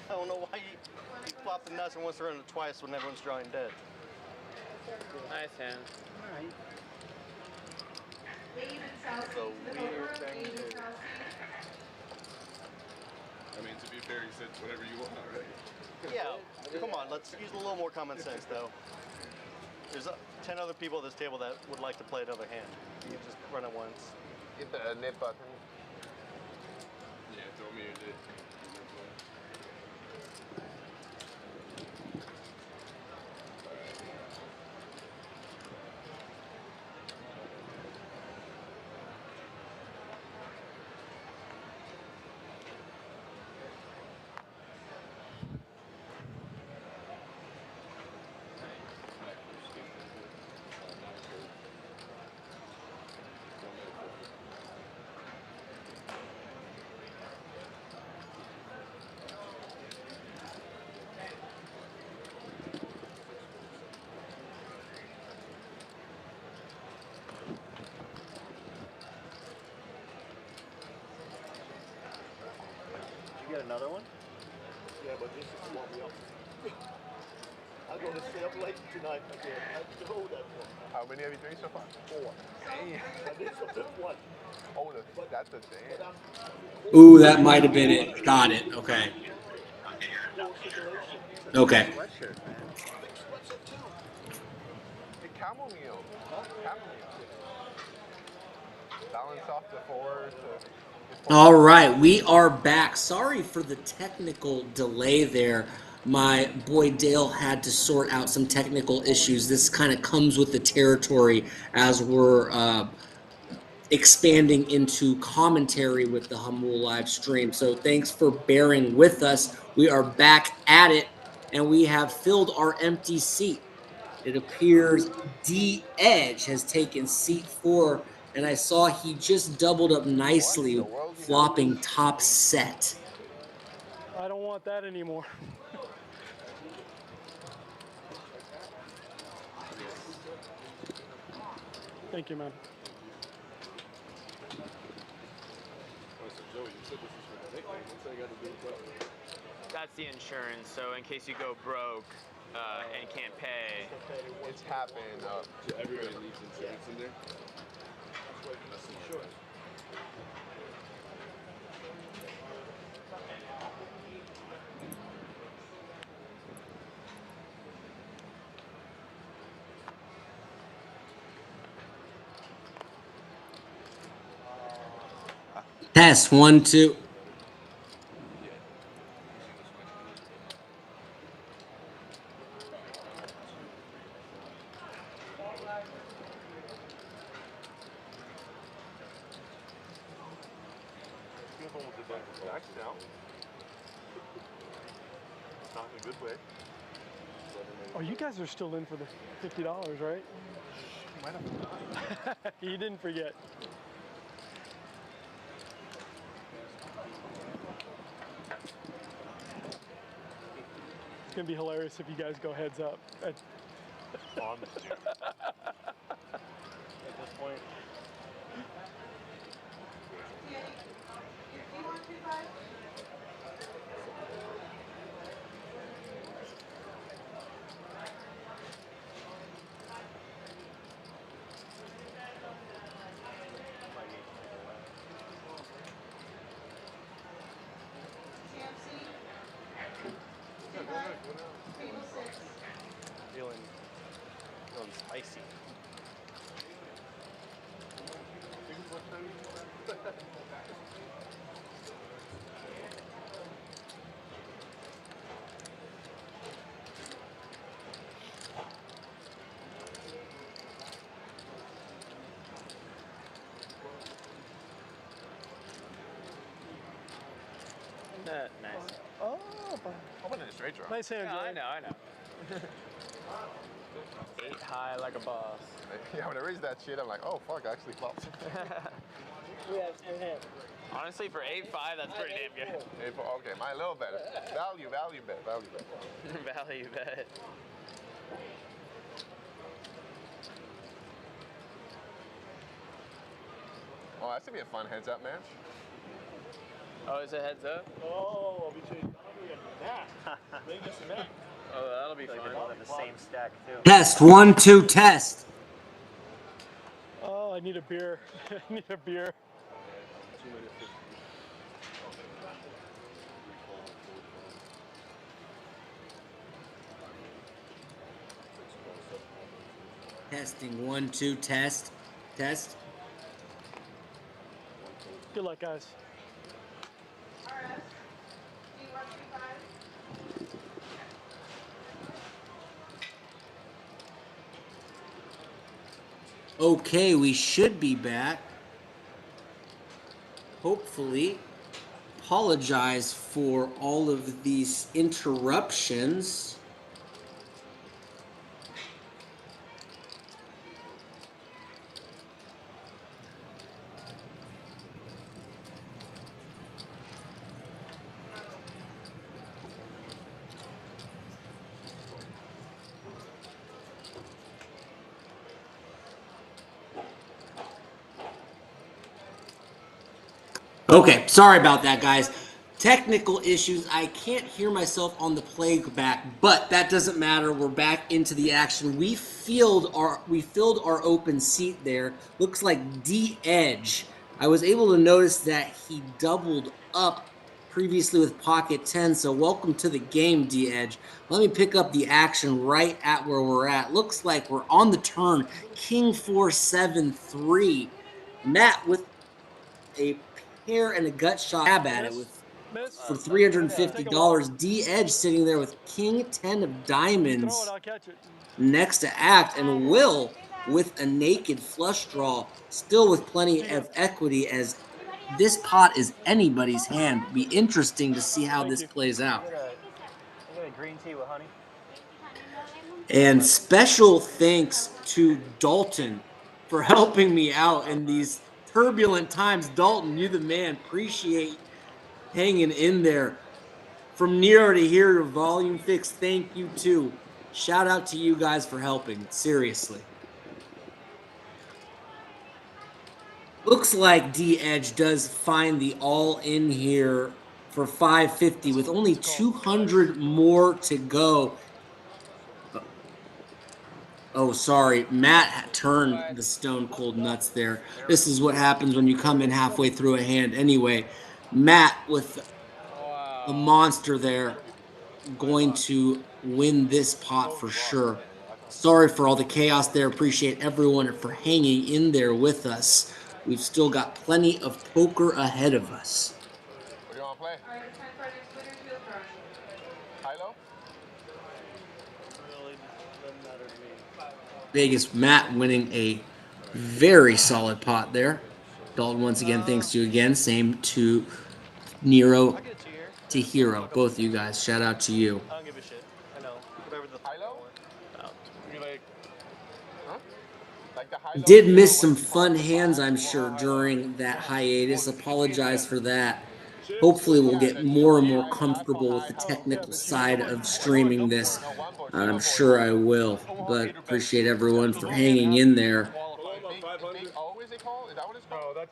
I don't know why you flop the nuts and wants to run it twice when everyone's drawing dead. Nice hand. Alright. It's a weird thing to do. I mean, to be fair, you said whatever you want already. Yeah, come on, let's use a little more common sense, though. There's 10 other people at this table that would like to play another hand. You can just run it once. Hit the nip button. Yeah, throw me a nit. Did you get another one? Yeah, but this is what we up. I'm going to stay up late tonight again. I know that one. How many have you drank so far? 4. And this is the 5th one. Oh, that's a damn. Ooh, that might have been it. Got it. Okay. Okay. Sweatshirt, man. Hey, chamomile. Chamomile. Balance off the 4 to... All right, we are back. Sorry for the technical delay there. My boy Dale had to sort out some technical issues. This kind of comes with the territory as we're expanding into commentary with the Humble live stream. So thanks for bearing with us. We are back at it, and we have filled our empty seat. It appears D Edge has taken seat 4, and I saw he just doubled up nicely, flopping top set. I don't want that anymore. Thank you, man. That's the insurance, so in case you go broke and can't pay. It's happened. So everybody leaves insurance in there? That's the insurance. Test 1, 2. Now. Not in a good way. Oh, you guys are still in for the $50, right? Might have You didn't forget. It's gonna be hilarious if you guys go heads up. On the steer. At this point. Feeling spicy. fine. I went in a straight draw. Nice hand, Yeah, Joey. I know. 8 high like a boss. Yeah, when I raise that shit, I'm like, oh fuck, I actually flopped. Honestly, for 8-5, that's pretty damn good. Okay, my little better. Value bet. Value bet. Oh, that's gonna be a fun heads up match. Oh, is it heads up? Oh, I'll be changing. Make us a match. Oh, that'll be fun. They both have the same stack too. Test 1, 2, test. Oh, I need a beer. I need a beer. Testing 1, 2, test. Test. Good luck, guys. Okay, we should be back. Hopefully. Apologize for all of these interruptions. Okay, sorry about that, guys. Technical issues. I can't hear myself on the playback, but that doesn't matter. We're back into the action. We filled our open seat there. Looks like D Edge. I was able to notice that he doubled up previously with pocket 10. So welcome to the game, D Edge. Let me pick up the action right at where we're at. Looks like we're on the turn. King 4-7-3. Matt with a pair and a gut shot stab at it with for $350. D Edge sitting there with King 10 of diamonds next to act, and Will with a naked flush draw, still with plenty of equity, as this pot is anybody's hand. Be interesting to see how this plays out. I got a green tea with honey. And special thanks to Dalton for helping me out in these turbulent times. Dalton, you the man. Appreciate hanging in there. From near to here to volume fix, thank you too. Shout out to you guys for helping. Seriously. Looks like D Edge does find the all in here for 550 with only 200 more to go. Oh, sorry. Matt turned the stone cold nuts there. This is what happens when you come in halfway through a hand. Anyway, Matt with the monster there going to win this pot for sure. Sorry for all the chaos there. Appreciate everyone for hanging in there with us. We've still got plenty of poker ahead of us. What do you want to play? All right, time for our next winner's wheel crush. High-low? Really doesn't matter to me. Vegas Matt winning a very solid pot there. Dalton, once again, thanks to you again. Same to Nero, to Hero. Both of you guys. Shout out to you. I don't give a shit. I know. Whatever the high-low? You like, huh? Like the high-low? Did miss some fun hands, I'm sure, during that hiatus. Apologize for that. Hopefully we'll get more and more comfortable with the technical side of streaming this. I'm sure I will, but appreciate everyone for hanging in there. Oh, is it called? Is that what it's called? No,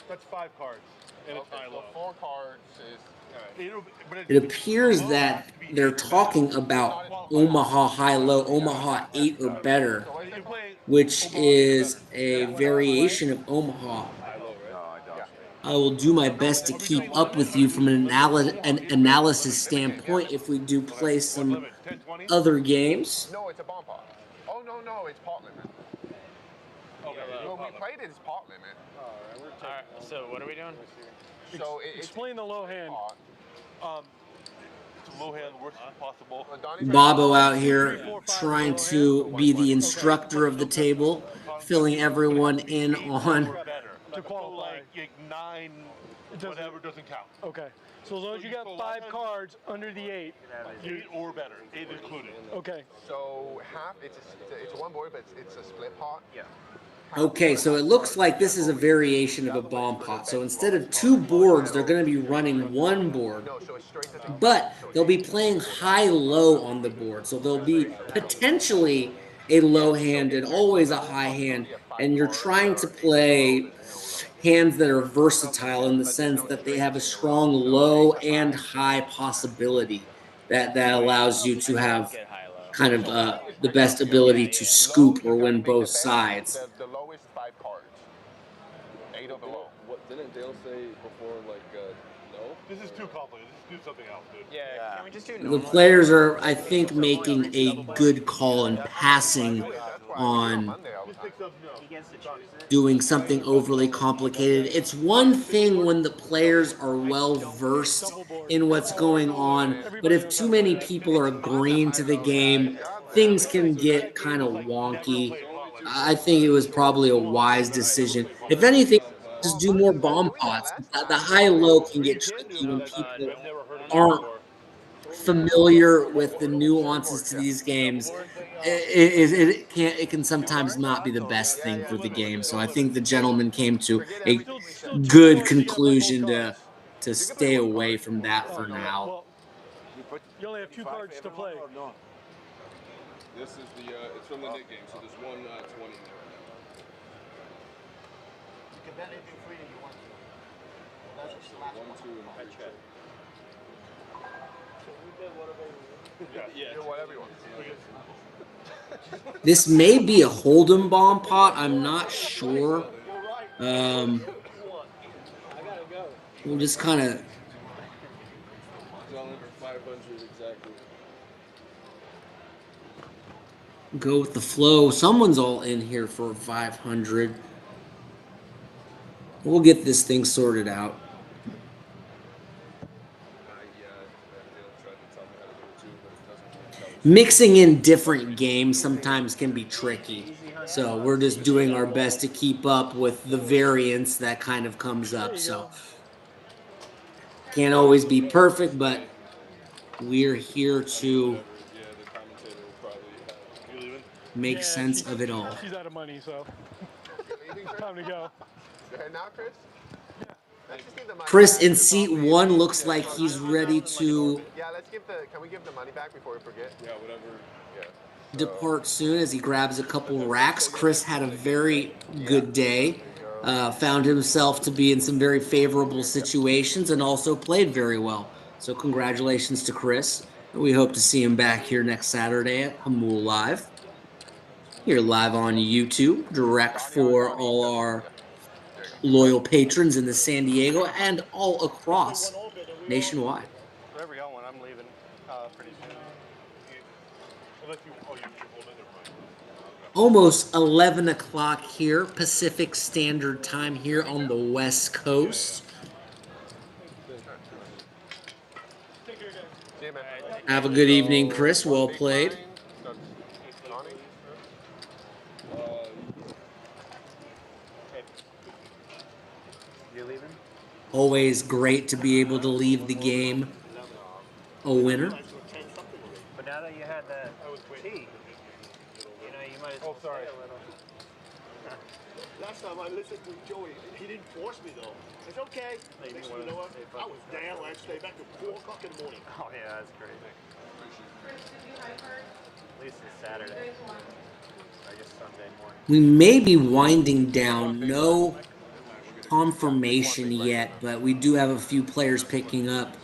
that's 5 cards. And it's high-low. So 4 cards is... It appears that they're talking about Omaha high-low, Omaha 8 or better, which is a variation of Omaha. I will do my best to keep up with you from an analysis standpoint if we do play some other games. No, it's a bomb pot. Oh, no, it's pot limit. Okay, well, we played it as pot limit. Alright, so what are we doing? So explain the low hand. It's a low hand, worst possible. Bobo out here trying to be the instructor of the table, filling everyone in on To qualify, like 9, Whatever doesn't count. Okay. So as long as you got 5 cards under the 8. 8 or better. 8 included. Okay. So half, it's one board, but it's a split pot. Yeah. Okay, so it looks like this is a variation of a bomb pot. So instead of 2 boards, they're going to be running 1 board. But they'll be playing high-low on the board. So they'll be potentially a low hand and always a high hand. And you're trying to play hands that are versatile in the sense that they have a strong low and high possibility that allows you to have kind of the best ability to scoop or win both sides. The lowest 5 cards. 8 of the low. What didn't Dale say before? Like no. This is too complicated. Just do something else, dude. Yeah. Can we just do The players are, I think, making a good call and passing on doing something overly complicated. It's one thing when the players are well versed in what's going on, but if too many people are agreeing to the game, things can get kind of wonky. I think it was probably a wise decision. If anything, just do more bomb pots. The high-low can get tricky when people aren't familiar with the nuances to these games. It can sometimes not be the best thing for the game. So I think the gentleman came to a good conclusion to stay away from that for now. You only have 2 cards to play. This is the it's from the Nick game, so there's 1 20 in there right now. You can bet anything free if you want to. That's just the last 1, 2, and I check. Yeah, whatever you want. This may be a Hold'em bomb pot. I'm not sure. We'll just kind of Selling for 500 exactly. go with the flow. Someone's all in here for 500. We'll get this thing sorted out. Mixing in different games sometimes can be tricky. So we're just doing our best to keep up with the variance that kind of comes up. So can't always be perfect, but we're here to make sense of it all. She's out of money, so time to go. Go ahead now, Chris. Chris in seat 1 looks like he's ready to Yeah, can we give the money back before we forget? Yeah, whatever. Yeah. depart soon as he grabs a couple racks. Chris had a very good day. Found himself to be in some very favorable situations and also played very well. So congratulations to Chris. We hope to see him back here next Saturday at Hamul Live. Here live on YouTube, direct for all our loyal patrons in the San Diego and all across nationwide. Wherever you're going, I'm leaving pretty soon. Almost 11 o'clock here, Pacific Standard Time here on the West Coast. Have a good evening, Chris. Well played. You leaving? Always great to be able to leave the game a winner. But now that you had that tea, you might as well stay a little. Last time I listened to Joey, he didn't force me though. It's okay. Next thing you know what? I was down. I stayed back to 4 o'clock in the morning. Oh yeah, that's crazy. At least it's Saturday. I guess Sunday morning. We may be winding down. No confirmation yet, but we do have a few players picking up.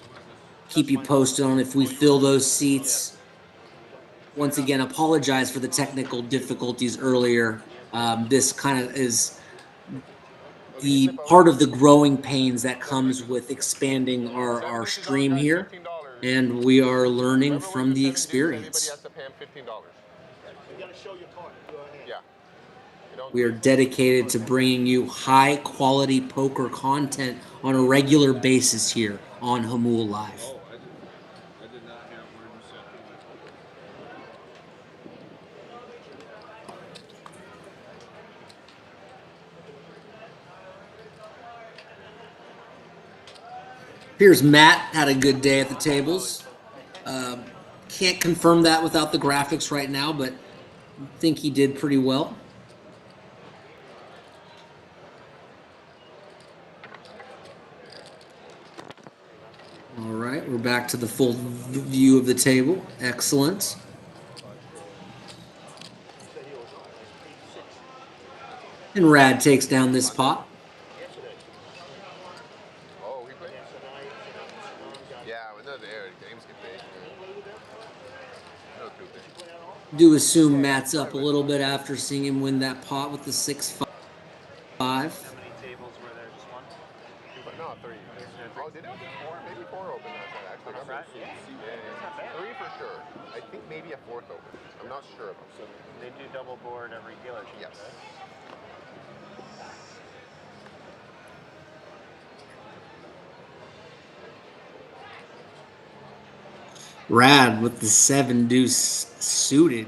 Keep you posted on if we fill those seats. Once again, apologize for the technical difficulties earlier. This kind of is the part of the growing pains that comes with expanding our stream here, and we are learning from the experience. We are dedicated to bringing you high-quality poker content on a regular basis here on Hamul Live. Appears Matt had a good day at the tables. Can't confirm that without the graphics right now, but think he did pretty well. All right, we're back to the full view of the table. Excellent. And Rad takes down this pot. Oh, we played? Yeah, when they're there, games get big. No too big. Do assume Matt's up a little bit after seeing him win that pot with the 6-5. How many tables were there? Just one? No, 3. Oh, did it open 4? Maybe 4 opened that side, actually. Yeah. 3 for sure. I think maybe a 4th open. I'm not sure about that. They do double board every dealership. Yes. Rad with the 7 deuce suited.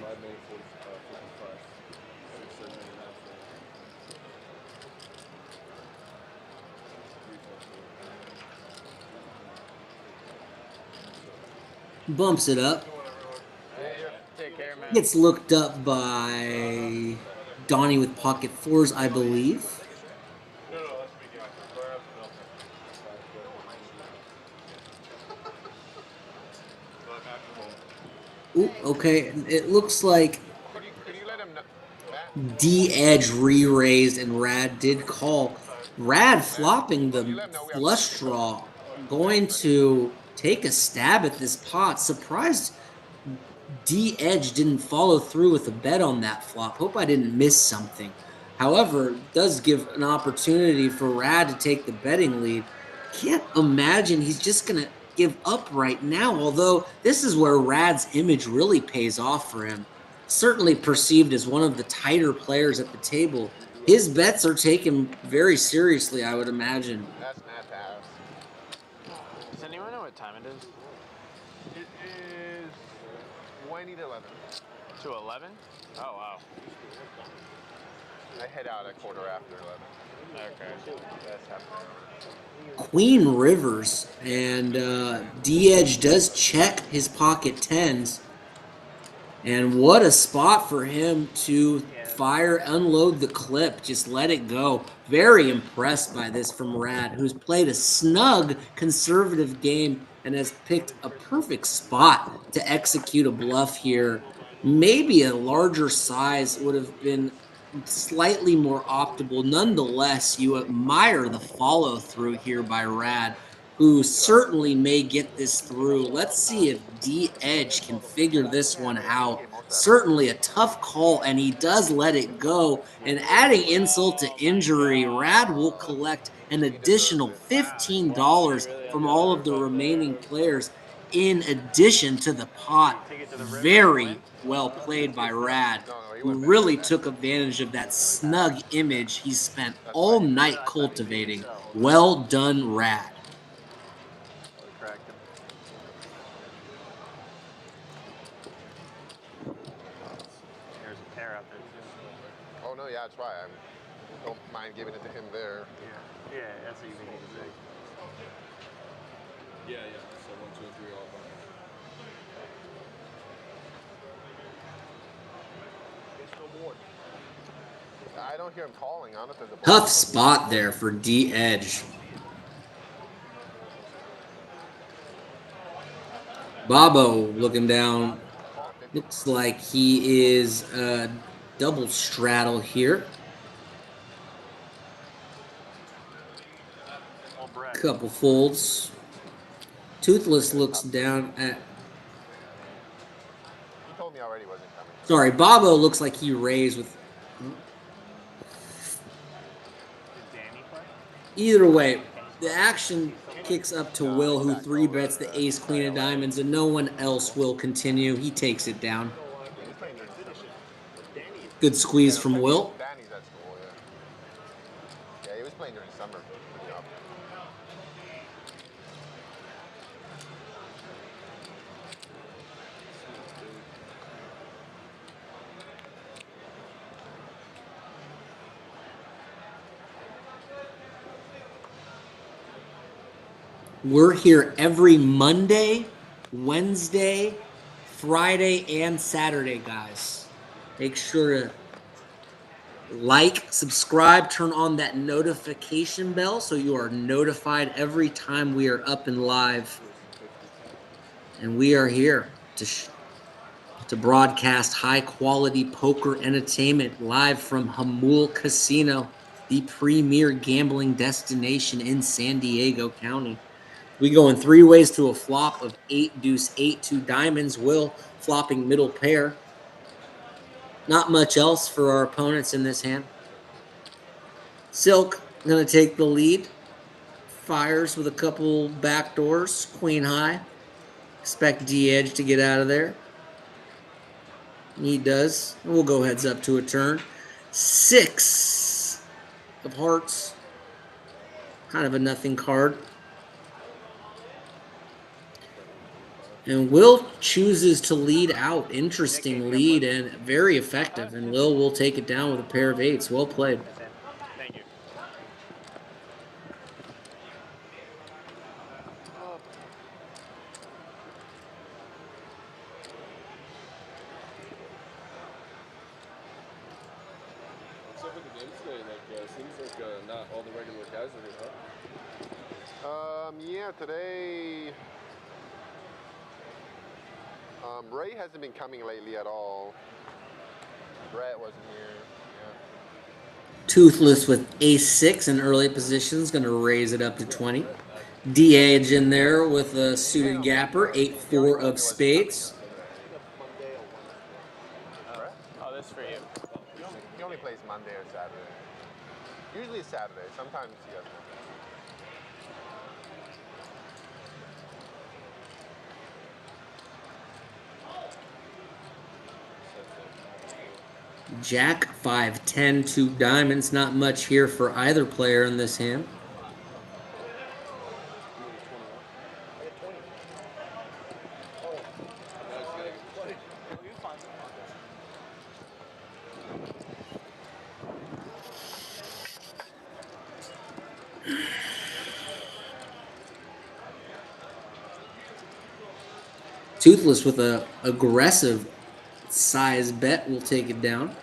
Bumps it up. Gets looked up by Donnie with pocket 4s, I believe. Ooh, okay, it looks like D-Edge re-raised and Rad did call. Rad flopping the flush draw, going to take a stab at this pot. Surprised D-Edge didn't follow through with a bet on that flop. Hope I didn't miss something. However, it does give an opportunity for Rad to take the betting lead. Can't imagine he's just going to give up right now, although this is where Rad's image really pays off for him. Certainly perceived as one of the tighter players at the table. His bets are taken very seriously, I would imagine. That's Matt Pass. Does anyone know what time it is? It is 20 to 11. To 11? Oh, wow. I head out at quarter after 11. Okay. That's happening. Queen Rivers, and D-Edge does check his pocket 10s. And what a spot for him to fire, unload the clip, just let it go. Very impressed by this from Rad, who's played a snug, conservative game and has picked a perfect spot to execute a bluff here. Maybe a larger size would have been slightly more optimal. Nonetheless, you admire the follow-through here by Rad, who certainly may get this through. Let's see if D-Edge can figure this one out. Certainly a tough call, and he does let it go. And adding insult to injury, Rad will collect an additional $15 from all of the remaining players in addition to the pot. Very well played by Rad, who really took advantage of that snug image he spent all night cultivating. Well done, Rad. There's a pair out there too. Oh no, yeah, that's right. I don't mind giving it to him there. Yeah, that's what you need to say. Yeah. So 1, 2, and 3 all done. I don't hear him calling on it. Tough spot there for D-Edge. Bobo looking down. Looks like he is double straddle here. Couple folds. Toothless looks down at. He told me already wasn't coming. Sorry, Bobo looks like he raised with. Either way, the action kicks up to Will, who 3-bets the ace, queen of diamonds, and no one else will continue. He takes it down. Good squeeze from Will. Danny's at school, yeah. Yeah, he was playing during summer. We're here every Monday, Wednesday, Friday, and Saturday, guys. Make sure to like, subscribe, turn on that notification bell so you are notified every time we are up and live. And we are here to broadcast high-quality poker entertainment live from Hamul Casino, the premier gambling destination in San Diego County. We go in 3 ways to a flop of 8 deuce 8 2 diamonds. Will flopping middle pair. Not much else for our opponents in this hand. Silk gonna take the lead. Fires with a couple backdoors. Queen high. Expect D-edge to get out of there. He does. We'll go heads up to a turn. 6 of hearts. Kind of a nothing card. And Will chooses to lead out. Interesting lead and very effective. And Will will take it down with a pair of 8s. Well played. Thank you. What's up with the game today? Like, seems like not all the regular guys are here, huh? Yeah, today Ray hasn't been coming lately at all. Brett wasn't here. Toothless with ace-6 in early positions, going to raise it up to 20. D-edge in there with a suited gapper, 8-4 of spades. Oh, this is for you. He only plays Monday or Saturday. Usually it's Saturday. Sometimes he doesn't. Jack 5-10, 2 diamonds. Not much here for either player in this hand. Toothless with a aggressive size bet will take it down.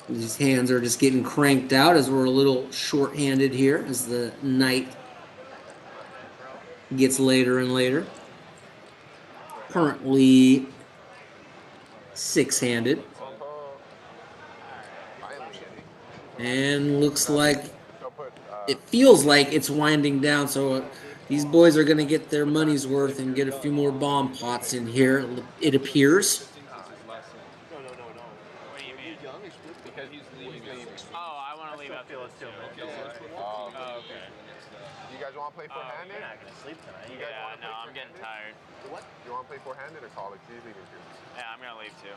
These hands are just getting cranked out as we're a little short-handed here as the night gets later and later. Currently 6-handed. And looks like it feels like it's winding down, so these boys are going to get their money's worth and get a few more bomb pots in here, it appears. What do you mean? Because he's leaving. Oh, I want to leave after this too. Oh, okay. You guys want to play four-handed? You're not going to sleep tonight. Yeah, no, I'm getting tired. What? You want to play four-handed or college? He's leaving too. Yeah, I'm going to leave too.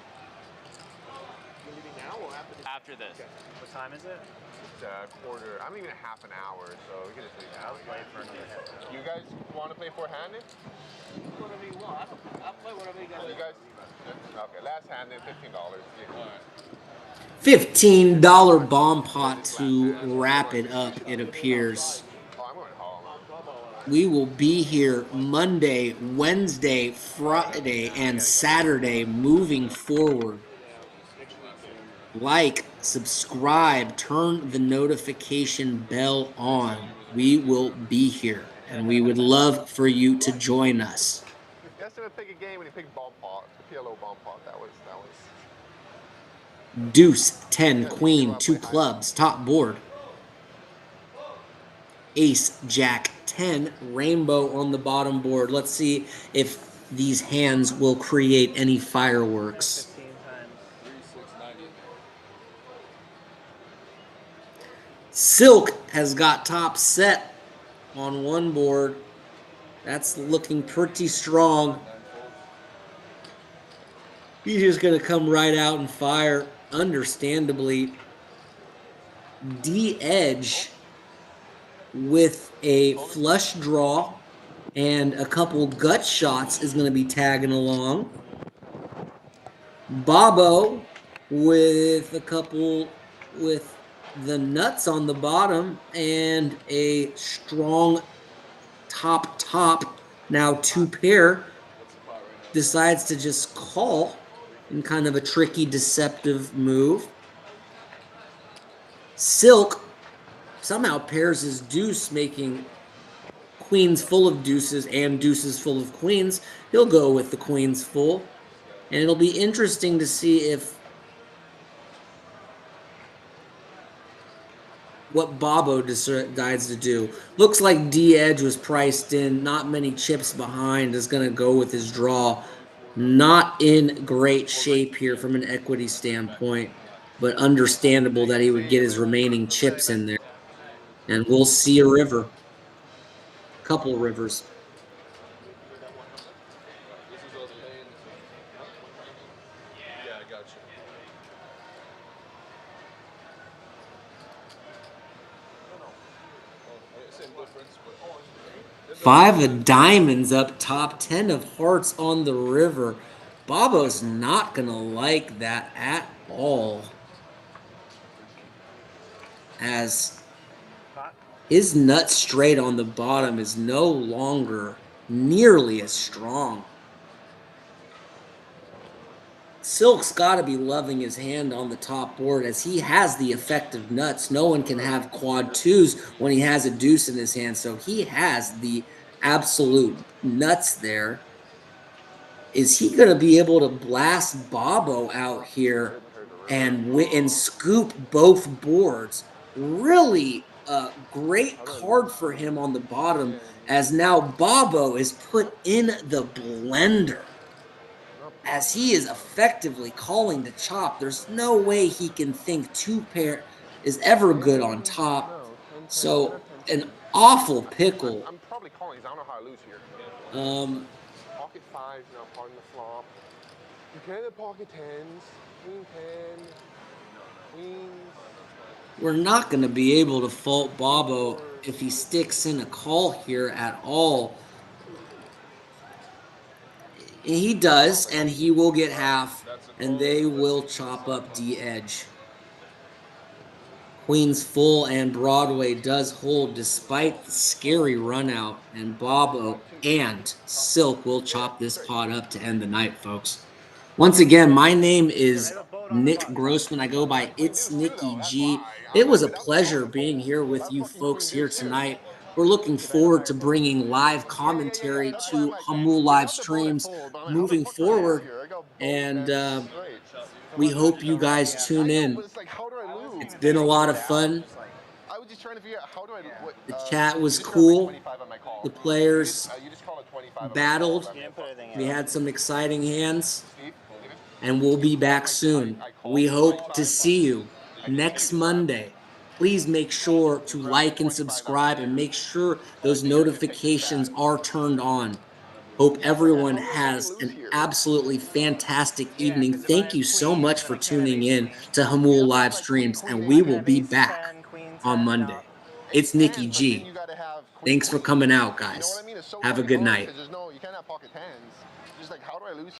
You're leaving now or after this? After this. Okay. What time is it? It's a quarter. I'm leaving a half an hour, so we can just leave now. I'll play for another half hour. You guys want to play four-handed? Whatever you want. I'll play whatever you guys want. You guys? Okay, last hand then $15. Yeah. All right. $15 bomb pot to wrap it up, it appears. We will be here Monday, Wednesday, Friday, and Saturday moving forward. Like, subscribe, turn the notification bell on. We will be here, and we would love for you to join us. He asked him to pick a game, and he picked bomb pot, the PLO bomb pot. That was. Deuce, 10, queen, 2 clubs, top board. Ace, jack, 10, rainbow on the bottom board. Let's see if these hands will create any fireworks. Silk has got top set on one board. That's looking pretty strong. He's just going to come right out and fire, understandably. D-edge with a flush draw and a couple gut shots is going to be tagging along. Bobo with a couple with the nuts on the bottom and a strong top. Now 2-pair decides to just call in kind of a tricky, deceptive move. Silk somehow pairs his deuce, making queens full of deuces and deuces full of queens. He'll go with the queens full. And it'll be interesting to see if what Bobo decides to do. Looks like D-Edge was priced in, not many chips behind, is going to go with his draw. Not in great shape here from an equity standpoint, but understandable that he would get his remaining chips in there. And we'll see a river. Couple rivers. This is all the lane. Yeah, I got you. Same difference, but 5 of diamonds up top, 10 of hearts on the river. Bobo's not going to like that at all. As his nut straight on the bottom is no longer nearly as strong. Silk's got to be loving his hand on the top board as he has the effective nuts. No one can have quad twos when he has a deuce in his hand, so he has the absolute nuts there. Is he going to be able to blast Bobo out here and scoop both boards? Really a great card for him on the bottom, as now Bobo is put in the blender as he is effectively calling the chop. There's no way he can think 2-pair is ever good on top. So an awful pickle. I'm probably calling because I don't know how I lose here. Pocket 5s now, pardon the flop. You can have pocket 10s, queen 10, queens. We're not going to be able to fault Bobo if he sticks in a call here at all. He does, and he will get half, and they will chop up D-Edge. Queens full and Broadway does hold despite the scary run out, and Bobo and Silk will chop this pot up to end the night, folks. Once again, my name is Nick Grossman. I go by It's Nicky G. It was a pleasure being here with you folks here tonight. We're looking forward to bringing live commentary to Hamul live streams moving forward, and we hope you guys tune in. It's been a lot of fun. I was just trying to figure out how do I. The chat was cool. The players battled. We had some exciting hands. And we'll be back soon. We hope to see you next Monday. Please make sure to like and subscribe and make sure those notifications are turned on. Hope everyone has an absolutely fantastic evening. Thank you so much for tuning in to Hamul live streams, and we will be back on Monday. It's Nicky G. Thanks for coming out, guys. Have a good night. You can't have pocket 10s. Just like, how do I lose?